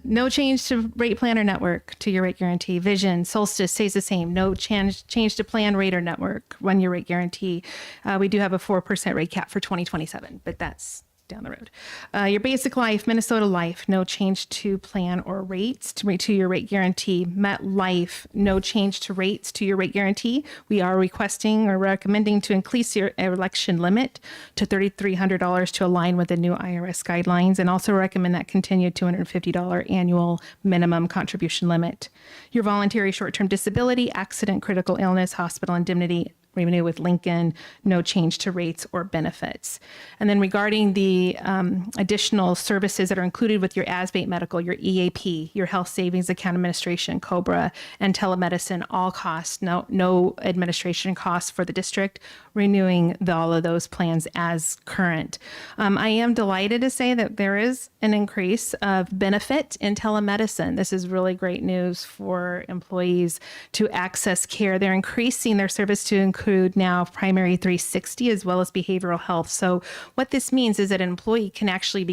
no change to rate plan or network to your rate guarantee. Vision, Solstice stays the same. No change to plan, rate, or network. 1 year rate guarantee. We do have a 4% rate cap for 2027, but that's down the road. Your basic life, Minnesota Life, no change to plan or rates to your rate guarantee. Met Life, no change to rates to your rate guarantee. We are requesting or recommending to increase your election limit to $3,300 to align with the new IRS guidelines, and also recommend that continue $250 annual minimum contribution limit. Your voluntary short-term disability, accident, critical illness, hospital indemnity, renew with Lincoln, no change to rates or benefits. And then regarding the additional services that are included with your ASBATE medical, your EAP, your health savings account administration, COBRA, and telemedicine, all costs, no administration costs for the district, renewing all of those plans as current. I am delighted to say that there is an increase of benefit in telemedicine. This is really great news for employees to access care. They're increasing their service to include now primary 360 as well as behavioral health. So what this means is that an employee can actually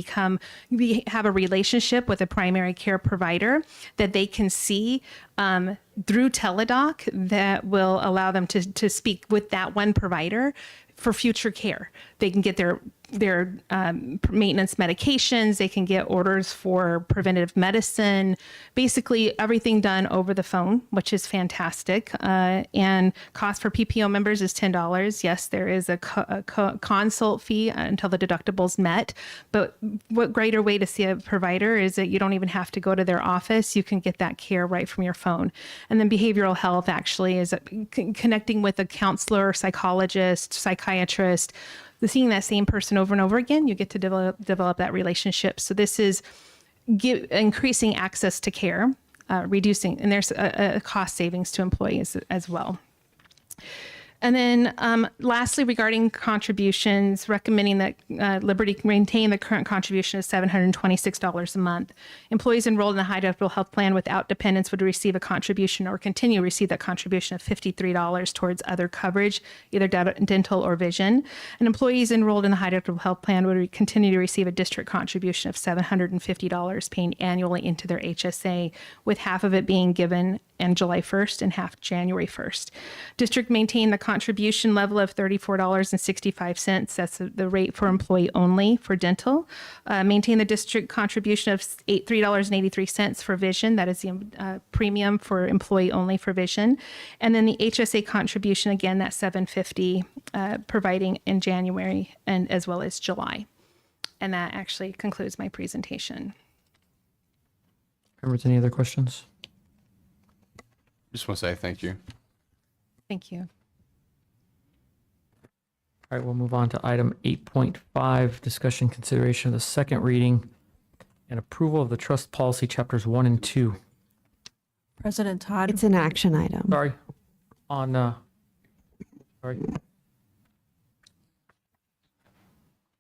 have a relationship with a primary care provider that they can see through Teledoc that will allow them to speak with that one provider for future care. They can get their maintenance medications. They can get orders for preventative medicine, basically everything done over the phone, which is fantastic. And cost for PPO members is $10. Yes, there is a consult fee until the deductible's met. But what greater way to see a provider is that you don't even have to go to their office. You can get that care right from your phone. And then behavioral health actually is connecting with a counselor, psychologist, psychiatrist, seeing that same person over and over again. You get to develop that relationship. So this is increasing access to care, reducing, and there's a cost savings to employees as well. And then lastly, regarding contributions, recommending that Liberty maintain the current contribution of $726 a month. Employees enrolled in the high deductible health plan without dependents would receive a contribution or continue to receive that contribution of $53 towards other coverage, either dental or vision. And employees enrolled in the high deductible health plan would continue to receive a district contribution of $750 paying annually into their HSA, with half of it being given on July 1st and half January 1st. District maintained the contribution level of $34.65. That's the rate for employee only for dental. Maintain the district contribution of $3.83 for vision. That is the premium for employee only for vision. And then the HSA contribution, again, that's $750, providing in January and as well as July. And that actually concludes my presentation. Members, any other questions? Just want to say thank you. Thank you. All right, we'll move on to item 8.5, discussion consideration of the second reading and approval of the trust policy chapters 1 and 2. President Todd. It's an action item. Sorry, sorry.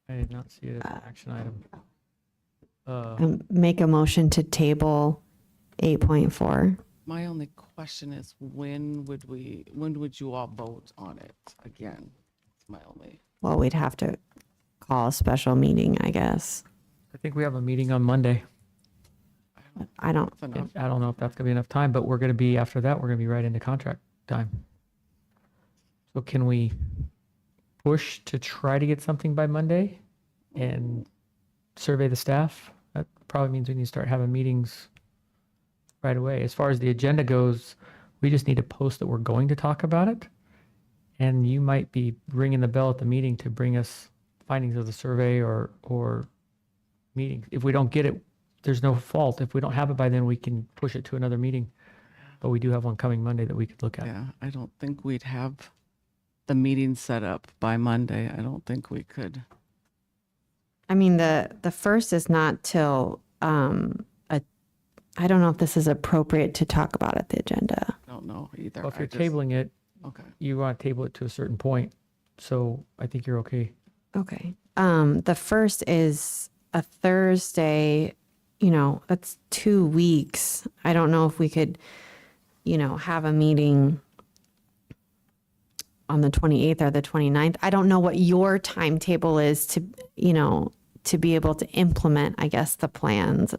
I did not see it as an action item. Make a motion to table 8.4. My only question is when would you all vote on it again? It's my only. Well, we'd have to call a special meeting, I guess. I think we have a meeting on Monday. I don't know if that's gonna be enough time, but we're gonna be, after that, we're gonna be right into contract time. So can we push to try to get something by Monday and survey the staff. That probably means we need to start having meetings right away. As far as the agenda goes, we just need to post that we're going to talk about it. And you might be ringing the bell at the meeting to bring us findings of the survey or meetings. If we don't get it, there's no fault. If we don't have it by then, we can push it to another meeting. But we do have one coming Monday that we could look at. Yeah, I don't think we'd have the meeting set up by Monday. I don't think we could. I mean, the first is not till, I don't know if this is appropriate to talk about at the agenda. I don't know either. Well, if you're tabling it, Okay. you want to table it to a certain point. So I think you're okay. Okay. The first is a Thursday, that's 2 weeks. I don't know if we could, have a meeting on the 28th or the 29th. I don't know what your timetable is to be able to implement, I guess, the plans.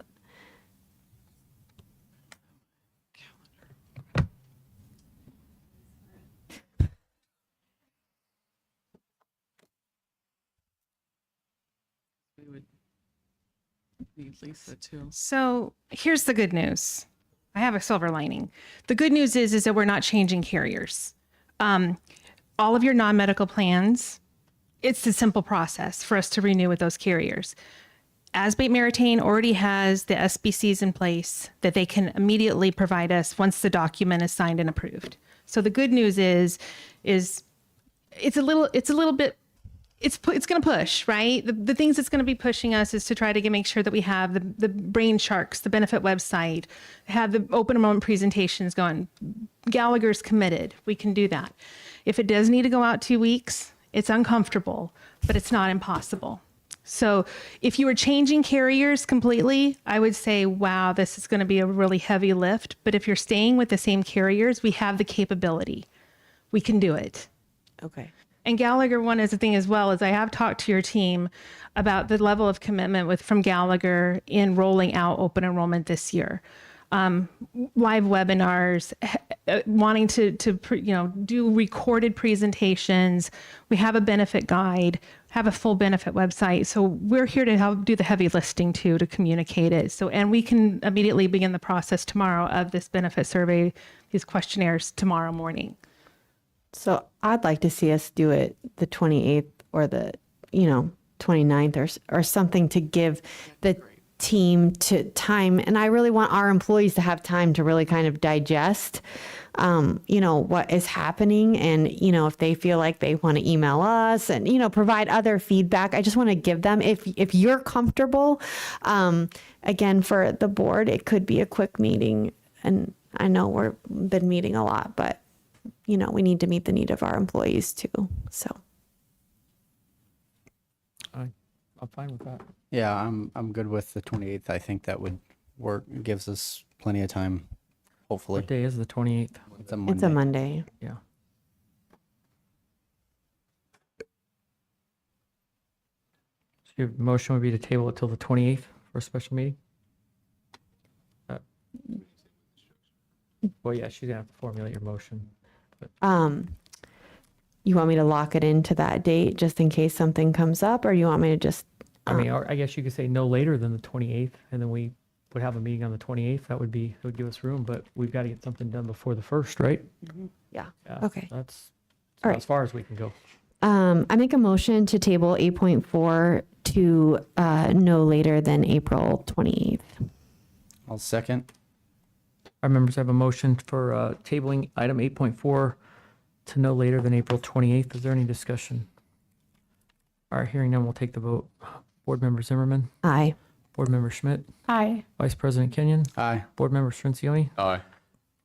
We would need Lisa too. So here's the good news. I have a silver lining. The good news is that we're not changing carriers. All of your non-medical plans, it's a simple process for us to renew with those carriers. Asbate Meritain already has the SBCs in place that they can immediately provide us once the document is signed and approved. So the good news is it's going to push, right? The things that's going to be pushing us is to try to make sure that we have the brain sharks, the benefit website, have the open enrollment presentations going. Gallagher's committed. We can do that. If it does need to go out 2 weeks, it's uncomfortable, but it's not impossible. So if you were changing carriers completely, I would say, wow, this is going to be a really heavy lift. But if you're staying with the same carriers, we have the capability. We can do it. Okay. And Gallagher, one is the thing as well, is I have talked to your team about the level of commitment from Gallagher in rolling out open enrollment this year. Live webinars, wanting to do recorded presentations. We have a benefit guide, have a full benefit website. So we're here to help do the heavy lifting too, to communicate it. So, and we can immediately begin the process tomorrow of this benefit survey, these questionnaires tomorrow morning. So I'd like to see us do it the 28th or the, 29th or something to give the team to time. And I really want our employees to have time to really kind of digest, what is happening. And, if they feel like they want to email us and, provide other feedback, I just want to give them, if you're comfortable, again, for the board, it could be a quick meeting. And I know we've been meeting a lot, but we need to meet the need of our employees too. So. I'm fine with that. Yeah, I'm good with the 28th. I think that would work. It gives us plenty of time, hopefully. What day is the 28th? It's a Monday. It's a Monday. Yeah. So your motion would be to table it till the 28th for a special meeting? Well, yeah, she's gonna have to formulate your motion. You want me to lock it into that date just in case something comes up, or you want me to just? I mean, or I guess you could say no later than the 28th, and then we would have a meeting on the 28th. That would give us room, but we've got to get something done before the 1st, right? Yeah. Yeah, Okay. That's All right. as far as we can go. I make a motion to table 8.4 to no later than April 28th. I'll second. Our members have a motion for tabling item 8.4 to no later than April 28th. Is there any discussion? All right, hearing none, we'll take the vote. Board Member Zimmerman, Aye. Board Member Schmidt, Aye. Vice President Kenyon, Aye. Board Member Strincioni. Aye.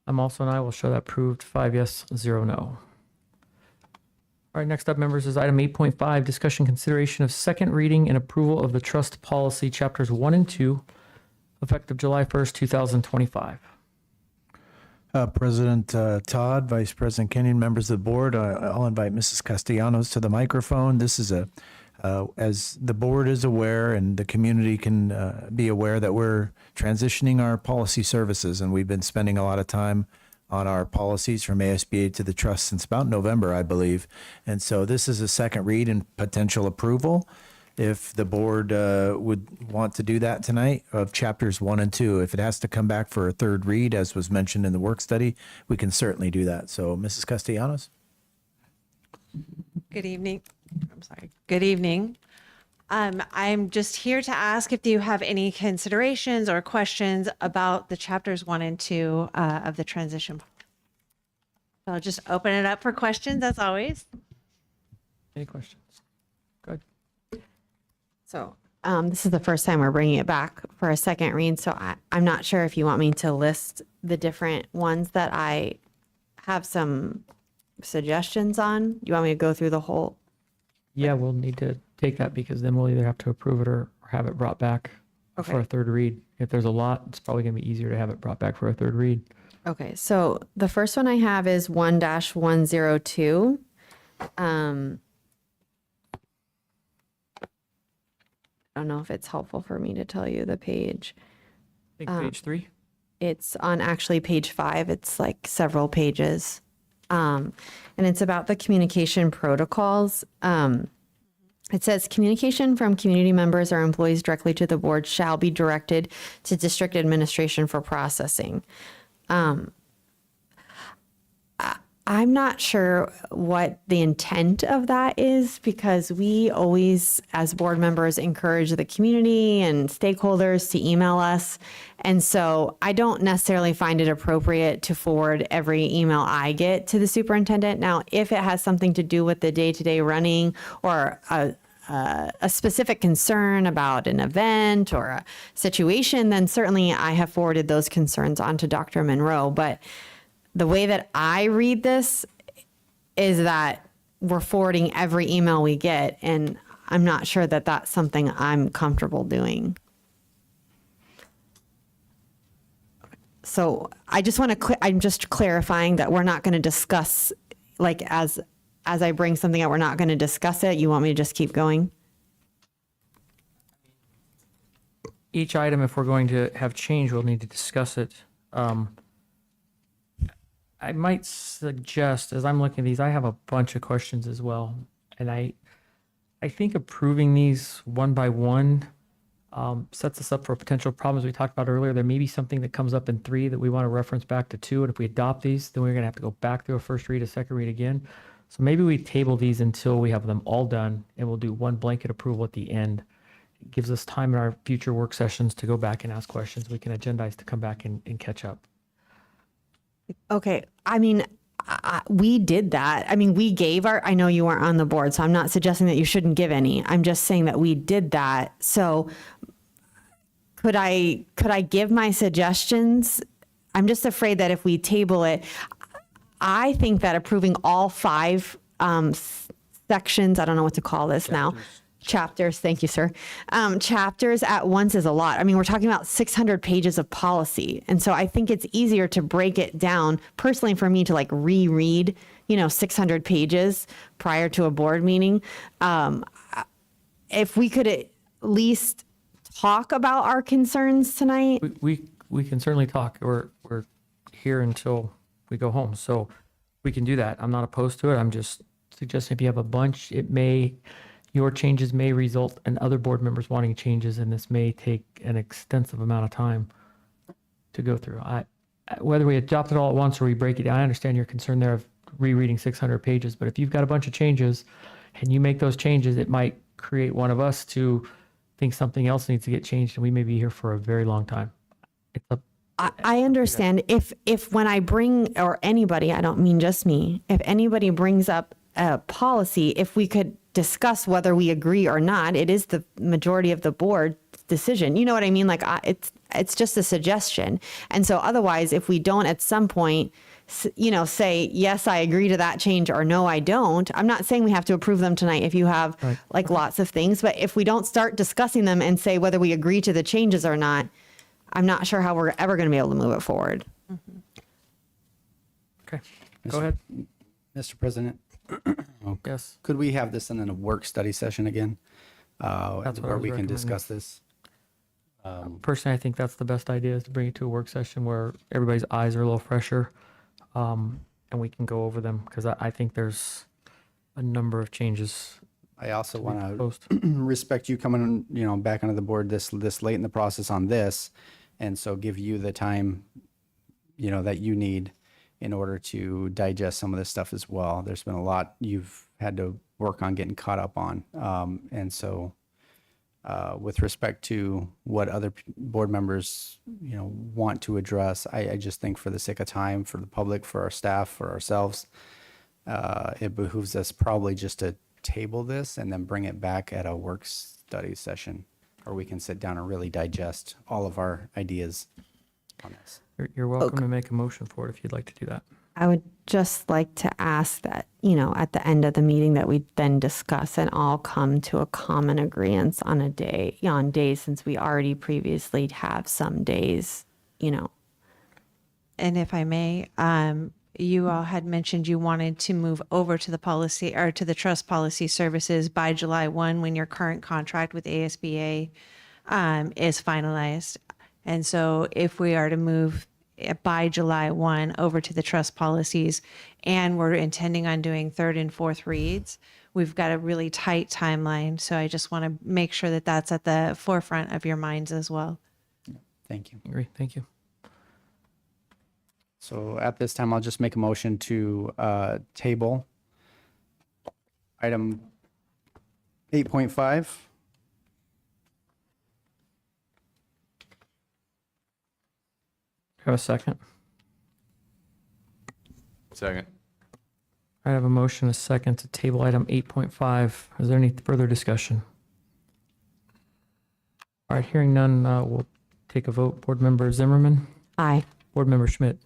I'm also an aye. Will show that approved. 5 yes, 0 no. All right, next up, members, is item 8.5, discussion consideration of second reading and approval of the trust policy, chapters 1 and 2, effective July 1st, 2025. President Todd, Vice President Kenyon, members of the board, I'll invite Mrs. Castellanos to the microphone. This is as the board is aware and the community can be aware that we're transitioning our policy services, and we've been spending a lot of time on our policies from ASBA to the trust since about November, I believe. And so this is a second read and potential approval. If the board would want to do that tonight of chapters 1 and 2, if it has to come back for a third read, as was mentioned in the work study, we can certainly do that. So, Mrs. Castellanos? Good evening. I'm sorry. Good evening. I'm just here to ask if you have any considerations or questions about the chapters 1 and 2 of the transition plan. I'll just open it up for questions as always. Any questions? Good. So this is the first time we're bringing it back for a second read. So I'm not sure if you want me to list the different ones that I have some suggestions on. You want me to go through the whole? Yeah, we'll need to take that because then we'll either have to approve it or have it brought back for a third read. If there's a lot, it's probably going to be easier to have it brought back for a third read. Okay, so the first one I have is 1-102. I don't know if it's helpful for me to tell you the page. I think page 3. It's on actually page 5. It's like several pages. And it's about the communication protocols. It says communication from community members or employees directly to the board shall be directed to district administration for processing. I'm not sure what the intent of that is because we always, as board members, encourage the community and stakeholders to email us. And so I don't necessarily find it appropriate to forward every email I get to the superintendent. Now, if it has something to do with the day-to-day running or a specific concern about an event or a situation, then certainly I have forwarded those concerns on to Dr. Monroe. But the way that I read this is that we're forwarding every email we get, and I'm not sure that that's something I'm comfortable doing. So I just want to, I'm just clarifying that we're not going to discuss, like as I bring something up, we're not going to discuss it. You want me to just keep going? Each item, if we're going to have change, we'll need to discuss it. I might suggest, as I'm looking at these, I have a bunch of questions as well. And I think approving these one by one sets us up for potential problems we talked about earlier. There may be something that comes up in 3 that we want to reference back to 2. And if we adopt these, then we're going to have to go back through a first read, a second read again. So maybe we table these until we have them all done and we'll do one blanket approval at the end. It gives us time in our future work sessions to go back and ask questions. We can agendize to come back and catch up. Okay. I mean, we did that. I mean, we gave our, I know you weren't on the board, so I'm not suggesting that you shouldn't give any. I'm just saying that we did that. So could I give my suggestions? I'm just afraid that if we table it, I think that approving all 5 sections, I don't know what to call this now. Chapters, thank you, sir. Chapters at once is a lot. I mean, we're talking about 600 pages of policy. And so I think it's easier to break it down personally for me to like reread, 600 pages prior to a board meeting. If we could at least talk about our concerns tonight. We can certainly talk. We're here until we go home. So we can do that. I'm not opposed to it. I'm just suggesting if you have a bunch, your changes may result in other board members wanting changes, and this may take an extensive amount of time to go through. Whether we adopt it all at once or we break it down, I understand your concern there of rereading 600 pages, but if you've got a bunch of changes and you make those changes, it might create one of us to think something else needs to get changed, and we may be here for a very long time. I understand if when I bring, or anybody, I don't mean just me, if anybody brings up a policy, if we could discuss whether we agree or not, it is the majority of the board decision. You know what I mean? Like it's just a suggestion. And so otherwise, if we don't at some point, say, yes, I agree to that change or no, I don't. I'm not saying we have to approve them tonight if you have like lots of things, but if we don't start discussing them and say whether we agree to the changes or not, I'm not sure how we're ever going to be able to move it forward. Okay, go ahead. Mr. President. Yes. Could we have this in a work study session again? That's what I where was we can recommending. discuss this? Personally, I think that's the best idea, is to bring it to a work session where everybody's eyes are a little fresher. and we can go over them because I think there's a number of changes. I also to be want proposed. to respect you coming, back onto the board this late in the process on this, and so give you the time, that you need in order to digest some of this stuff as well. There's been a lot you've had to work on getting caught up on, and so with respect to what other board members, want to address, I just think for the sake of time, for the public, for our staff, for ourselves, it behooves us probably just to table this and then bring it back at a work study session, or we can sit down and really digest all of our ideas on this. You're welcome to make a motion for it if you'd like to do that. I would just like to ask that, at the end of the meeting that we then discuss and all come to a common agreement on a day, on days, since we already previously have some days, And if I may, you all had mentioned you wanted to move over to the policy or to the trust policy services by July 1 when your current contract with ASBA is finalized. And so if we are to move by July 1 over to the trust policies and we're intending on doing third and fourth reads, we've got a really tight timeline. So I just want to make sure that that's at the forefront of your minds as well. Thank you. Agree. Thank you. So at this time, I'll just make a motion to table item 8.5. Have a second? Second. I have a motion, a second to table item 8.5. Is there any further discussion? All right, hearing none, we'll take a vote. Board Member Zimmerman, Aye. Board Member Schmidt,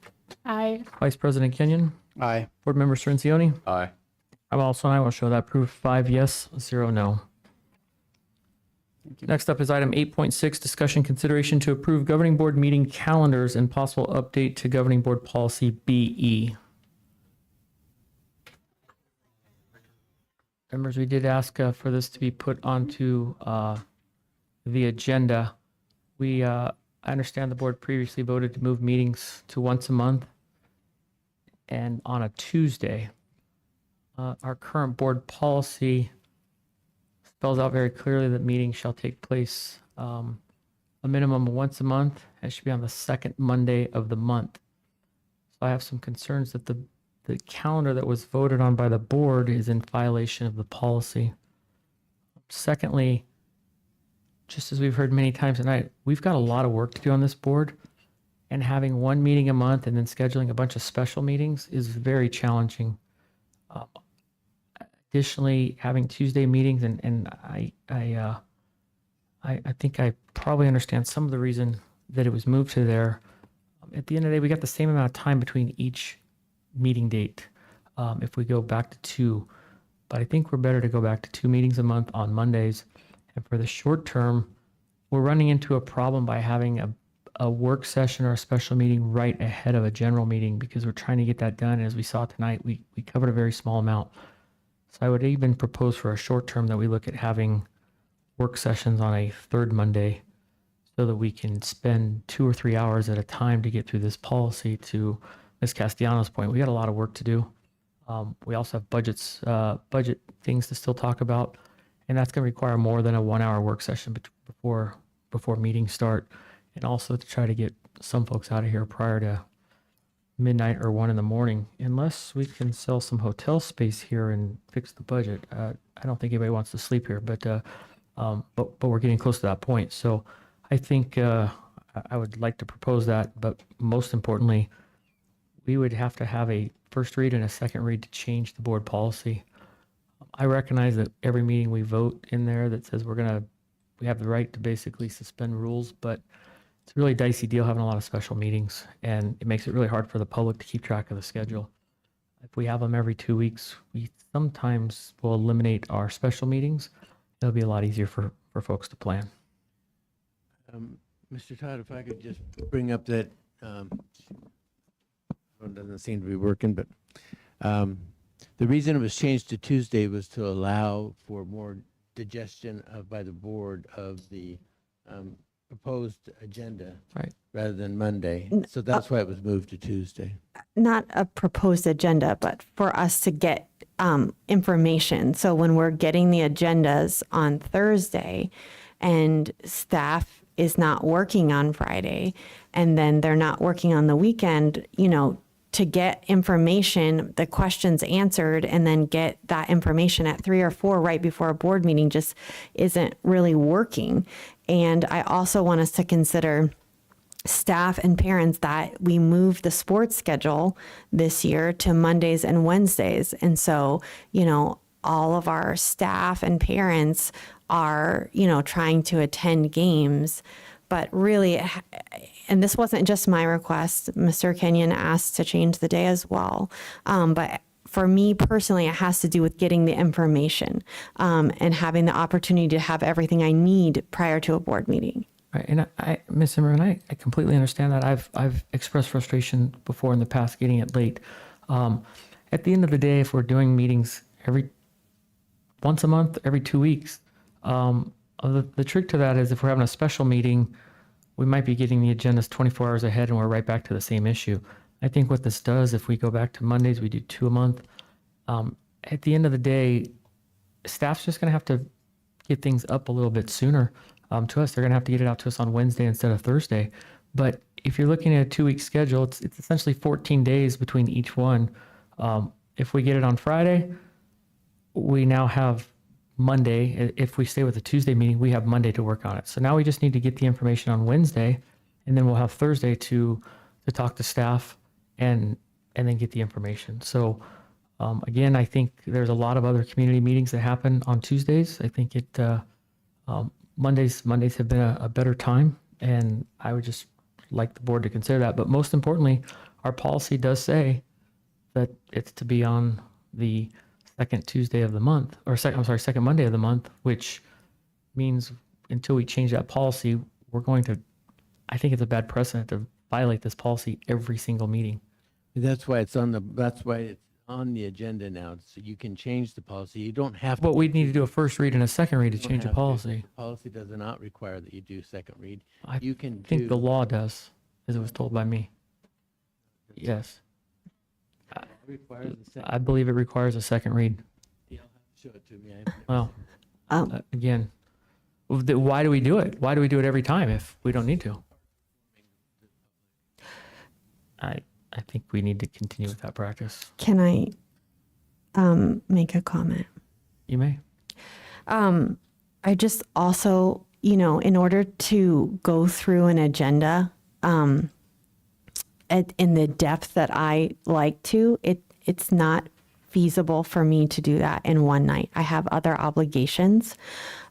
Aye. Vice President Kenyon, Aye. Board Member Cirincione. Aye. I'm also an aye. I will show that proof. 5 yes, 0 no. Next up is item 8.6, discussion consideration to approve governing board meeting calendars and possible update to governing board policy BE. Members, we did ask for this to be put onto the agenda. I understand the board previously voted to move meetings to once a month and on a Tuesday. Our current board policy spells out very clearly that meetings shall take place a minimum of once a month. It should be on the second Monday of the month. So I have some concerns that the calendar that was voted on by the board is in violation of the policy. Secondly, just as we've heard many times tonight, we've got a lot of work to do on this board, and having one meeting a month and then scheduling a bunch of special meetings is very challenging. Additionally, having Tuesday meetings, and I think I probably understand some of the reason that it was moved to there. At the end of the day, we got the same amount of time between each meeting date if we go back to 2. But I think we're better to go back to 2 meetings a month on Mondays. And for the short term, we're running into a problem by having a work session or a special meeting right ahead of a general meeting because we're trying to get that done. As we saw tonight, we covered a very small amount. So I would even propose for a short term that we look at having work sessions on a third Monday so that we can spend 2 or 3 hours at a time to get through this policy. To Ms. Castellanos' point, we got a lot of work to do. We also have budget things to still talk about, and that's going to require more than a 1-hour work session before meetings start, and also to try to get some folks out of here prior to midnight or 1 in the morning, unless we can sell some hotel space here and fix the budget. I don't think anybody wants to sleep here, but we're getting close to that point. So I think I would like to propose that, but most importantly, we would have to have a first read and a second read to change the board policy. I recognize that every meeting we vote in there that says we have the right to basically suspend rules, but it's a really dicey deal having a lot of special meetings, and it makes it really hard for the public to keep track of the schedule. If we have them every 2 weeks, we sometimes will eliminate our special meetings. It'll be a lot easier for folks to plan. Mr. Todd, if I could just bring up that, it doesn't seem to be working, but the reason it was changed to Tuesday was to allow for more digestion by the board of the proposed agenda, right, rather than Monday. So that's why it was moved to Tuesday. not a proposed agenda, but for us to get information. So when we're getting the agendas on Thursday and staff is not working on Friday and then they're not working on the weekend, you know, to get information, the questions answered, and then get that information at 3 or 4 right before a board meeting just isn't really working. And I also want us to consider staff and parents that we moved the sports schedule this year to Mondays and Wednesdays. And so, you know, all of our staff and parents are, you know, trying to attend games. But really, and this wasn't just my request, Mr. Kenyon asked to change the day as well. But for me personally, it has to do with getting the information and having the opportunity to have everything I need prior to a board meeting. Right, and Ms. Zimmerman, I completely understand that. I've expressed frustration before in the past getting it late. At the end of the day, if we're doing meetings once a month, every 2 weeks, the trick to that is if we're having a special meeting, we might be getting the agendas 24 hours ahead and we're right back to the same issue. I think what this does, if we go back to Mondays, we do 2 a month. At the end of the day, staff's just going to have to get things up a little bit sooner. To us, they're going to have to get it out to us on Wednesday instead of Thursday. But if you're looking at a 2-week schedule, it's essentially 14 days between each one. If we get it on Friday, we now have Monday. If we stay with the Tuesday meeting, we have Monday to work on it. So now we just need to get the information on Wednesday, and then we'll have Thursday to talk to staff and then get the information. So again, I think there's a lot of other community meetings that happen on Tuesdays. I think Mondays have been a better time, and I would just like the board to consider that. But most importantly, our policy does say that it's to be on the second Tuesday of the month, or second Monday of the month, which means until we change that policy, I think it's a bad precedent to violate this policy every single meeting. That's why it's on the agenda now, so you can change the policy. You don't have to. But we'd need to do a first read and a second read to change the policy. The policy does not require that you do second read. I You can think the law does, as it was told by me. Yes. I believe it requires a second read. Show it to me. Well, again, why do we do it? Why do we do it every time if we don't need to? I think we need to continue with that practice. Can I make a comment? You may. I just also, you know, in order to go through an agenda in the depth that I like to, it's not feasible for me to do that in one night. I have other obligations.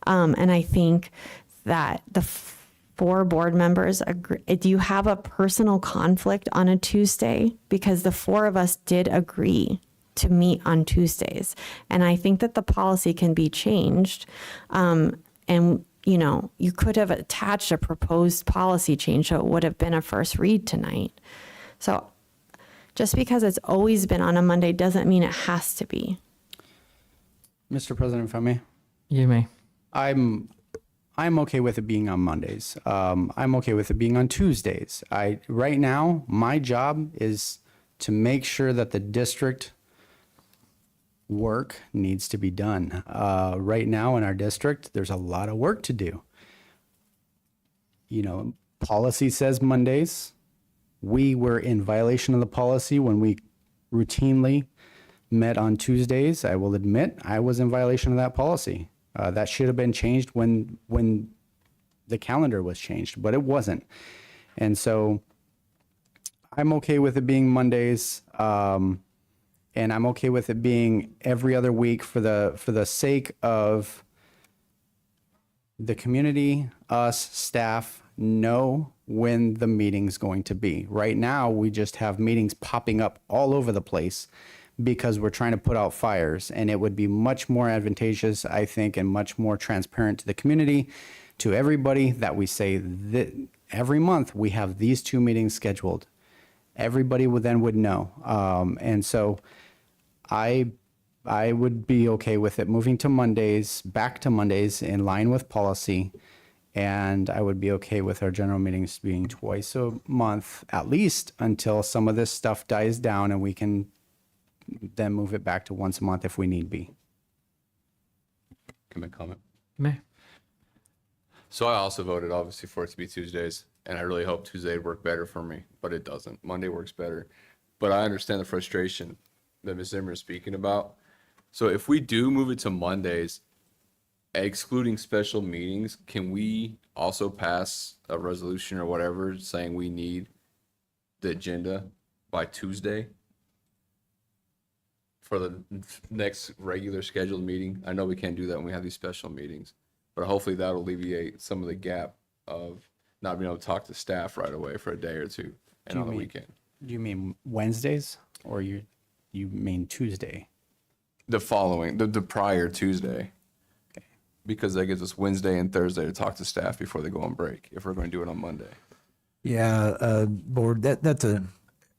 And I think that the 4 board members agree. Do you have a personal conflict on a Tuesday? Because the 4 of us did agree to meet on Tuesdays. And I think that the policy can be changed. And, you know, you could have attached a proposed policy change, so it would have been a first read tonight. So just because it's always been on a Monday doesn't mean it has to be. Mr. President, if I may. You may. I'm okay with it being on Mondays. I'm okay with it being on Tuesdays. Right now, my job is to make sure that the district work needs to be done. Right now in our district, there's a lot of work to do. You know, policy says Mondays. We were in violation of the policy when we routinely met on Tuesdays. I will admit I was in violation of that policy. That should have been changed when the calendar was changed, but it wasn't. And so I'm okay with it being Mondays, and I'm okay with it being every other week for the sake of the community, us, staff, know when the meeting's going to be. Right now, we just have meetings popping up all over the place because we're trying to put out fires, and it would be much more advantageous, I think, and much more transparent to the community, to everybody, that we say that every month we have these 2 meetings scheduled. Everybody would know. And so I would be okay with it moving to Mondays, back to Mondays in line with policy, And I would be okay with our general meetings being twice a month, at least until some of this stuff dies down and we can then move it back to once a month if we need be. Can I comment? May. So I also voted obviously for it to be Tuesdays, and I really hope Tuesday would work better for me, but it doesn't. Monday works better. But I understand the frustration that Ms. Zimmer is speaking about. So if we do move it to Mondays, excluding special meetings, can we also pass a resolution or whatever saying we need the agenda by Tuesday for the next regular scheduled meeting? I know we can't do that when we have these special meetings, but hopefully that'll alleviate some of the gap of not being able to talk to staff right away for a day or two and on the weekend. Do you mean Wednesdays or you mean Tuesday? The following, the prior Tuesday. Because that gives us Wednesday and Thursday to talk to staff before they go on break, if we're going to do it on Monday. Yeah, board,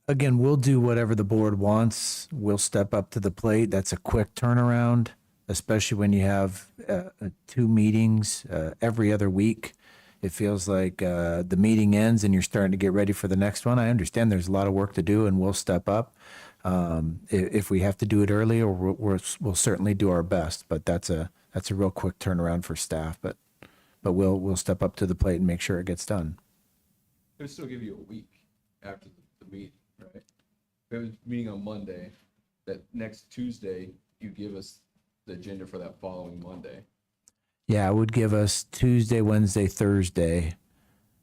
again, we'll do whatever the board wants. We'll step up to the plate. That's a quick turnaround, especially when you have 2 meetings every other week. It feels like the meeting ends and you're starting to get ready for the next one. I understand there's a lot of work to do and we'll step up. If we have to do it earlier, we'll certainly do our best, but that's a real quick turnaround for staff, but we'll step up to the plate and make sure it gets done. It would still give you a week after the meeting, right? If it was meeting on Monday, that next Tuesday, you give us the agenda for that following Monday. Yeah, it would give us Tuesday, Wednesday, Thursday,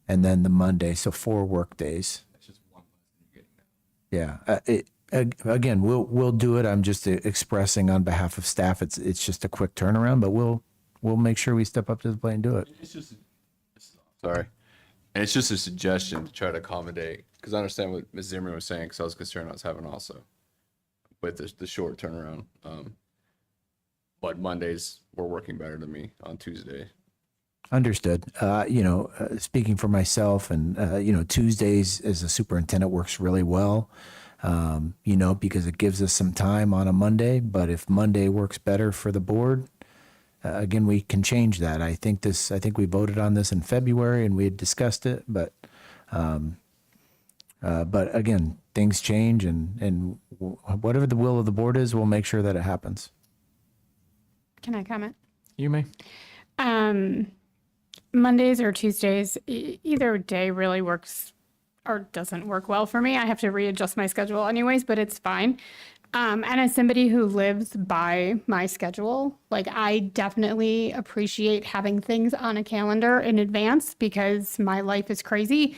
and then the Monday, so 4 work days. That's just one less than you're getting now. Again, we'll do it. I'm just expressing on behalf of staff. It's just a quick turnaround, but we'll make sure we step up to the plate and do it. It's just, sorry. And it's just a suggestion to try to accommodate, because I understand what Ms. Zimmerman was saying, because I was concerned I was having also with the short turnaround. But Mondays were working better to me on Tuesday. Understood. Speaking for myself and, Tuesdays as a superintendent works really well, because it gives us some time on a Monday. But if Monday works better for the board, again, we can change that. I think we voted on this in February and we had discussed it, but again, things change and whatever the will of the board is, we'll make sure that it happens. Can I comment? You may. Mondays or Tuesdays, either day really works or doesn't work well for me. I have to readjust my schedule anyways, but it's fine. And as somebody who lives by my schedule, I definitely appreciate having things on a calendar in advance because my life is crazy.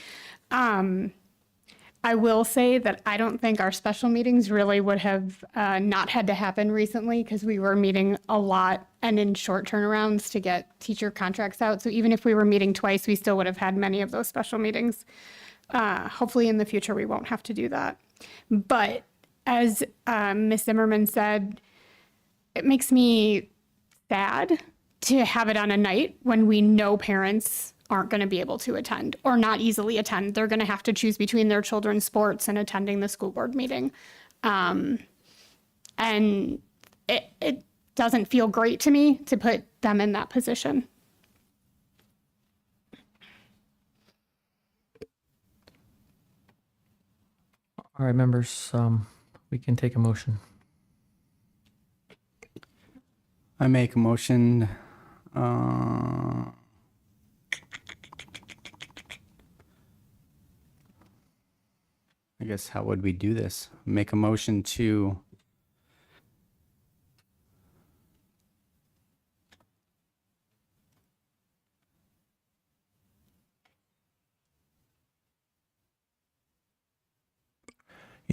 I will say that I don't think our special meetings really would have not had to happen recently because we were meeting a lot and in short turnarounds to get teacher contracts out. So even if we were meeting twice, we still would have had many of those special meetings. Hopefully in the future, we won't have to do that. But as Ms. Zimmerman said, it makes me sad to have it on a night when we know parents aren't going to be able to attend or not easily attend. They're going to have to choose between their children's sports and attending the school board meeting. And it doesn't feel great to me to put them in that position. All right, members, we can take a motion. I make a motion. I guess how would we do this? Make a motion to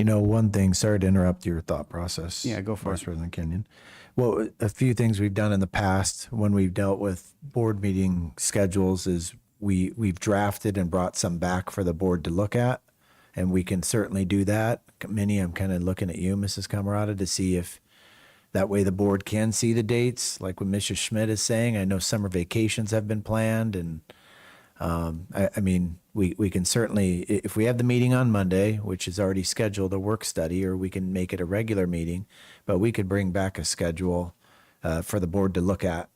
one thing, sorry to interrupt your thought process. Yeah, go for Vice it. President Kenyon. Well, a few things we've done in the past when we've dealt with board meeting schedules is we've drafted and brought some back for the board to look at. And we can certainly do that. Minnie, I'm kind of looking at you, Mrs. Camarada, to see if that way the board can see the dates. Like what Mrs. Schmidt is saying, I know summer vacations have been planned. And we can certainly, if we have the meeting on Monday, which is already scheduled a work study, or we can make it a regular meeting, but we could bring back a schedule for the board to look at.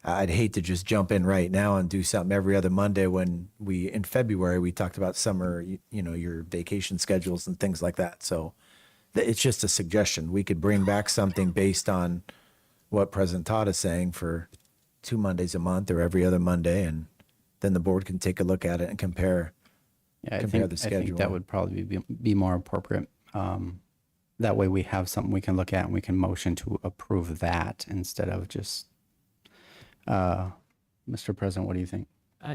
I'd hate to just jump in right now and do something every other Monday when in February, we talked about summer, your vacation schedules and things like that. So it's just a suggestion. We could bring back something based on what President Todd is saying for 2 Mondays a month or every other Monday, and then the board can take a look at it and compare Yeah, the I think schedule. that would probably be more appropriate. That way we have something we can look at and we can motion to approve that instead of just, Mr. President, what do you think?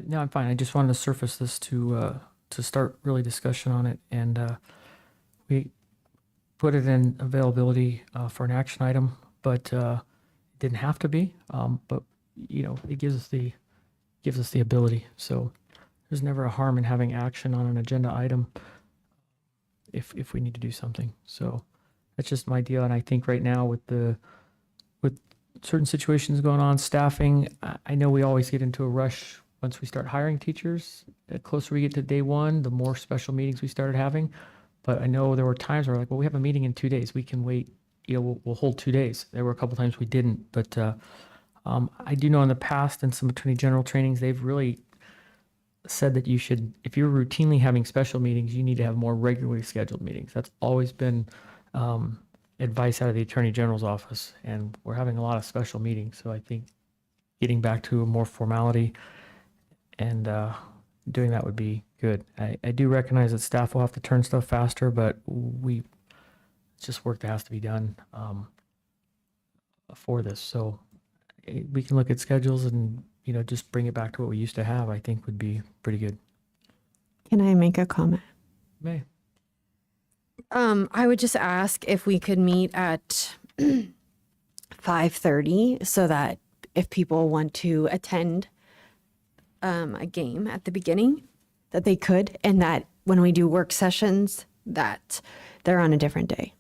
No, I'm fine. I just wanted to surface this to start really discussion on it. And we put it in availability for an action item, but it didn't have to be. But it gives us the ability. So there's never a harm in having action on an agenda item if we need to do something. So that's just my deal. And I think right now with certain situations going on, staffing, I know we always get into a rush once we start hiring teachers. The closer we get to day one, the more special meetings we started having. But I know there were times where we have a meeting in 2 days. We can wait, we'll hold 2 days. There were a couple times we didn't. But I do know in the past in some attorney general trainings, they've really said that if you're routinely having special meetings, you need to have more regularly scheduled meetings. That's always been advice out of the Attorney General's office, and we're having a lot of special meetings. So I think getting back to a more formality and doing that would be good. I do recognize that staff will have to turn stuff faster, but it's just work that has to be done for this. So we can look at schedules and just bring it back to what we used to have. I think would be pretty good. Can I make a comment? May. I would just ask if we could meet at 5:30 so that if people want to attend a game at the beginning, that they could, and that when we do work sessions, that they're on a different day.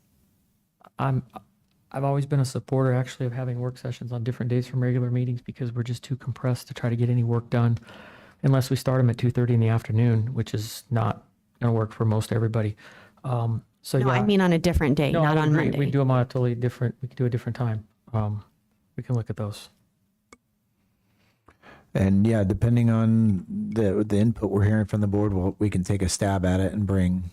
I've always been a supporter actually of having work sessions on different days from regular meetings because we're just too compressed to try to get any work done unless we start them at 2:30 in the afternoon, which is not going to work for most everybody. So No, yeah, I mean on a different day, no, not I on agree. Monday. We do them on a totally different, we can do a different time. We can look at those. And yeah, depending on the input we're hearing from the board, we can take a stab at it and bring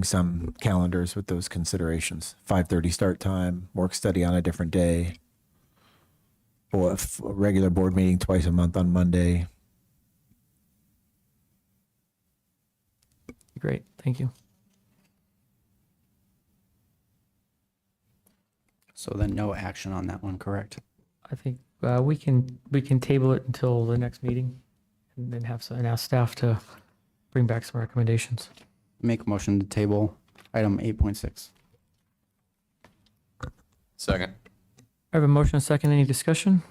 some calendars with those considerations. 5:30 start time, work study on a different day, or a regular board meeting twice a month on Monday. Great, thank you. So then no action on that one, correct? I think we can table it until the next meeting and then ask staff to bring back some recommendations. Make a motion to table item 8.6. Second. I have a motion, a second, any discussion?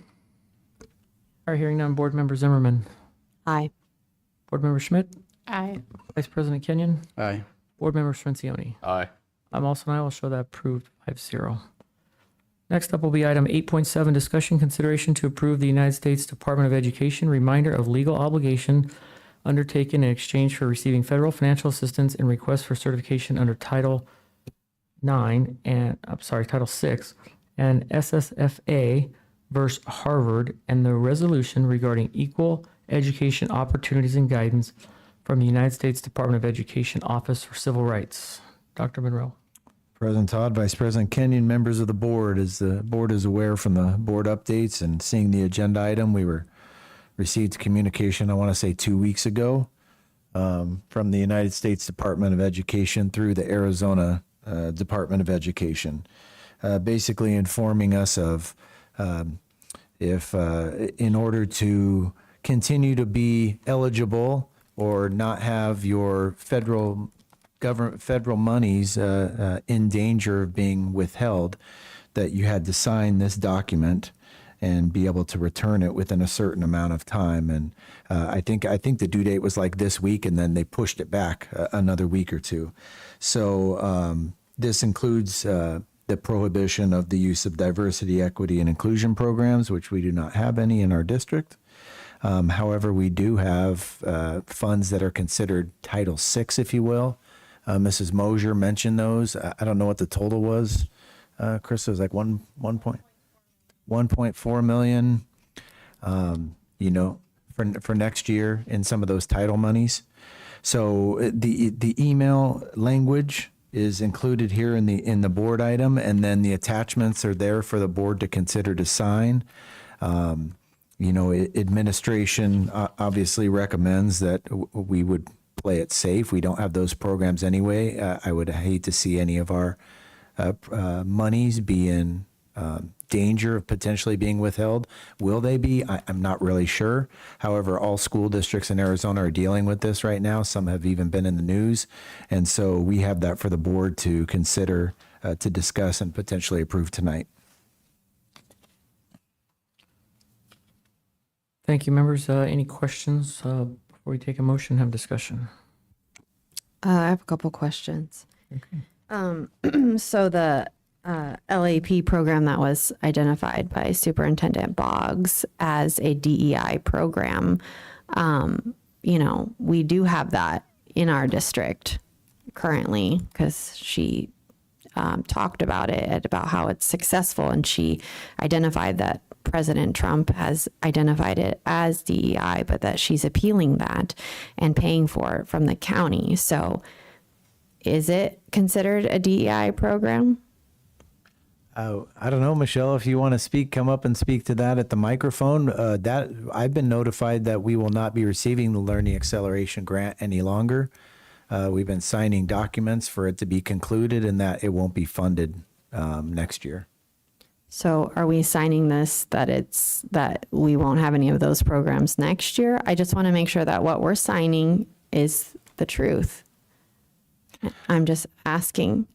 All right, hearing none, Board Member Zimmerman. Aye. Board Member Schmidt. Aye. Vice President Kenyon. Aye. Board Member Svencioni. Aye. I'm also an aye. I'll show that approved 5-0. Next up will be item 8.7, discussion consideration to approve the United States Department of Education reminder of legal obligation undertaken in exchange for receiving federal financial assistance and request for certification under Title 9 and Title 6 and SSFA versus Harvard and the resolution regarding equal education opportunities and guidance from the United States Department of Education Office for Civil Rights. Dr. Monroe. President Todd, Vice President Kenyon, members of the board, as the board is aware from the board updates and seeing the agenda item, we received communication, I want to say 2 weeks ago, from the United States Department of Education through the Arizona Department of Education, basically informing us of if in order to continue to be eligible or not have your federal monies in danger of being withheld, that you had to sign this document and be able to return it within a certain amount of time. And I think the due date was like this week, and then they pushed it back another week or two. So this includes the prohibition of the use of diversity, equity, and inclusion programs, which we do not have any in our district. However, we do have funds that are considered Title VI, if you will. Mrs. Mosier mentioned those. I don't know what the total was. Chris, it was like 1.4 million. you know, for next year in some of those title monies. So the email language is included here in the board item, and then the attachments are there for the board to consider to sign. You know, administration obviously recommends that we would play it safe. We don't have those programs anyway. I would hate to see any of our monies be in danger of potentially being withheld. Will they be? I'm not really sure. However, all school districts in Arizona are dealing with this right now. Some have even been in the news. And so we have that for the board to consider, to discuss and potentially approve tonight. Thank you, members. Any questions before we take a motion and have discussion? I have a couple questions. So the LAP program that was identified by Superintendent Boggs as a DEI program, you know, we do have that in our district currently because she talked about it, about how it's successful, and she identified that President Trump has identified it as DEI, but that she's appealing that and paying for it from the county. So is it considered a DEI program? Oh, I don't know, Michelle, if you want to speak, come up and speak to that at the microphone. That I've been notified that we will not be receiving the Learning Acceleration Grant any longer. We've been signing documents for it to be concluded and that it won't be funded next year. So are we signing this that we won't have any of those programs next year? I just want to make sure that what we're signing is the truth. I'm just asking.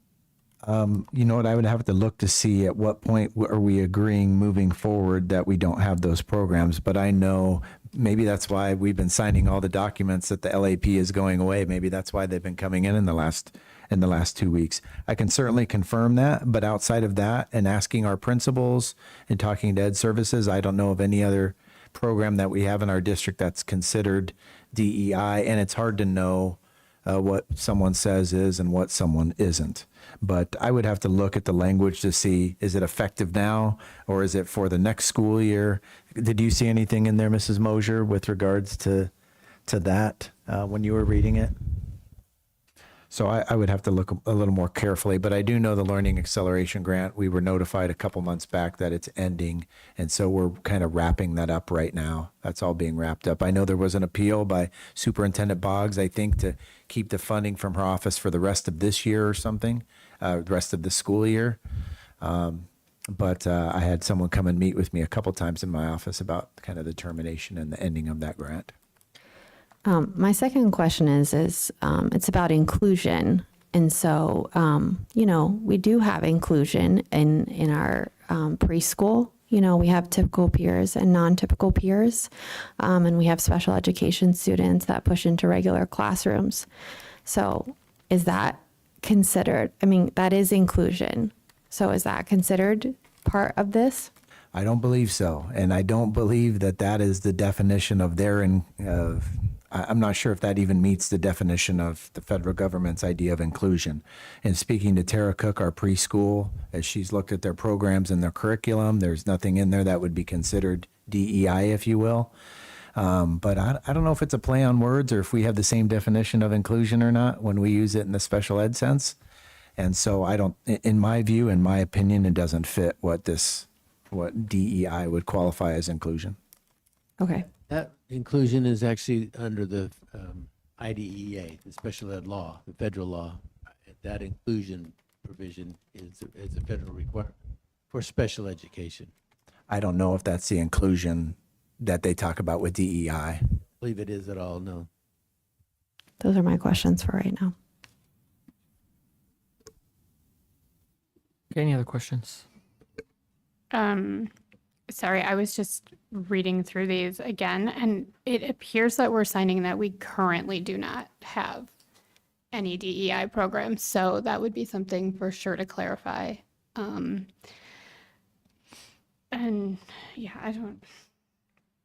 You know what, I would have to look to see at what point are we agreeing moving forward that we don't have those programs. But I know maybe that's why we've been signing all the documents that the LAP is going away. Maybe that's why they've been coming in the last 2 weeks. I can certainly confirm that, but outside of that and asking our principals and talking to Ed Services, I don't know of any other program that we have in our district that's considered DEI, and it's hard to know what someone says is and what someone isn't. But I would have to look at the language to see, is it effective now or is it for the next school year? Did you see anything in there, Mrs. Mosier, with regards to that when you were reading it? So I would have to look a little more carefully, but I do know the Learning Acceleration Grant, we were notified a couple months back that it's ending. And so we're kind of wrapping that up right now. That's all being wrapped up. I know there was an appeal by Superintendent Boggs, I think, to keep the funding from her office for the rest of this year or something, the rest of the school year. But I had someone come and meet with me a couple times in my office about kind of the termination and the ending of that grant. My second question is it's about inclusion. And so, you know, we do have inclusion in our preschool. You know, we have typical peers and non-typical peers, and we have special education students that push into regular classrooms. So is that considered, I mean, that is inclusion. So is that considered part of this? I don't believe so. And I don't believe that that is the definition of I'm not sure if that even meets the definition of the federal government's idea of inclusion. And speaking to Tara Cook, our preschool, as she's looked at their programs and their curriculum, there's nothing in there that would be considered DEI, if you will. But I don't know if it's a play on words or if we have the same definition of inclusion or not when we use it in the special ed sense. And so I don't, in my view, in my opinion, it doesn't fit what DEI would qualify as inclusion. Okay. That inclusion is actually under the IDEA, the special ed law, the federal law. That inclusion provision is a federal requirement for special education. I don't know if that's the inclusion that they talk about with DEI. I believe it is at all, no. Those are my questions for right now. Okay, any other questions? Sorry, I was just reading through these again, and it appears that we're signing that we currently do not have any DEI programs. So that would be something for sure to clarify. And yeah,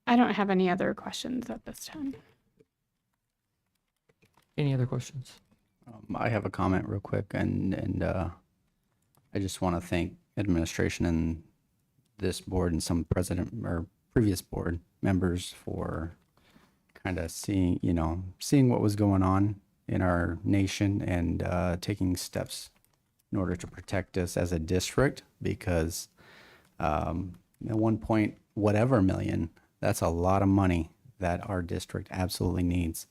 I don't have any other questions at this time. Any other questions? I have a comment real quick, and I just want to thank administration and this board and some previous board members for kind of seeing what was going on in our nation and taking steps in order to protect us as a district, because at 1 point whatever million, that's a lot of money that our district absolutely needs.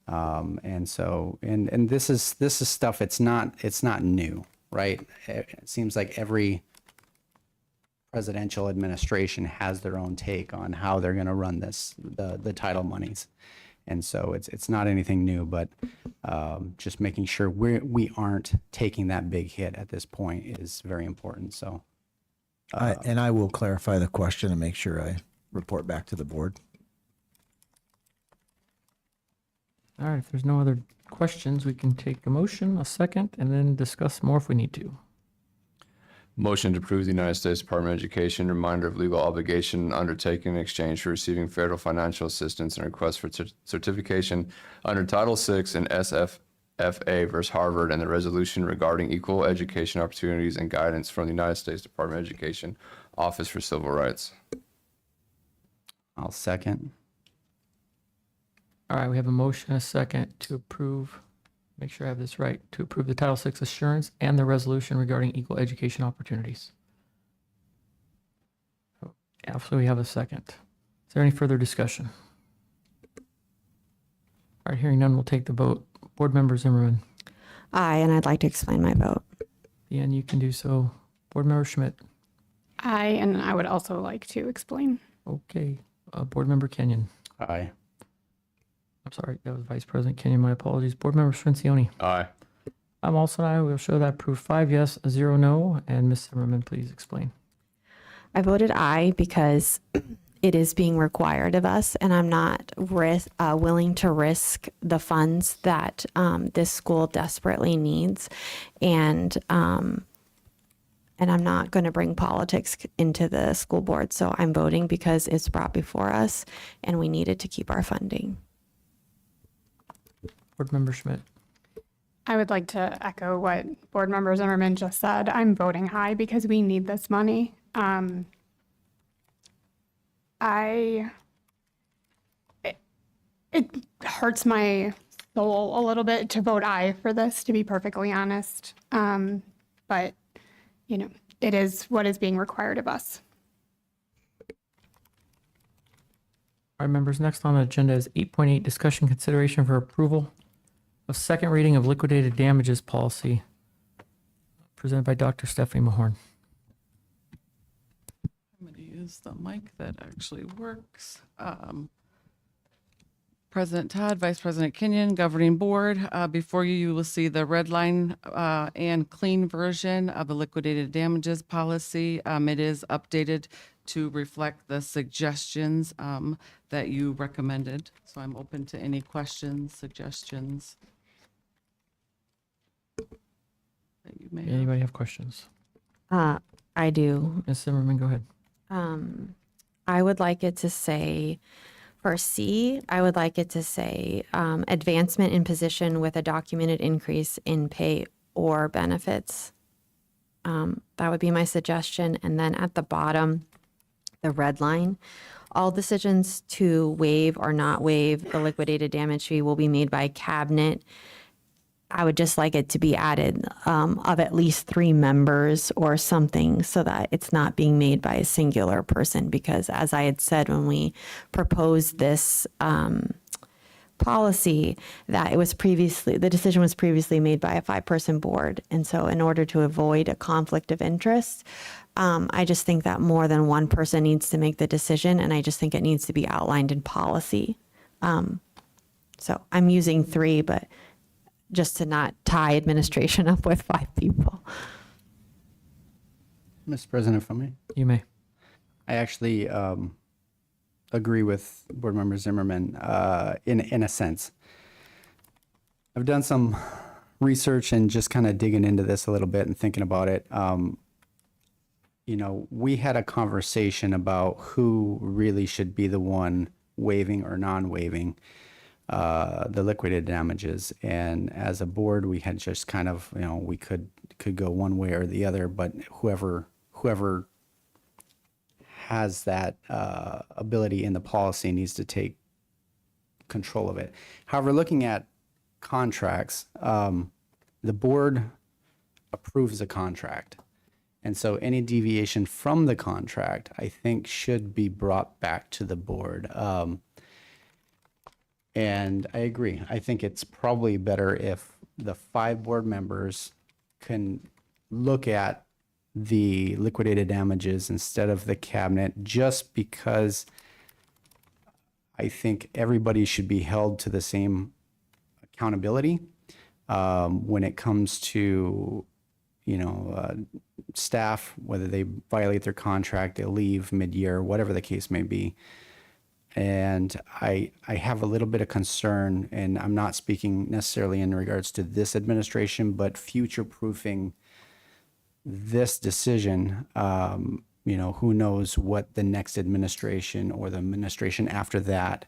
And so, and this is stuff, it's not new, right? It seems like every presidential administration has their own take on how they're going to run the title monies. And so it's not anything new, but just making sure we aren't taking that big hit at this point is very important. So, And I will clarify the question and make sure I report back to the board. All right, if there's no other questions, we can take a motion, a second, and then discuss more if we need to. Motion to approve the United States Department of Education reminder of legal obligation undertaken in exchange for receiving federal financial assistance and request for certification under Title VI and SFFA versus Harvard, and the resolution regarding equal education opportunities and guidance from the United States Department of Education Office for Civil Rights. I'll second. All right, we have a motion, a second to approve, make sure I have this right, to approve the Title VI assurance and the resolution regarding equal education opportunities. So we have a second. Is there any further discussion? All right, hearing none, we'll take the vote. Board Member Zimmerman. Aye, and I'd like to explain my vote. And you can do so. Board Member Schmidt. Aye, and I would also like to explain. Okay. Board Member Kenyon. Aye. I'm sorry, that was Vice President Kenyon. My apologies. Board Member Sprincioni. Aye. I'm also an aye. We'll show that proof 5 yes, 0 no. And Ms. Zimmerman, please explain. I voted aye because it is being required of us, and I'm not willing to risk the funds that this school desperately needs. And I'm not going to bring politics into the school board. So I'm voting because it's brought before us and we needed to keep our funding. Board Member Schmidt. I would like to echo what Board Member Zimmerman just said. I'm voting aye because we need this money. It hurts my soul a little bit to vote aye for this, to be perfectly honest. But, you know, it is what is being required of us. All right, members, next on the agenda is 8.8, discussion consideration for approval of second reading of liquidated damages policy, presented by Dr. Stephanie Mahorn. I'm going to use the mic that actually works. President Todd, Vice President Kenyon, Governing Board. Before you, you will see the red line and clean version of the liquidated damages policy. It is updated to reflect the suggestions that you recommended. So I'm open to any questions, suggestions that you may have. Anybody have questions? I do. Ms. Zimmerman, go ahead. I would like it to say, for C, I would like it to say advancement in position with a documented increase in pay or benefits. That would be my suggestion. And then at the bottom, the red line, all decisions to waive or not waive the liquidated damage fee will be made by cabinet. I would just like it to be added of at least 3 members or something, so that it's not being made by a singular person, because as I had said when we proposed this policy, that the decision was previously made by a 5-person board. And so in order to avoid a conflict of interest, I just think that more than one person needs to make the decision, and I just think it needs to be outlined in policy. So I'm using 3, but just to not tie administration up with 5 people. Mr. President, if I may. You may. I actually agree with Board Member Zimmerman in a sense. I've done some research and just kind of digging into this a little bit and thinking about it. You know, we had a conversation about who really should be the one waiving or non-waiving the liquidated damages. And as a board, we had just kind of, you know, we could go one way or the other, but whoever has that ability in the policy and needs to take control of it. However, looking at contracts, the board approves a contract. And so any deviation from the contract, I think, should be brought back to the board. And I agree. I think it's probably better if the 5 board members can look at the liquidated damages instead of the cabinet, just because I think everybody should be held to the same accountability when it comes to, staff, whether they violate their contract, they leave mid-year, whatever the case may be. And I have a little bit of concern, and I'm not speaking necessarily in regards to this administration, but future-proofing this decision. Who knows what the next administration or the administration after that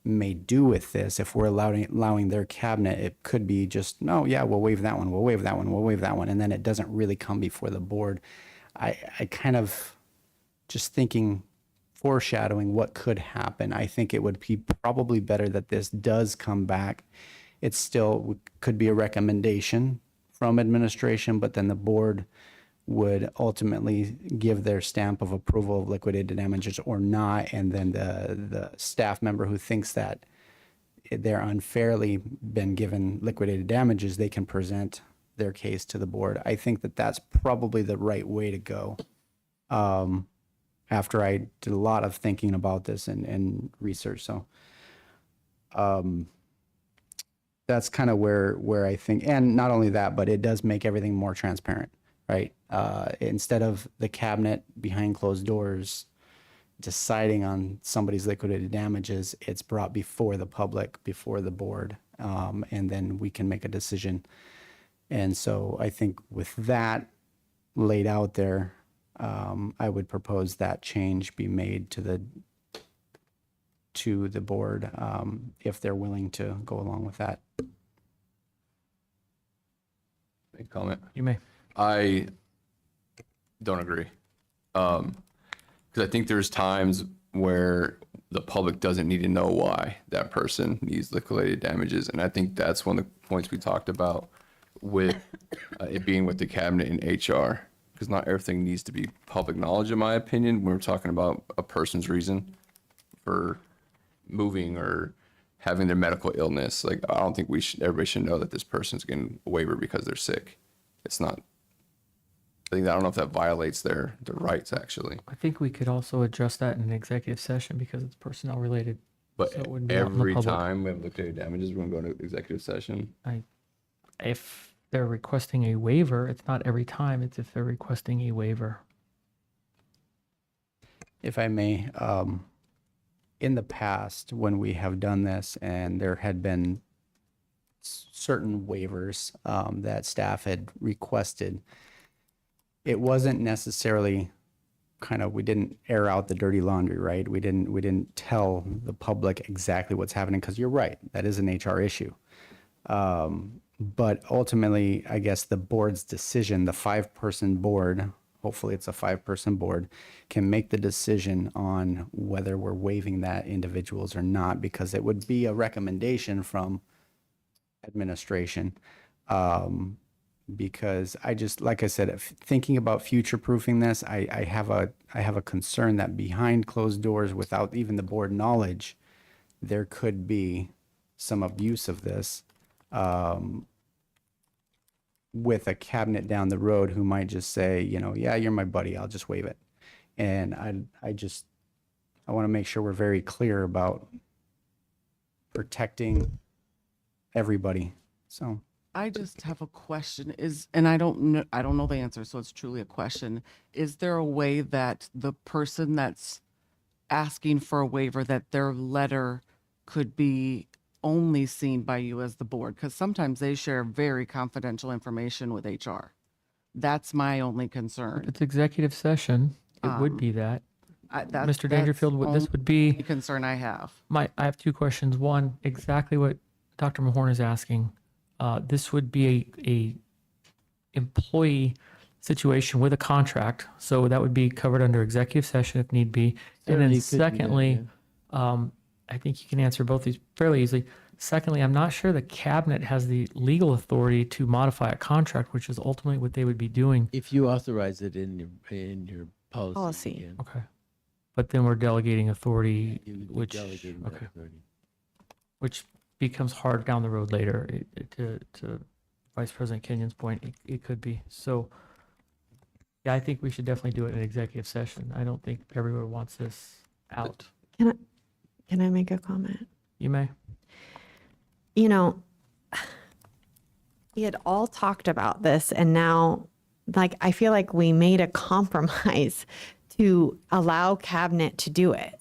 may do with this. If we're allowing their cabinet, it could be just, no, yeah, we'll waive that one, we'll waive that one, we'll waive that one, and then it doesn't really come before the board. I kind of just thinking, foreshadowing what could happen. I think it would be probably better that this does come back. It still could be a recommendation from administration, but then the board would ultimately give their stamp of approval of liquidated damages or not. And then the staff member who thinks that they're unfairly been given liquidated damages, they can present their case to the board. I think that that's probably the right way to go. After I did a lot of thinking about this and research. So that's kind of where I think, and not only that, but it does make everything more transparent, right? Instead of the cabinet behind closed doors deciding on somebody's liquidated damages, it's brought before the public, before the board, and then we can make a decision. And so I think with that laid out there, I would propose that change be made to the board, if they're willing to go along with that. Make a comment. You may. I don't agree. Because I think there's times where the public doesn't need to know why that person needs liquidated damages. And I think that's one of the points we talked about with it being with the cabinet and HR. Because not everything needs to be public knowledge, in my opinion, when we're talking about a person's reason for moving or having their medical illness. Like, I don't think everybody should know that this person's getting a waiver because they're sick. It's not, I don't know if that violates their rights, actually. I think we could also address that in an executive session because it's personnel related. But so it wouldn't be out in the every public. time we have liquidated damages, we're going to go to executive session. If they're requesting a waiver, it's not every time, it's if they're requesting a waiver. If I may, in the past, when we have done this and there had been certain waivers that staff had requested, it wasn't necessarily we didn't air out the dirty laundry, right? We didn't tell the public exactly what's happening, because you're right, that is an HR issue. But ultimately, I guess the board's decision, the 5-person board, hopefully it's a 5-person board, can make the decision on whether we're waiving that individuals or not, because it would be a recommendation from administration. Because I just, like I said, thinking about future-proofing this, I have a concern that behind closed doors, without even the board knowledge, there could be some abuse of this. With a cabinet down the road who might just say, yeah, you're my buddy, I'll just waive it. And I want to make sure we're very clear about protecting everybody. So I just have a question and I don't know the answer, so it's truly a question. Is there a way that the person that's asking for a waiver, that their letter could be only seen by you as the board? Because sometimes they share very confidential information with HR. That's my only concern. If it's executive session, it would be that. Mr. Dangerfield, this would be the concern I have. I have 2 questions. One, exactly what Dr. Mahorn is asking. This would be a employee situation with a contract. So that would be covered under executive session if need be. And then Certainly could do that, secondly, I think you can answer both these fairly easily. Secondly, I'm not sure the cabinet has the legal authority to modify a contract, which is ultimately what they would be doing. If you authorize it in your policy. Policy. again, Okay. But then we're delegating authority, you would be which, delegating that okay, authority. which becomes hard down the road later. To Vice President Kenyon's point, it could be. So, yeah, I think we should definitely do it in executive session. I don't think everyone wants this out. Can I make a comment? You may. You know, we had all talked about this, and now, like, I feel like we made a compromise to allow cabinet to do it.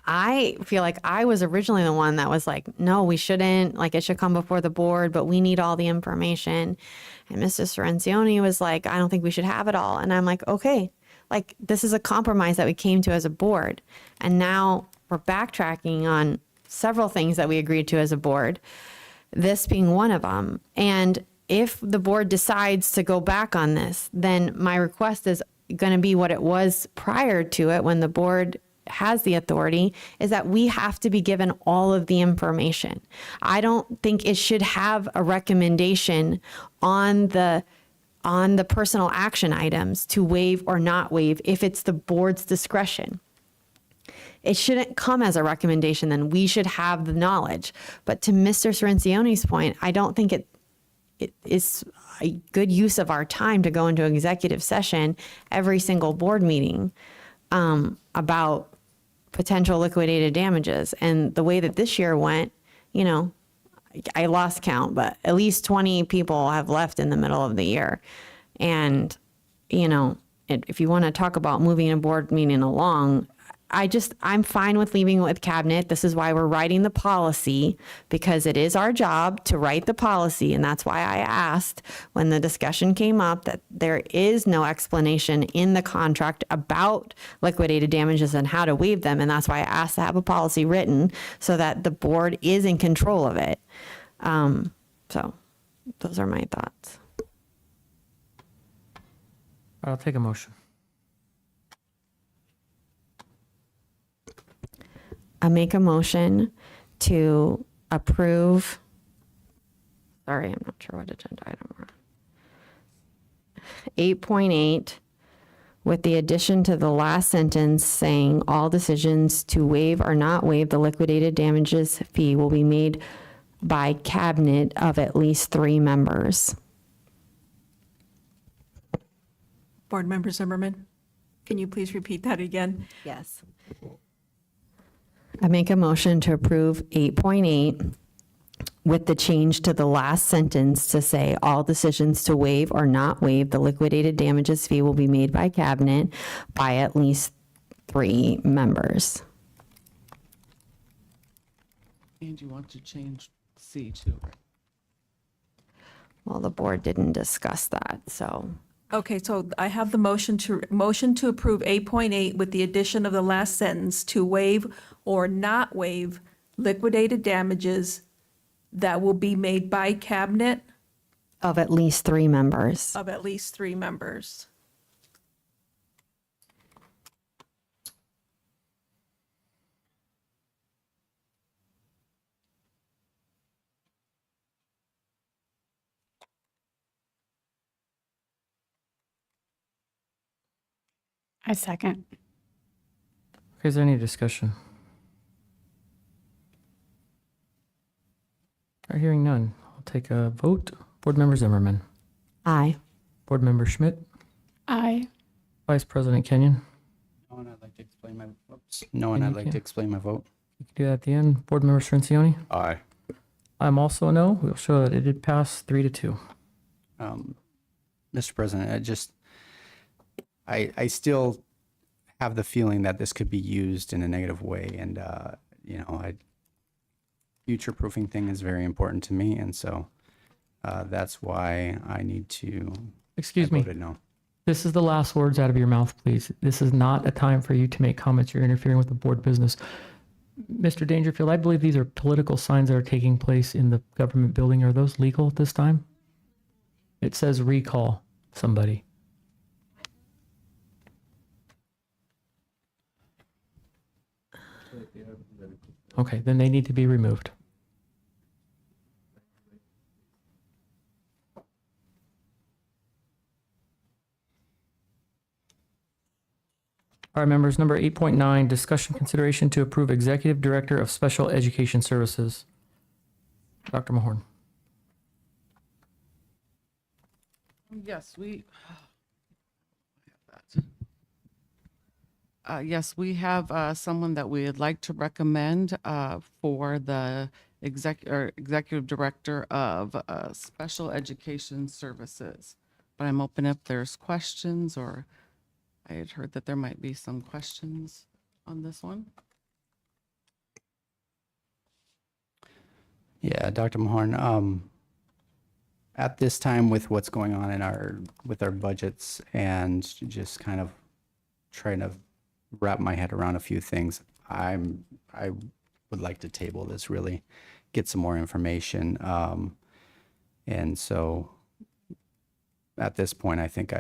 I feel like I was originally the one that was like, no, we shouldn't, like, it should come before the board, but we need all the information. And Mr. Sorrenzioni was like, I don't think we should have it all. And I'm like, okay, like, this is a compromise that we came to as a board. And now we're backtracking on several things that we agreed to as a board, this being one of them. And if the board decides to go back on this, then my request is going to be what it was prior to it when the board has the authority, is that we have to be given all of the information. I don't think it should have a recommendation on the personal action items to waive or not waive if it's the board's discretion. It shouldn't come as a recommendation, then we should have the knowledge. But to Mr. Sorrenzioni's point, I don't think it is a good use of our time to go into executive session every single board meeting about potential liquidated damages. And the way that this year went, you know, I lost count, but at least 20 people have left in the middle of the year. And, you know, if you want to talk about moving a board meeting along, I'm fine with leaving it with cabinet. This is why we're writing the policy, because it is our job to write the policy. And that's why I asked when the discussion came up that there is no explanation in the contract about liquidated damages and how to waive them. And that's why I asked to have a policy written so that the board is in control of it. So those are my thoughts. I'll take a motion. I make a motion to approve. Sorry, I'm not sure what agenda item we're on. 8.8, with the addition to the last sentence saying all decisions to waive or not waive the liquidated damages fee will be made by cabinet of at least 3 members. Board Member Zimmerman, can you please repeat that again? Yes. I make a motion to approve 8.8 with the change to the last sentence to say all decisions to waive or not waive the liquidated damages fee will be made by cabinet by at least 3 members. And you want to change C too, right? Well, the board didn't discuss that, so. Okay, so I have the motion to approve 8.8 with the addition of the last sentence to waive or not waive liquidated damages that will be made by cabinet Of at least 3 members. of at least 3 members. I second. Okay, is there any discussion? All right, hearing none. I'll take a vote. Board Member Zimmerman. Aye. Board Member Schmidt. Aye. Vice President Kenyon. No, and I'd like to explain my, no, and And I'd you like can- to explain my vote. You can do that at the end. Board Member Sorrenzioni. Aye. I'm also a no. We'll show that it did pass 3-2. Mr. President, I still have the feeling that this could be used in a negative way, and future proofing thing is very important to me, and so that's why I need to. Excuse I me. voted no. This is the last words out of your mouth, please. This is not a time for you to make comments. You're interfering with the board business. Mr. Dangerfield, I believe these are political signs that are taking place in the government building. Are those legal at this time? It says recall somebody. Okay, then they need to be removed. All right, members, number 8.9, discussion consideration to approve Executive Director of Special Education Services. Dr. Mahorn. Yes, we have someone that we would like to recommend for the Executive Director of Special Education Services. But I'm open if there's questions, or I had heard that there might be some questions on this one. Yeah, Dr. Mahorn, at this time with what's going on in with our budgets and just kind of trying to wrap my head around a few things, I would like to table this, really get some more information. And so at this point, I think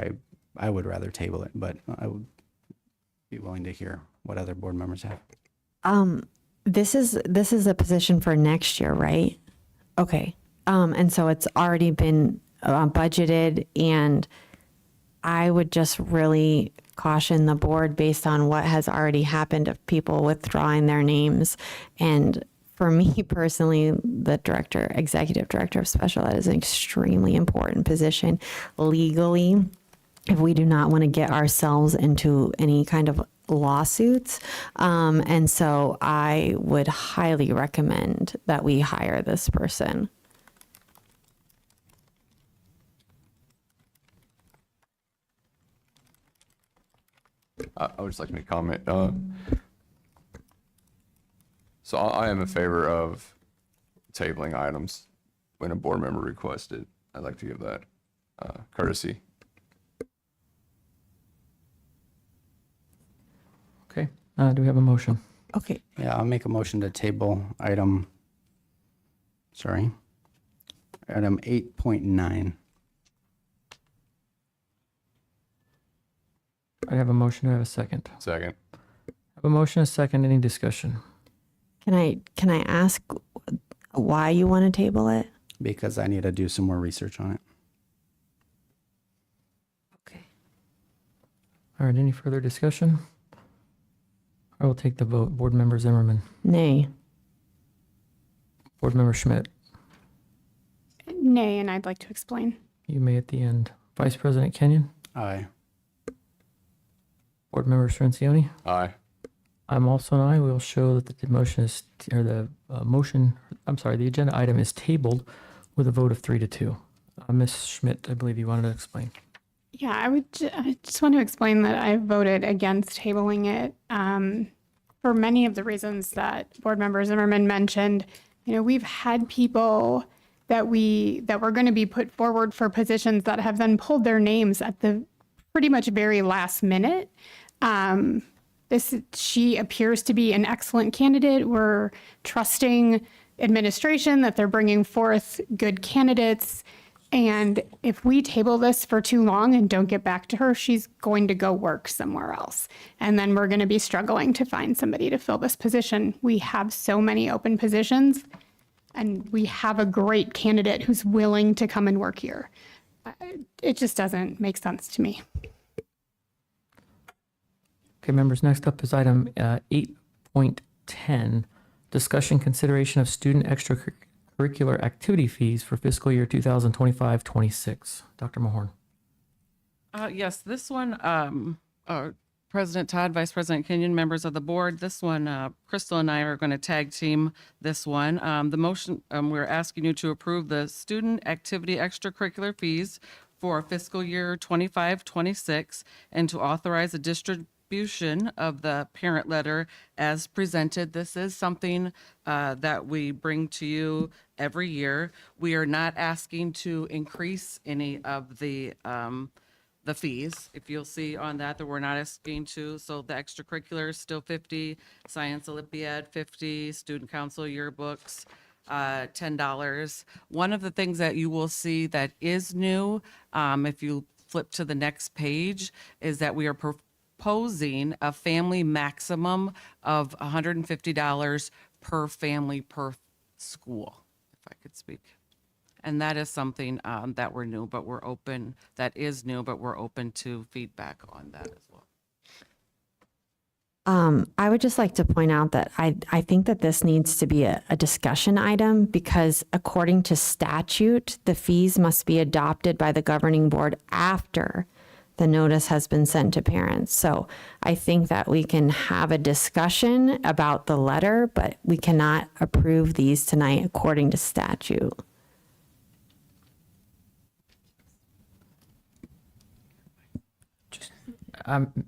I would rather table it, but I would be willing to hear what other board members have. This is a position for next year, right? Okay. And so it's already been budgeted, and I would just really caution the board based on what has already happened of people withdrawing their names. And for me personally, the executive director of special ed is an extremely important position legally. If we do not want to get ourselves into any kind of lawsuits. And so I would highly recommend that we hire this person. I would just like to make a comment. So I am in favor of tabling items when a board member requests it. I'd like to give that courtesy. Okay, do we have a motion? Okay. Yeah, I'll make a motion to table item 8.9. I have a motion. Do I have a second? Second. I have a motion, a second. Any discussion? Can I ask why you want to table it? Because I need to do some more research on it. Okay. All right, any further discussion? I will take the vote. Board Member Zimmerman. Nay. Board Member Schmidt. Nay, and I'd like to explain. You may at the end. Vice President Kenyon. Aye. Board Member Strencioni. Aye. I'm also an aye. We'll show that the motion is, or the the agenda item is tabled with a vote of 3-2. Ms. Schmidt, I believe you wanted to explain. Yeah, I just want to explain that I voted against tabling it for many of the reasons that Board Member Zimmerman mentioned. You know, we've had people that were going to be put forward for positions that have then pulled their names at the pretty much very last minute. She appears to be an excellent candidate. We're trusting administration that they're bringing forth good candidates. And if we table this for too long and don't get back to her, she's going to go work somewhere else. And then we're going to be struggling to find somebody to fill this position. We have so many open positions, and we have a great candidate who's willing to come and work here. It just doesn't make sense to me. Okay, members, next up is item 8.10, discussion consideration of student extracurricular activity fees for fiscal year 2025-26. Dr. Mahorn. Yes, this one, President Todd, Vice President Kenyon, members of the board, this one, Crystal and I are going to tag team this one. The motion, we're asking you to approve the student activity extracurricular fees for fiscal year 25-26 and to authorize a distribution of the parent letter as presented. This is something that we bring to you every year. We are not asking to increase any of the fees. If you'll see on that we're not asking to. So the extracurricular is still $50, Science Olympiad $50, Student Council yearbooks $10. One of the things that you will see that is new, if you flip to the next page, is that we are proposing a family maximum of $150 per family, per school, if I could speak. And that is something that we're new, but we're open, that is new, but we're open to feedback on that as well. I would just like to point out that I think that this needs to be a discussion item because according to statute, the fees must be adopted by the governing board after the notice has been sent to parents. So I think that we can have a discussion about the letter, but we cannot approve these tonight according to statute.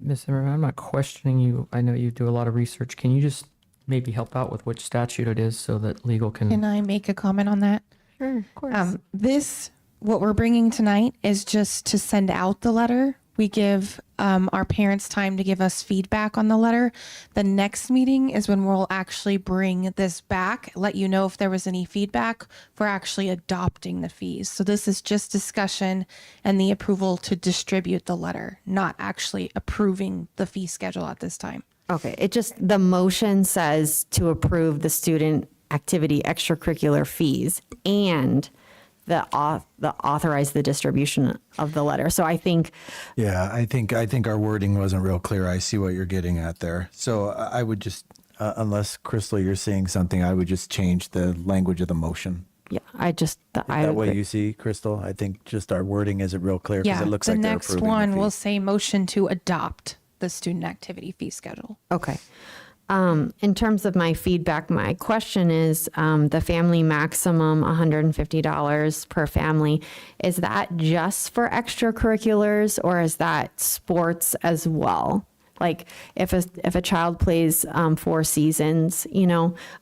Ms. Zimmerman, I'm not questioning you. I know you do a lot of research. Can you just maybe help out with which statute it is so that legal can? Can I make a comment on that? Sure, of course. What we're bringing tonight is just to send out the letter. We give our parents time to give us feedback on the letter. The next meeting is when we'll actually bring this back, let you know if there was any feedback for actually adopting the fees. So this is just discussion and the approval to distribute the letter, not actually approving the fee schedule at this time. Okay, the motion says to approve the student activity extracurricular fees and the authorize the distribution of the letter. So I think. Yeah, I think our wording wasn't real clear. I see what you're getting at there. So I would just, unless Crystal, you're saying something, I would just change the language of the motion. Yeah, That way you see, Crystal, I think just our wording isn't real clear because it looks like they're approving The next one the will fee. say motion to adopt the student activity fee schedule. Okay. In terms of my feedback, my question is the family maximum $150 per family. Is that just for extracurriculars or is that sports as well? Like if a child plays 4 seasons,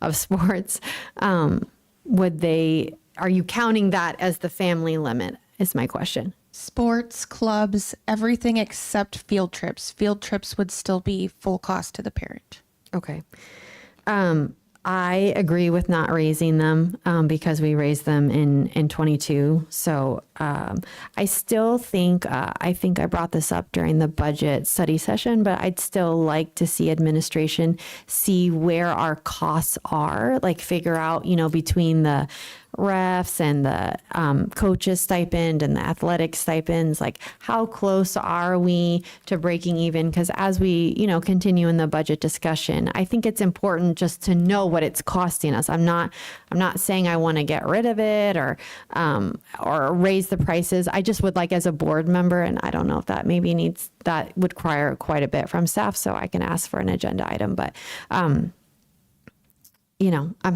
of sports, are you counting that as the family limit is my question. Sports, clubs, everything except field trips. Field trips would still be full cost to the parent. Okay. I agree with not raising them because we raised them in 22. So I still think, I think I brought this up during the budget study session, but I'd still like to see administration see where our costs are, like figure out, between the refs and the coaches stipend and the athletic stipends, like how close are we to breaking even? Because as we, continue in the budget discussion, I think it's important just to know what it's costing us. I'm not saying I want to get rid of it or raise the prices. I just would like as a board member, and I don't know if that that would require quite a bit from staff, so I can ask for an agenda item, but I'm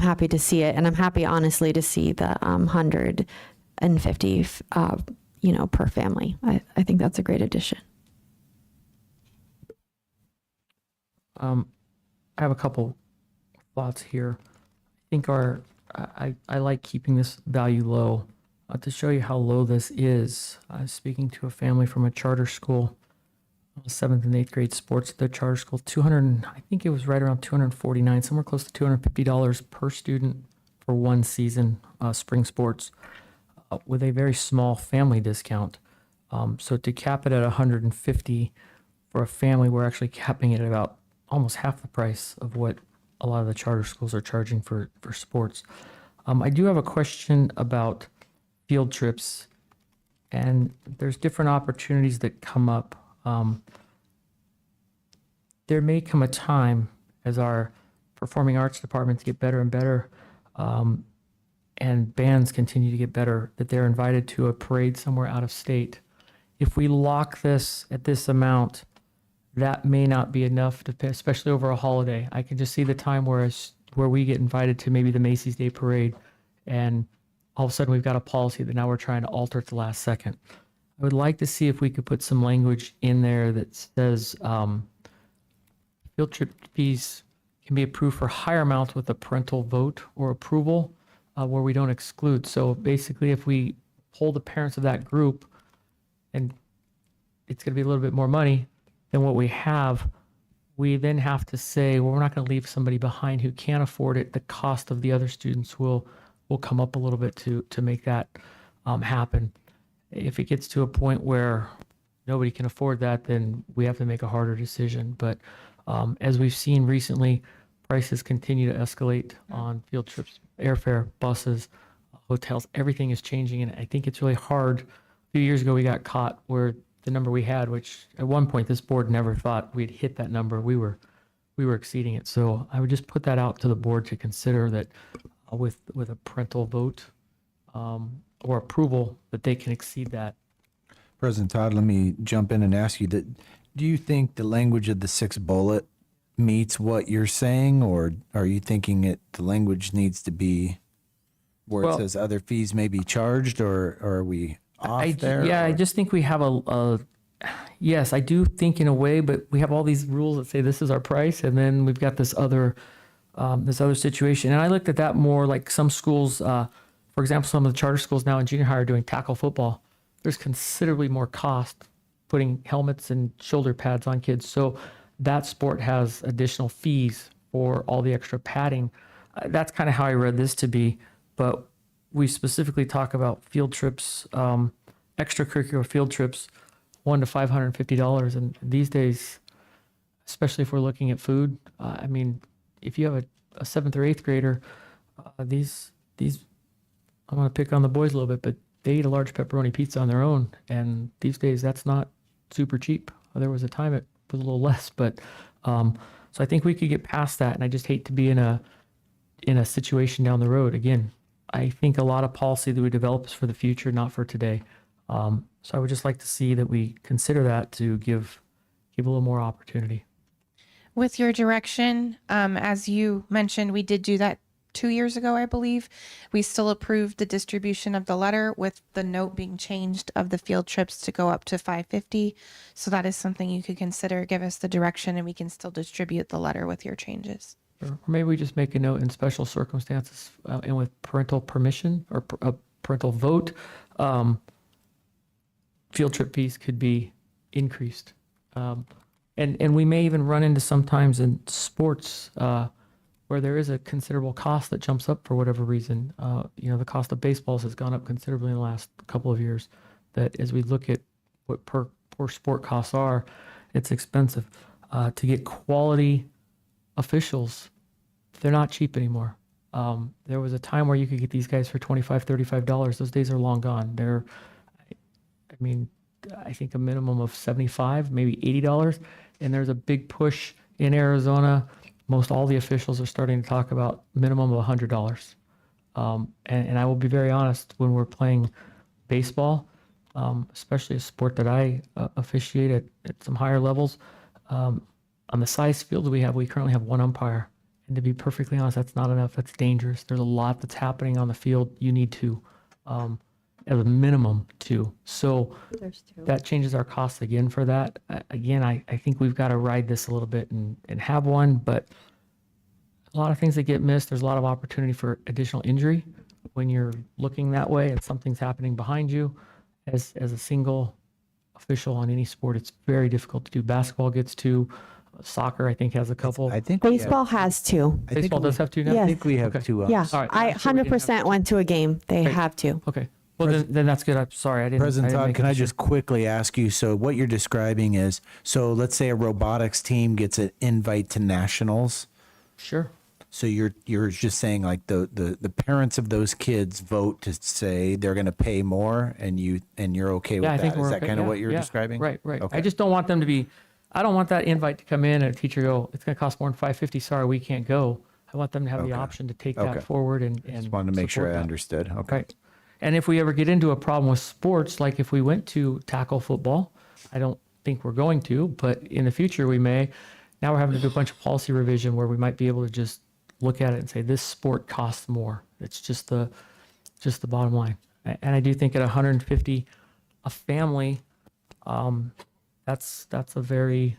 happy to see it, and I'm happy, honestly, to see the 150, per family. I think that's a great addition. I have a couple thoughts here. I think I like keeping this value low. To show you how low this is, I was speaking to a family from a charter school, 7th and 8th grade sports at their charter school, I think it was right around $249, somewhere close to $250 per student for one season, spring sports, with a very small family discount. So to cap it at 150 for a family, we're actually capping it at about almost half the price of what a lot of the charter schools are charging for sports. I do have a question about field trips, and there's different opportunities that come up. There may come a time as our performing arts departments get better and better, and bands continue to get better, that they're invited to a parade somewhere out of state. If we lock this at this amount, that may not be enough to pay, especially over a holiday. I can just see the time where we get invited to maybe the Macy's Day Parade, and all of a sudden we've got a policy that now we're trying to alter at the last second. I would like to see if we could put some language in there that says field trip fees can be approved for higher amounts with a parental vote or approval, where we don't exclude. So basically, if we poll the parents of that group and it's going to be a little bit more money than what we have, we then have to say, well, we're not going to leave somebody behind who can't afford it. The cost of the other students will come up a little bit to make that happen. If it gets to a point where nobody can afford that, then we have to make a harder decision. But as we've seen recently, prices continue to escalate on field trips, airfare, buses, hotels. Everything is changing, and I think it's really hard. A few years ago, we got caught where the number we had, which at one point this board never thought we'd hit that number. We were exceeding it. So I would just put that out to the board to consider that with a parental vote or approval, that they can exceed that. President Todd, let me jump in and ask you that. Do you think the language of the sixth bullet meets what you're saying, or are you thinking the language needs to be where it says other fees may be charged, or are we off there? Yeah, I just think we have yes, I do think in a way, but we have all these rules that say this is our price, and then we've got this other situation. And I looked at that more like some schools, for example, some of the charter schools now in junior high are doing tackle football. There's considerably more cost putting helmets and shoulder pads on kids. So that sport has additional fees for all the extra padding. That's kind of how I read this to be. But we specifically talk about field trips, extracurricular field trips, $100 to $550. And these days, especially if we're looking at food, I mean, if you have a 7th or 8th grader, these I want to pick on the boys a little bit, but they eat a large pepperoni pizza on their own. And these days, that's not super cheap. There was a time it was a little less, but so I think we could get past that. And I just hate to be in a situation down the road. Again, I think a lot of policy that we develop is for the future, not for today. So I would just like to see that we consider that to give a little more opportunity. With your direction, as you mentioned, we did do that 2 years ago, I believe. We still approved the distribution of the letter with the note being changed of the field trips to go up to 550. So that is something you could consider. Give us the direction and we can still distribute the letter with your changes. Or maybe we just make a note in special circumstances and with parental permission or parental vote, field trip fees could be increased. And we may even run into sometimes in sports where there is a considerable cost that jumps up for whatever reason. The cost of baseballs has gone up considerably in the last couple of years. That as we look at what per sport costs are, it's expensive. To get quality officials, they're not cheap anymore. There was a time where you could get these guys for $25, $35. Those days are long gone. I think a minimum of $75, maybe $80. And there's a big push in Arizona. Most all the officials are starting to talk about minimum of $100. And I will be very honest, when we're playing baseball, especially a sport that I officiate at some higher levels, on the size field we currently have one umpire. And to be perfectly honest, that's not enough. That's dangerous. There's a lot that's happening on the field. You need to, as a minimum, two. So that changes our costs again for that. Again, I think we've got to ride this a little bit and have one, but a lot of things that get missed. There's a lot of opportunity for additional injury when you're looking that way and something's happening behind you. As a single official on any sport, it's very difficult to do. Basketball gets two. Soccer, I think, has a couple. I think Baseball has two. Baseball does have two now? Yes. I think we have two. Yeah, All right. I 100% went to a game. They Great. have two. Okay. Well, then that's good. I'm sorry. I didn't. President Todd, make can I sure. just quickly ask you, so what you're describing is, so let's say a robotics team gets an invite to nationals. Sure. So you're just saying like the parents of those kids vote to say they're going to pay more, and you're okay with Yeah, I that? think we're Is that okay. kind of Yeah, what you're yeah. describing? Right. Okay. I just don't want them to be. I don't want that invite to come in and a teacher go, it's going to cost more than $550. Sorry, we can't go. I want them to have the Okay. option to take Okay. that forward and Just wanted to make sure support I that. understood. Okay. Right. And if we ever get into a problem with sports, like if we went to tackle football, I don't think we're going to, but in the future we may. Now we're having to do a bunch of policy revision where we might be able to just look at it and say this sport costs more. It's just the bottom line. And I do think at $150 a family, that's a very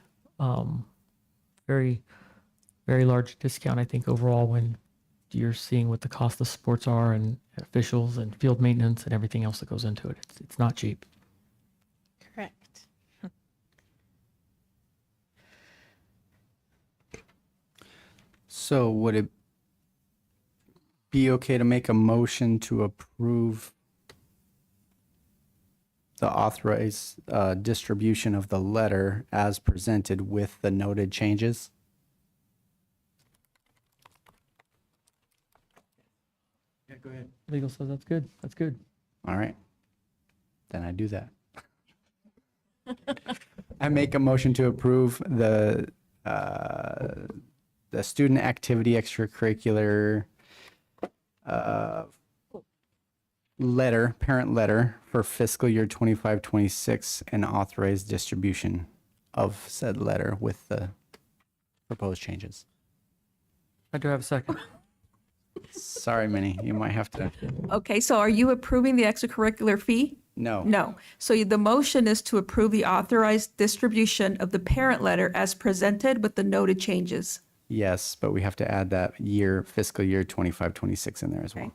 very large discount, I think, overall when you're seeing what the cost of sports are and officials and field maintenance and everything else that goes into it. It's not cheap. Correct. So would it be okay to make a motion to approve the authorized distribution of the letter as presented with the noted changes? go ahead. Legal says that's good. That's good. All right. Then I do that. I make a motion to approve the student activity extracurricular parent letter for fiscal year 25-26 and authorize distribution of said letter with the proposed changes. I do have a second. Sorry, Minnie, you might have to. Okay, so are you approving the extracurricular fee? No. No. So the motion is to approve the authorized distribution of the parent letter as presented with the noted changes. Yes, but we have to add that fiscal year 25-26 in there as well.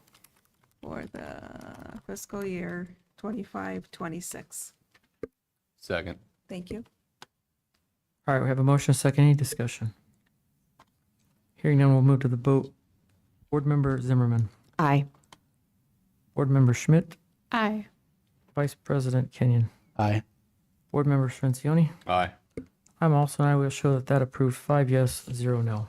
For the fiscal year 25-26. Second. Thank you. All right, we have a motion, a second. Any discussion? Hearing none, we'll move to the vote. Board Member Zimmerman. Aye. Board Member Schmidt. Aye. Vice President Kenyon. Aye. Board Member Strencioni. Aye. I'm also an aye. Will show that approved 5 yes, 0 no.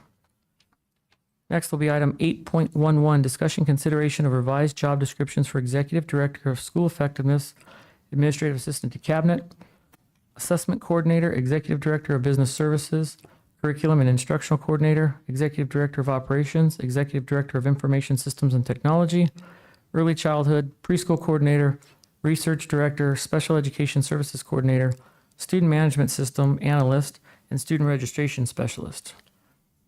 Next will be item 8.11, discussion consideration of revised job descriptions for Executive Director of School Effectiveness, Administrative Assistant to Cabinet, Assessment Coordinator, Executive Director of Business Services, Curriculum and Instructional Coordinator, Executive Director of Operations, Executive Director of Information Systems and Technology, Early Childhood, Preschool Coordinator, Research Director, Special Education Services Coordinator, Student Management System Analyst, and Student Registration Specialist.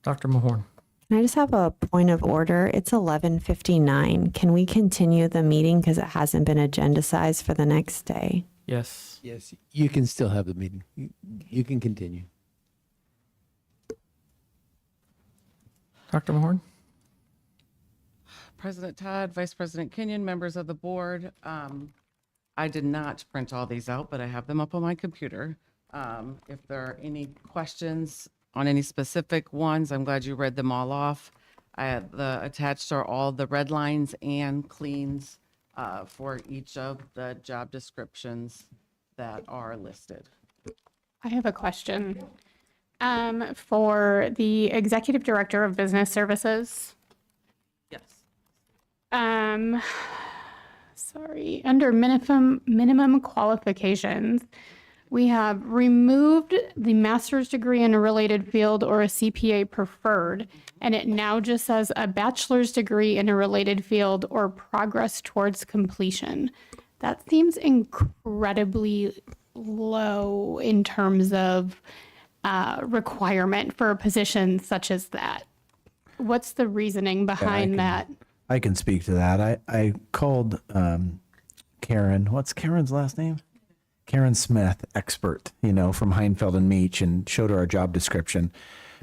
Dr. Mahorn. Can I just have a point of order? It's 11:59. Can we continue the meeting because it hasn't been agendized for the next day? Yes. Yes, you can still have the meeting. You can continue. Dr. Mahorn? President Todd, Vice President Kenyon, members of the board. I did not print all these out, but I have them up on my computer. If there are any questions on any specific ones, I'm glad you read them all off. Attached are all the red lines and cleans for each of the job descriptions that are listed. I have a question. For the Executive Director of Business Services. Yes. Sorry, under minimum qualifications, we have removed the master's degree in a related field or a CPA preferred, and it now just says a bachelor's degree in a related field or progress towards completion. That seems incredibly low in terms of requirement for a position such as that. What's the reasoning behind that? I can speak to that. I called Karen. What's Karen's last name? Karen Smith, expert, from Heinfeld and Meach, and showed her our job description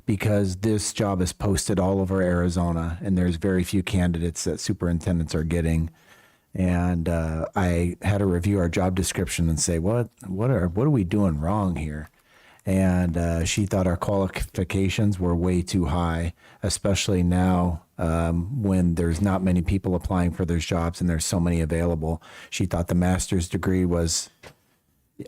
because this job is posted all over Arizona, and there's very few candidates that superintendents are getting. And I had her review our job description and say, what are we doing wrong here? And she thought our qualifications were way too high, especially now when there's not many people applying for those jobs and there's so many available. She thought the master's degree was,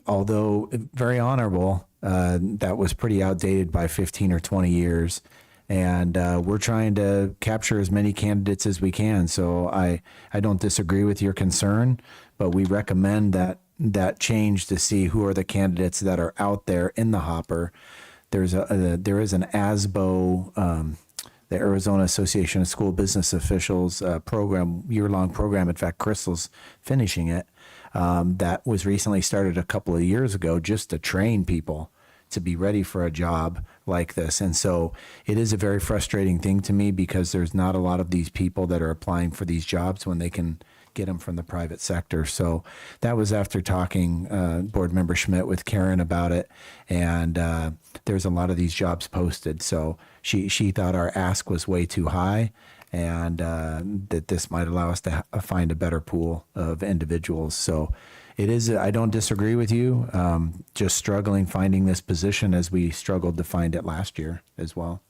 although very honorable, that was pretty outdated by 15 or 20 years. And we're trying to capture as many candidates as we can. So I don't disagree with your concern, but we recommend that change to see who are the candidates that are out there in the hopper. There is an ASBO, the Arizona Association of School Business Officials program, year-long program. In fact, Crystal's finishing it. That was recently started a couple of years ago just to train people to be ready for a job like this. And so it is a very frustrating thing to me because there's not a lot of these people that are applying for these jobs when they can get them from the private sector. So that was after talking Board Member Schmidt with Karen about it. And there's a lot of these jobs posted. So she thought our ask was way too high, and that this might allow us to find a better pool of individuals. So it is, I don't disagree with you, just struggling finding this position as we struggled to find it last year as well.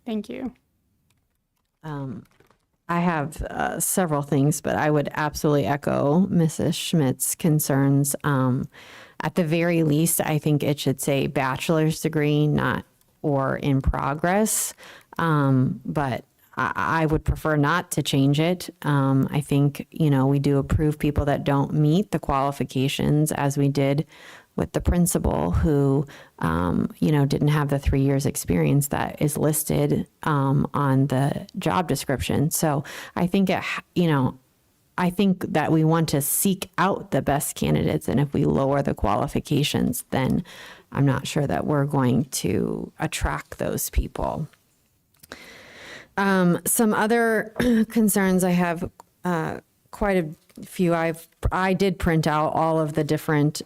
Thank you. I have several things, but I would absolutely echo Mrs. Schmidt's concerns. At the very least, I think it should say bachelor's degree, not or in progress. But I would prefer not to change it. I think, we do approve people that don't meet the qualifications, as we did with the principal who, didn't have the 3 years experience that is listed on the job description. So I think I think that we want to seek out the best candidates, and if we lower the qualifications, then I'm not sure that we're going to attract those people. Some other concerns I have, quite a few. I did print out all of the different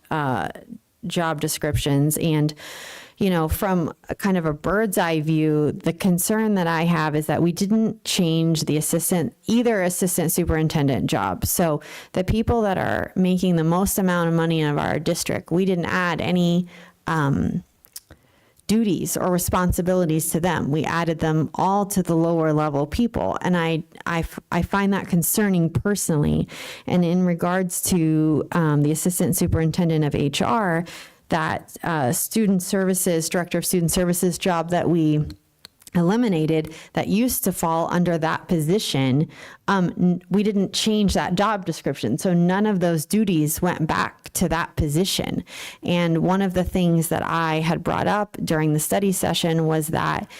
job descriptions, and from a kind of a bird's eye view, the concern that I have is that we didn't change the assistant superintendent job. So the people that are making the most amount of money in our district, we didn't add any duties or responsibilities to them. We added them all to the lower level people. And I find that concerning personally. And in regards to the assistant superintendent of HR, that director of student services job that we eliminated that used to fall under that position, we didn't change that job description. So none of those duties went back to that position. And one of the things that I had brought up during the study session was that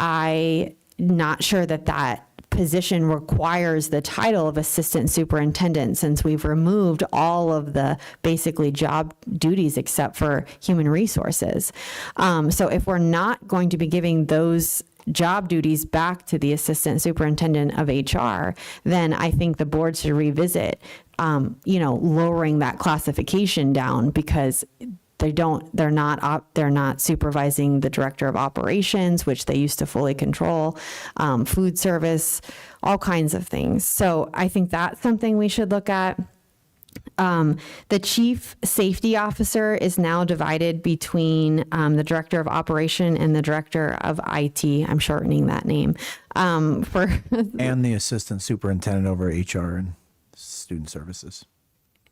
I'm not sure that position requires the title of assistant superintendent, since we've removed all of the basically job duties except for human resources. So if we're not going to be giving those job duties back to the assistant superintendent of HR, then I think the board should revisit, lowering that classification down, because they're not supervising the director of operations, which they used to fully control, food service, all kinds of things. So I think that's something we should look at. The chief safety officer is now divided between the director of operation and the director of IT. I'm shortening that name. And the assistant superintendent over HR and student services.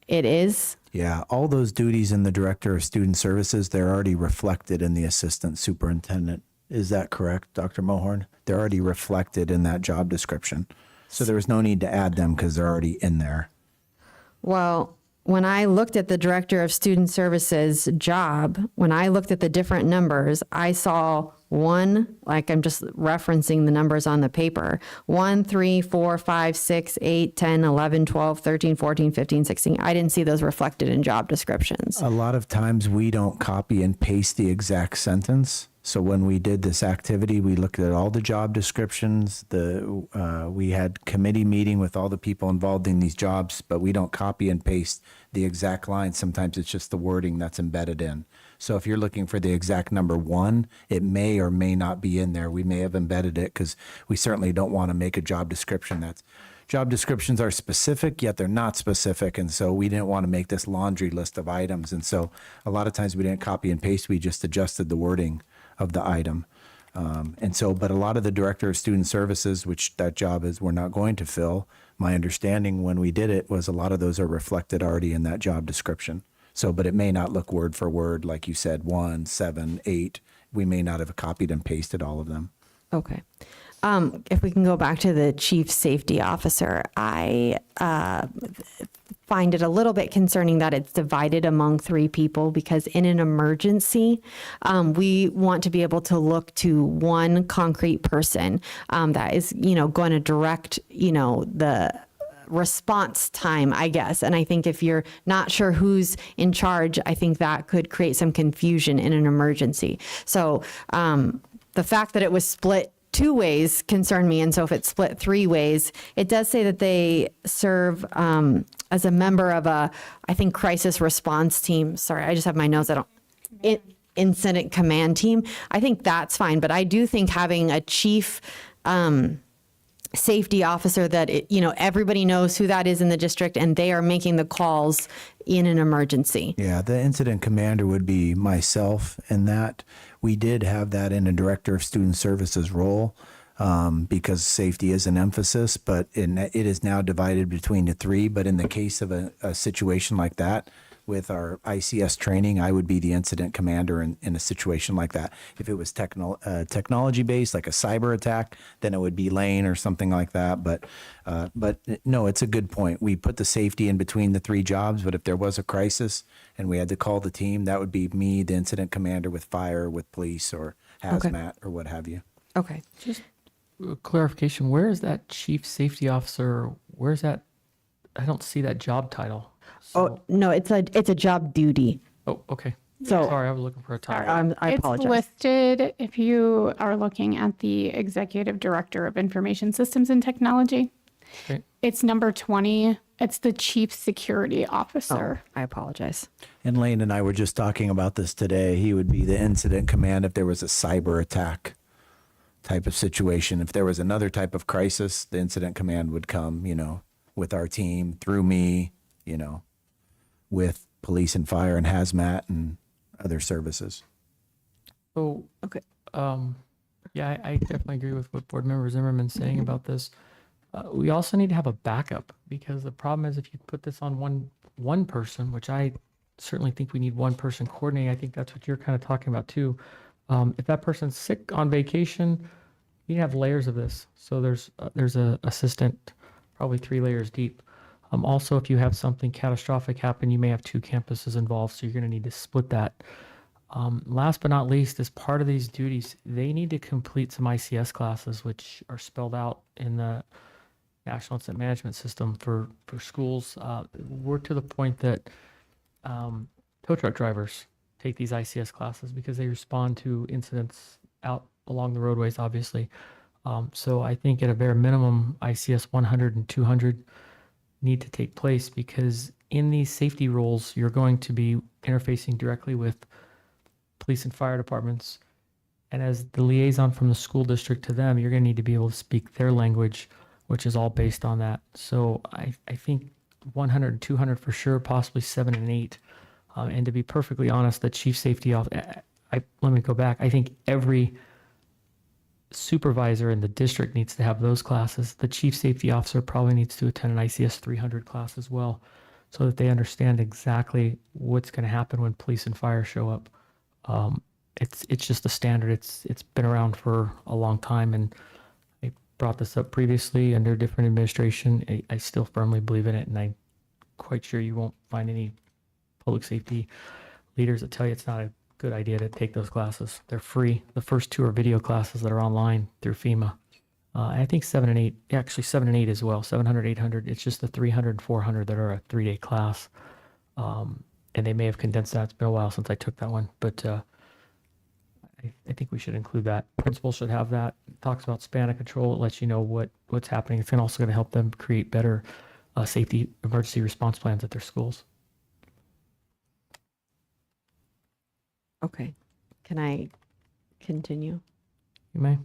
It is? Yeah, all those duties in the director of student services, they're already reflected in the assistant superintendent. Is that correct, Dr. Mohorn? They're already reflected in that job description. So there was no need to add them because they're already in there. Well, when I looked at the director of student services job, when I looked at the different numbers, I saw one, like I'm just referencing the numbers on the paper, 1, 3, 4, 5, 6, 8, 10, 11, 12, 13, 14, 15, 16. I didn't see those reflected in job descriptions. A lot of times we don't copy and paste the exact sentence. So when we did this activity, we looked at all the job descriptions. We had committee meeting with all the people involved in these jobs, but we don't copy and paste the exact line. Sometimes it's just the wording that's embedded in. So if you're looking for the exact number 1, it may or may not be in there. We may have embedded it because we certainly don't want to make a job description job descriptions are specific, yet they're not specific. And so we didn't want to make this laundry list of items. And so a lot of times we didn't copy and paste. We just adjusted the wording of the item. But a lot of the director of student services, which that job is, we're not going to fill. My understanding when we did it was a lot of those are reflected already in that job description. So, but it may not look word for word, like you said, 1, 7, 8. We may not have copied and pasted all of them. Okay. If we can go back to the chief safety officer, I find it a little bit concerning that it's divided among 3 people, because in an emergency, we want to be able to look to one concrete person that is, going to direct, the response time, I guess. And I think if you're not sure who's in charge, I think that could create some confusion in an emergency. So the fact that it was split 2 ways concerned me. And so if it's split 3 ways, it does say that they serve as a member of I think, crisis response team. Sorry, I just have my notes. Incident command team. I think that's fine. But I do think having a chief safety officer that, everybody knows who that is in the district and they are making the calls in an emergency. Yeah, the incident commander would be myself, and that we did have that in a director of student services role because safety is an emphasis, but it is now divided between the 3. But in the case of a situation like that, with our ICS training, I would be the incident commander in a situation like that. If it was technology based, like a cyber attack, then it would be Lane or something like that. But no, it's a good point. We put the safety in between the 3 jobs, but if there was a crisis and we had to call the team, that would be me, the incident commander, with fire, with police, or hazmat, or what have you. Okay. Just clarification, where is that chief safety officer? Where's that? I don't see that job title. Oh, no, it's a job duty. Oh, okay. So- Sorry, I was looking for a title. I It's apologize. listed if you are looking at the Executive Director of Information Systems and Technology. Okay. It's number 20. It's the Chief Security Officer. I apologize. And Lane and I were just talking about this today. He would be the incident command if there was a cyber attack type of situation. If there was another type of crisis, the incident command would come, with our team, through me, with police and fire and hazmat and other services. So, Okay. yeah, I definitely agree with what Board Member Zimmerman's saying about this. We also need to have a backup, because the problem is if you put this on one person, which I certainly think we need one person coordinating. I think that's what you're kind of talking about too. If that person's sick on vacation, you have layers of this. So there's a assistant, probably 3 layers deep. Also, if you have something catastrophic happen, you may have 2 campuses involved, so you're going to need to split that. Last but not least, as part of these duties, they need to complete some ICS classes, which are spelled out in the National Incident Management System for schools. We're to the point that tow truck drivers take these ICS classes because they respond to incidents out along the roadways, obviously. So I think at a bare minimum, ICS 100 and 200 need to take place, because in these safety roles, you're going to be interfacing directly with police and fire departments. And as the liaison from the school district to them, you're going to need to be able to speak their language, which is all based on that. So I think 100 and 200 for sure, possibly 7 and 8. And to be perfectly honest, the chief safety officer, let me go back. I think every supervisor in the district needs to have those classes. The chief safety officer probably needs to attend an ICS 300 class as well, so that they understand exactly what's going to happen when police and fire show up. It's just a standard. It's been around for a long time, and I brought this up previously under a different administration. I still firmly believe in it, and I'm quite sure you won't find any public safety leaders that tell you it's not a good idea to take those classes. They're free. The first 2 are video classes that are online through FEMA. I think 7 and 8, actually 7 and 8 as well, 700, 800. It's just the 300 and 400 that are a 3-day class. And they may have condensed that. It's been a while since I took that one, but I think we should include that. Principals should have that. It talks about span of control. It lets you know what's happening. It's also going to help them create better safety emergency response plans at their schools. Okay. Can I continue? You may.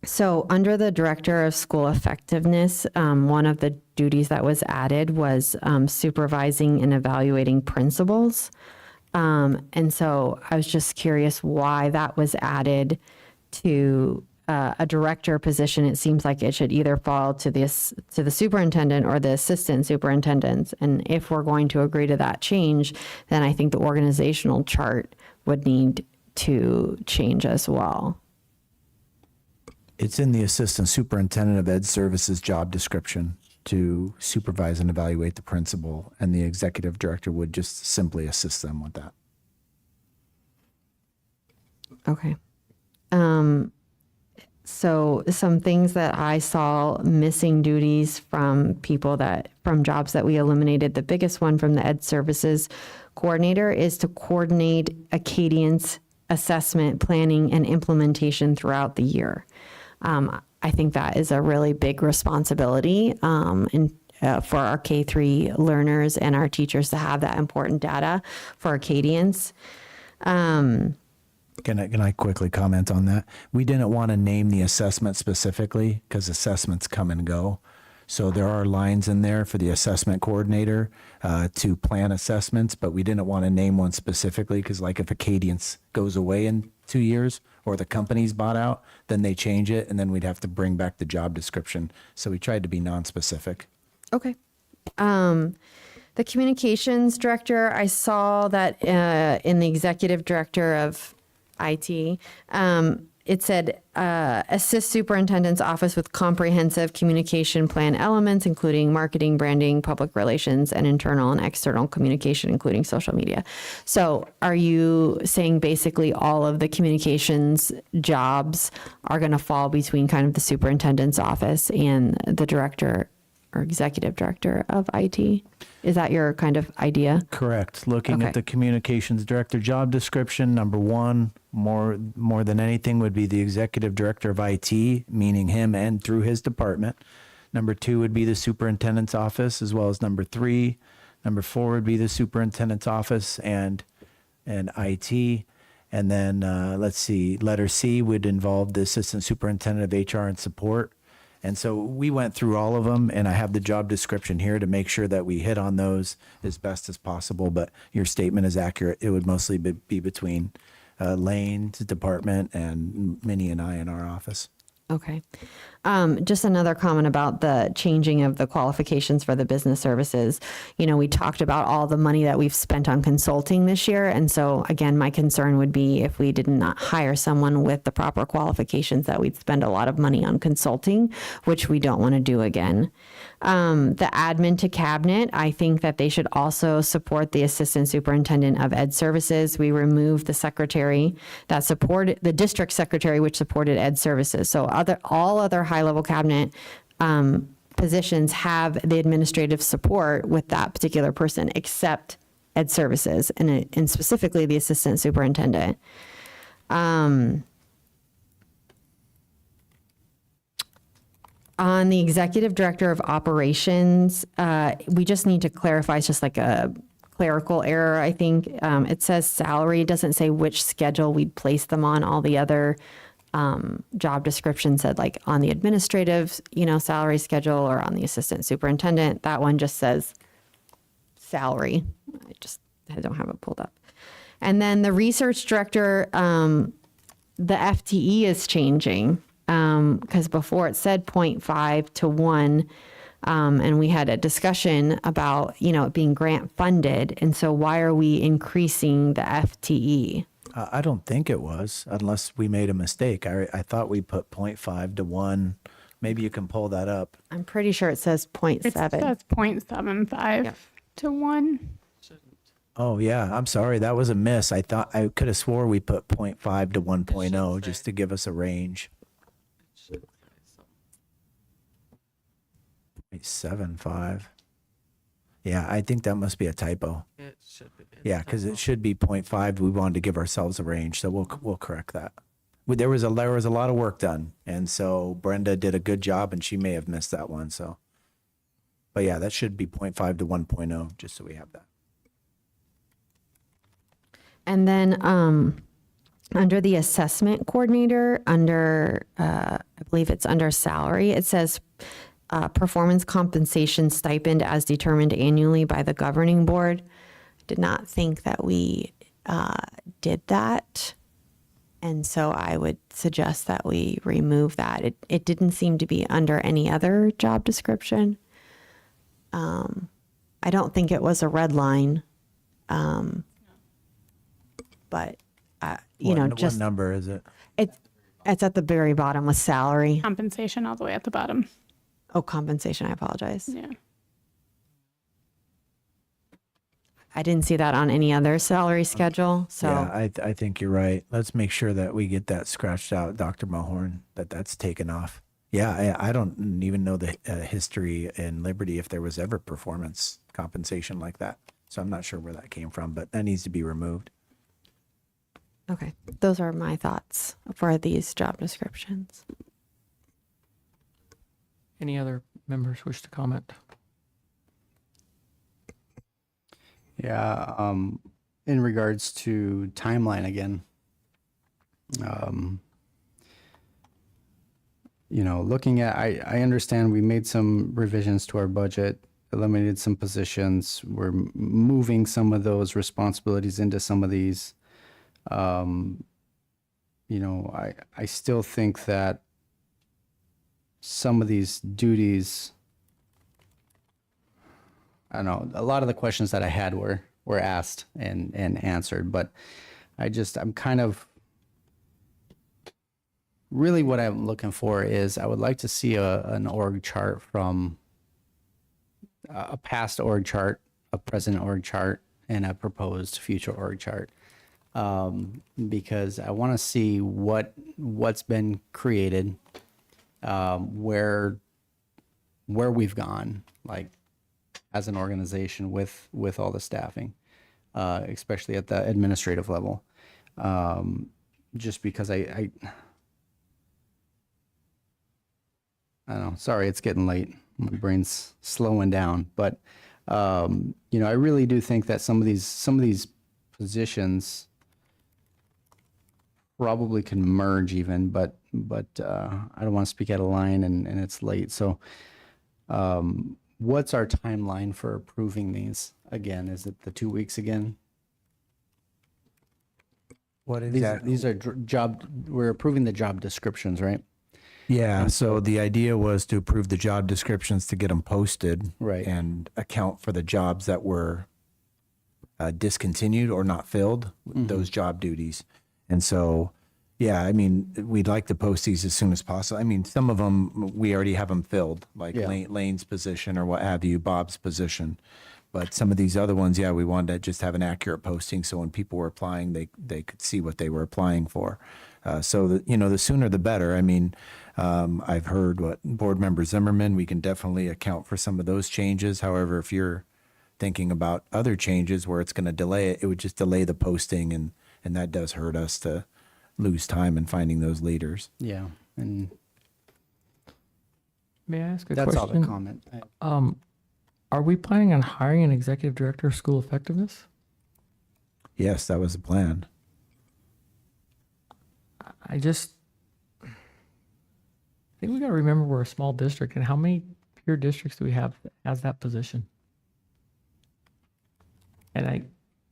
So under the Director of School Effectiveness, one of the duties that was added was supervising and evaluating principals. And so I was just curious why that was added to a director position. It seems like it should either fall to the superintendent or the assistant superintendents. And if we're going to agree to that change, then I think the organizational chart would need to change as well. It's in the assistant superintendent of ed services job description to supervise and evaluate the principal, and the executive director would just simply assist them with that. Okay. So some things that I saw missing duties from jobs that we eliminated. The biggest one from the ed services coordinator is to coordinate Acadian's assessment, planning, and implementation throughout the year. I think that is a really big responsibility for our K-3 learners and our teachers to have that important data for Acadians. Can I quickly comment on that? We didn't want to name the assessment specifically because assessments come and go. So there are lines in there for the assessment coordinator to plan assessments, but we didn't want to name one specifically because, like, if Acadians goes away in 2 years or the company's bought out, then they change it, and then we'd have to bring back the job description. So we tried to be non-specific. Okay. The communications director, I saw that in the executive director of IT, it said assist superintendent's office with comprehensive communication plan elements, including marketing, branding, public relations, and internal and external communication, including social media. So are you saying basically all of the communications jobs are going to fall between kind of the superintendent's office and the director or executive director of IT? Is that your kind of idea? Correct. Looking Okay. at the communications director job description, number one, more than anything would be the executive director of IT, meaning him and through his department. Number two would be the superintendent's office, as well as number three. Number four would be the superintendent's office and IT. And then let's see, letter C would involve the assistant superintendent of HR and support. And so we went through all of them, and I have the job description here to make sure that we hit on those as best as possible. But your statement is accurate. It would mostly be between Lane's department and Minnie and I in our office. Okay. Just another comment about the changing of the qualifications for the business services. You know, we talked about all the money that we've spent on consulting this year. And so again, my concern would be if we did not hire someone with the proper qualifications, that we'd spend a lot of money on consulting, which we don't want to do again. The admin to cabinet, I think that they should also support the assistant superintendent of ed services. We removed the secretary that supported the district secretary, which supported ed services. So all other high-level cabinet positions have the administrative support with that particular person, except ed services and specifically the assistant superintendent. On the executive director of operations, we just need to clarify, it's just like a clerical error, I think. It says salary, it doesn't say which schedule we'd place them on. All the other job description said like on the administrative, salary schedule or on the assistant superintendent. That one just says salary. I don't have it pulled up. And then the research director, the FTE is changing because before it said 0.5 to 1. And we had a discussion about, it being grant funded. And so why are we increasing the FTE? I don't think it was, unless we made a mistake. I thought we put 0.5 to 1. Maybe you can pull that up. I'm pretty sure it says 0.7. It says 0.75 to 1. Oh, yeah. I'm sorry. That was a miss. I could have swore we put 0.5 to 1.0 just to give us a range. 0.75. Yeah, I think that must be a typo. It should be. Yeah, because it should be 0.5. We wanted to give ourselves a range, so we'll correct that. There was a lot of work done, and so Brenda did a good job, and she may have missed that one. So, but yeah, that should be 0.5 to 1.0, just so we have that. And then under the assessment coordinator, I believe it's under salary, it says performance compensation stipend as determined annually by the governing board. Did not think that we did that. And so I would suggest that we remove that. It didn't seem to be under any other job description. I don't think it was a red line. But, What number is it? It's at the very bottom with salary. Compensation all the way at the bottom. Oh, compensation. I apologize. Yeah. I didn't see that on any other salary schedule. So Yeah, I think you're right. Let's make sure that we get that scratched out, Dr. Mahorn, that's taken off. Yeah, I don't even know the history in Liberty if there was ever performance compensation like that. So I'm not sure where that came from, but that needs to be removed. okay, those are my thoughts for these job descriptions. Any other members wish to comment? Yeah, in regards to timeline again, looking at, I understand we made some revisions to our budget, eliminated some positions, we're moving some of those responsibilities into some of these. I still think that some of these duties I don't know, a lot of the questions that I had were asked and answered, but I'm kind of, really what I'm looking for is I would like to see an org chart from a past org chart, a present org chart, and a proposed future org chart. Because I want to see what's been created, where we've gone, like as an organization with all the staffing, especially at the administrative level. Just because I don't know. Sorry, it's getting late. My brain's slowing down, but I really do think that some of these positions probably can merge even, but I don't want to speak out of line, and it's late. So, what's our timeline for approving these again? Is it the 2 weeks again? What is These that? these are we're approving the job descriptions, right? Yeah, so the idea was to approve the job descriptions to get them posted. Right. And account for the jobs that were discontinued or not filled, those job duties. And so, yeah, I mean, we'd like to post these as soon as possible. I mean, some of them, we already have them filled, like Yeah. Lane's position or what have you, Bob's position. But some of these other ones, yeah, we wanted to just have an accurate posting so when people were applying, they could see what they were applying for. So, the sooner the better. I mean, I've heard what Board Member Zimmerman, we can definitely account for some of those changes. However, if you're thinking about other changes where it's going to delay it, it would just delay the posting, and that does hurt us to lose time in finding those leaders. Yeah, and May I ask a that's question? all the comment. Are we planning on hiring an executive director of school effectiveness? Yes, that was the plan. I think we got to remember we're a small district, and how many peer districts do we have that has that position? And I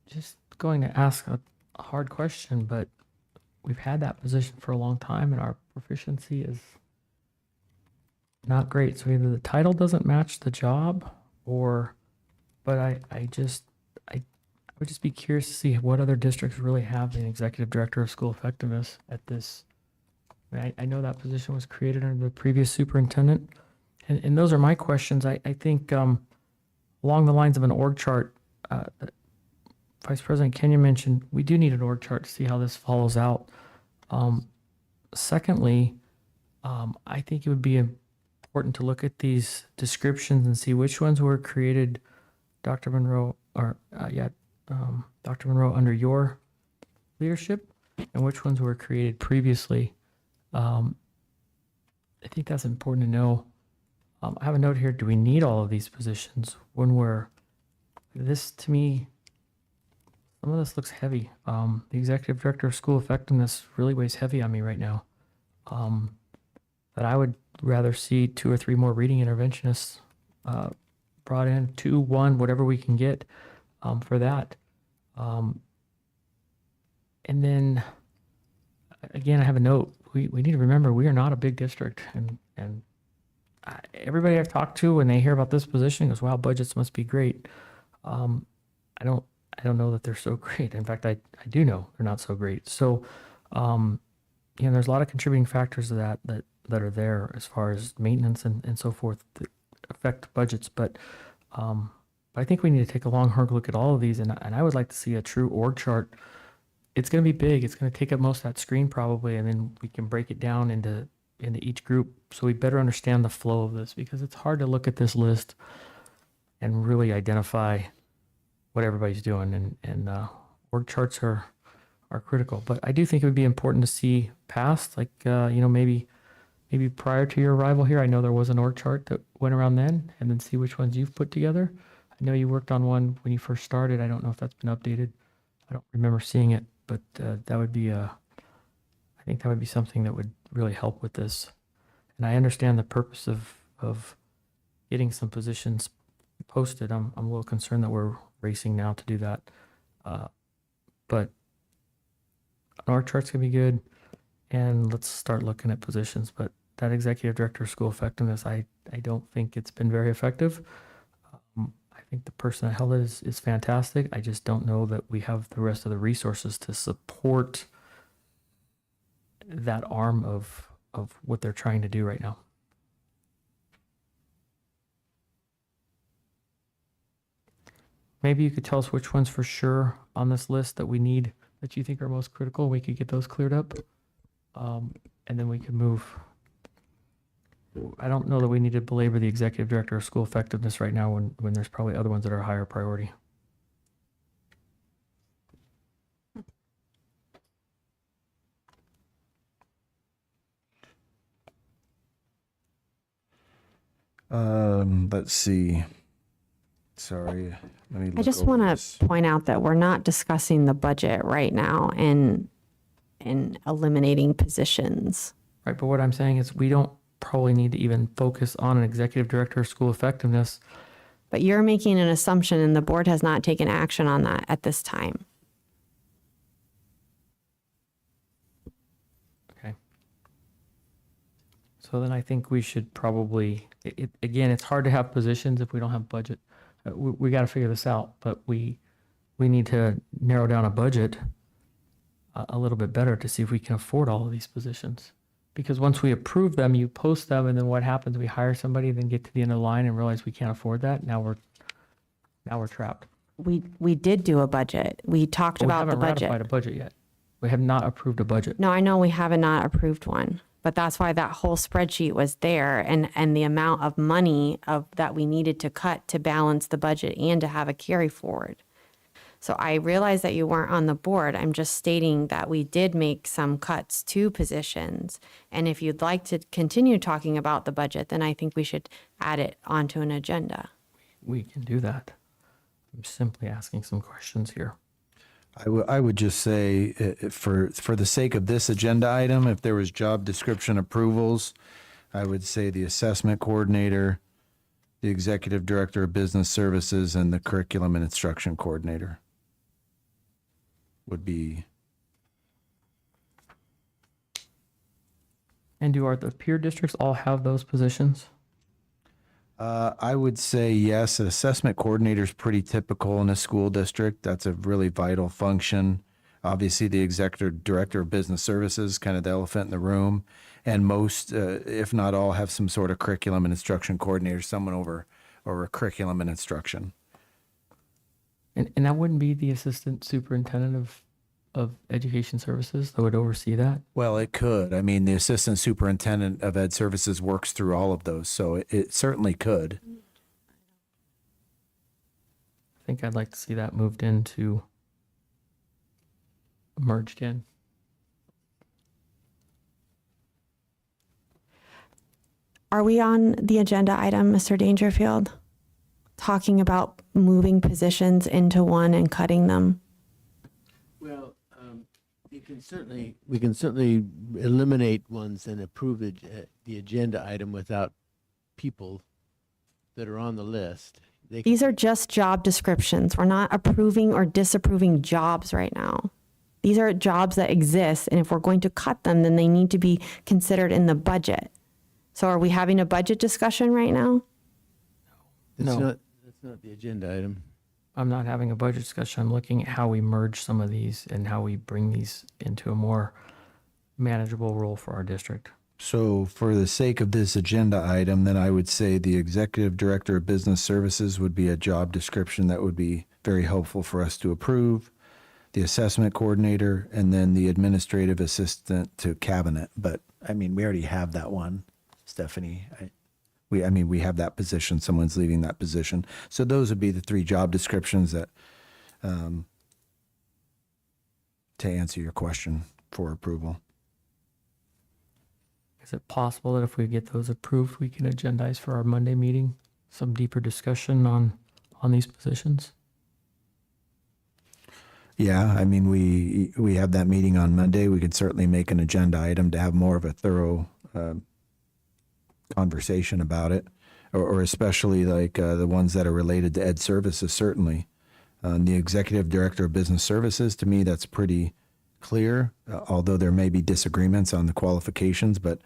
just going to ask a hard question, but we've had that position for a long time, and our proficiency is not great. So either the title doesn't match the job, but I would just be curious to see what other districts really have an executive director of school effectiveness at this. I know that position was created under the previous superintendent, and those are my questions. I think along the lines of an org chart, Vice President Kenya mentioned we do need an org chart to see how this follows out. Secondly, I think it would be important to look at these descriptions and see which ones were created, Dr. Monroe, Dr. Monroe, under your leadership, and which ones were created previously. I think that's important to know. I have a note here. Do we need all of these positions this to me, some of this looks heavy. The executive director of school effectiveness really weighs heavy on me right now. But I would rather see 2 or 3 more reading interventionists brought in, 2, 1, whatever we can get for that. And then again, I have a note. We need to remember we are not a big district, and everybody I've talked to when they hear about this position goes, "Wow, budgets must be great." I don't know that they're so great. In fact, I do know they're not so great. So, there's a lot of contributing factors to that are there as far as maintenance and so forth that affect budgets. But I think we need to take a long, hard look at all of these, and I would like to see a true org chart. It's going to be big. It's going to take up most of that screen probably, and then we can break it down into each group so we better understand the flow of this, because it's hard to look at this list and really identify what everybody's doing, and org charts are critical. But I do think it would be important to see past, like maybe prior to your arrival here, I know there was an org chart that went around then, and then see which ones you've put together. I know you worked on one when you first started. I don't know if that's been updated. I don't remember seeing it, but that would be I think that would be something that would really help with this. And I understand the purpose of getting some positions posted. I'm a little concerned that we're racing now to do that. But an org chart's gonna be good, and let's start looking at positions. But that executive director of school effectiveness, I don't think it's been very effective. I think think the person that held it is fantastic. I just don't know that we have the rest of the resources to support that arm of what they're trying to do right now. Maybe you could tell us which ones for sure on this list that we need, that you think are most critical. We could get those cleared up. And then we could move. I don't know that we need to belabor the executive director of school effectiveness right now when there's probably other ones that are higher priority. Let's see. Sorry, let me I look just over want this. to point out that we're not discussing the budget right now and eliminating positions. Right, but what I'm saying is we don't probably need to even focus on an executive director of school effectiveness. But you're making an assumption and the board has not taken action on that at this time. Okay. So then I think we should probably, again, it's hard to have positions if we don't have budget. We got to figure this out, but we need to narrow down a budget a little bit better to see if we can afford all of these positions. Because once we approve them, you post them, and then what happens? We hire somebody, then get to the end of the line and realize we can't afford that. Now we're trapped. We did do a budget. We talked But we about the haven't budget. ratified a budget yet. We have not approved a budget. No, I know we have not approved one, but that's why that whole spreadsheet was there and the amount of money that we needed to cut to balance the budget and to have a carry forward. So I realize that you weren't on the board. I'm just stating that we did make some cuts to positions. And if you'd like to continue talking about the budget, then I think we should add it onto an agenda. We can do that. I'm simply asking some questions here. I would just say, for the sake of this agenda item, if there was job description approvals, I would say the assessment coordinator, the executive director of business services, and the curriculum and instruction coordinator would be. And do the peer districts all have those positions? I would say yes. An assessment coordinator is pretty typical in a school district. That's a really vital function. Obviously, the executive director of business services, kind of the elephant in the room. And most, if not all, have some sort of curriculum and instruction coordinator, someone over curriculum and instruction. And that wouldn't be the assistant superintendent of education services that would oversee that? Well, it could. I mean, the assistant superintendent of ed services works through all of those, so it certainly could. I think I'd like to see that moved into, merged in. Are we on the agenda item, Mr. Dangerfield? Talking about moving positions into one and cutting them? Well, we can certainly eliminate ones and approve the agenda item without people that are on the list. These are just job descriptions. We're not approving or disapproving jobs right now. These are jobs that exist, and if we're going to cut them, then they need to be considered in the budget. So are we having a budget discussion right now? That's not the agenda item. I'm not having a budget discussion. I'm looking at how we merge some of these and how we bring these into a more manageable role for our district. So for the sake of this agenda item, then I would say the executive director of business services would be a job description that would be very helpful for us to approve. The assessment coordinator, and then the administrative assistant to cabinet. But I mean, we already have that one, Stephanie. We have that position. Someone's leaving that position. So those would be the three job descriptions that, to answer your question for approval. Is it possible that if we get those approved, we can agendize for our Monday meeting some deeper discussion on these positions? Yeah, I mean, we have that meeting on Monday. We could certainly make an agenda item to have more of a thorough conversation about it, or especially like the ones that are related to ed services, certainly. The executive director of business services, to me, that's pretty clear, although there may be disagreements on the qualifications, but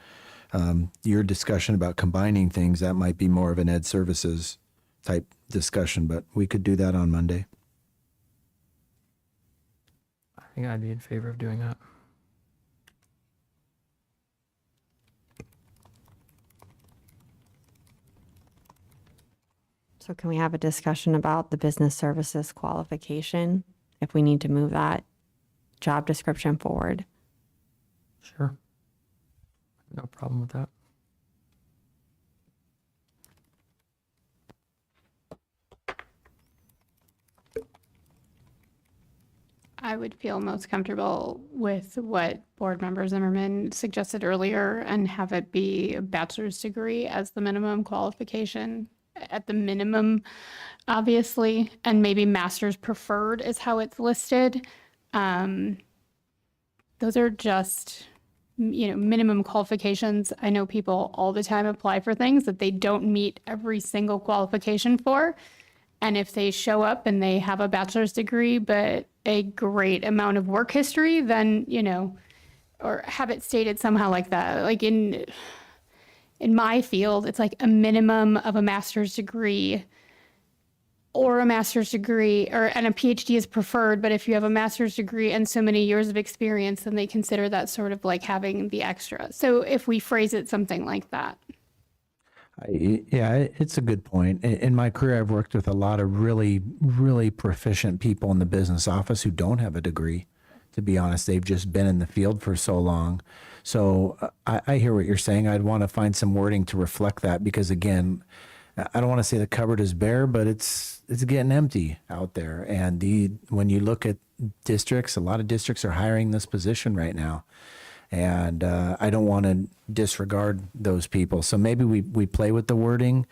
your discussion about combining things, that might be more of an ed services type discussion, but we could do that on Monday. I think I'd be in favor of doing that. So can we have a discussion about the business services qualification, if we need to move that job description forward? Sure. No problem with that. I would feel most comfortable with what Board Member Zimmerman suggested earlier and have it be a bachelor's degree as the minimum qualification at the minimum, obviously, and maybe master's preferred is how it's listed. Those are just, minimum qualifications. I know people all the time apply for things that they don't meet every single qualification for. And if they show up and they have a bachelor's degree, but a great amount of work history, then, or have it stated somehow like that. Like in my field, it's like a minimum of a master's degree or a master's degree, and a PhD is preferred. But if you have a master's degree and so many years of experience, then they consider that sort of like having the extra. So if we phrase it something like that. Yeah, it's a good point. In my career, I've worked with a lot of really, really proficient people in the business office who don't have a degree. To be honest, they've just been in the field for so long. So I hear what you're saying. I'd want to find some wording to reflect that because, again, I don't want to say the cupboard is bare, but it's getting empty out there. And when you look at districts, a lot of districts are hiring this position right now. And I don't want to disregard those people. So maybe we play with the wording.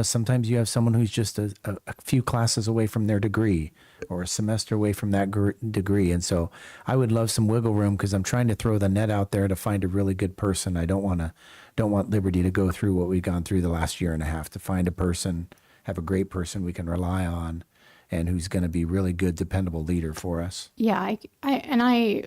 Sometimes you have someone who's just a few classes away from their degree or a semester away from that degree. And so I would love some wiggle room because I'm trying to throw the net out there to find a really good person. I don't want Liberty to go through what we've gone through the last year and a half to find a person, have a great person we can rely on and who's going to be really good, dependable leader for us. Yeah, I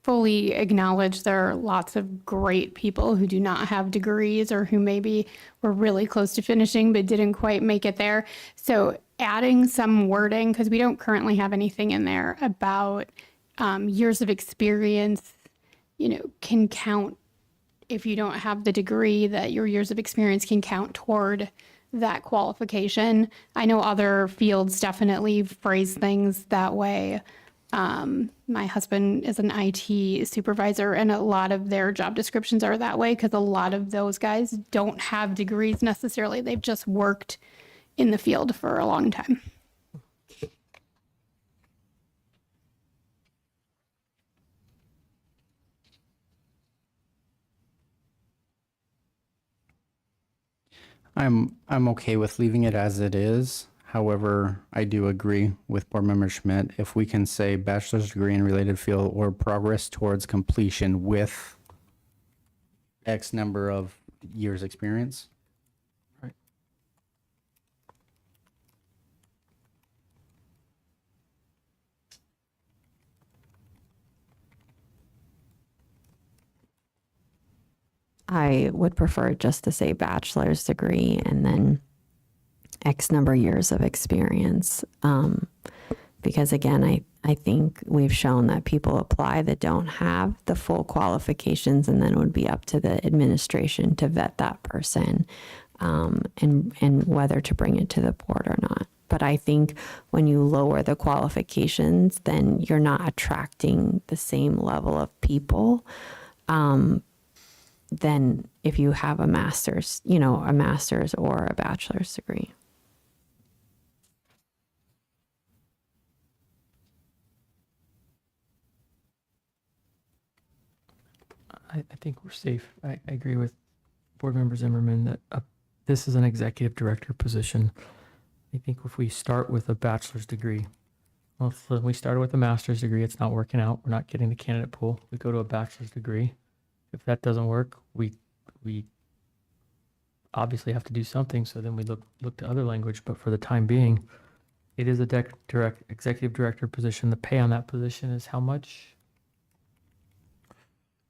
fully acknowledge there are lots of great people who do not have degrees or who maybe were really close to finishing but didn't quite make it there. So adding some wording, because we don't currently have anything in there about years of experience, can count. If you don't have the degree, that your years of experience can count toward that qualification. I know other fields definitely phrase things that way. My husband is an IT supervisor, and a lot of their job descriptions are that way because a lot of those guys don't have degrees necessarily. They've just worked in the field for a long time. I'm okay with leaving it as it is. However, I do agree with Board Member Schmidt. If we can say bachelor's degree in related field or progress towards completion with X number of years experience. Right. I would prefer just to say bachelor's degree and then X number of years of experience. Because again, I think we've shown that people apply that don't have the full qualifications, and then it would be up to the administration to vet that person and whether to bring it to the board or not. But I think when you lower the qualifications, then you're not attracting the same level of people than if you have a master's, a master's or a bachelor's degree. I think we're safe. I agree with Board Member Zimmerman that this is an executive director position. I think if we start with a bachelor's degree, well, if we started with a master's degree, it's not working out. We're not getting the candidate pool. We go to a bachelor's degree. If that doesn't work, we obviously have to do something. So then we look to other language. But for the time being, it is a executive director position. The pay on that position is how much?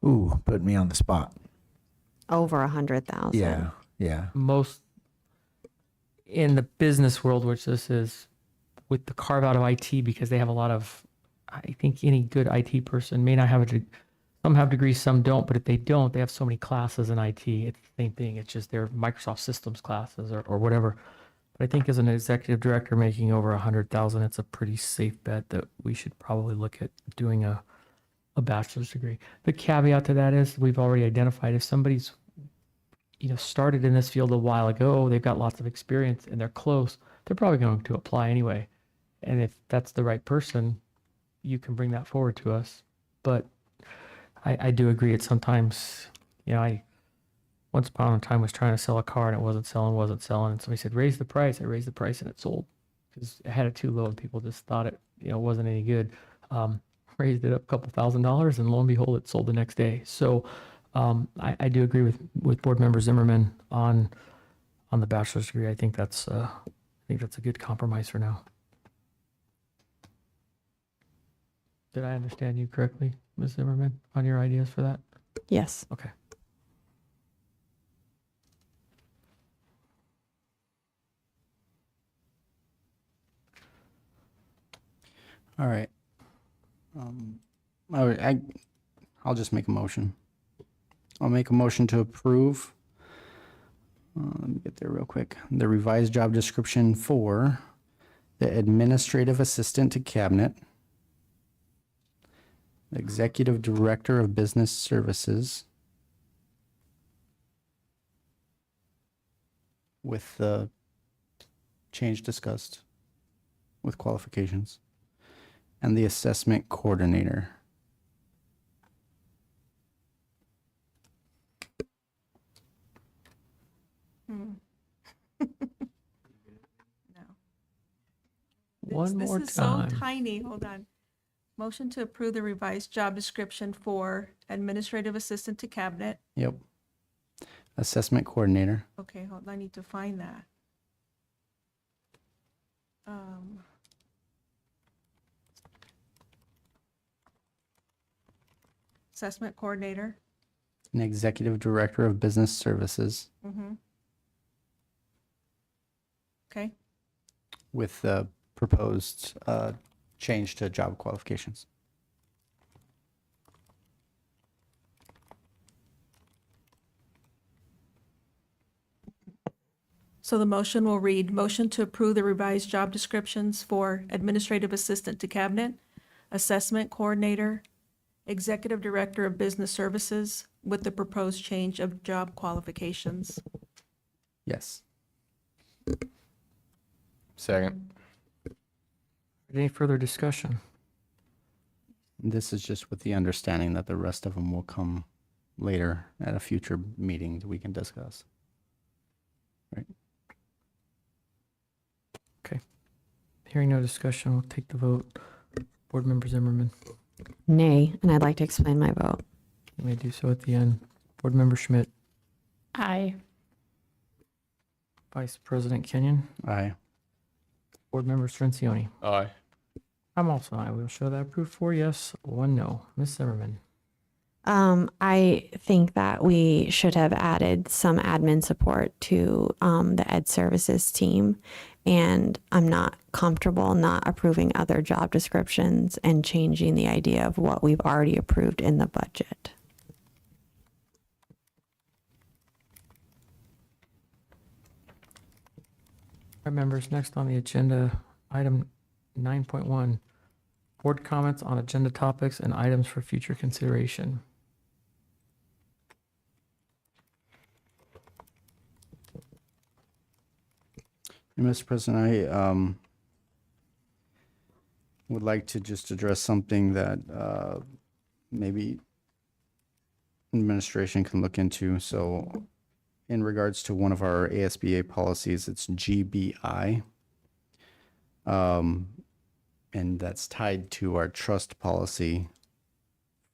Ooh, put me on the spot. Over 100,000. Yeah. Most in the business world, which this is, with the carve out of IT, because they have a lot of, I think any good IT person may not have some have degrees, some don't, but if they don't, they have so many classes in IT. It's the same thing. It's just their Microsoft systems classes or whatever. But I think as an executive director making over 100,000, it's a pretty safe bet that we should probably look at doing a bachelor's degree. The caveat to that is we've already identified if somebody's, started in this field a while ago, they've got lots of experience and they're close, they're probably going to apply anyway. And if that's the right person, you can bring that forward to us. But I do agree. It's sometimes, I once upon a time was trying to sell a car and it wasn't selling. And somebody said, raise the price. I raised the price and it sold because I had it too low and people just thought it, wasn't any good. Raised it up a couple $1,000s and lo and behold, it sold the next day. So I do agree with Board Member Zimmerman on the bachelor's degree. I think that's a good compromise for now. Did I understand you correctly, Ms. Zimmerman, on your ideas for that? Yes. Okay. All right. I'll just make a motion. I'll make a motion to approve. Let me get there real quick. The revised job description for the administrative assistant to cabinet, the executive director of business services, with the change discussed with qualifications, and the assessment coordinator. One more This is time. so tiny. Hold on. Motion to approve the revised job description for administrative assistant to cabinet. Yep. Assessment coordinator. Okay, hold on. I need to find that. Assessment coordinator. And executive director of business services, Okay. with the proposed change to job qualifications. So the motion will read, motion to approve the revised job descriptions for administrative assistant to cabinet, assessment coordinator, executive director of business services with the proposed change of job qualifications. Yes. Second. Any further discussion? This is just with the understanding that the rest of them will come later at a future meeting that we can discuss. Right. Hearing no discussion, we'll take the vote. Board Member Zimmerman, Nay, and I'd like to explain my vote. you may do so at the end. Board Member Schmidt, Aye. Vice President Kenyon, Aye. Board Member Strencioni. Aye. I'm also aye. We'll show that approved 4 yes, 1 no. Ms. Zimmerman. I think that we should have added some admin support to the ed services team. And I'm not comfortable not approving other job descriptions and changing the idea of what we've already approved in the budget. All right, members, next on the agenda, item 9.1, board comments on agenda topics and items for future consideration. Mr. President, I would like to just address something that maybe administration can look into. So in regards to one of our ASBA policies, it's GBI. And that's tied to our trust policy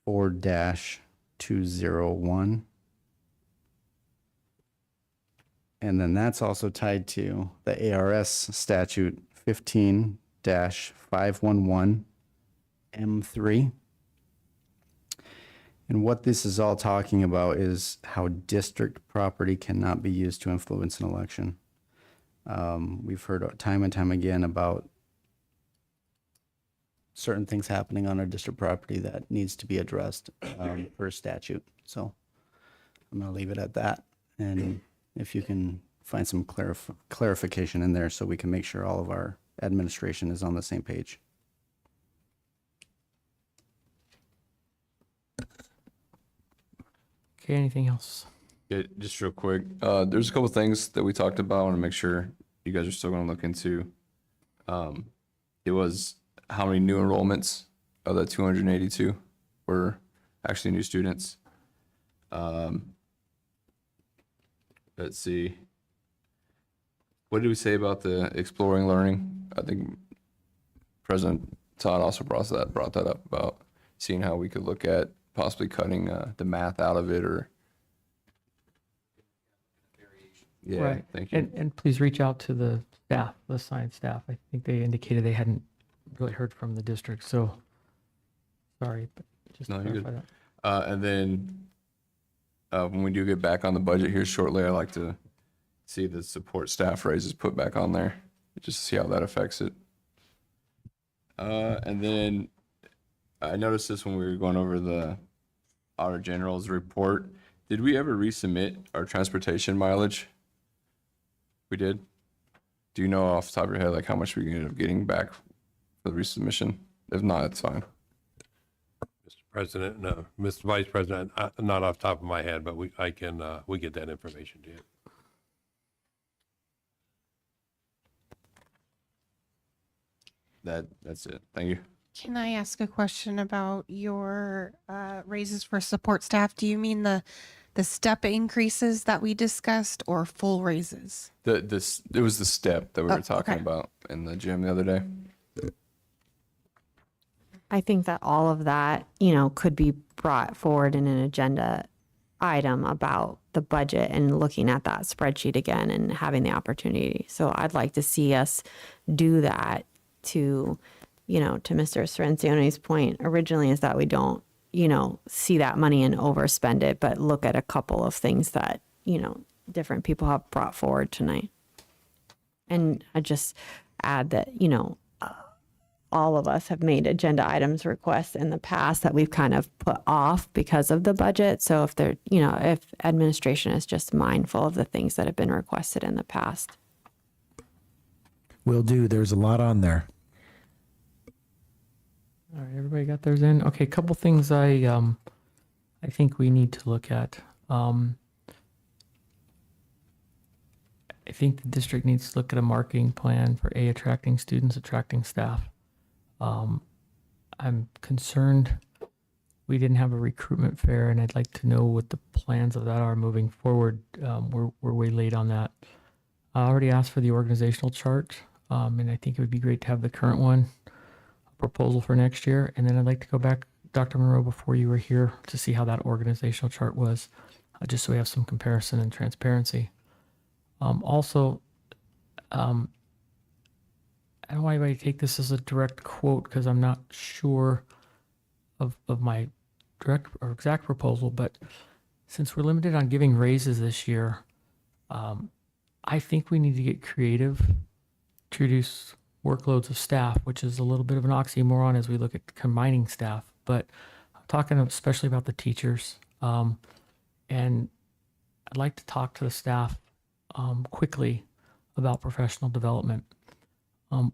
4-201. And then that's also tied to the ARS statute 15-511 M3. And what this is all talking about is how district property cannot be used to influence an election. We've heard time and time again about certain things happening on our district property that needs to be addressed per statute. So I'm going to leave it at that. And if you can find some clarification in there so we can make sure all of our administration is on the same page. Okay, anything else? Yeah, just real quick, there's a couple things that we talked about. I want to make sure you guys are still going to look into. It was how many new enrollments of the 282 were actually new students. Let's see. What did we say about the exploring learning? I think President Todd also brought that up about seeing how we could look at possibly cutting the math out of it or. Yeah, Right. thank you. And please reach out to the staff, the science staff. I think they indicated they hadn't really heard from the district, so sorry, but just to No, you're clarify good. that. And then when we do get back on the budget here shortly, I'd like to see the support staff raises put back on there, just to see how that affects it. And then I noticed this when we were going over the Auditor General's report. Did we ever resubmit our transportation mileage? We did. Do you know off the top of your head, like how much we ended up getting back for the resubmission? If not, it's fine. Mr. President, no, Mr. Vice President, not off the top of my head, but we get that information to you. That's it. Thank you. Can I ask a question about your raises for support staff? Do you mean the step increases that we discussed or full raises? It was the step that we were talking okay. about in the gym the other day. I think that all of that, could be brought forward in an agenda item about the budget and looking at that spreadsheet again and having the opportunity. So I'd like to see us do that to Mr. Sorrencione's point originally, is that we don't, see that money and overspend it, but look at a couple of things that, different people have brought forward tonight. And I just add that, all of us have made agenda items requests in the past that we've kind of put off because of the budget. So if if administration is just mindful of the things that have been requested in the past. Will do. There's a lot on there. All right, everybody got theirs in? Okay, a couple things I think we need to look at. I think the district needs to look at a marketing plan for attracting students, attracting staff. I'm concerned we didn't have a recruitment fair, and I'd like to know what the plans of that are moving forward. We're way late on that. I already asked for the organizational chart, and I think it would be great to have the current one, proposal for next year. And then I'd like to go back, Dr. Monroe, before you were here to see how that organizational chart was, just so we have some comparison and transparency. Also, I don't want anybody to take this as a direct quote because I'm not sure of my direct or exact proposal, but since we're limited on giving raises this year, I think we need to get creative to reduce workloads of staff, which is a little bit of an oxymoron as we look at combining staff, but I'm talking especially about the teachers. And I'd like to talk to the staff quickly about professional development.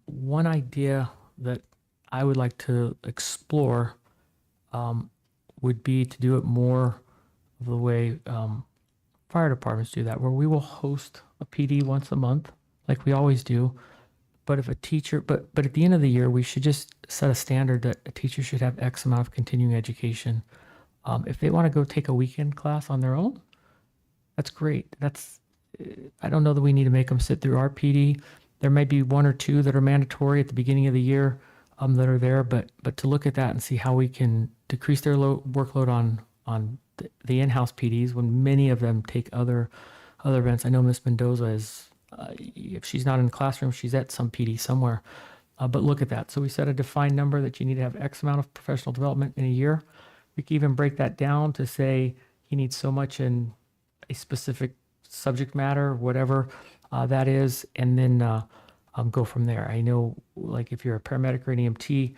One idea that I would like to explore would be to do it more of the way fire departments do that, where we will host a PD once a month, like we always do. But if a teacher, but at the end of the year, we should just set a standard that a teacher should have X amount of continuing education. If they want to go take a weekend class on their own, that's great. I don't know that we need to make them sit through our PD. There may be one or two that are mandatory at the beginning of the year that are there, but to look at that and see how we can decrease their workload on the in-house PDs when many of them take other events. I know Ms. Mendoza is, if she's not in the classroom, she's at some PD somewhere. But look at that. So we set a defined number that you need to have X amount of professional development in a year. We can even break that down to say he needs so much in a specific subject matter, whatever. that is, and then go from there. I know, like, if you're a paramedic or an EMT,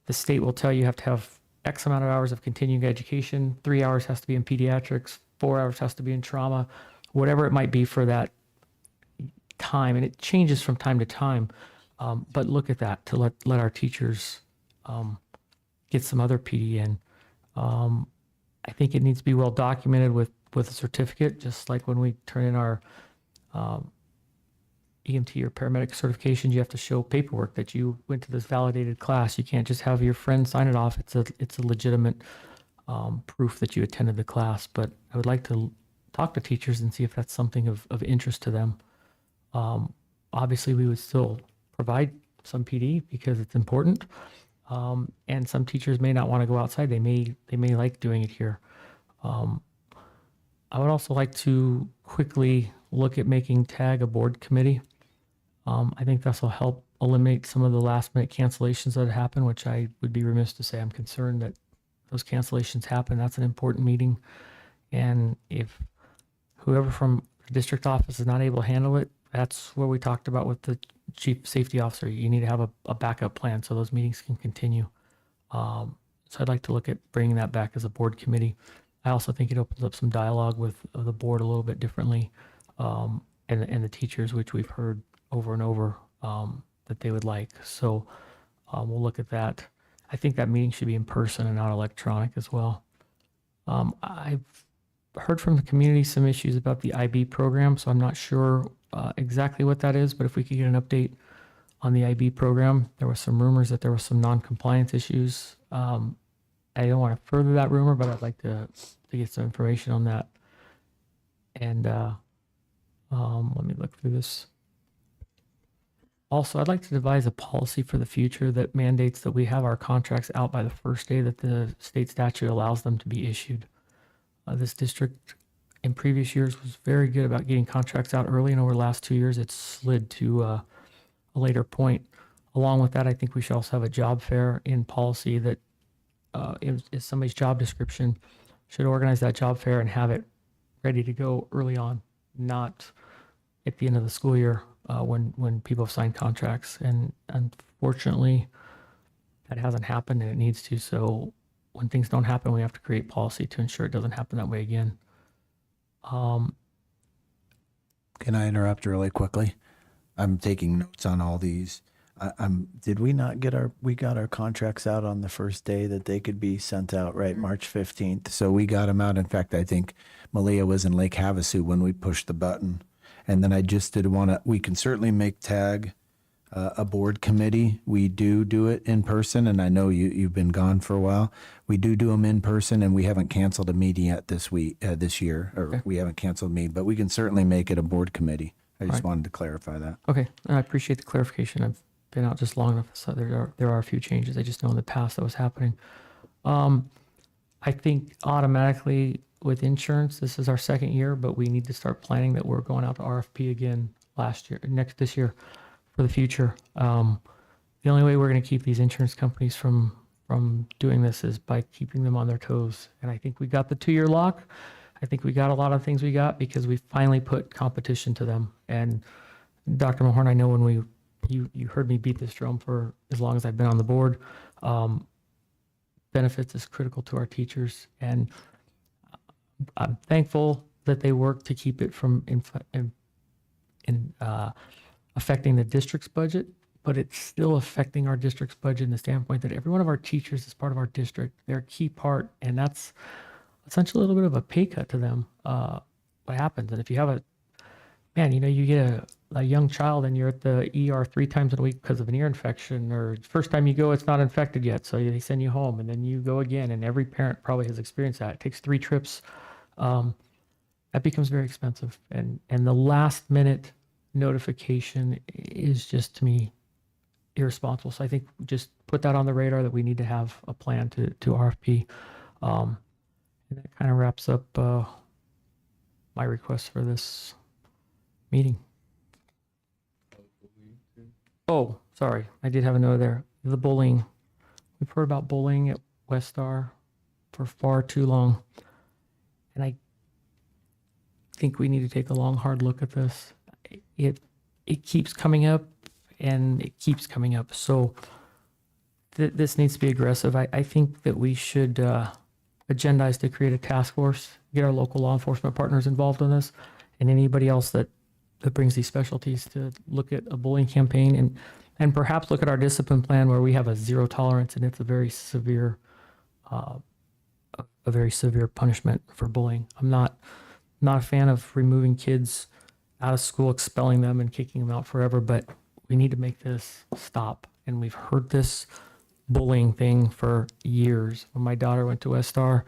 the state will tell you have to have X amount of hours of continuing education. 3 hours has to be in pediatrics. 4 hours has to be in trauma, whatever it might be for that time. And it changes from time to time. But look at that, to let our teachers get some other PD in. I think it needs to be well documented with a certificate, just like when we turn in our EMT or paramedic certifications, you have to show paperwork that you went to this validated class. You can't just have your friend sign it off. It's a legitimate proof that you attended the class. But I would like to talk to teachers and see if that's something of interest to them. Obviously, we would still provide some PD because it's important. And some teachers may not want to go outside. They may like doing it here. I would also like to quickly look at making TAG a board committee. I think this will help eliminate some of the last minute cancellations that happen, which I would be remiss to say I'm concerned that those cancellations happen. That's an important meeting. And if whoever from the district office is not able to handle it, that's where we talked about with the chief safety officer. You need to have a backup plan so those meetings can continue. So I'd like to look at bringing that back as a board committee. I also think it opens up some dialogue with the board a little bit differently, and the teachers, which we've heard over and over that they would like. So we'll look at that. I think that meeting should be in person and not electronic as well. I've heard from the community some issues about the IB program, so I'm not sure exactly what that is, but if we could get an update on the IB program. There were some rumors that there were some non-compliance issues. I don't want to further that rumor, but I'd like to get some information on that. And let me look through this. Also, I'd like to devise a policy for the future that mandates that we have our contracts out by the first day that the state statute allows them to be issued. This district in previous years was very good about getting contracts out early, and over the last 2 years, it's slid to a later point. Along with that, I think we should also have a job fair in policy that is somebody's job description should organize that job fair and have it ready to go early on, not at the end of the school year when people have signed contracts. And unfortunately, that hasn't happened, and it needs to. So when things don't happen, we have to create policy to ensure it doesn't happen that way again. Can I interrupt really quickly? I'm taking notes on all these. Did we not get we got our contracts out on the first day that they could be sent out, right? March 15th. So we got them out. In fact, I think Malia was in Lake Havasu when we pushed the button. And then I just did we can certainly make TAG a board committee. We do it in person. And I know you've been gone for a while. We do them in person, and we haven't canceled a meeting yet this year, or Okay. we haven't canceled a meeting, but we can certainly make it a board committee. I just wanted to clarify that. Okay, I appreciate the clarification. I've been out just long enough, so there are a few changes. I just know in the past that was happening. I think automatically with insurance, this is our second year, but we need to start planning that we're going out to RFP again this year for the future. The only way we're going to keep these insurance companies from doing this is by keeping them on their toes. And I think we got the 2-year lock. I think we got a lot of things we got because we finally put competition to them. And Dr. Mahorn, I know when you heard me beat this drum for as long as I've been on the board. Benefits is critical to our teachers, and I'm thankful that they work to keep it from affecting the district's budget, but it's still affecting our district's budget in the standpoint that every one of our teachers is part of our district. They're a key part, and that's essentially a little bit of a pay cut to them. What happens, and if you have you get a young child and you're at the ER 3 times a week because of an ear infection, or first time you go, it's not infected yet, so they send you home, and then you go again, and every parent probably has experienced that. It takes 3 trips. That becomes very expensive, and the last minute notification is just, to me, irresponsible. So I think just put that on the radar that we need to have a plan to RFP. And that kind of wraps up my request for this meeting. Oh, sorry. I did have a note there. The bullying. We've heard about bullying at West Star for far too long. And I think we need to take a long, hard look at this. it keeps coming up and it keeps coming up. So this needs to be aggressive. I think that we should agendize to create a task force, get our local law enforcement partners involved in this, and anybody else that brings these specialties to look at a bullying campaign and perhaps look at our discipline plan where we have a zero tolerance and it's a very severe punishment for bullying. I'm not a fan of removing kids out of school, expelling them and kicking them out forever, but we need to make this stop. And we've heard this bullying thing for years. When my daughter went to West Star,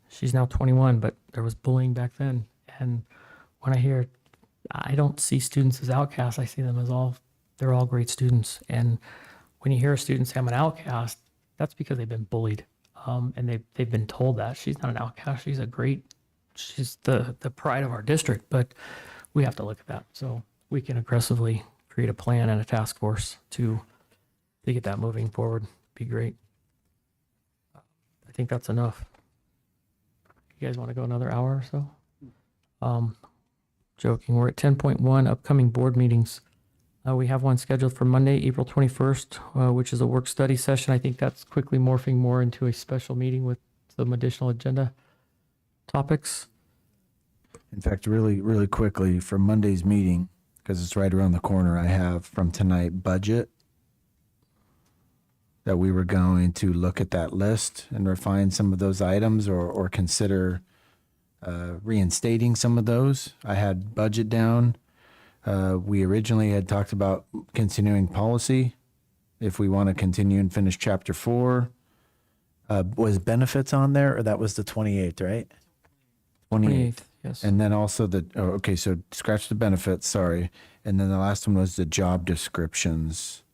she's now 21, but there was bullying back then. And when I hear, I don't see students as outcasts. I see them as they're all great students. And when you hear a student say I'm an outcast, that's because they've been bullied. And they've been told that. She's not an outcast. She's the pride of our district, but we have to look at that. So we can aggressively create a plan and a task force to get that moving forward. Be great. I think that's enough. You guys want to go another hour or so? Joking. We're at 10.1 upcoming board meetings. We have one scheduled for Monday, April 21st, which is a work study session. I think that's quickly morphing more into a special meeting with some additional agenda topics. In fact, really, really quickly for Monday's meeting, because it's right around the corner, I have from tonight budget that we were going to look at that list and refine some of those items or consider reinstating some of those. I had budget down. We originally had talked about continuing policy. If we want to continue and finish chapter 4, was benefits on there, or that was the 28th, right? 28th. Yes. And then also okay, so scratch the benefits, sorry. And then the last one was the job descriptions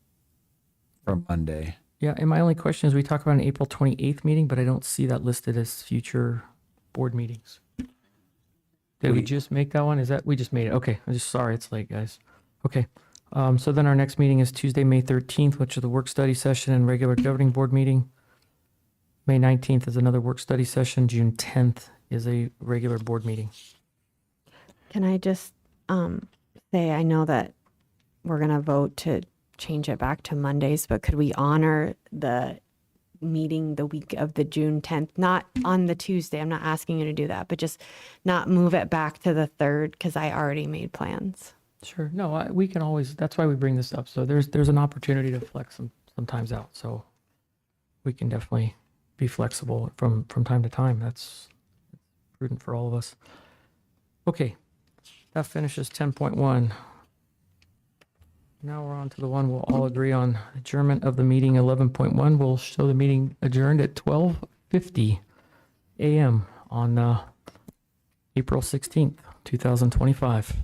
for Monday. Yeah, and my only question is we talk about an April 28th meeting, but I don't see that listed as future board meetings. Did we just make that one? We just made it? Okay, I'm just sorry, it's late, guys. Okay, so then our next meeting is Tuesday, May 13th, which is the work study session and regular governing board meeting. May 19th is another work study session. June 10th is a regular board meeting. Can I just say, I know that we're going to vote to change it back to Mondays, but could we honor the meeting the week of the June 10th, not on the Tuesday? I'm not asking you to do that, but just not move it back to the 3rd because I already made plans. Sure. No, we can always, that's why we bring this up. So there's an opportunity to flex sometimes out. So we can definitely be flexible from time to time. That's prudent for all of us. Okay, that finishes 10.1. Now we're on to the one we'll all agree on. Adjournment of the meeting. 11.1 will show the meeting adjourned at 12:50 a.m. on April 16th, 2025.